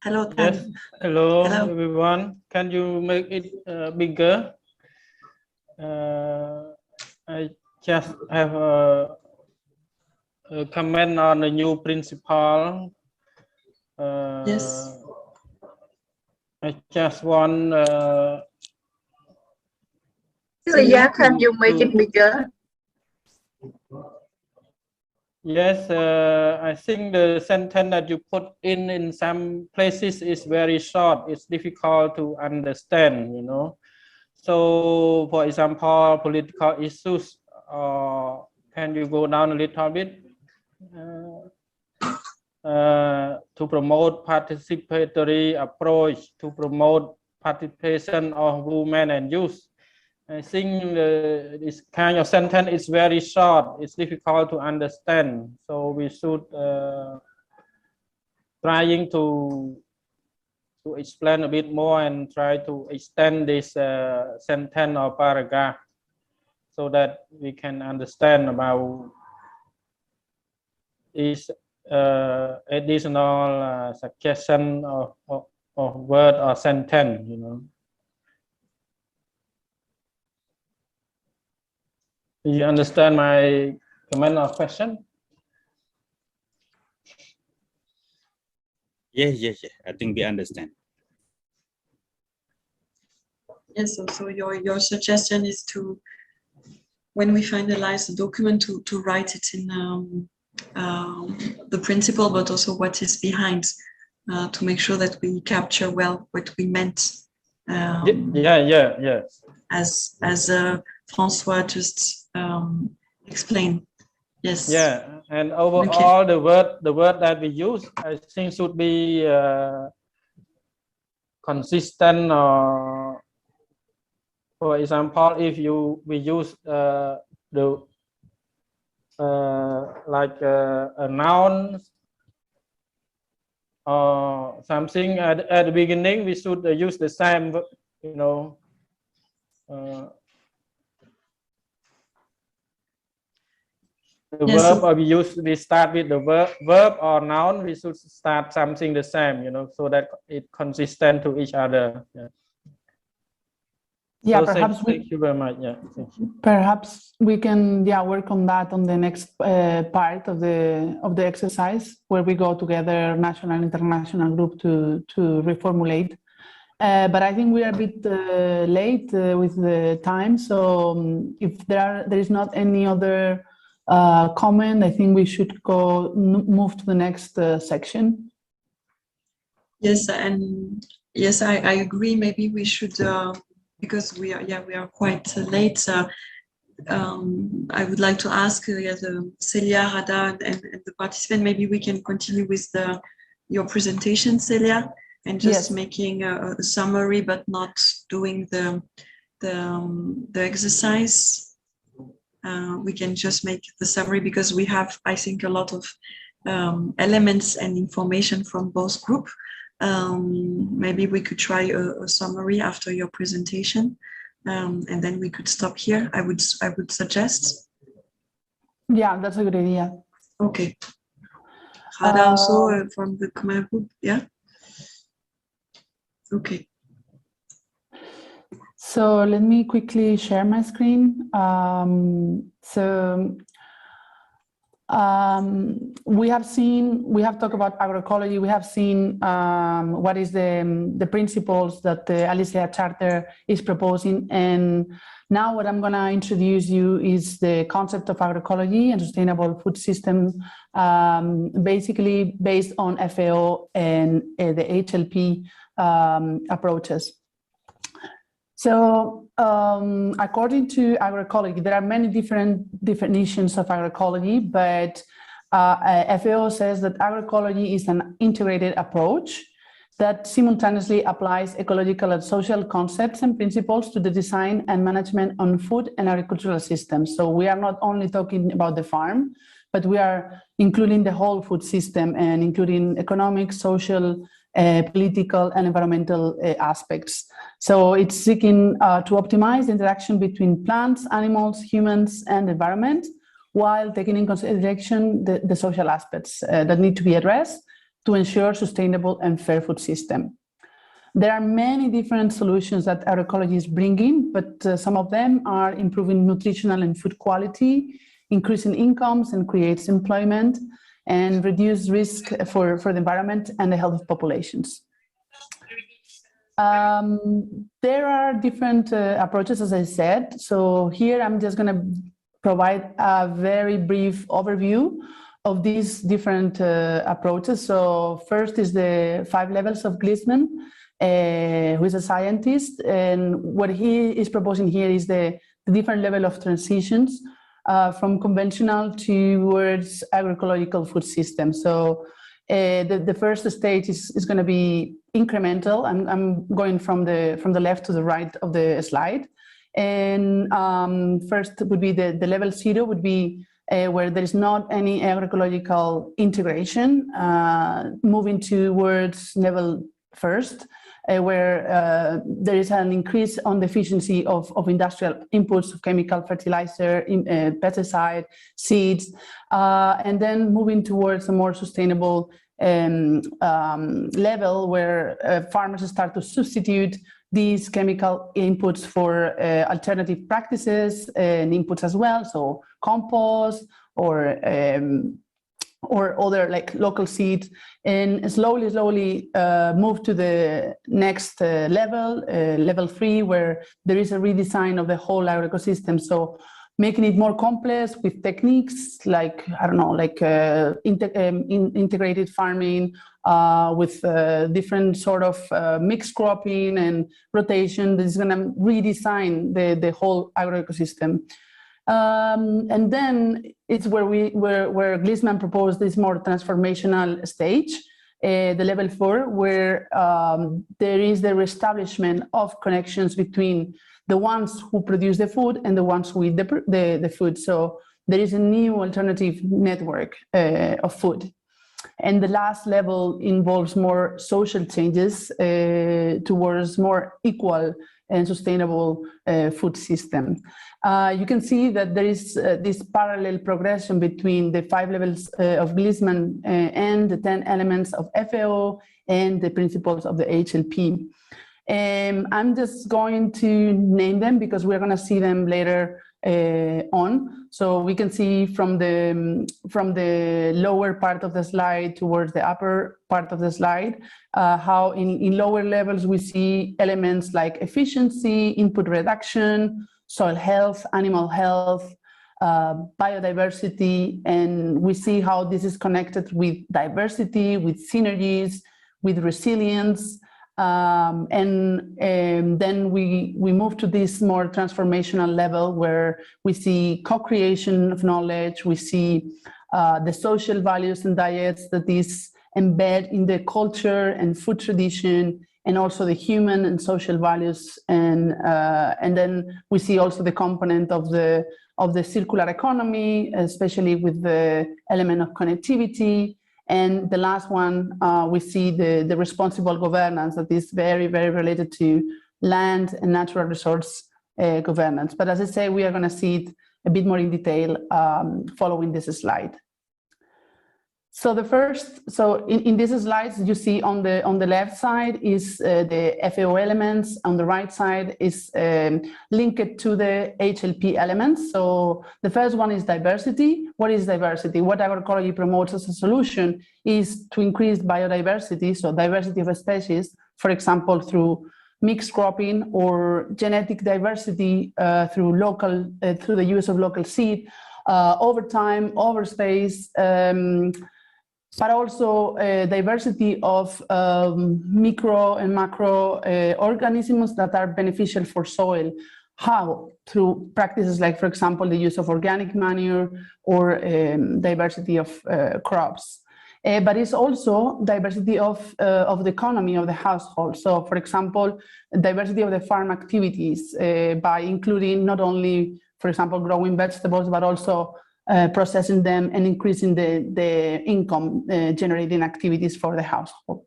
Hello, Tan. Yes. Hello, Hello. everyone. Can you make it bigger? I just have a comment on the new principle. Yes. I just want. Celia, can you make it bigger? Yes, I think the sentence that you put in some places is very short. It's difficult to understand, you know. So, for example, political issues, can you go down a little bit? To promote participatory approach, to promote participation of women and youth. I think this kind of sentence is very short. It's difficult to understand. So we should trying to explain a bit more and try to extend this sentence or paragraph so that we can understand about this additional suggestion of word or sentence, you know. Do you understand my comment or question? Yes. I think we understand. Yes, so your suggestion is to, when we finalize the document, to write it in the principle, but also what is behind, to make sure that we capture well what we meant. Yeah. As Francois just explained. Yes. Yeah, and overall, okay. the word that we use, I think, should be consistent. Or, for example, if we use like a noun or something at the beginning, we should use the same, you know. The verb, or we start with the verb or noun, we should start something the same, you know, so that it's consistent to each other. Yeah, so perhaps thank you very much. Yeah, thank you. Perhaps we can work on that on the next part of the exercise, where we go together, national and international group, to reformulate. But I think we are a bit late with the time, so if there is not any other comment, I think we should move to the next section. Yes, and yes, I agree. Maybe we should, because we are quite late. I would like to ask Celia, Rada, and the participant. Maybe we can continue with your presentation, Celia, and just making a summary, but not doing the the exercise. We can just make the summary because we have, I think, a lot of elements and information from both groups. Maybe we could try a summary after your presentation, and then we could stop here. I would suggest. Yeah, that's a good idea. Okay. Rada also from the Khmer group, yeah. Okay. So let me quickly share my screen. We have talked about agroecology. We have seen what is the principles that the Alicia Charter is proposing. And now what I'm going to introduce you is the concept of agroecology and sustainable food system, basically based on FAO and the HLP approaches. So according to agroecology, there are many different definitions of agroecology, but FAO says that agroecology is an integrated approach that simultaneously applies ecological and social concepts and principles to the design and management on food and agricultural systems. So we are not only talking about the farm, but we are including the whole food system and including economic, social, political and environmental aspects. So it's seeking to optimize the interaction between plants, animals, humans and the environment, while taking in consideration the social aspects that need to be addressed to ensure sustainable and fair food system. There are many different solutions that agroecology is bringing, but some of them are improving nutritional and food quality, increasing incomes and creates employment, and reduce risk for the environment and the health of populations. There are different approaches, as I said. So here I'm just going to provide a very brief overview of these different approaches. So first is the 5 levels of Gliessman, who is a scientist. And what he is proposing here is the different level of transitions from conventional towards agroecological food systems. So the first stage is going to be incremental. I'm going from the left to the right of the slide. And first would be the level 0 would be where there is not any agroecological integration, moving towards level first, where there is an increase on the efficiency of industrial inputs of chemical fertilizer, pesticide, seeds, and then moving towards a more sustainable level where farmers start to substitute these chemical inputs for alternative practices and inputs as well, so compost or other like local seeds, and slowly move to the next level, level 3, where there is a redesign of the whole agroecosystem. So making it more complex with techniques like, I don't know, like integrated farming with different sort of mixed cropping and rotation. This is going to redesign the whole agroecosystem. And then it's where Gliessman proposed this more transformational stage, the level 4, where there is the reestablishment of connections between the ones who produce the food and the ones who eat the food. So there is a new alternative network of food. And the last level involves more social changes towards more equal and sustainable food system. You can see that there is this parallel progression between the 5 levels of Gliessman and the 10 elements of FAO and the principles of the HLP. I'm just going to name them because we're going to see them later on. So we can see from the lower part of the slide towards the upper part of the slide, how in lower levels we see elements like efficiency, input reduction, soil health, animal health, biodiversity, and we see how this is connected with diversity, with synergies, with resilience. And then we move to this more transformational level where we see co-creation of knowledge, we see the social values and diets that is embed in the culture and food tradition and also the human and social values, and then we see also the component of the circular economy, especially with the element of connectivity. And the last one, we see the responsible governance that is very, very related to land and natural resource governance. But as I say, we are going to see it a bit more in detail following this slide. So in these slides, you see on the left side is the FAO elements. On the right side is linked to the HLP elements. So the first one is diversity. What is diversity? What agroecology promotes as a solution is to increase biodiversity, so diversity of species, for example, through mixed cropping or genetic diversity through the use of local seed, over time, over space, but also diversity of micro and macro organisms that are beneficial for soil. How? Through practices like, for example, the use of organic manure or diversity of crops. But it's also diversity of the economy of the household. So, for example, diversity of the farm activities by including not only, for example, growing vegetables, but also processing them and increasing the income generating activities for the household.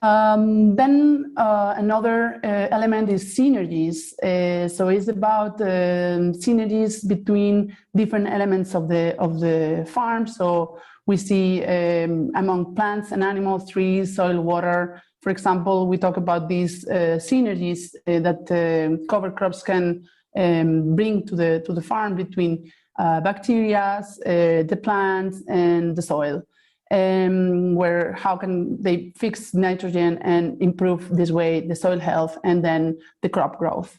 Then another element is synergies. So it's about synergies between different elements of the farm. So we see among plants and animals, trees, soil, water. For example, we talk about these synergies that cover crops can bring to the farm between bacteria, the plants, and the soil. Where how can they fix nitrogen and improve this way the soil health and then the crop growth.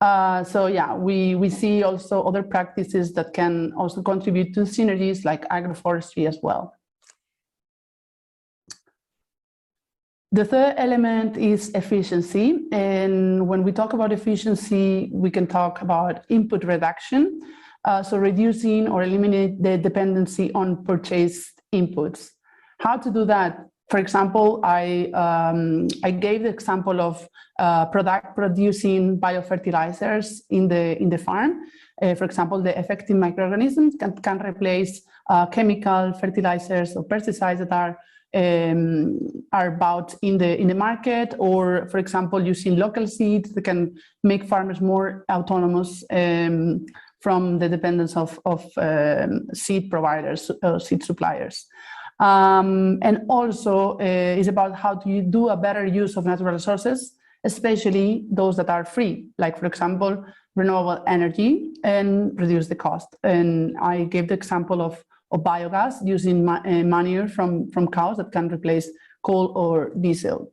So yeah, we see also other practices that can also contribute to synergies like agroforestry as well. The third element is efficiency. And when we talk about efficiency, we can talk about input reduction. So reducing or eliminate the dependency on purchased inputs. How to do that? For example, I gave the example of producing biofertilizers in the farm. For example, the effective microorganisms can replace chemical fertilizers or pesticides that are bought in the market, or for example, using local seeds that can make farmers more autonomous from the dependence of seed providers, seed suppliers. And also is about how to do a better use of natural resources, especially those that are free, like for example, renewable energy, and reduce the cost. And I gave the example of biogas using manure from cows that can replace coal or diesel.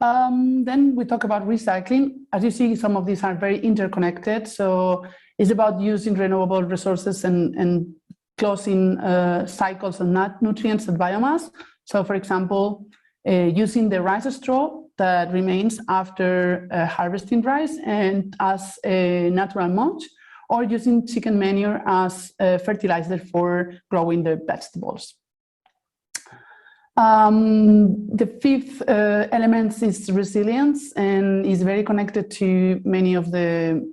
Then we talk about recycling. As you see, some of these are very interconnected. So it's about using renewable resources and closing cycles of nutrients and biomass. So for example, using the rice straw that remains after harvesting rice and as a natural mulch, or using chicken manure as fertilizer for growing the vegetables. The fifth element is resilience, and is very connected to many of the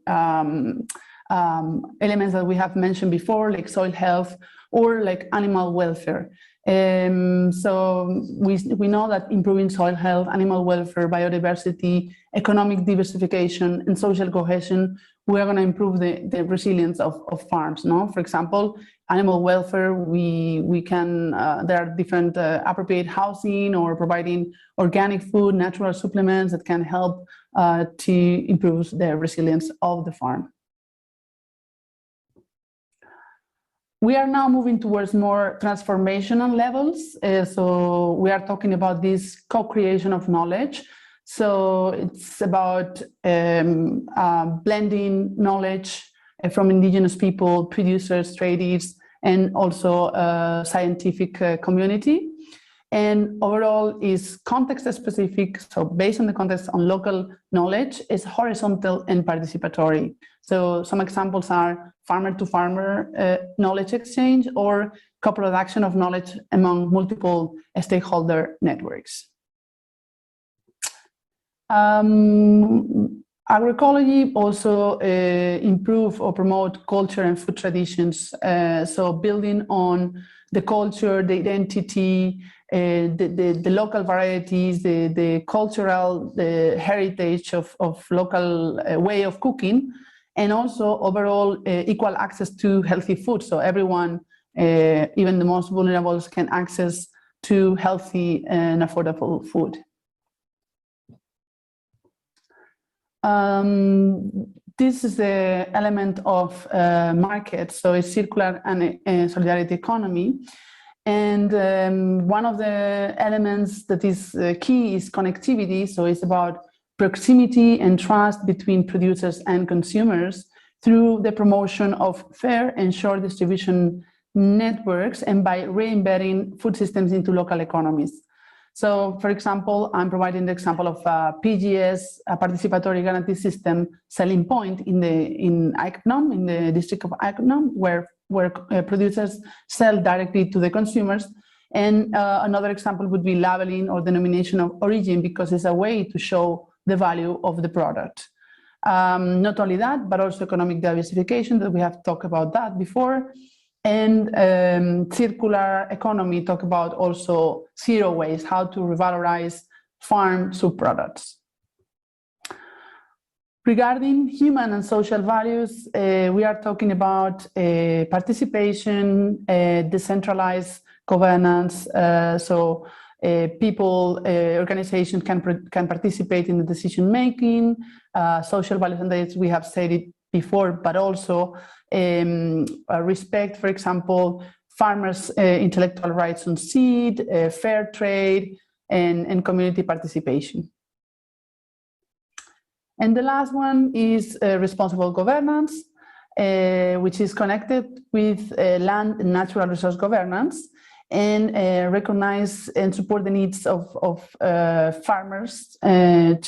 elements that we have mentioned before, like soil health or like animal welfare. So we know that improving soil health, animal welfare, biodiversity, economic diversification, and social cohesion, we are going to improve the resilience of farms. No, for example, animal welfare, we can there are different appropriate housing or providing organic food, natural supplements that can help to improve the resilience of the farm. We are now moving towards more transformational levels. So we are talking about this co-creation of knowledge. So it's about blending knowledge from indigenous people, producers, traders, and also scientific community. And overall is context specific. So based on the context on local knowledge, is horizontal and participatory. So some examples are farmer to farmer knowledge exchange, or co-production of knowledge among multiple stakeholder networks. Agroecology also improve or promote culture and food traditions. So building on the culture, the identity, the local varieties, the cultural heritage of local way of cooking, and also overall equal access to healthy food. So everyone, even the most vulnerable, can access to healthy and affordable food. This is the element of market, so it's circular and solidarity economy. And one of the elements that is key is connectivity. So it's about proximity and trust between producers and consumers through the promotion of fair and short distribution networks and by re-embedding food systems into local economies. So, for example, I'm providing the example of PGS, a participatory guarantee system selling point in Aiknom, in the district of Aiknom, where producers sell directly to the consumers. And another example would be labeling or denomination of origin, because it's a way to show the value of the product. Not only that, but also economic diversification, that we have talked about that before. And circular economy, talk about also zero waste, how to revalorize farm subproducts. Regarding human and social values, we are talking about participation, decentralized governance, so people, organizations can participate in the decision making, social values, and we have said it before, but also respect, for example, farmers' intellectual rights on seed, fair trade, and community participation. And the last one is responsible governance, which is connected with land and natural resource governance, and recognize and support the needs of farmers in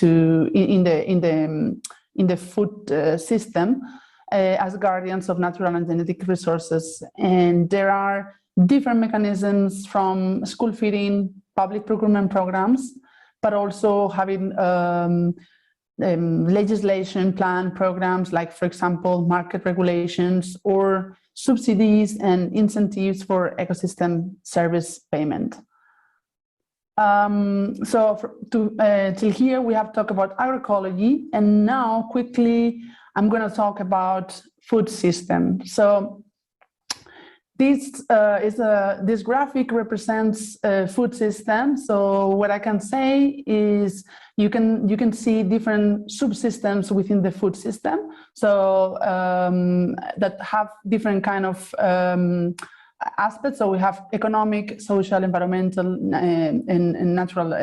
the food system as guardians of natural and genetic resources. And there are different mechanisms, from school feeding, public procurement programs, but also having legislation plan programs, like, for example, market regulations or subsidies and incentives for ecosystem service payment. Till here we have talked about agroecology, and now quickly I'm going to talk about food system. So this this graphic represents a food system. So what I can say is you can see different subsystems within the food system. So that have different kind of aspects. So we have economic, social, environmental, and natural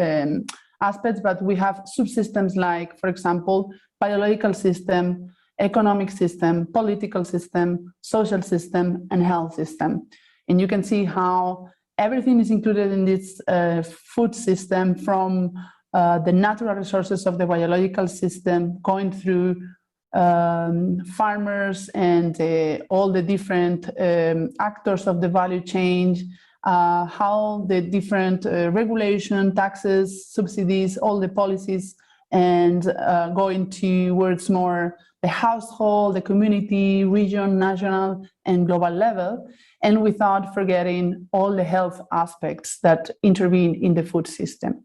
aspects, but we have subsystems like, for example, biological system, economic system, political system, social system, and health system. And you can see how everything is included in this food system, from the natural resources of the biological system, going through farmers and all the different actors of the value chain, how the different regulation, taxes, subsidies, all the policies, and going towards more the household, the community, region, national, and global level, and without forgetting all the health aspects that intervene in the food system.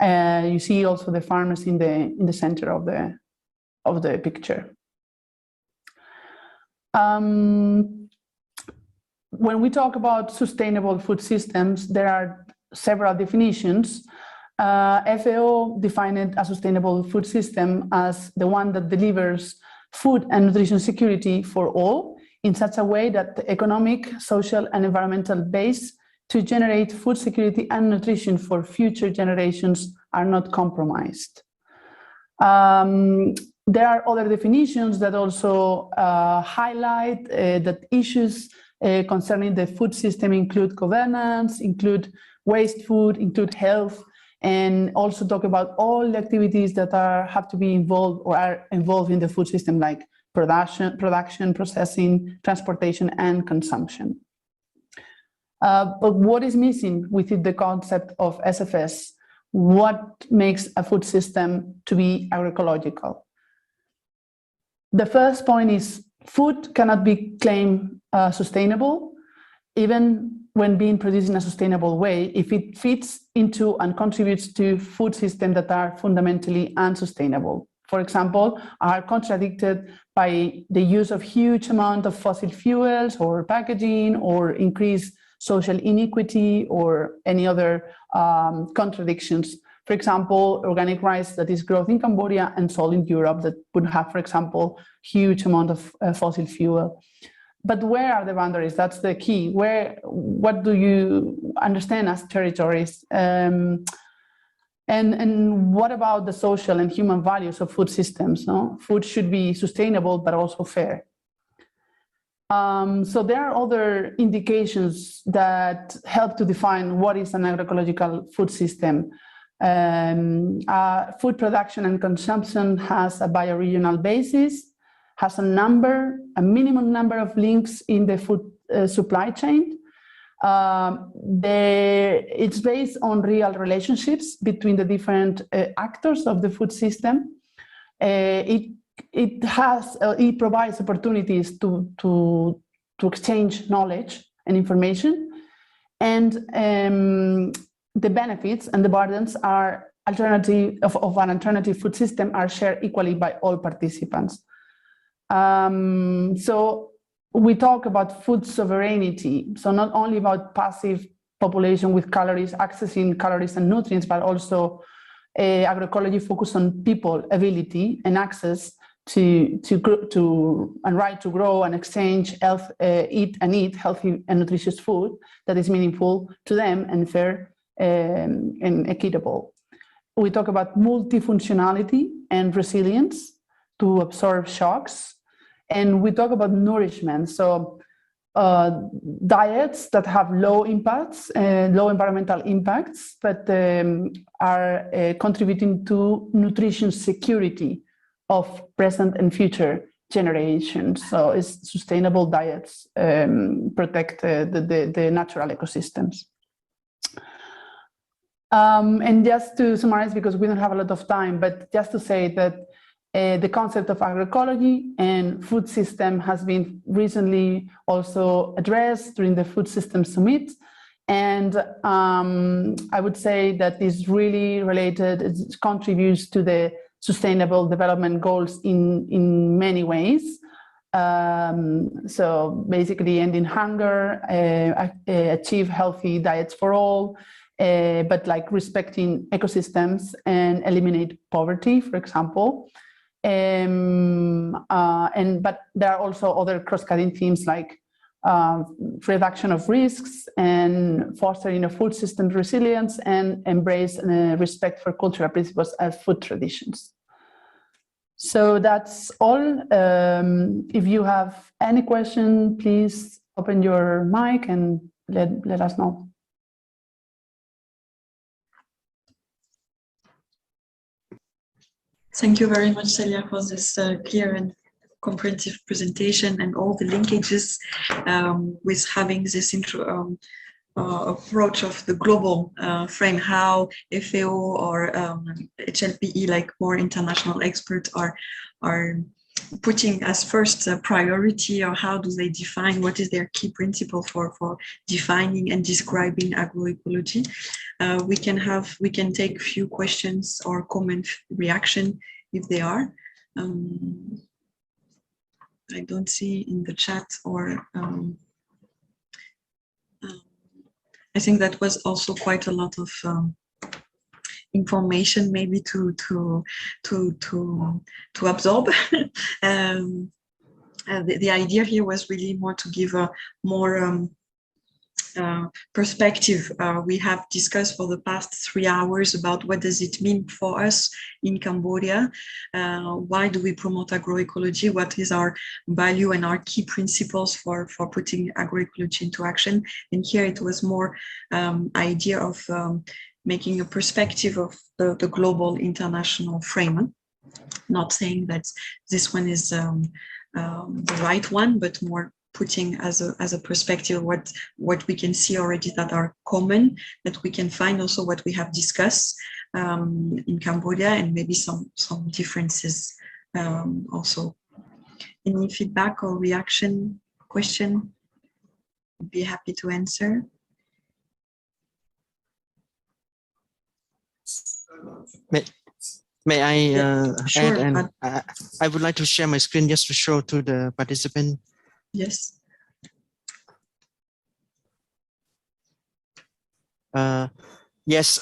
You see also the farmers in the center of the picture. When we talk about sustainable food systems, there are several definitions. FAO defined a sustainable food system as the one that delivers food and nutrition security for all in such a way that the economic, social, and environmental base to generate food security and nutrition for future generations are not compromised. There are other definitions that also highlight that issues concerning the food system include governance, include waste food, include health, and also talk about all the activities that have to be involved or are involved in the food system, like production, processing, transportation, and consumption. But what is missing within the concept of SFS? What makes a food system to be agroecological? The first point is food cannot be claimed sustainable, even when being produced in a sustainable way, if it fits into and contributes to food systems that are fundamentally unsustainable. For example, are contradicted by the use of huge amount of fossil fuels or packaging or increased social inequity or any other contradictions. For example, organic rice that is grown in Cambodia and sold in Europe that would have, for example, huge amount of fossil fuel. But where are the boundaries? That's the key. What do you understand as territories? And what about the social and human values of food systems? No? Food should be sustainable, but also fair. So there are other indications that help to define what is an agroecological food system. Food production and consumption has a bioregional basis, has a minimum number of links in the food supply chain. It's based on real relationships between the different actors of the food system. It provides opportunities to exchange knowledge and information, and the benefits and the burdens are of an alternative food system are shared equally by all participants. So we talk about food sovereignty, so not only about passive population with calories, accessing calories and nutrients, but also agroecology focus on people ability and access to and right to grow and exchange, eat healthy and nutritious food that is meaningful to them and fair and equitable. We talk about multifunctionality and resilience to absorb shocks, and we talk about nourishment. So diets that have low impacts, low environmental impacts, but are contributing to nutrition security of present and future generations. So it's sustainable diets protect the natural ecosystems. And just to summarize, because we don't have a lot of time, but just to say that the concept of agroecology and food system has been recently also addressed during the Food System Summit. And I would say that is really related, it contributes to the Sustainable Development Goals in many ways. So basically ending hunger, achieve healthy diets for all, but like respecting ecosystems and eliminate poverty, for example. But there are also other cross-cutting themes like reduction of risks and fostering a food system resilience and embrace respect for cultural principles and food traditions. So that's all. If you have any question, please open your mic and let us know. Thank you very much, Celia, for this clear and comprehensive presentation and all the linkages with having this approach of the global frame, how FAO or HLPE, like more international experts, are putting as first priority, or how do they define, what is their key principle for defining and describing agroecology. We can take a few questions or comment reaction if they are. I don't see in the chat, or I think that was also quite a lot of information maybe to absorb. The idea here was really more to give a more perspective. We have discussed for the past 3 hours about what does it mean for us in Cambodia, why do we promote agroecology, what is our value and our key principles for putting agroecology into action. And here it was more idea of making a perspective of the global international frame. Not saying that this one is the right one, but more putting as a perspective what we can see already that are common, that we can find also what we have discussed in Cambodia, and maybe some differences also. Any feedback or reaction, question? I'd be happy to answer. May I sure, add? And I would like to share my screen just to show to the participant. Yes. Yes,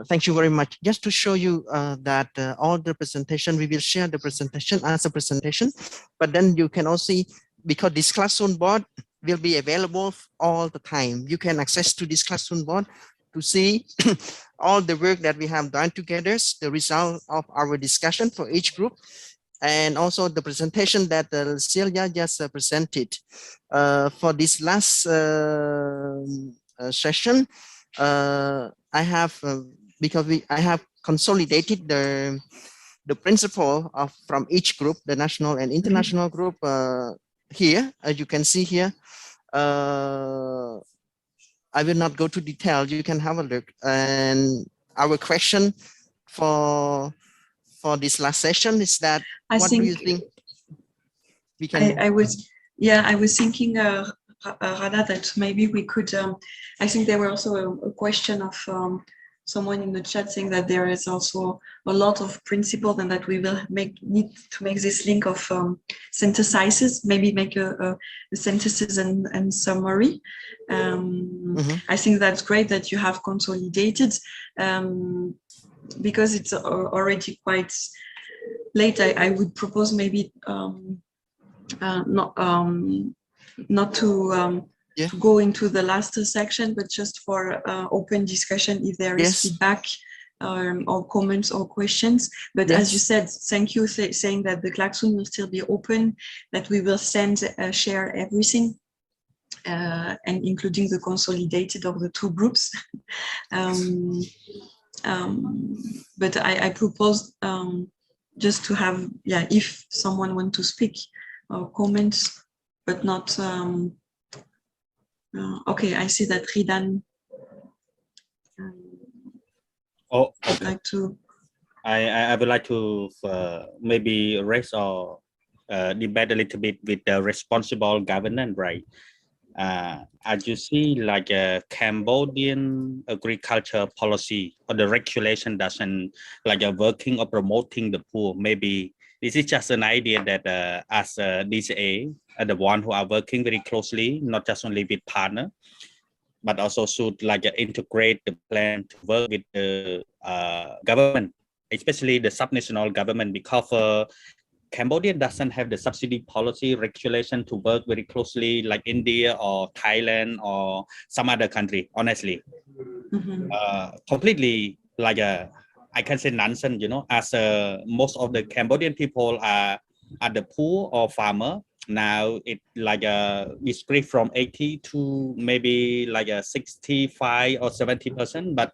thank you very much. Just to show you that all the presentation, we will share the presentation as a presentation, but then you can also see, because this classroom board will be available all the time. You can access to this classroom board to see all the work that we have done together, the result of our discussion for each group, and also the presentation that Celia just presented. For this last session, I have because I have consolidated the principle from each group, the national and international group here, as you can see here. I will not go to detail. You can have a look. And our question for this last session is that what do you think we can? I was thinking, Radha, that maybe we could. I think there were also a question of someone in the chat saying that there is also a lot of principles, and that we will need to make this link of synthesizes, maybe make a synthesis and summary. I think that's great that you have consolidated, because it's already quite late. I would propose maybe not to go into the last section, but just for open discussion if there is feedback or comments or questions. But as you said, thank you saying that the Klaxoon will still be open, that we will share everything, and including the consolidated of the two groups. But I propose just to have, if someone wants to speak or comments, but not. Okay, I see that Ridan would like to. I would like to maybe raise or debate a little bit with the responsible governance, right? As you see, like a Cambodian agriculture policy or the regulation doesn't like working or promoting the poor. Maybe this is just an idea that as DCA, the one who are working very closely, not just only with partner, but also should like integrate the plan to work with the government, especially the subnational government, because Cambodia doesn't have the subsidy policy regulation to work very closely like India or Thailand or some other country, honestly. Completely like I can say nonsense, you know, as most of the Cambodian people are the poor or farmer. Now it like it's split from 80 to maybe like 65 or 70%, but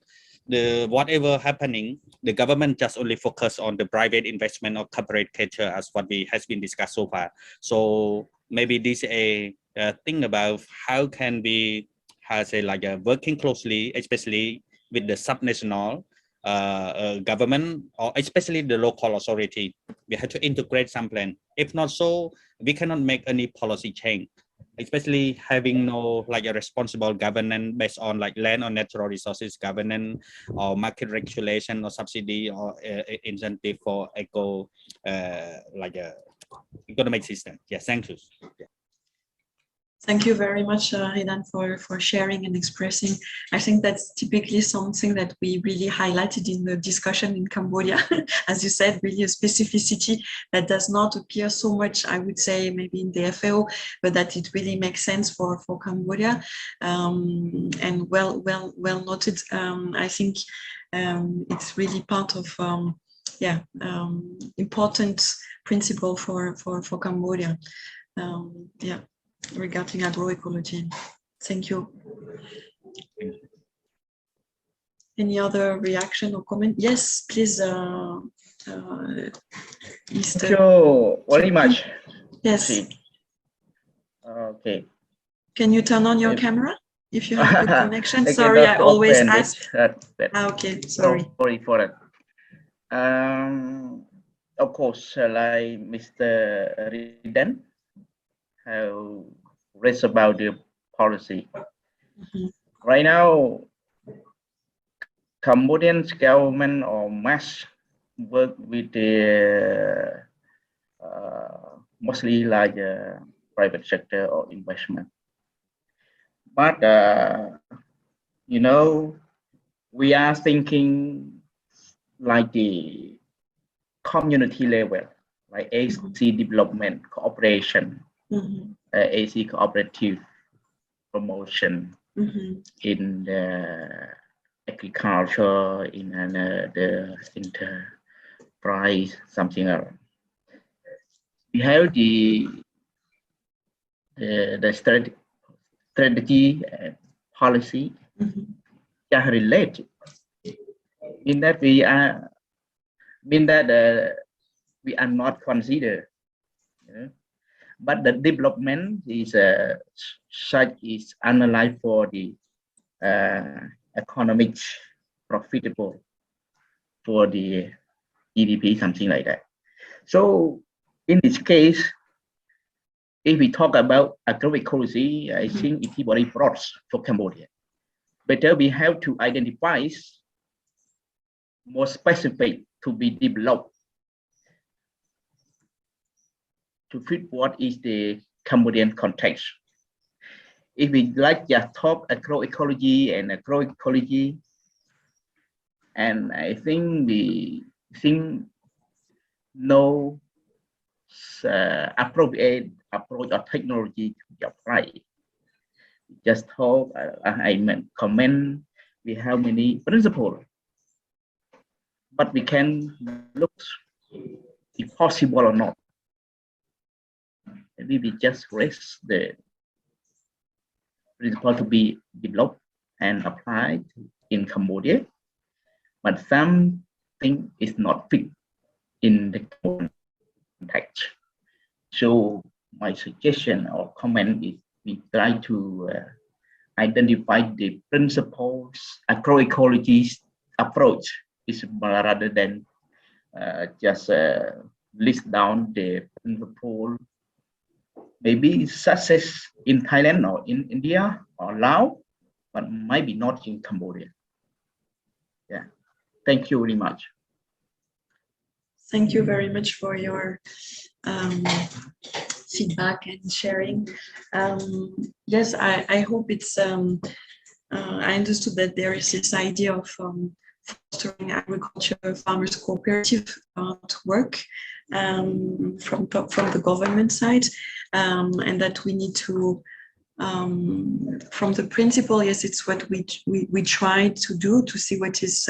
the whatever happening, the government just only focus on the private investment or corporate culture as what we has been discussed so far. So maybe this a thing about how can we say like working closely, especially with the subnational government or especially the local authority. We have to integrate some plan. If not so, we cannot make any policy change, especially having no like a responsible governance based on like land or natural resources governance or market regulation or subsidy or incentive for eco like a economic system. Yes, thank you. Thank you very much, Ridan, for sharing and expressing. I think that's typically something that we really highlighted in the discussion in Cambodia. As you said, really a specificity that does not appear so much, I would say, maybe in the FAO, but that it really makes sense for Cambodia. And well noted. I think it's really part of important principle for Cambodia. Regarding agroecology. Thank you. Any other reaction or comment? Yes, please, Mr. Thank you very much. Yes. Okay. Can you turn on your If- camera if you have good connection? I Sorry, I cannot always open ask. it. Okay, sorry. Sorry for it. Of course, like Mr. Riden have raised about the policy. Right now, Cambodian government or mass work with the mostly like private sector or investment. But you know, we are thinking like the community level, like AC development, cooperation, AC cooperative promotion in the agriculture, in the enterprise, something else. We have the strategy policy that related. In that we are we are not considered, but the development is such is analyzed for the economic profitable for the GDP, something like that. So in this case, if we talk about agroecology, I think it's very broad for Cambodia. Better we have to identify more specific to be developed to fit what is the Cambodian context. If we like just talk agroecology, and I think we think no appropriate approach or technology to be applied. Just talk, I meant comment, we have many principles, but we can look if possible or not. Maybe we just raise the principle to be developed and applied in Cambodia, but something is not fit in the context. So my suggestion or comment is we try to identify the principles agroecology approach is rather than just list down the principle. Maybe success in Thailand or in India or Laos, but maybe not in Cambodia. Yeah, thank you very much. Thank you very much for your feedback and sharing. Yes, I hope it's, I understood that there is this idea of fostering agriculture farmers cooperative to work from the government side, and that we need to, from the principle, yes, it's what we try to do to see what is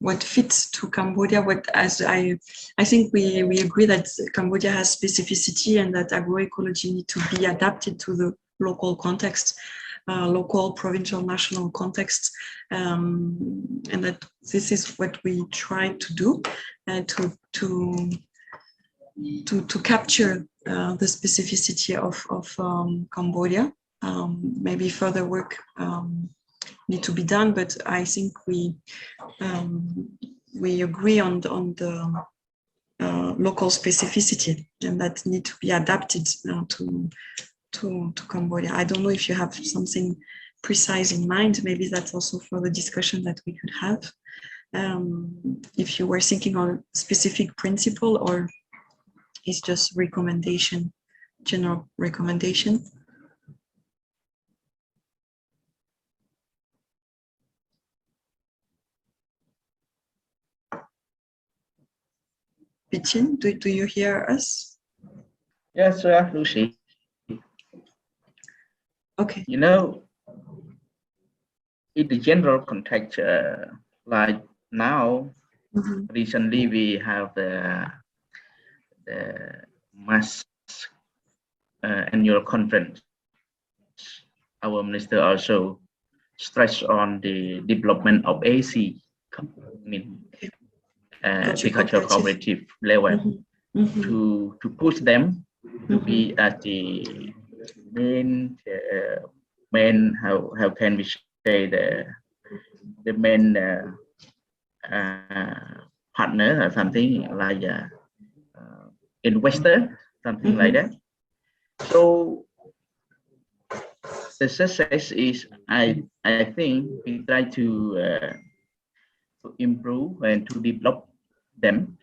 what fits to Cambodia. What, as I think we agree that Cambodia has specificity and that agroecology need to be adapted to the local context, local, provincial, national context, and that this is what we try to do, to capture the specificity of Cambodia. Maybe further work need to be done, but I think we agree on the local specificity, and that need to be adapted to Cambodia. I don't know if you have something precise in mind. Maybe that's also for the discussion that we could have. If you were thinking on specific principle, or it's just recommendation, general recommendation. Pichin, do you hear us? Yes, Lucy. Okay. You know, in the general context, like now, recently we have the mass annual conference. Our minister also stressed on the development of AC, I mean, agricultural cooperative level, to push them to be as the main how can we say the main partner or something like investor, something like that. So the success is I think we try to improve and to develop them.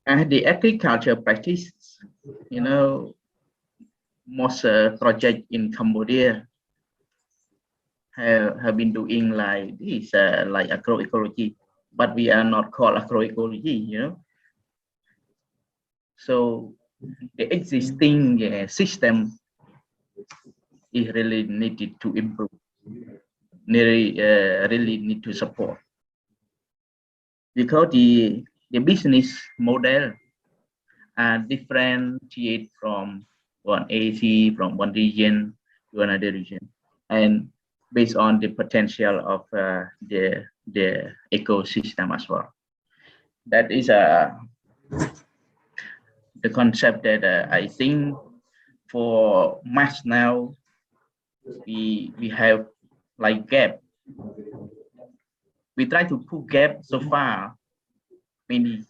And the agriculture practice, you know, most project in Cambodia have been doing like this, like agroecology, but we are not called agroecology, you know. So the existing system is really needed to improve, really need to support, because the business model are differentiate from one AC, from one region to another region, and based on the potential of the ecosystem as well. That is the concept that I think for mass now we have like gap. We try to put gap so far many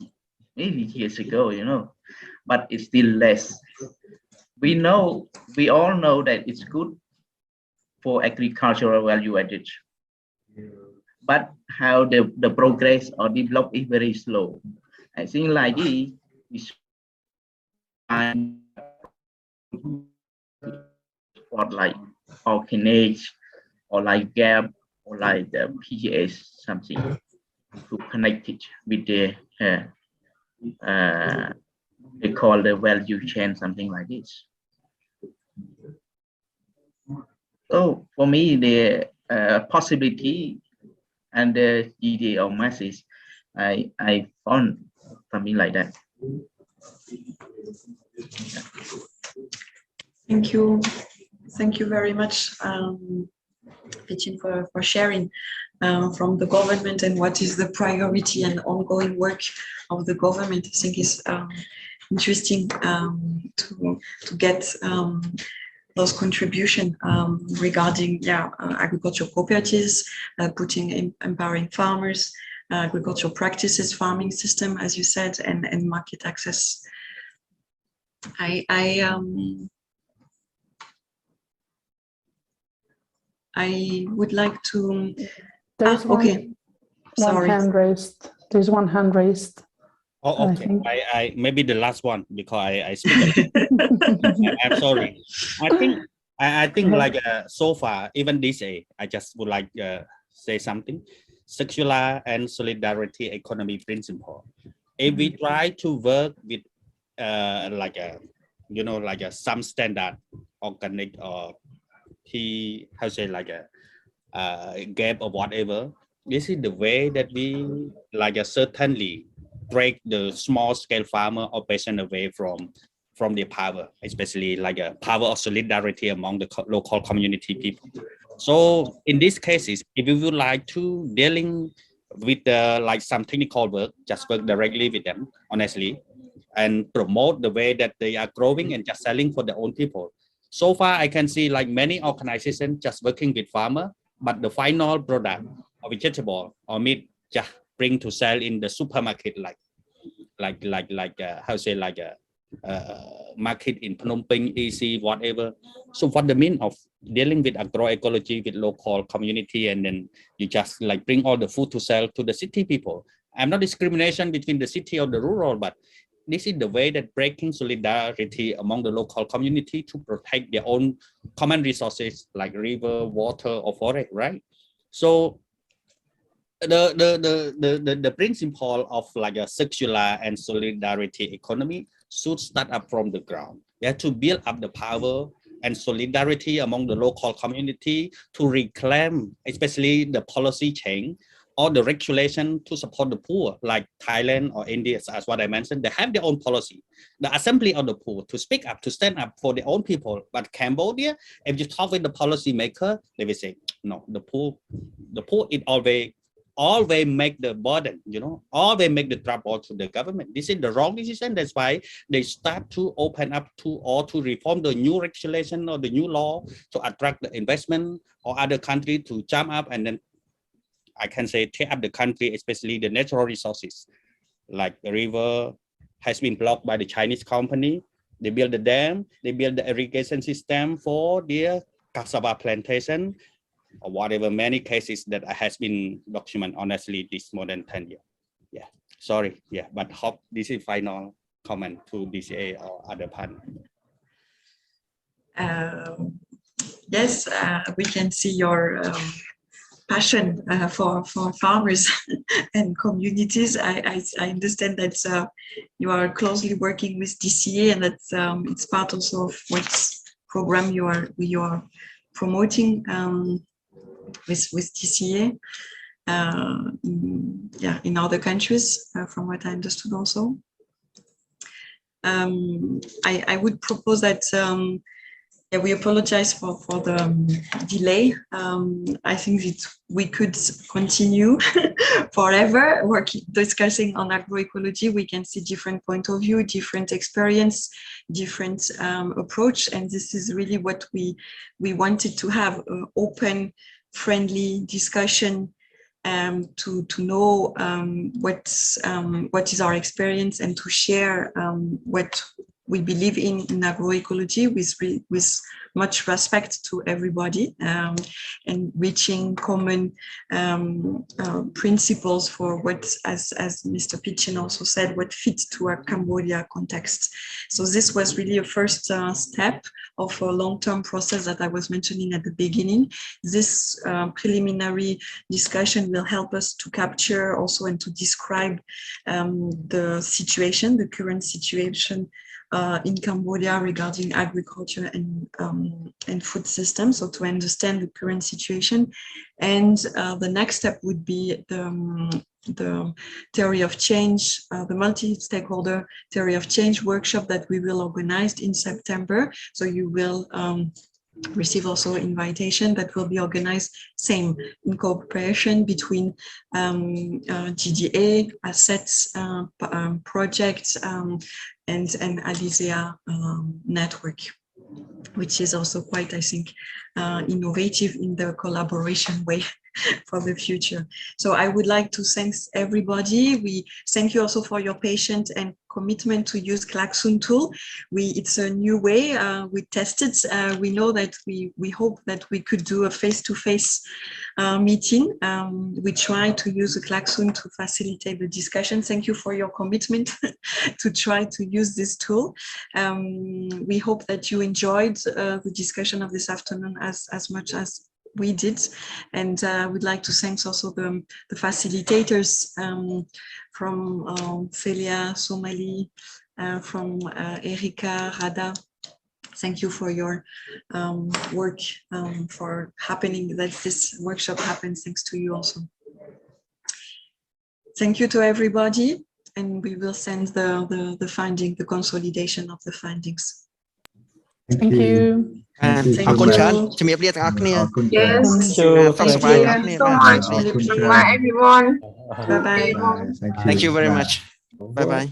years ago, you know, but it's still less. We all know that it's good for agricultural value added, but how the progress or develop is very slow. I think like this is for like orphanage or like gap or like the PGS something to connect it with the they call the value chain, something like this. So for me, the possibility and the idea of masses, I found something like that. Thank you very much, Vichin, for sharing from the government and what is the priority and ongoing work of the government. I think is interesting to get those contributions regarding agricultural cooperatives, empowering farmers, agricultural practices, farming system, as you said, and market access. I would like to. There's okay. One hand raised. There's one hand raised. Oh, okay. I maybe the last one because I speak. I'm sorry. I think like so far, even this day, I just would like say something. Circular and solidarity economy principle. If we try to work with like a some standard organic or how say like a gap or whatever, this is the way that we like certainly break the small scale farmer operation away from the power, especially like a power of solidarity among the local community people. So in these cases, if you would like to dealing with like some technical work, just work directly with them honestly and promote the way that they are growing and just selling for their own people. So far I can see like many organizations just working with farmer, but the final product of vegetable or meat just bring to sell in the supermarket like how say like a market in Phnom Penh, EC, whatever. So what the mean of dealing with agroecology with local community, and then you just like bring all the food to sell to the city people. I'm not discrimination between the city or the rural, but this is the way that breaking solidarity among the local community to protect their own common resources like river, water, or forest, right? So the principle of like a circular and solidarity economy should start up from the ground. You have to build up the power and solidarity among the local community to reclaim, especially the policy change or the regulation to support the poor, like Thailand or India, as what I mentioned. They have their own policy. The assembly of the poor to speak up, to stand up for their own people. But Cambodia, if you talk with the policy maker, they will say, no, the poor is always always make the burden, always make the trouble to the government. This is the wrong decision. That's why they start to open up to reform the new regulation or the new law to attract the investment or other country to jump up and then I can say take up the country, especially the natural resources. Like the river has been blocked by the Chinese company. They build the dam, they build the irrigation system for their cassava plantation or whatever, many cases that has been documented, honestly, this more than 10 years. Yeah, sorry, yeah, but hope this is final comment to DCA or other partner. Yes, we can see your passion for farmers and communities. I understand that you are closely working with DCA, and that it's part also of what program you are promoting with DCA. In other countries, from what I understood also. I would propose that we apologize for the delay. I think that we could continue forever discussing on agroecology. We can see different point of view, different experience, different approach, and this is really what we wanted to have, an open, friendly discussion to know what is our experience and to share what we believe in agroecology with much respect to everybody, and reaching common principles for what, as Mr. Pitchin also said, what fits to a Cambodia context. So this was really a first step of a long-term process that I was mentioning at the beginning. This preliminary discussion will help us to capture also and to describe the situation, the current situation in Cambodia regarding agriculture and food systems, so to understand the current situation. And the next step would be the theory of change, the multi-stakeholder theory of change workshop that we will organize in September. So you will receive also invitation that will be organized same in cooperation between GDA, assets, projects, and Alizea network, which is also quite, I think, innovative in the collaboration way for the future. So I would like to thank everybody. We thank you also for your patience and commitment to use Klaxoon tool. It's a new way. We tested. We know that we hope that we could do a face-to-face meeting. We try to use the Klaxoon to facilitate the discussion. Thank you for your commitment to try to use this tool. We hope that you enjoyed the discussion of this afternoon as much as we did, and we'd like to thank also the facilitators from Celia, Somali, from Erika, Rada. Thank you for your work, for happening, that this workshop happens thanks to you also. Thank you to everybody, and we will send the finding, the consolidation of the findings. Thank you. Thank you so much everyone. Thank you very much. Bye bye.